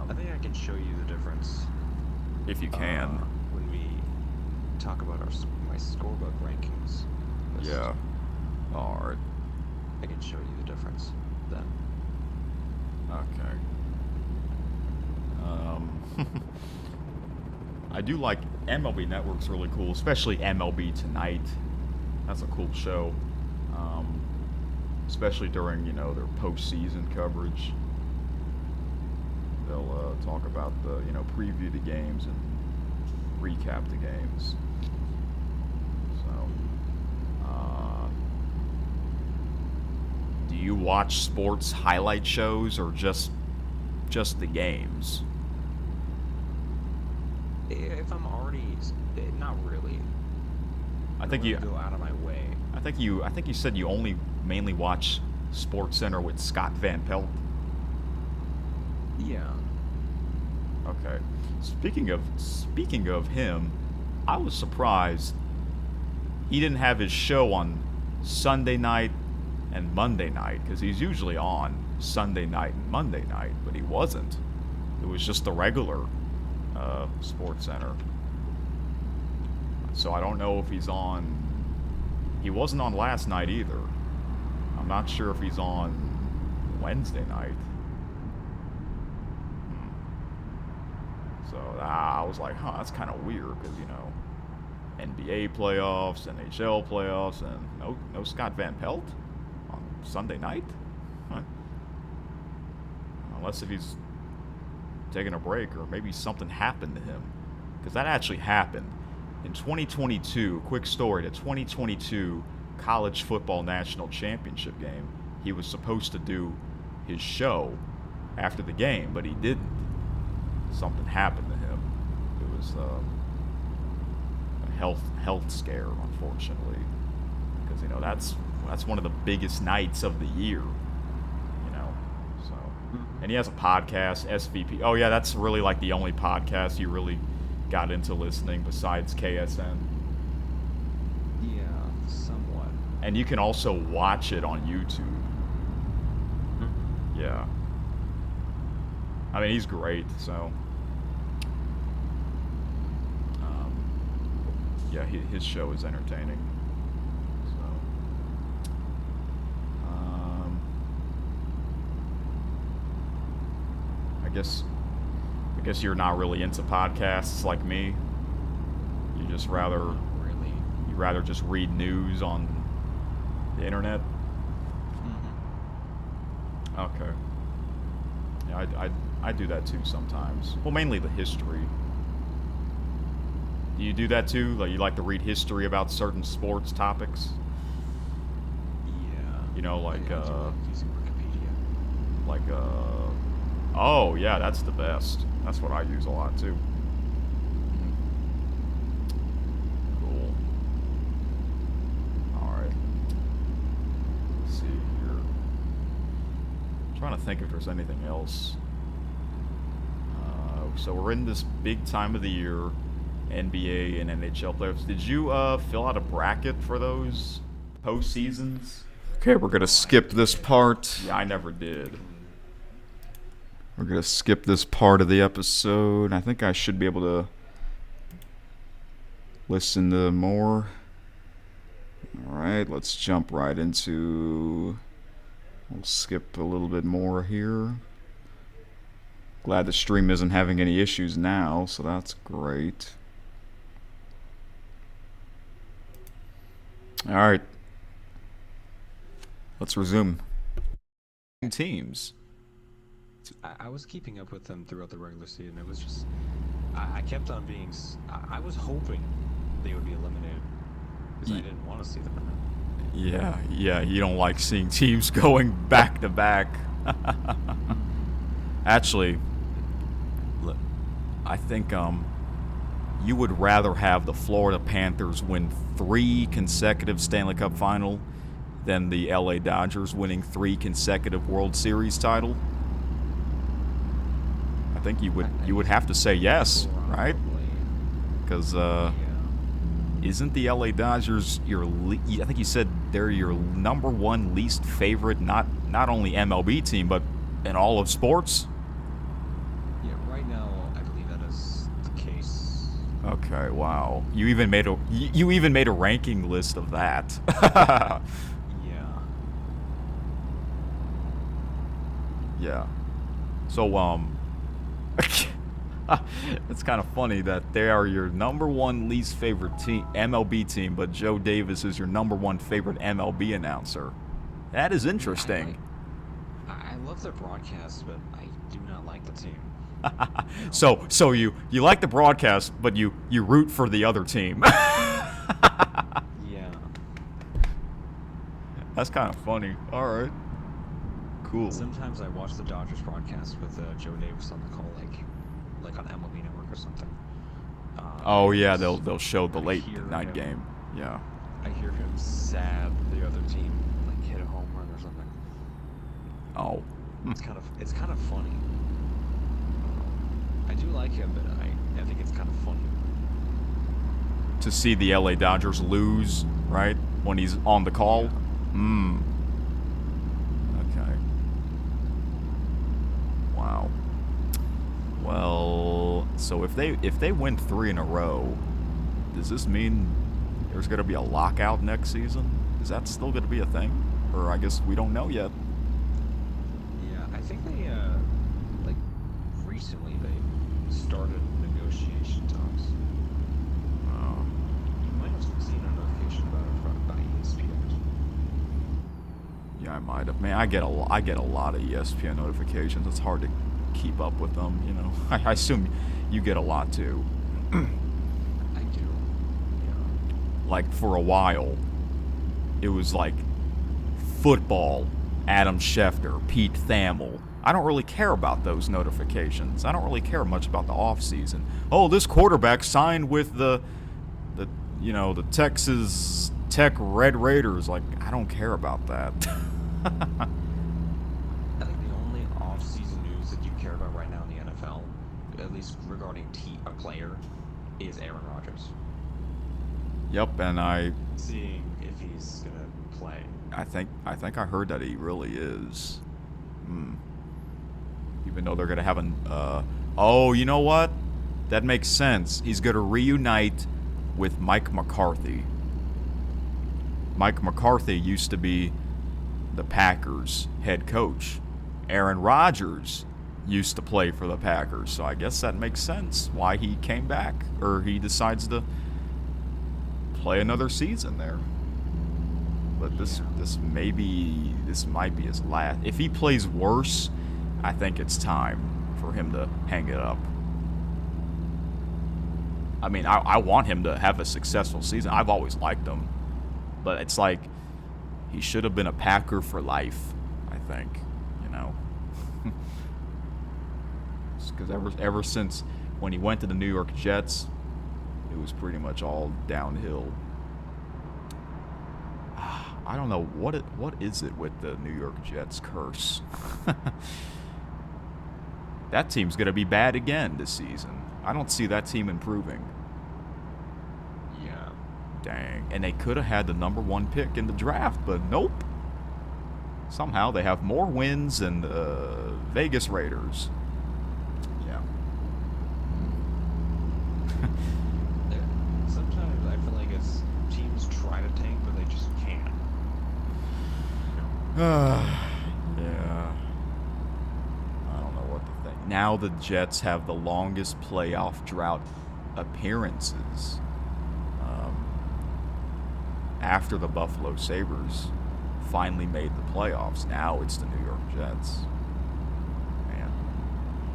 I think I can show you the difference If you can. when we talk about my scorebook rankings. list. Yeah. Alright. I can show you the difference then. Okay. I do like MLB Network's really cool, especially MLB Tonight. That's a cool show. Especially during, their postseason coverage. They'll talk about preview the games and recap the games. So, do you watch sports highlight shows or just the games? If I'm already, not really. I think you go out of my way. I think you said you only mainly watch Sports Center with Scott Van Pelt. Yeah. Okay. Speaking of him, I was surprised he didn't have his show on Sunday night and Monday night, because he's usually on Sunday night and Monday night, but he wasn't. It was just the regular Sports Center. So I don't know if he's on. He wasn't on last night either. I'm not sure if he's on Wednesday night. So I was like, that's kind of weird, because NBA playoffs, NHL playoffs, and no Scott Van Pelt on Sunday night. Huh? Unless if he's taking a break, or maybe something happened to him, because that actually happened in 2022. Quick story: the 2022 college football national championship game, he was supposed to do his show after the game, but he didn't. Something happened to him. It was a health scare, unfortunately, because that's one of the biggest nights of the year. So, and he has a podcast, SVP. Oh yeah, that's really like the only podcast you really got into listening besides KSN. Yeah, somewhat. And you can also watch it on YouTube. Yeah. I mean, he's great, so. Yeah, his show is entertaining. So. I guess you're not really into podcasts like me. You just rather. Really. You rather just read news on the internet. Okay. Yeah, I do that too sometimes. Well, mainly the history. Do you do that too? Like, you like to read history about certain sports topics? Yeah. Like I do like using Wikipedia. like oh yeah, that's the best. That's what I use a lot too. Cool. All right. Let's see here. I'm trying to think if there's anything else. So we're in this big time of the year, NBA and NHL playoffs. Did you fill out a bracket for those postseasons? Okay, we're gonna skip this part. Yeah, I never did. We're gonna skip this part of the episode. I think I should be able to listen to more. Alright, let's jump right into. We'll skip a little bit more here. Glad the stream isn't having any issues now, so that's great. Alright. Let's resume. Teams. I was keeping up with them throughout the regular season. It was just, I kept on being. I was hoping they would be eliminated because I didn't want to see them. Yeah, you don't like seeing teams going back to back. Actually, I think you would rather have the Florida Panthers win 3 consecutive Stanley Cup final than the LA Dodgers winning 3 consecutive World Series title. I think you would have to say yes, right? Because Isn't the LA Dodgers I think you said they're your number one least favorite, not only MLB team, but in all of sports? Yeah, right now I believe that is the case. Okay, wow. You even made a ranking list of that. Yeah. Yeah. So it's kind of funny that they are your number one least favorite team, MLB team, but Joe Davis is your number one favorite MLB announcer. That is interesting. I love their broadcast, but I do not like the team. So you like the broadcast, but you root for the other team. Yeah. That's kind of funny. All right. Cool. Sometimes I watch the Dodgers broadcast with Joe Davis on the call, like on MLB Network or something. Oh yeah, they'll show the I late hear night him- game. Yeah. I hear him sad the other team like hit a home run or something. Oh. It's kind of funny. I do like him, but I think it's kind of funny. To see the LA Dodgers lose, right? When he's on the call. Okay. Wow. Well, so if they win 3 in a row, does this mean there's going to be a lockout next season? Is that still going to be a thing? Or I guess we don't know yet. Yeah, I think they like recently they started negotiation talks. You might have seen a notification about it by ESPN. Yeah, I might have. Man, I get a lot of ESPN notifications. It's hard to keep up with them, you know. I assume you get a lot too. I do. Yeah. Like for a while, it was like football, Adam Schefter, Pete Thamel. I don't really care about those notifications. I don't really care much about the off season. Oh, this quarterback signed with the Texas Tech Red Raiders. Like, I don't care about that. I think the only off-season news that you care about right now in the NFL, at least regarding a player, is Aaron Rodgers. Yep, and Seeing if he's gonna play. I think I heard that he really is. Even though they're gonna have oh, you know what? That makes sense. He's gonna reunite with Mike McCarthy. Mike McCarthy used to be the Packers head coach. Aaron Rodgers used to play for the Packers, so I guess that makes sense why he came back, or he decides to play another season there. But this might be his last. If he plays worse, I think it's time for him to hang it up. I mean, I want him to have a successful season. I've always liked him. But it's like, he should have been a Packer for life, I think, you know. Because ever since when he went to the New York Jets, it was pretty much all downhill. I don't know, what is it with the New York Jets curse? That team's going to be bad again this season. I don't see that team improving. Yeah. Dang. And they could have had the number 1 pick in the draft, but nope. Somehow they have more wins than the Vegas Raiders. Yeah. Sometimes I feel like it's teams try to tank, but they just can't. Yeah. I don't know what to think. Now the Jets have the longest playoff drought appearances. After the Buffalo Sabres finally made the playoffs, now it's the New York Jets. Man.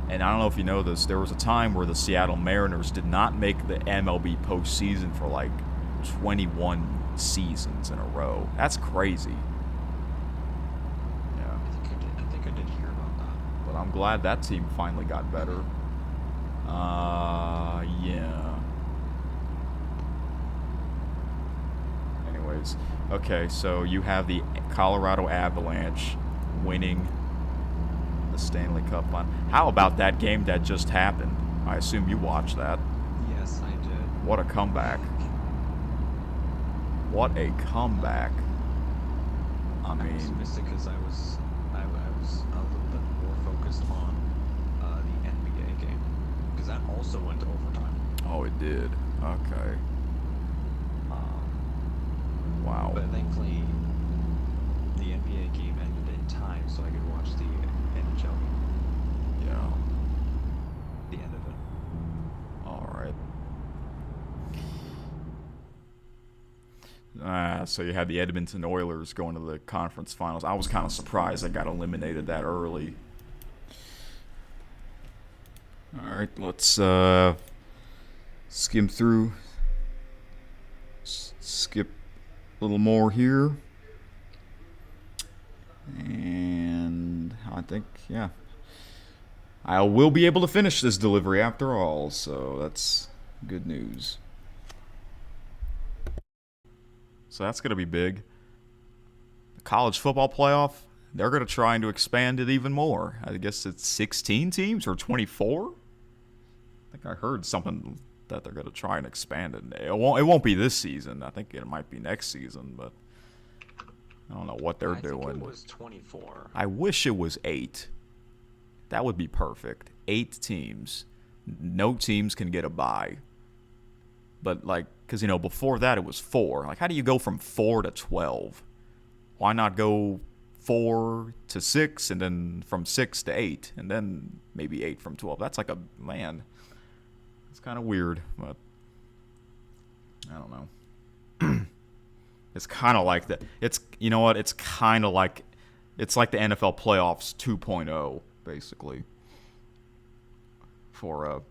And I don't know if you know this, there was a time where the Seattle Mariners did not make the MLB postseason for like 21 seasons in a row. That's crazy. Yeah. I think I did hear about that. But I'm glad that team finally got better. Yeah. Anyways, okay, so you have the Colorado Avalanche winning the Stanley Cup. How about that game that just happened? I assume you watched that. Yes, I did. What a comeback. What a comeback. I I was mean, missed it because I was a little bit more focused on the NBA game because that also went to overtime. oh, it did. Okay. Wow. But thankfully, the NBA game ended in time, so I could watch the NHL game. Yeah. The end of it. All right. So you had the Edmonton Oilers going to the conference finals. I was kind of surprised they got eliminated that early. All right, let's skim through. Skip a little more here. And I think, yeah. I will be able to finish this delivery after all, so that's good news. So that's going to be big. The college football playoff, they're going to try to expand it even more. I guess it's 16 teams or 24? I think I heard something that they're going to try and expand it. It won't be this season. I think it might be next season, but I don't know what they're doing. I think it was 24. I wish it was 8. That would be perfect. 8 teams. No teams can get a bye. But, like, because, you know, before that it was 4. Like, how do you go from 4 to 12? Why not go 4 to 6 and then from 6 to 8 and then maybe 8 from 12? That's like it's kind of weird, but I don't know. It's kind of like that. It's, you know what? It's kind of like, it's like the NFL playoffs 2.0, basically, for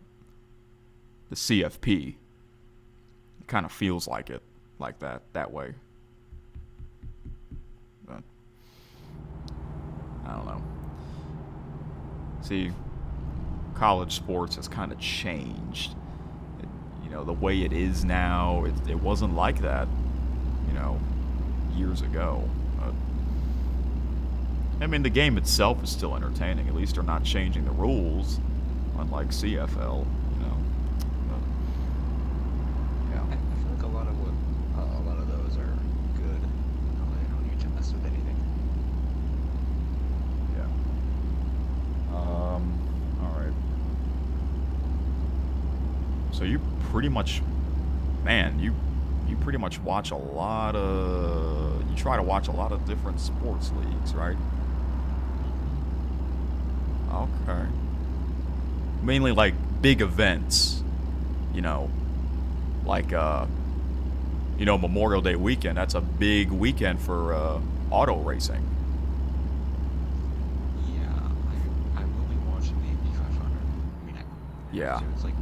the CFP. It kind of feels like it, like that way. But I don't know. See, college sports has kind of changed. You know, the way it is now, it wasn't like that, you know, years ago. I mean, the game itself is still entertaining. At least they're not changing the rules, unlike CFL, you know. But, yeah. I feel like a lot of those are good. They don't need to mess with anything. Yeah. All right. So you pretty much, man, you pretty much watch a lot of, you try to watch a lot of different sports leagues, right? Okay. Mainly like big events, you know, like, you know, Memorial Day weekend. That's a big weekend for auto racing. Yeah, I will be watching the Indy 500. I mean, Yeah. it's like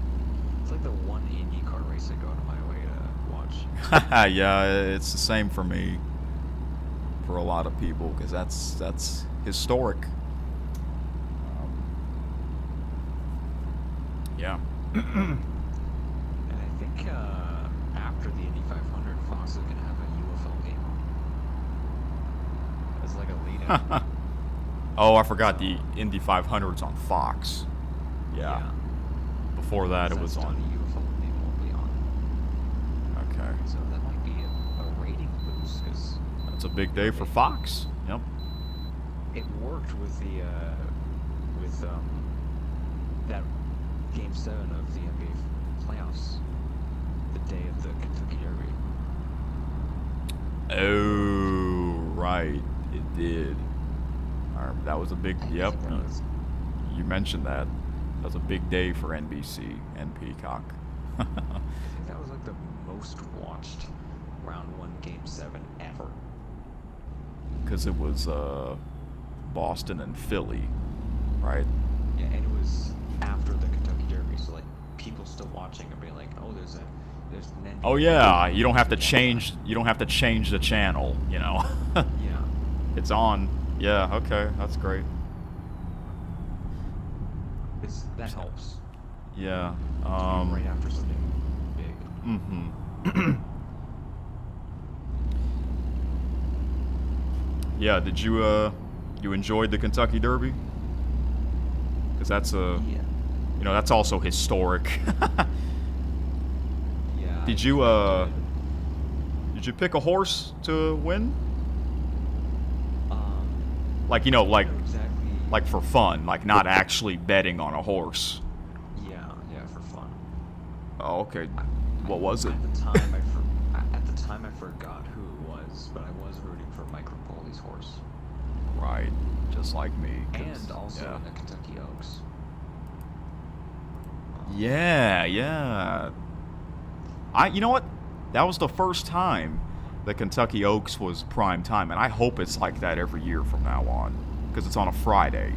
the one Indy car race I go out of my way to watch. Yeah, it's the same for me, for a lot of people, because that's historic. Yeah. And I think after the Indy 500, Fox is gonna have a UFO game. As like a lead-in. Oh, I forgot the Indy 500's on Fox. Yeah. Before that, it was on. The UFO game will be on. Okay. So that might be a rating boost because That's a big day for Fox. Yep. it worked with the that Game 7 of the NBA playoffs, the day of the Kentucky Derby. Oh, right. It did. That was a big. Yep. You mentioned that. That was a big day for NBC and Peacock. I think that was like the most watched round 1 Game 7 ever. Because it was Boston and Philly, right? Yeah, and it was after the Kentucky Derby, so like people still watching are being like, oh, there's an NBA. Oh yeah, you don't have to change. You don't have to change the channel. You know. Yeah. It's on. Yeah. Okay. That's great. That helps. Yeah. Right after something big. Mm-hmm. Yeah. Did you you enjoyed the Kentucky Derby? Because that's Yeah. you know, that's also historic. Yeah. Did Did you pick a horse to win? Like, Exactly. like for fun, like not actually betting on a horse. Yeah, for fun. Oh, okay. What was it? At the time, I forgot who it was, but I was rooting for Mike Rapoli's horse. Right, just like me. And also in the Kentucky Oaks. Yeah. You know what? That was the first time the Kentucky Oaks was prime time, and I hope it's like that every year from now on, because it's on a Friday.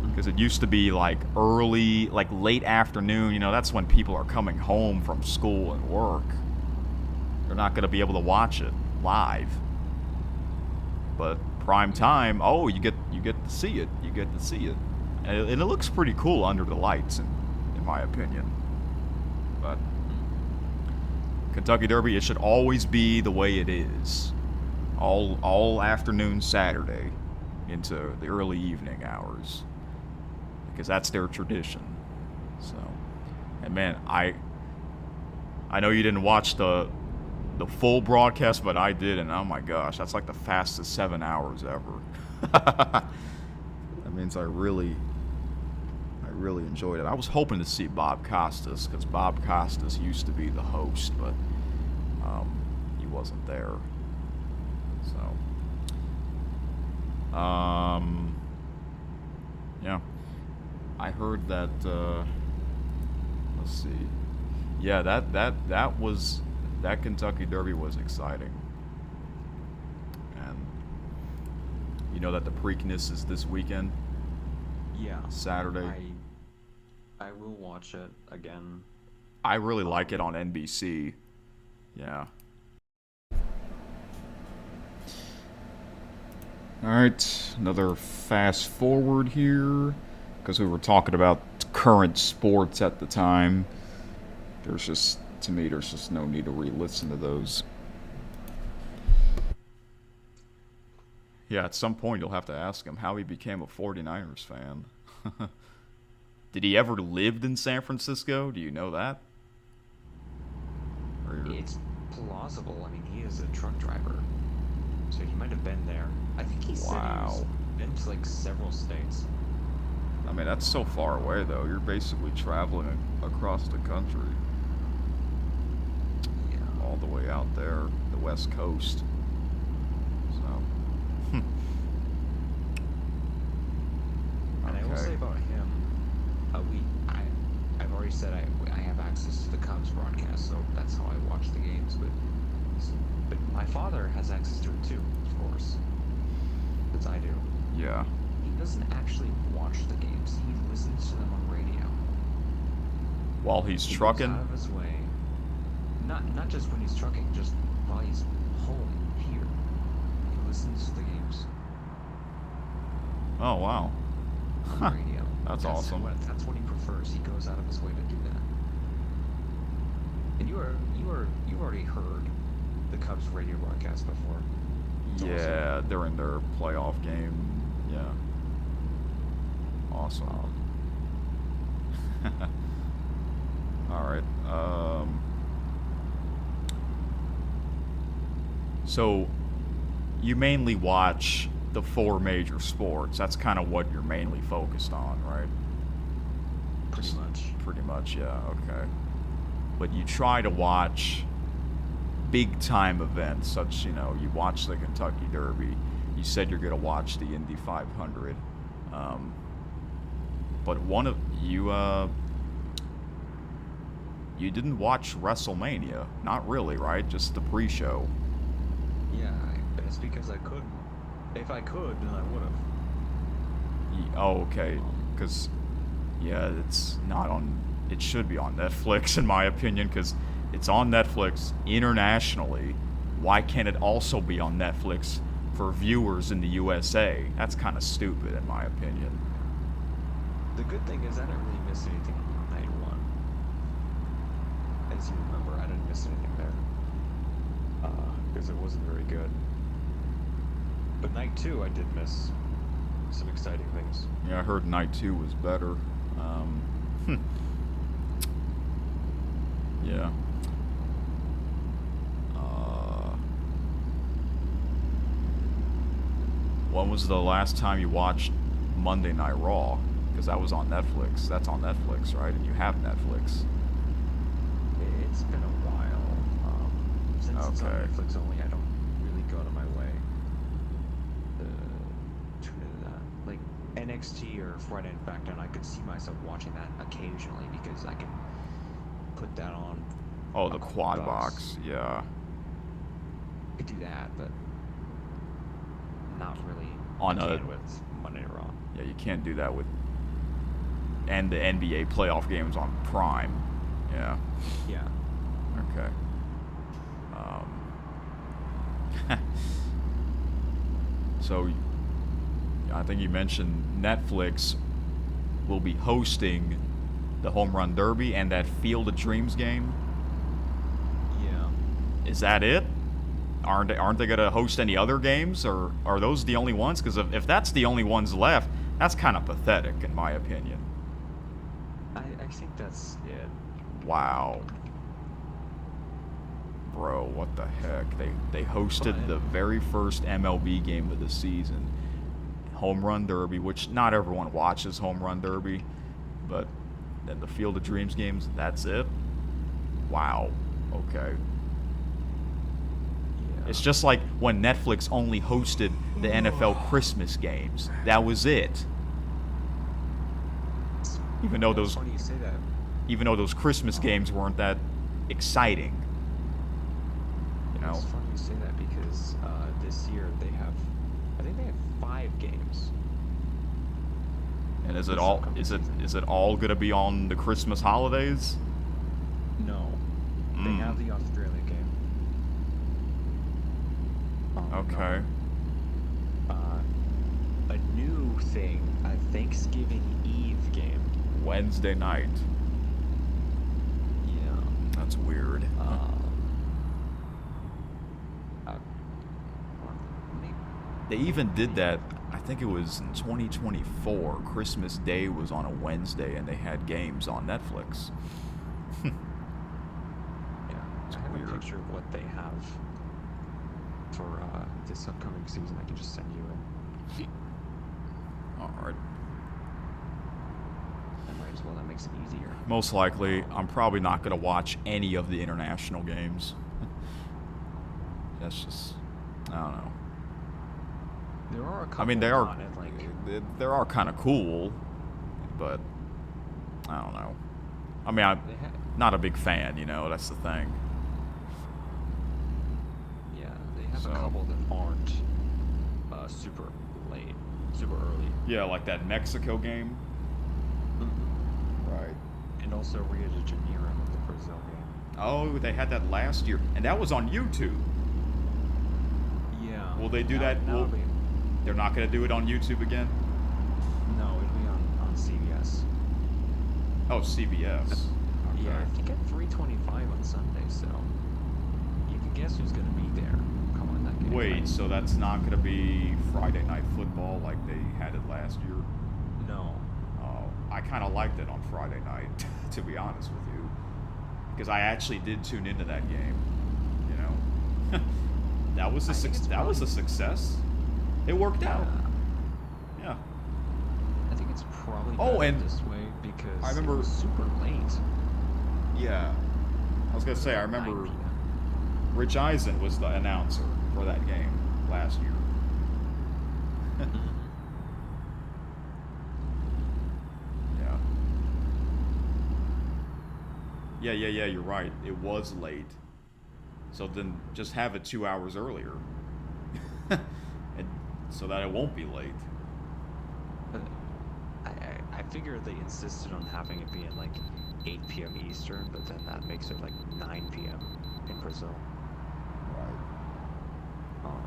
Because it used to be like early, like late afternoon, that's when people are coming home from school and work. They're not going to be able to watch it live. But prime time, you get to see it. You get to see it. And it looks pretty cool under the lights, in my opinion. But Kentucky Derby, it should always be the way it is. All afternoon Saturday into the early evening hours. Because that's their tradition. So, and man, I know you didn't watch the full broadcast, but I did, and oh my gosh, that's like the fastest 7 hours ever. That means I really enjoyed it. I was hoping to see Bob Costas, because Bob Costas used to be the host, but he wasn't there. So, yeah. I heard that, let's see. Yeah, that Kentucky Derby was exciting. And you know that the Preakness is this weekend? Yeah. Saturday. I will watch it again. I really like it on NBC. Yeah. Alright, another fast forward here. Because we were talking about current sports at the time. There's just no need to re-listen to those. Yeah, at some point you'll have to ask him how he became a 49ers fan. Did he ever live in San Francisco? Do you know that? It's plausible. I mean, he is a truck driver. So he might have been there. I think he said he's been to like several states. I mean, that's so far away, though. You're basically traveling across the country. Yeah. All the way out there, the West Coast. So. And I will say about him, I've already said I have access to the Cubs broadcast, so that's how I watch the games. But my father has access to it too, of course, as I do. Yeah. He doesn't actually watch the games. He listens to them on radio. While he's trucking? Goes out of his way. Not just when he's trucking, just while he's home here. He listens to the games. Oh, wow. On radio. That's awesome. That's what he prefers. He goes out of his way to do that. And you already heard the Cubs radio broadcast before. Yeah, during their playoff game. Yeah. Awesome. All right. So you mainly watch the four major sports. That's kind of what you're mainly focused on, right? Pretty much, yeah. Okay. But you try to watch big time events, such, you watch the Kentucky Derby. You said you're going to watch the Indy 500. But one of you didn't watch WrestleMania. Not really, right? Just the pre-show. Yeah, but it's because I couldn't. If I could, then I would have. Oh, okay. Because, yeah, it's not on. It should be on Netflix, in my opinion, because it's on Netflix internationally. Why can't it also be on Netflix for viewers in the USA? That's kind of stupid, in my opinion. The good thing is I didn't really miss anything on night one. As you remember, I didn't miss anything there. Because it wasn't very good. But night two, I did miss some exciting things. Yeah, I heard night two was better. Yeah. When was the last time you watched Monday Night Raw? Because that was on Netflix. That's on Netflix, right? And you have Netflix. It's been a while. Since it's on Okay. Netflix only, I don't really go out of my way to tune into that. Like NXT or Friday Night SmackDown, I could see myself watching that occasionally because I can put that on. Oh, the a quad box. Yeah. I could do that, but not really On a- with Monday Night Raw. Yeah, you can't do that with. And the NBA playoff games on Prime. Yeah. Yeah. Okay. So, I think you mentioned Netflix will be hosting the Home Run Derby and that Field of Dreams game. Yeah. Is that it? Aren't they gonna host any other games, or are those the only ones? Because if that's the only ones left, that's kind of pathetic, in my opinion. I think that's it. Wow. Bro, what the heck? They hosted But- the very first MLB game of the season. Home Run Derby, which not everyone watches Home Run Derby, but then the Field of Dreams games, that's it? Wow. Okay. Yeah. It's just like when Netflix only hosted the NFL Christmas games. That was it. Even though It's those funny you say that. Christmas games weren't that exciting. You know? It's funny you say that because this year I think they have 5 games. And is it This all upcoming is it season. is it all gonna be on the Christmas holidays? No. They Mm. have the Australia game. Okay. A new thing, a Thanksgiving Eve game. Wednesday night. Yeah. That's weird. They even did that. I think it was in 2024. Christmas Day was on a Wednesday, and they had games on Netflix. Yeah. I have weird. a picture of what they have for this upcoming season. I can just send you it. All right. I might as well. That makes it easier. Most likely, I'm probably not gonna watch any of the international games. That's just, I don't know. There are a couple. I mean, they are on it, like they are kind of cool, but I don't know. I mean, I'm they ha- not a big fan. You know, that's the thing. yeah, they have So- a couple that aren't super late, super early. Yeah, like that Mexico game. Right. And also Rio de Janeiro with the Brazil game. Oh, they had that last year, and that was on YouTube. Yeah. Will they do Now- that? now Will- it'll be- They're not gonna do it on YouTube again. No, it'll be on CBS. Oh, CBS. Okay. Yeah, I think at 3:25 on Sunday, so you can guess who's going to be there calling that game. Wait, so that's not gonna be Friday Night Football like they had it last year? No. Oh, I kind of liked it on Friday night, to be honest with you, because I actually did tune into that game. You know, that was I think it's that was a probably- success. It worked out. Yeah. I think it's probably Oh, better and this way because I remember- it was super late. Yeah. I was gonna say I remember 9 p.m. Rich Eisen was the announcer for that game last year. Yeah. Yeah, you're right. It was late. So then just have it 2 hours earlier. And so that it won't be late. I figured they insisted on having it be at like 8 p.m. Eastern, but then that makes it like 9 p.m. in Brazil. Right. Um,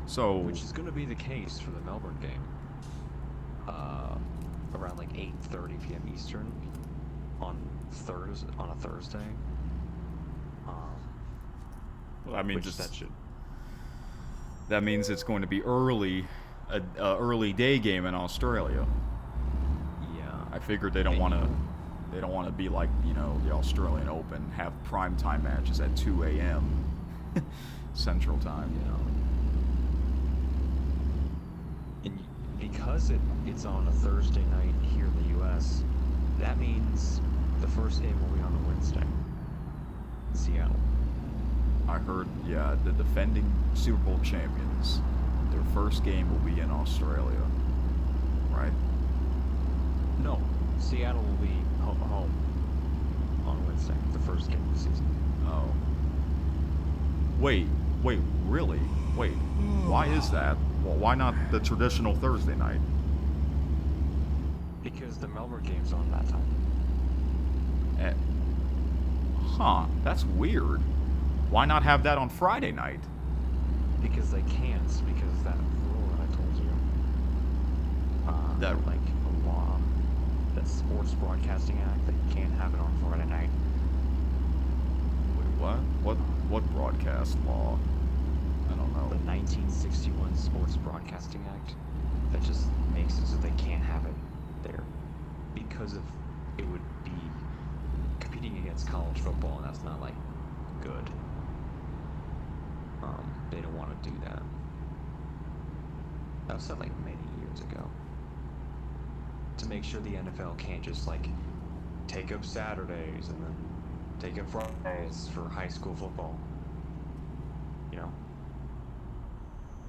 So which is going to be the case for the Melbourne game. Around like 8:30 p.m. Eastern on a Thursday. well, I mean, Which just that should. that means it's going to be early, a early day game in Australia. Yeah. I figured they don't want to be like, you know, the Australian Open, have primetime matches at 2 a.m. Central Time. Yeah. because it's on a Thursday night here in the U.S., that means the first game will be on a Wednesday in Seattle. I heard, yeah, the defending Super Bowl champions, their first game will be in Australia, right? No, Seattle will be home on Wednesday, the first game of the season. Oh. Wait, really? Wait, why is that? Well, why not the traditional Thursday night? Because the Melbourne game's on that time. That's weird. Why not have that on Friday night? Because they can't, because that rule that I told you. That- like a law, that Sports Broadcasting Act, that you can't have it on Friday night. Wait, what? What broadcast law? I don't know. The 1961 Sports Broadcasting Act, that just makes it so they can't have it there. Because of, it would be competing against college football, and that's not, like, good. They don't want to do that. That was said, like, many years ago. To make sure the NFL can't just, like, take up Saturdays and then take up Fridays for high school football. You know?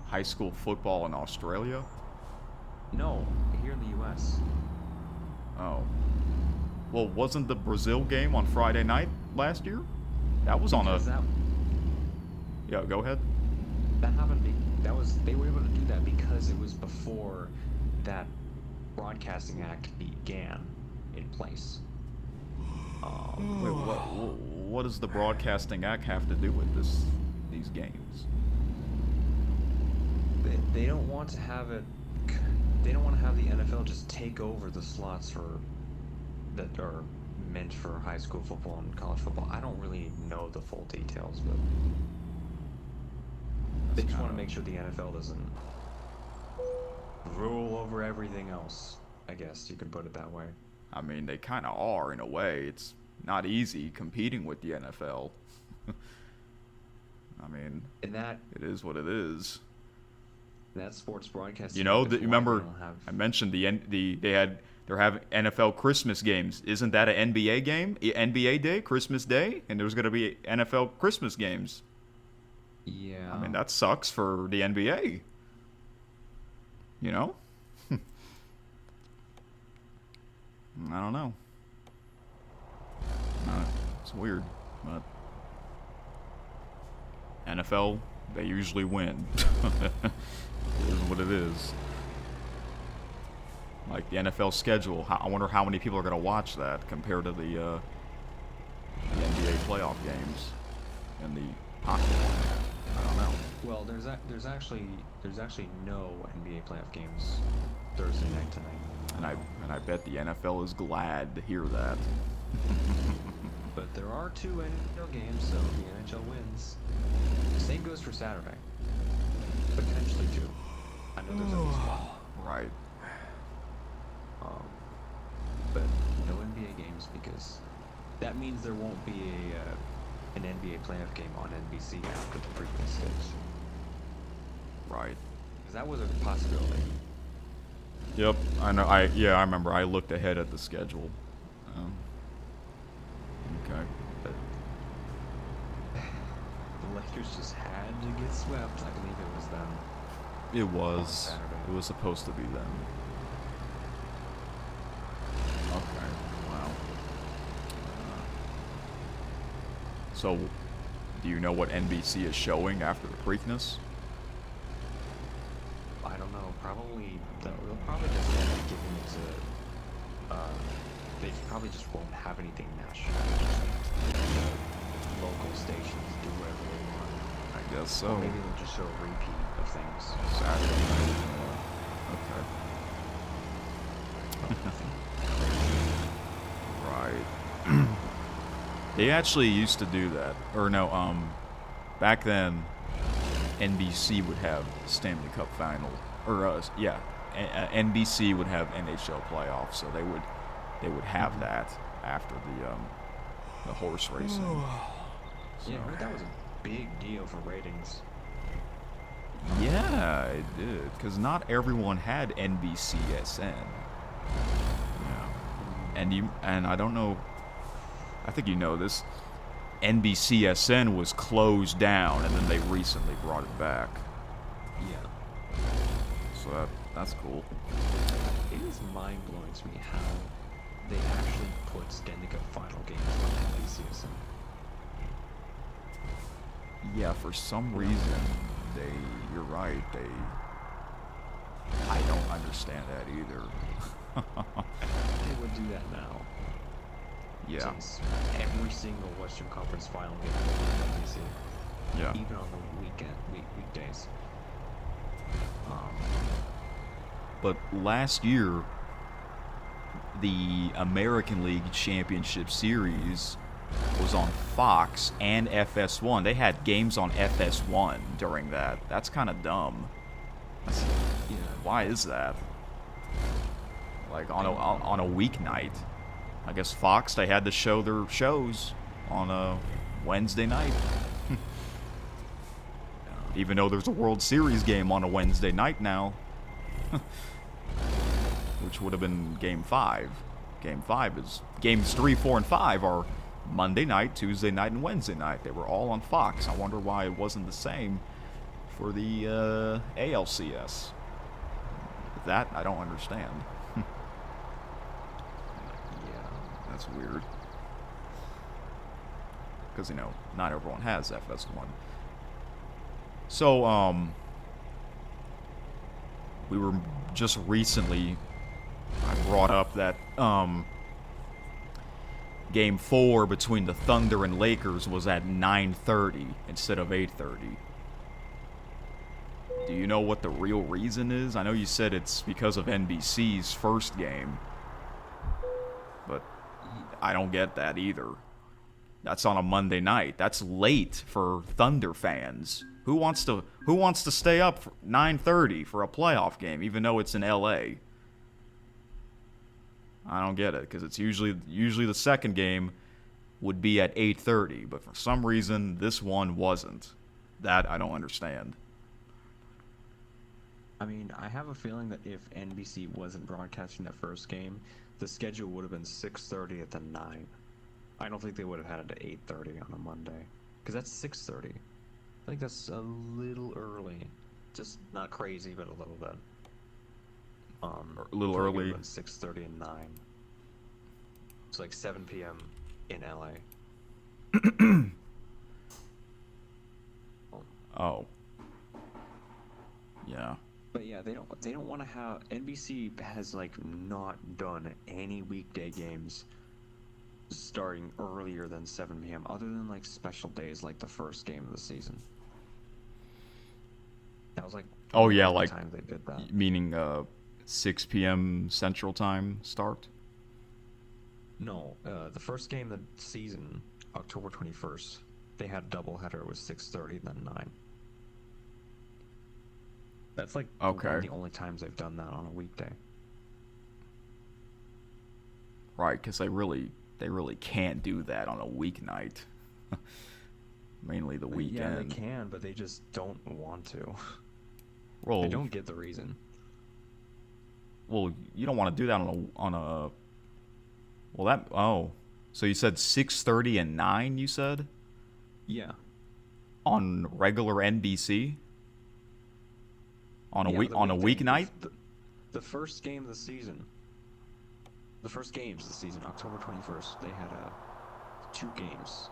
High school football in Australia? No, here in the U.S. Oh. Well, wasn't the Brazil game on Friday night last year? That was on a... Yeah, go ahead. That happened. They were able to do that because it was before that Broadcasting Act began in place. Wait, what does the Broadcasting Act have to do with these games? They don't want to have it. They don't want to have the NFL just take over the slots that are meant for high school football and college football. I don't really know the full details, but they just want to make sure the NFL doesn't rule over everything else. I guess you could put it that way. I mean, they kind of are in a way. It's not easy competing with the NFL. I mean, And that it is what it is. that sports broadcasting. You know, Act is you why remember they don't have- I mentioned they're having NFL Christmas games. Isn't that an NBA game? NBA Day, Christmas Day, and there's going to be NFL Christmas games. Yeah. I mean, that sucks for the NBA. You know? I don't know. It's weird, but NFL, they usually win. It is what it is. Like the NFL schedule, I wonder how many people are going to watch that compared to the NBA playoff games and the hockey one. I don't know. Well, there's actually no NBA playoff games Thursday night tonight. And I bet the NFL is glad to hear that. But there are 2 NHL games, so the NHL wins. Same goes for Saturday. Potentially 2. I know there's at least 1. Right. But no NBA games because that means there won't be an NBA playoff game on NBC after the previous stage. Right. Because that was a possibility. Yep, I know. I remember. I looked ahead at the schedule. Okay. But the Lakers just had to get swept. I believe it was them. It was. Saturday. It was supposed to be them. Okay. Wow. So, do you know what NBC is showing after the Preakness? I don't know. Probably they'll probably just end up giving it to. They probably just won't have anything national. Just local stations do whatever they want. I guess so. Or maybe they'll just show a repeat of things. Saturday night. Okay. Right. They actually used to do that. Or no, back then, NBC would have Stanley Cup final. Or, NBC would have NHL playoffs, so they would have that after the horse racing. Yeah, I heard that was a big deal for ratings. Yeah, it did. Because not everyone had NBCSN. Yeah. And I don't know. I think you know this. NBCSN was closed down, and then they recently brought it back. Yeah. So that's cool. It is mind-blowing to me how they actually put Stanley Cup final games on NBCSN. Yeah, for some reason, you're right, I don't understand that either. They would do that now. Yeah. Since every single Western Conference final game is on NBC. Yeah. Even on the weekdays. But last year, the American League Championship Series was on Fox and FS1. They had games on FS1 during that. That's kind of dumb. Why is that? Like on a weeknight. I guess Fox, they had to show their shows on a Wednesday night. Even though there's a World Series game on a Wednesday night now. Which would have been Game 5. Game 5 is... Games 3, 4, and 5 are Monday night, Tuesday night, and Wednesday night. They were all on Fox. I wonder why it wasn't the same for the ALCS. That, I don't understand. Yeah. That's weird. Because, not everyone has FS1. So, we were just recently... I brought up that, Game 4 between the Thunder and Lakers was at 9:30 instead of 8:30. Do you know what the real reason is? I know you said it's because of NBC's first game, but I don't get that either. That's on a Monday night. That's late for Thunder fans. Who wants to stay up for 9:30 for a playoff game, even though it's in LA? I don't get it, because it's usually the second game would be at 8:30, but for some reason this one wasn't. That I don't understand. I mean, I have a feeling that if NBC wasn't broadcasting that first game, the schedule would have been 6:30 at the 9. I don't think they would have had it at 8:30 on a Monday, because that's 6:30. I think that's a little early. Just not crazy, but a little bit. A little early. 6:30 and 9. It's like 7 p.m. in LA. Oh. Yeah. But yeah, they don't want to have... NBC has like not done any weekday games starting earlier than 7 p.m. other than like special days like the first game of the season. That was like... Oh yeah, the like time they did that. Meaning 6 p.m. Central Time start? No, the first game of the season, October 21st, they had a doubleheader. It was 6:30 then 9. That's like okay. one of the only times they've done that on a weekday. Right, because they really can't do that on a weeknight. Mainly the weekend. Yeah, they can, but they just don't want to. Well, I don't get the reason. Well, you don't want to do that on a. Well, that. Oh, so you said 6:30 and 9. You said. Yeah. On regular NBC. On a weeknight. The first game of the season. The first games of the season, October 21st, they had 2 games.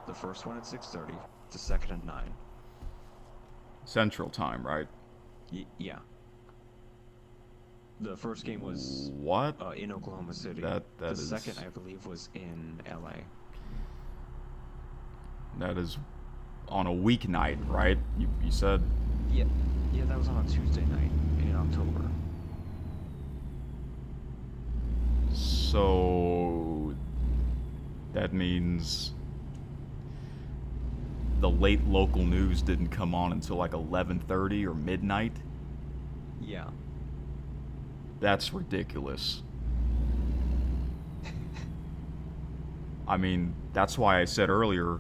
The first one at 6:30, the second at 9. Central Time, right? Yeah. The first game was what? In Oklahoma City. The second, I believe, was in LA. That is on a weeknight, right? You said. Yeah, that was on a Tuesday night in October. So that means the late local news didn't come on until like 11:30 or midnight. Yeah. That's ridiculous. I mean, that's why I said earlier,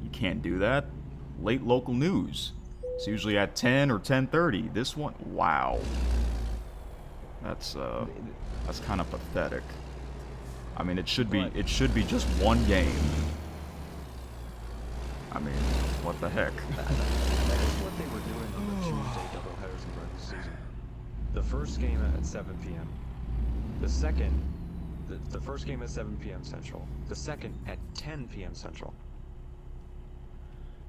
you can't do that. Late local news. It's usually at 10 or 10:30. This one, wow. That's kind of pathetic. I mean, it should be just one game. I mean, what the heck? That is what they were doing on the Tuesday doubleheaders in regular season. The first game at 7 p.m. The first game at 7 p.m. Central. The second at 10 p.m. Central.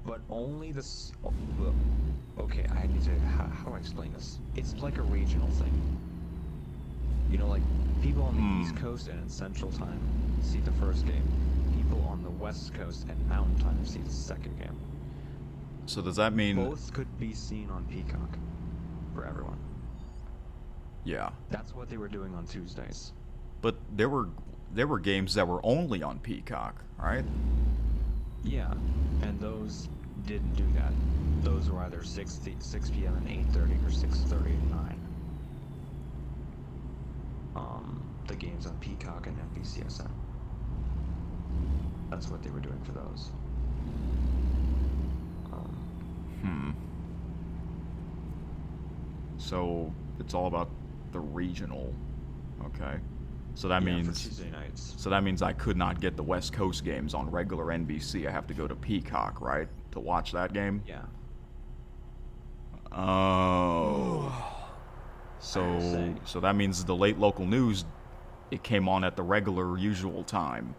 But only this. Okay, I need to. How do I explain this? It's like a regional thing. You know, like people on the East Coast and in Central Time see the first game. People on the West Coast and Mountain Time see the second game. So does that mean Both could be seen on Peacock for everyone. Yeah. That's what they were doing on Tuesdays. But there were games that were only on Peacock, right? Yeah, and those didn't do that. Those were either 6 p.m. and 8:30 or 6:30 and 9. The games on Peacock and NBCSN. That's what they were doing for those. So it's all about the regional. Okay. So that For means Tuesday nights. So that means I could not get the West Coast games on regular NBC. I have to go to Peacock, right, to watch that game? Yeah. Oh. So that means the late local news, it came on at the regular usual time.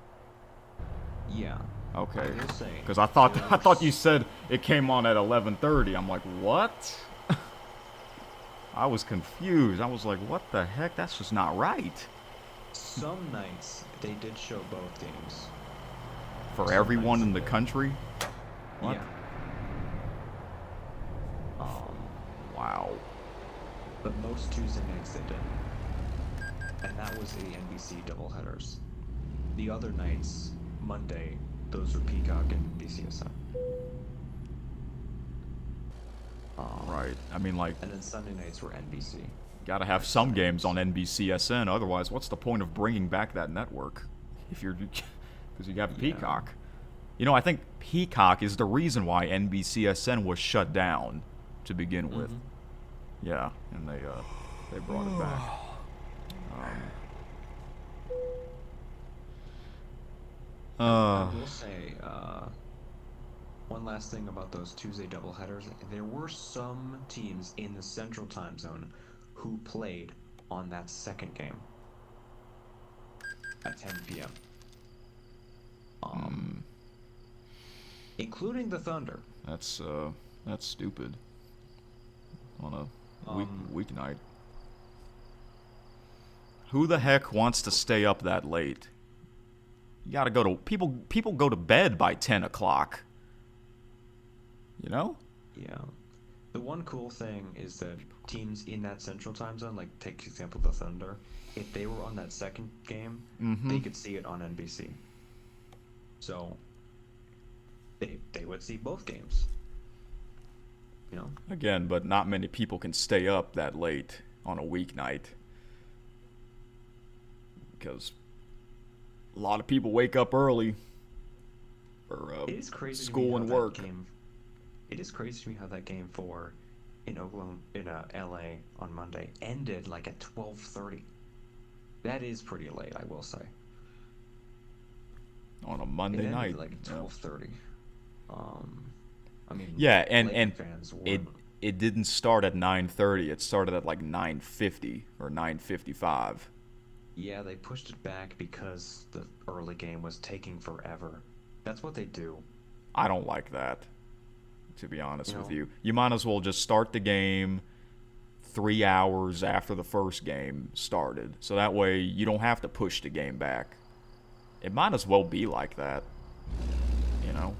Yeah. Okay. I will say, Because I thought you said it came on at 11:30. I'm like, what? I was confused. I was like, what the heck? That's just not right. Some nights they did show both games. For Some everyone nights in the they- country? What? Yeah. Wow. But most Tuesday nights they did. And that was the NBC doubleheaders. The other nights, Monday, those were Peacock and BCSN. Right. I mean, like, And then Sunday nights were NBC. gotta have some games on NBCSN. Otherwise, what's the point of bringing back that network? If you're, because you have Peacock. You know, I think Peacock is the reason why NBCSN was shut down to begin with. Yeah, and they brought it back. I will say, one last thing about those Tuesday doubleheaders. There were some teams in the Central Time Zone who played on that second game at 10 p.m. Including the Thunder. That's stupid. On a weeknight. Who the heck wants to stay up that late? You gotta go to people go to bed by 10 o'clock. You know? Yeah. The one cool thing is that teams in that Central Time Zone, like take example the Thunder, if they were on that second game, they could see it on NBC. So they would see both games. You know? Again, but not many people can stay up that late on a weeknight. Because a lot of people wake up early for It is crazy to me school how and that work. It is crazy to me how that game in Oklahoma, in LA on Monday ended like at 12:30. That is pretty late, I will say. On a It Monday ended night. like at 12:30. I mean, Yeah, and Laker fans were, it didn't start at 9:30. It started at like 9:50 or 9:55. yeah, they pushed it back because the early game was taking forever. That's what they do. I don't like that, to be honest You with know? you. You might as well just start the game 3 hours after the first game started. So that way you don't have to push the game back. It might as well be like that. You know?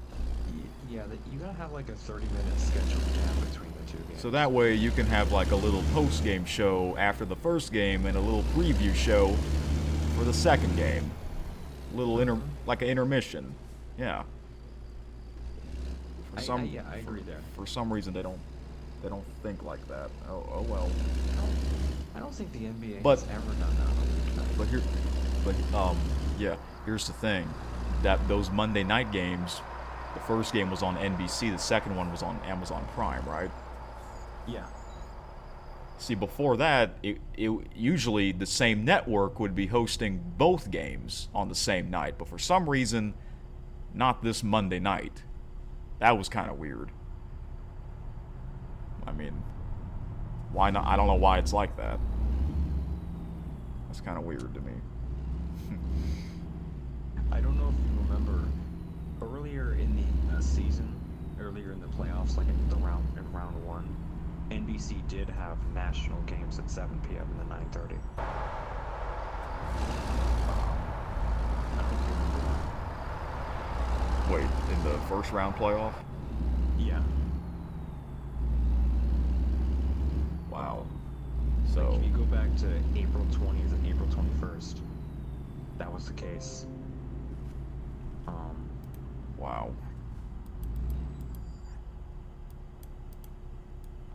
Yeah, you gotta have like a 30-minute scheduled gap between the two games. So that way you can have like a little post-game show after the first game and a little preview show for the second game. Like an intermission. Yeah. I agree there. For some reason they don't think like that. Oh well. I don't think the NBA But- has ever done that on a weeknight. Here's the thing. That those Monday night games, the first game was on NBC, the second one was on Amazon Prime, right? Yeah. See, before that, it usually the same network would be hosting both games on the same night, but for some reason, not this Monday night. That was kind of weird. I mean, why not? I don't know why it's like that. That's kind of weird to me. I don't know if you remember earlier in the season, earlier in the playoffs, like in round one, NBC did have national games at 7 p.m. and then 9:30. Wait, in the first round playoff? Yeah. Wow. Like So, if you go back to April 20th and April 21st, that was the case. wow.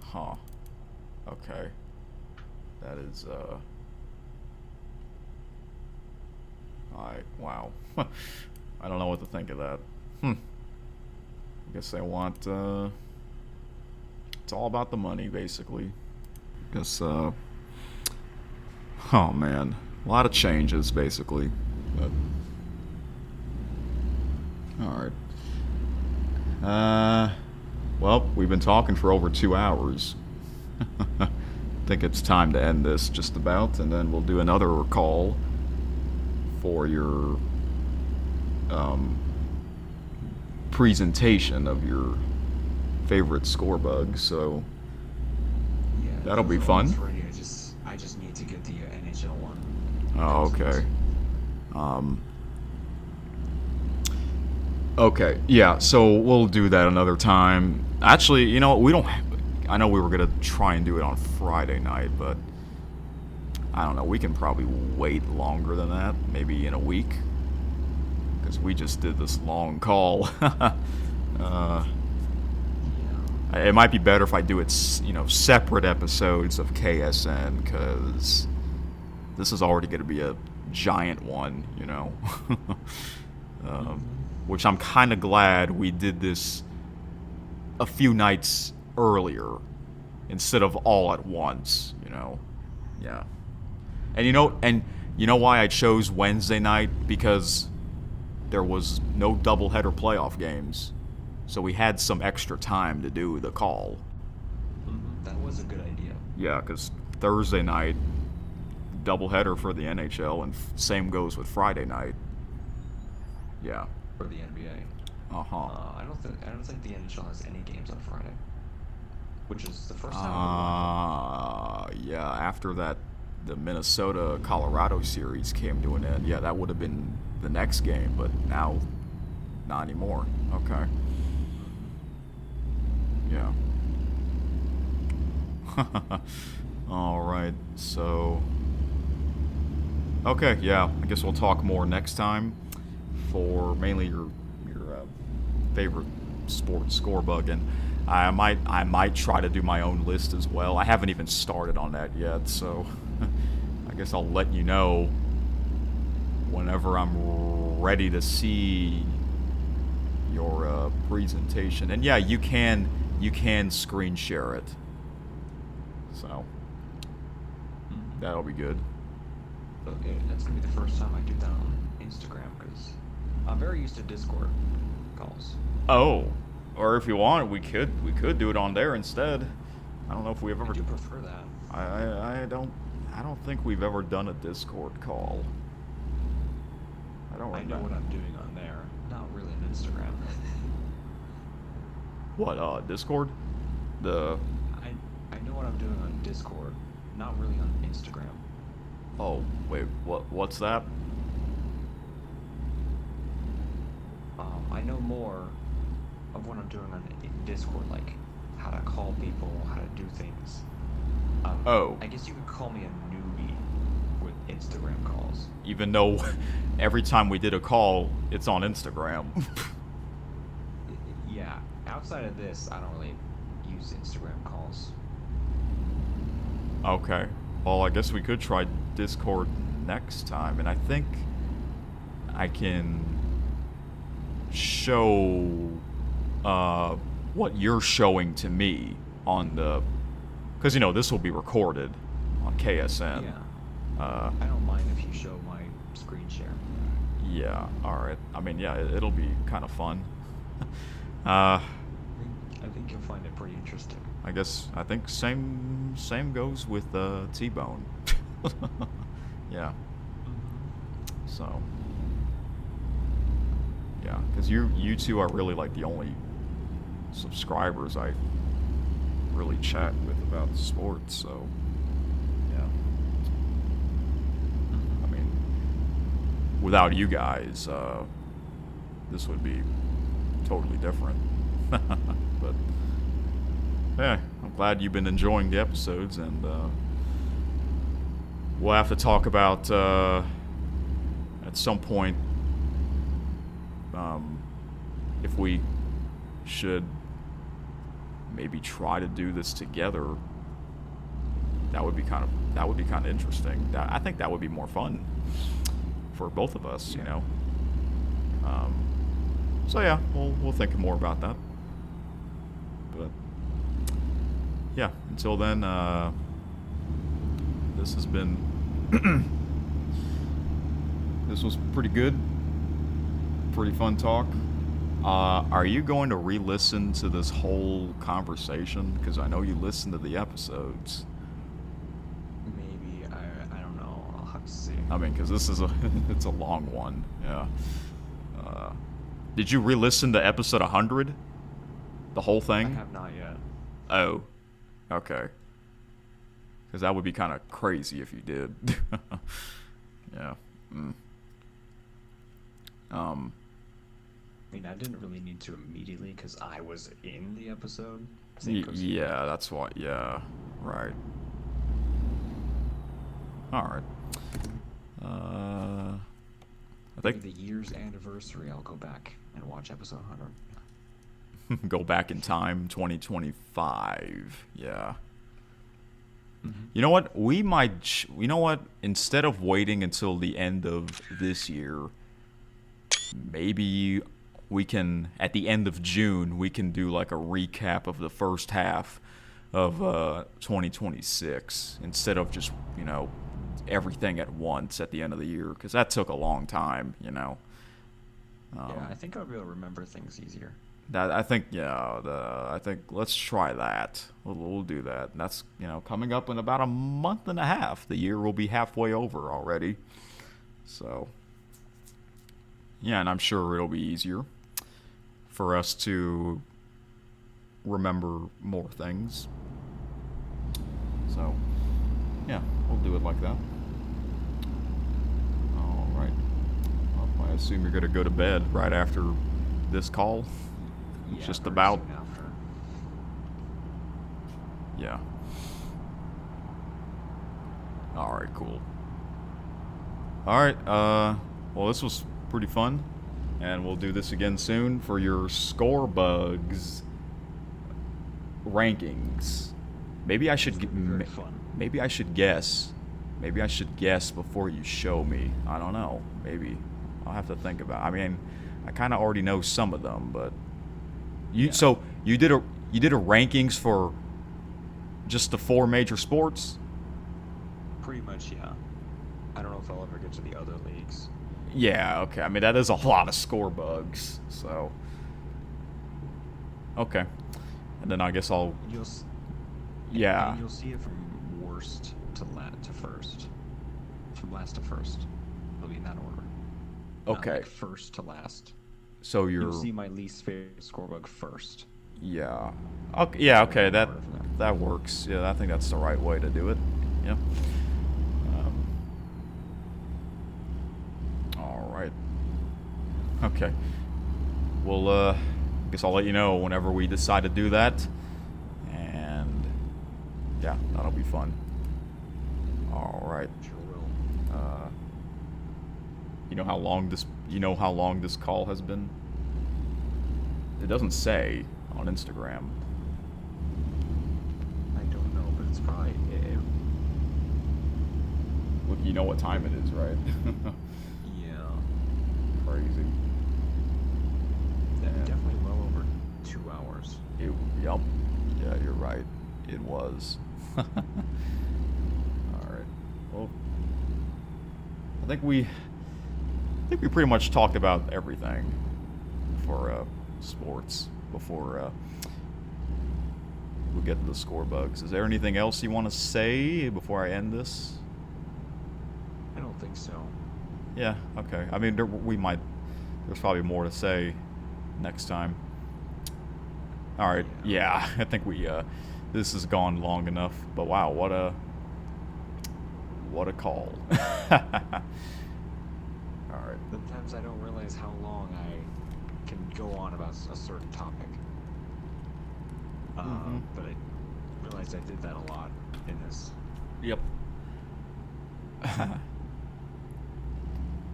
Huh. Okay. That is, wow. I don't know what to think of that. I guess they want, it's all about the money, basically. Guess, oh man. A lot of changes, basically. But, alright. Well, we've been talking for over 2 hours. I think it's time to end this just about, and then we'll do another call for your presentation of your favorite score bug. So Yeah. that'll be it's fun. almost ready. I just need to get the NHL one. Oh, okay. Okay, yeah, so we'll do that another time. Actually, you know what, we don't... I know we were going to try and do it on Friday night, but... I don't know, we can probably wait longer than that, maybe in a week. Because we just did this long call. It might be better if I do it, separate episodes of KSN, because this is already going to be a giant one, which I'm kind of glad we did this a few nights earlier instead of all at once, Yeah. And you know why I chose Wednesday night? Because there was no doubleheader playoff games. So we had some extra time to do the call. That was a good idea. Yeah, because Thursday night, doubleheader for the NHL, and same goes with Friday night. Yeah. For the NBA. Uh-huh. I don't think the NHL has any games on Friday. Which is the first time. Yeah, after that, the Minnesota-Colorado series came to an end. Yeah, that would have been the next game, but now, not anymore. Okay. Yeah. All right, so... Okay, yeah, I guess we'll talk more next time for mainly your favorite sports score bug, and I might try to do my own list as well. I haven't even started on that yet, so I guess I'll let you know whenever I'm ready to see your presentation. And yeah, you can screen share it, so that'll be good. Okay, that's gonna be the first time I do that on Instagram because I'm very used to Discord calls. Oh, or if you want, we could do it on there instead. I don't know if we've ever. I do prefer that. I don't think we've ever done a Discord call. I don't remember. I know what I'm doing on there, not really on Instagram. What, Discord? I know what I'm doing on Discord, not really on Instagram. Oh, wait, what's that? I know more of what I'm doing on Discord, like how to call people, how to do things. I guess you could call me a newbie with Instagram calls. Even though every time we did a call, it's on Instagram. Yeah, outside of this, I don't really use Instagram calls. Okay. Well, I guess we could try Discord next time, and I think I can show what you're showing to me on the because this will be recorded on KSN. Yeah. I don't mind if you show my screen share. Yeah. All right. I mean, yeah, it'll be kind of fun. I think you'll find it pretty interesting. I think same goes with T-Bone. Yeah. So. Yeah, because you two are really like the only subscribers I really chat with about sports. So. Yeah. I mean, without you guys, this would be totally different. But yeah, I'm glad you've been enjoying the episodes, and we'll have to talk about at some point if we should maybe try to do this together. That would be kind of interesting. I think that would be more fun for both of us, So yeah, we'll think more about that. But yeah, until then, this has been this was pretty good, pretty fun talk. Are you going to re-listen to this whole conversation? Because I know you listen to the episodes. Maybe, I don't know. I'll have to see. I mean, because this is it's a long one. Yeah. Did you re-listen to episode 100? The whole thing? I have not yet. Oh. Okay. Because that would be kind of crazy if you did. Yeah. I mean, I didn't really need to immediately because I was in the episode. Yeah, that's why. Yeah, right. All right. I think the year's anniversary, I'll go back and watch episode 100. Go back in time, 2025. Yeah. Mm-hmm. You know what? We might. You know what? Instead of waiting until the end of this year, maybe we can, at the end of June, we can do like a recap of the first half of 2026 instead of just, everything at once at the end of the year, because that took a long time, Yeah, I think I'll be able to remember things easier. I think let's try that. We'll do that. And that's, coming up in about a month and a half. The year will be halfway over already. So, yeah, and I'm sure it'll be easier for us to remember more things. So, yeah, we'll do it like that. All right. Well, I assume you're going to go to bed right after this call. Yeah, Just very about. soon after. Yeah. All right, cool. All right. Well, this was pretty fun, and we'll do this again soon for your Score Bugs rankings. Maybe I should. Very fun. Maybe I should guess. Maybe I should guess before you show me. I don't know. Maybe I'll have to think about. I mean, I kind of already know some of them, but so you did a rankings for just the 4 major sports? Pretty much, yeah. I don't know if I'll ever get to the other leagues. Yeah. Okay. I mean, that is a lot of Score Bugs. So. Okay. And then I guess I'll. Yeah. And you'll see it from worst to first. From last to first. It'll be in that order. Okay. Not like first to last. So You'll see my least favorite scorebug first. Yeah. Okay. Yeah. Okay. That works. Yeah. I think that's the right way to do it. Yeah. All right. Okay. Well, I guess I'll let you know whenever we decide to do that. And yeah, that'll be fun. All right. Sure will. You know how long this call has been? It doesn't say on Instagram. I don't know, but it's probably. Look, you know what time it is, right? Yeah. Crazy. Definitely well over 2 hours. Yup. Yeah, you're right. It was. All right. Well, I think we pretty much talked about everything for sports before we get to the score bugs. Is there anything else you want to say before I end this? I don't think so. Yeah. Okay. I mean, there's probably more to say next time. All right. Yeah. I think this has gone long enough. But wow, what a call. All right. Sometimes I don't realize how long I can go on about a certain topic. But I realized I did that a lot in this. Yep.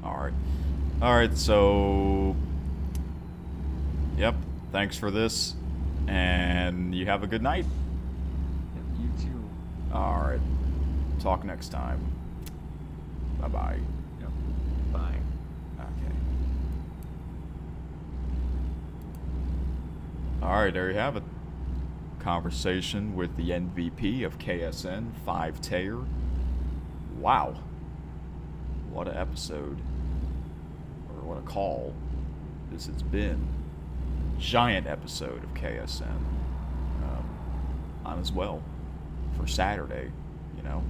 All right. So, yep. Thanks for this, and you have a good night. You too. All right. Talk next time. Bye-bye. Yep. Bye. Okay. All right, there you have it. Conversation with the MVP of KSN, 5Tayer. Wow. What an episode. Or what a call this has been. Giant episode of KSN. On as well. For Saturday, you know.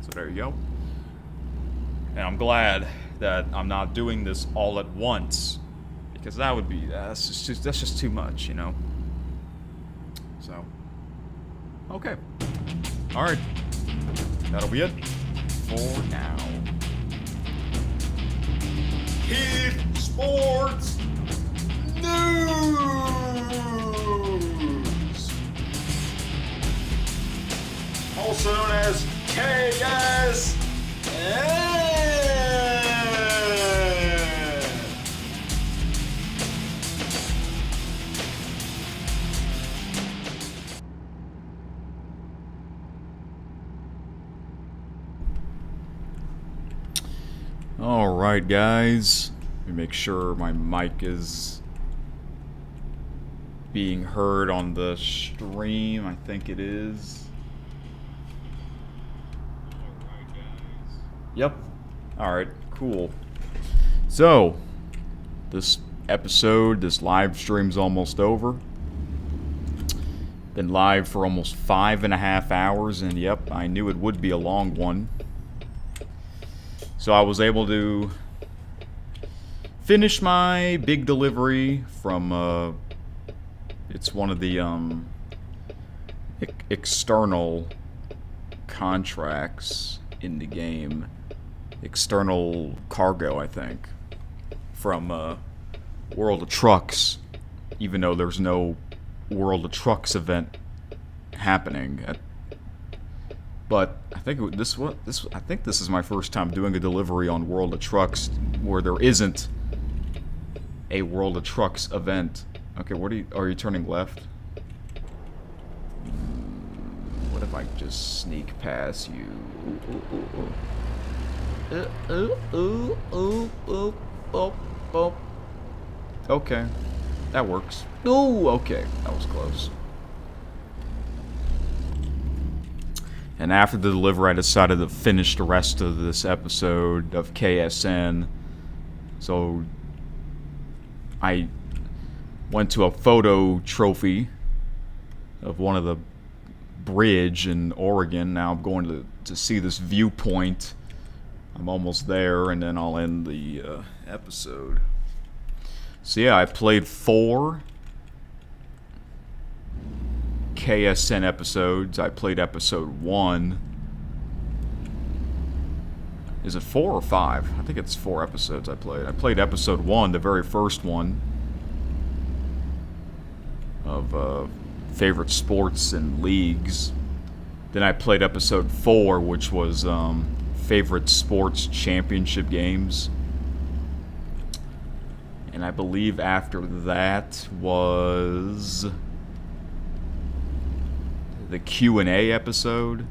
So there you go. And I'm glad that I'm not doing this all at once. Because that would be, that's just too much, you know. So, okay. All right. That'll be it for now. Heat Sports News! Also known as KSN! Alright guys, let me make sure my mic is being heard on the stream. I think it is. Yep. Alright, cool. So, this live stream's almost over. Been live for almost 5.5 hours, and yep, I knew it would be a long one. So I was able to finish my big delivery from, it's one of the external contracts in the game. External cargo, I think, from World of Trucks, even though there's no World of Trucks event happening but I think this is my first time doing a delivery on World of Trucks where there isn't a World of Trucks event. Okay, are you turning left? What if I just sneak past you? Okay, that works. Oh, okay, that was close. And after the delivery, I decided to finish the rest of this episode of KSN. So I went to a photo trophy of one of the bridge in Oregon. Now I'm going to see this viewpoint. I'm almost there, and then I'll end the episode. So yeah, I played 4 KSN episodes. I played episode 1. Is it 4 or 5? I think it's 4 episodes I played. I played episode 1, the very first one of favorite sports and leagues. Then I played episode 4, which was favorite sports championship games. And I believe after that was the Q&A episode,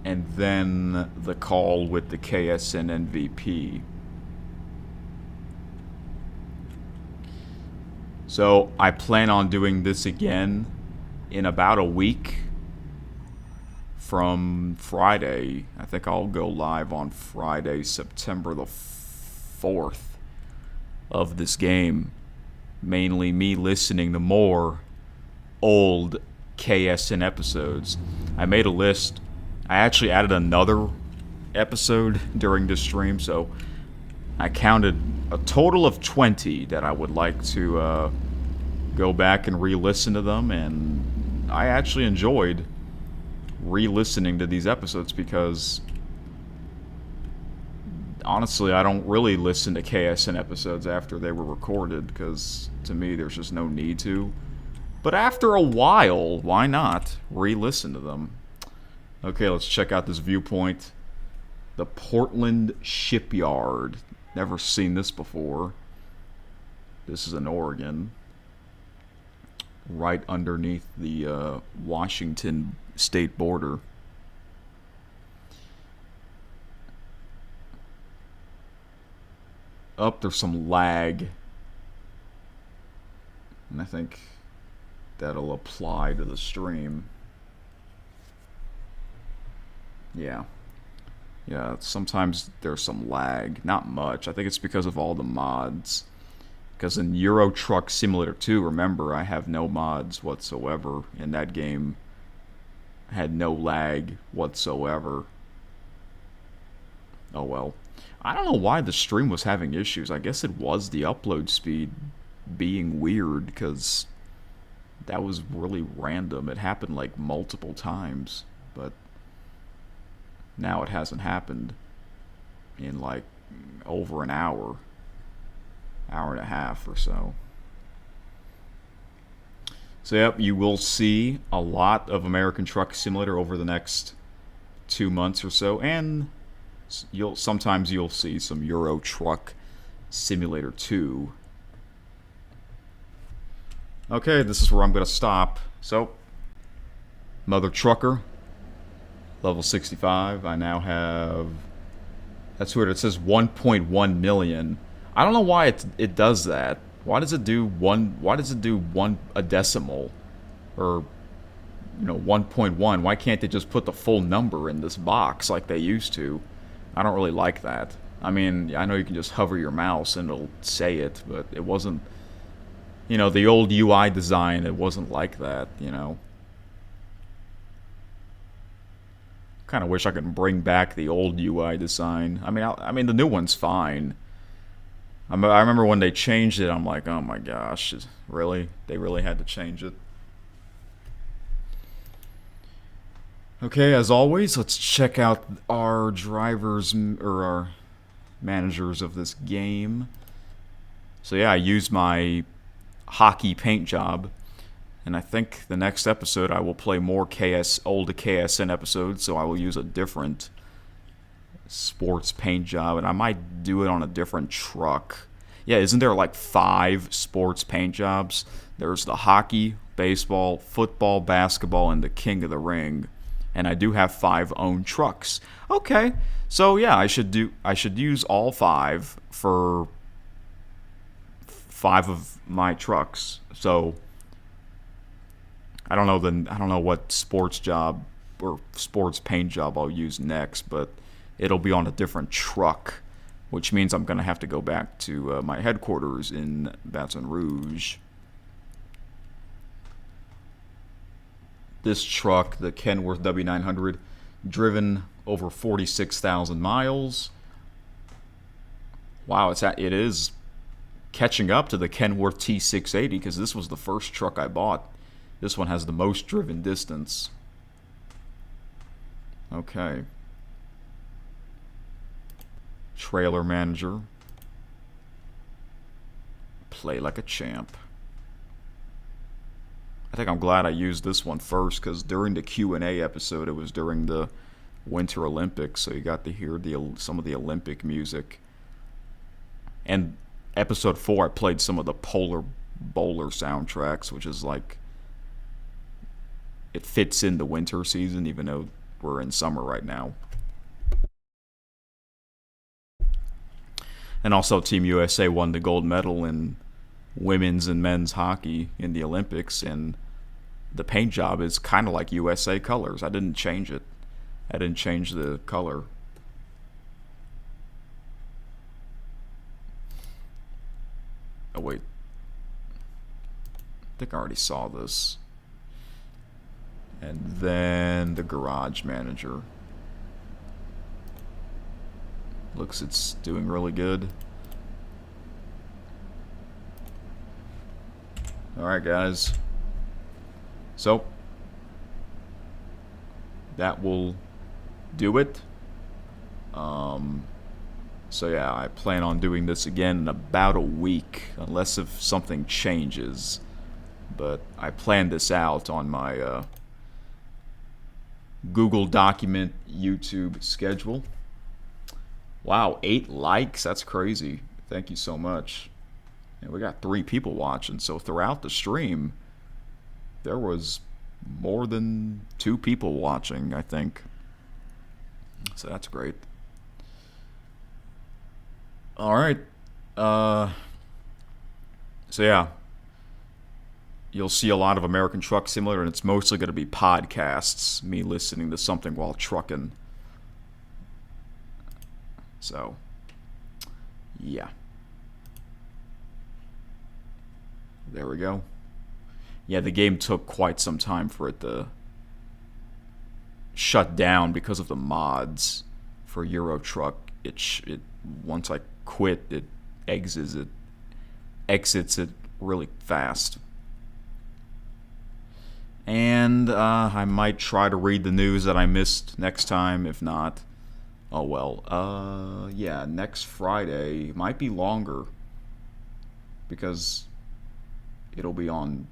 and then the call with the KSN MVP. So I plan on doing this again in about a week from Friday. I think I'll go live on Friday, September the 4th of this game. Mainly me listening to more old KSN episodes. I made a list. I actually added another episode during this stream, so I counted a total of 20 that I would like to go back and re-listen to them, and I actually enjoyed re-listening to these episodes because honestly I don't really listen to KSN episodes after they were recorded because to me there's just no need to. But after a while, why not re-listen to them? Okay, let's check out this viewpoint. The Portland Shipyard. Never seen this before. This is in Oregon. Right underneath the Washington state border. There's some lag. And I think that'll apply to the stream. Yeah, sometimes there's some lag. Not much. I think it's because of all the mods. Because in Euro Truck Simulator 2, remember, I have no mods whatsoever. In that game, I had no lag whatsoever. Oh well. I don't know why the stream was having issues. I guess it was the upload speed being weird, because that was really random. It happened like multiple times, but now it hasn't happened in like over an hour and a half or so. So yep, you will see a lot of American Truck Simulator over the next 2 months or so, and sometimes you'll see some Euro Truck Simulator 2. Okay, this is where I'm going to stop. So, Mother Trucker, level 65. I now have... That's weird. It says 1.1 million. I don't know why it does that. Why does it do a decimal? Or, 1.1. Why can't they just put the full number in this box like they used to? I don't really like that. I mean, I know you can just hover your mouse and it'll say it, but it wasn't... the old UI design, it wasn't like that, Kind of wish I could bring back the old UI design. I mean, the new one's fine. I remember when they changed it, I'm like, oh my gosh, really? They really had to change it? Okay, as always, let's check out our drivers, or our managers of this game. So yeah, I used my hockey paint job, and I think the next episode I will play more old KSN episodes, so I will use a different sports paint job, and I might do it on a different truck. Yeah, isn't there like 5 sports paint jobs? There's the hockey, baseball, football, basketball, and the King of the Ring, and I do have 5 owned trucks. Okay, so yeah, I should use all 5 for 5 of my trucks. So I don't know what sports job or sports paint job I'll use next, but it'll be on a different truck, which means I'm going to have to go back to my headquarters in Baton Rouge. This truck, the Kenworth W900, driven over 46,000 miles. Wow, it is catching up to the Kenworth T680, because this was the first truck I bought. This one has the most driven distance. Okay. Trailer manager. Play like a champ. I think I'm glad I used this one first, because during the Q&A episode, it was during the Winter Olympics, so you got to hear some of the Olympic music. And episode 4, I played some of the Polar Bowler soundtracks, which is like, it fits in the winter season, even though we're in summer right now. And also Team USA won the gold medal in women's and men's hockey in the Olympics, and the paint job is kind of like USA colors. I didn't change it. I didn't change the color. Oh, wait. I think I already saw this. And then the Garage Manager. Looks it's doing really good. Alright, guys. So, that will do it. So yeah, I plan on doing this again in about a week, unless if something changes. But I planned this out on my Google document YouTube schedule. Wow, 8 likes, that's crazy. Thank you so much. And we got 3 people watching, so throughout the stream, there was more than 2 people watching, I think. So that's great. Alright. So yeah. You'll see a lot of American Truck Simulator, and it's mostly going to be podcasts, me listening to something while trucking. So, yeah. There we go. Yeah, the game took quite some time for it to shut down because of the mods for Euro Truck. It once I quit, it exits it really fast. And I might try to read the news that I missed next time. If not, oh well. Yeah, next Friday might be longer because it'll be on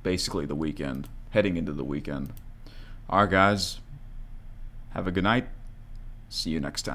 basically the weekend, heading into the weekend. Alright, guys. Have a good night. See you next time.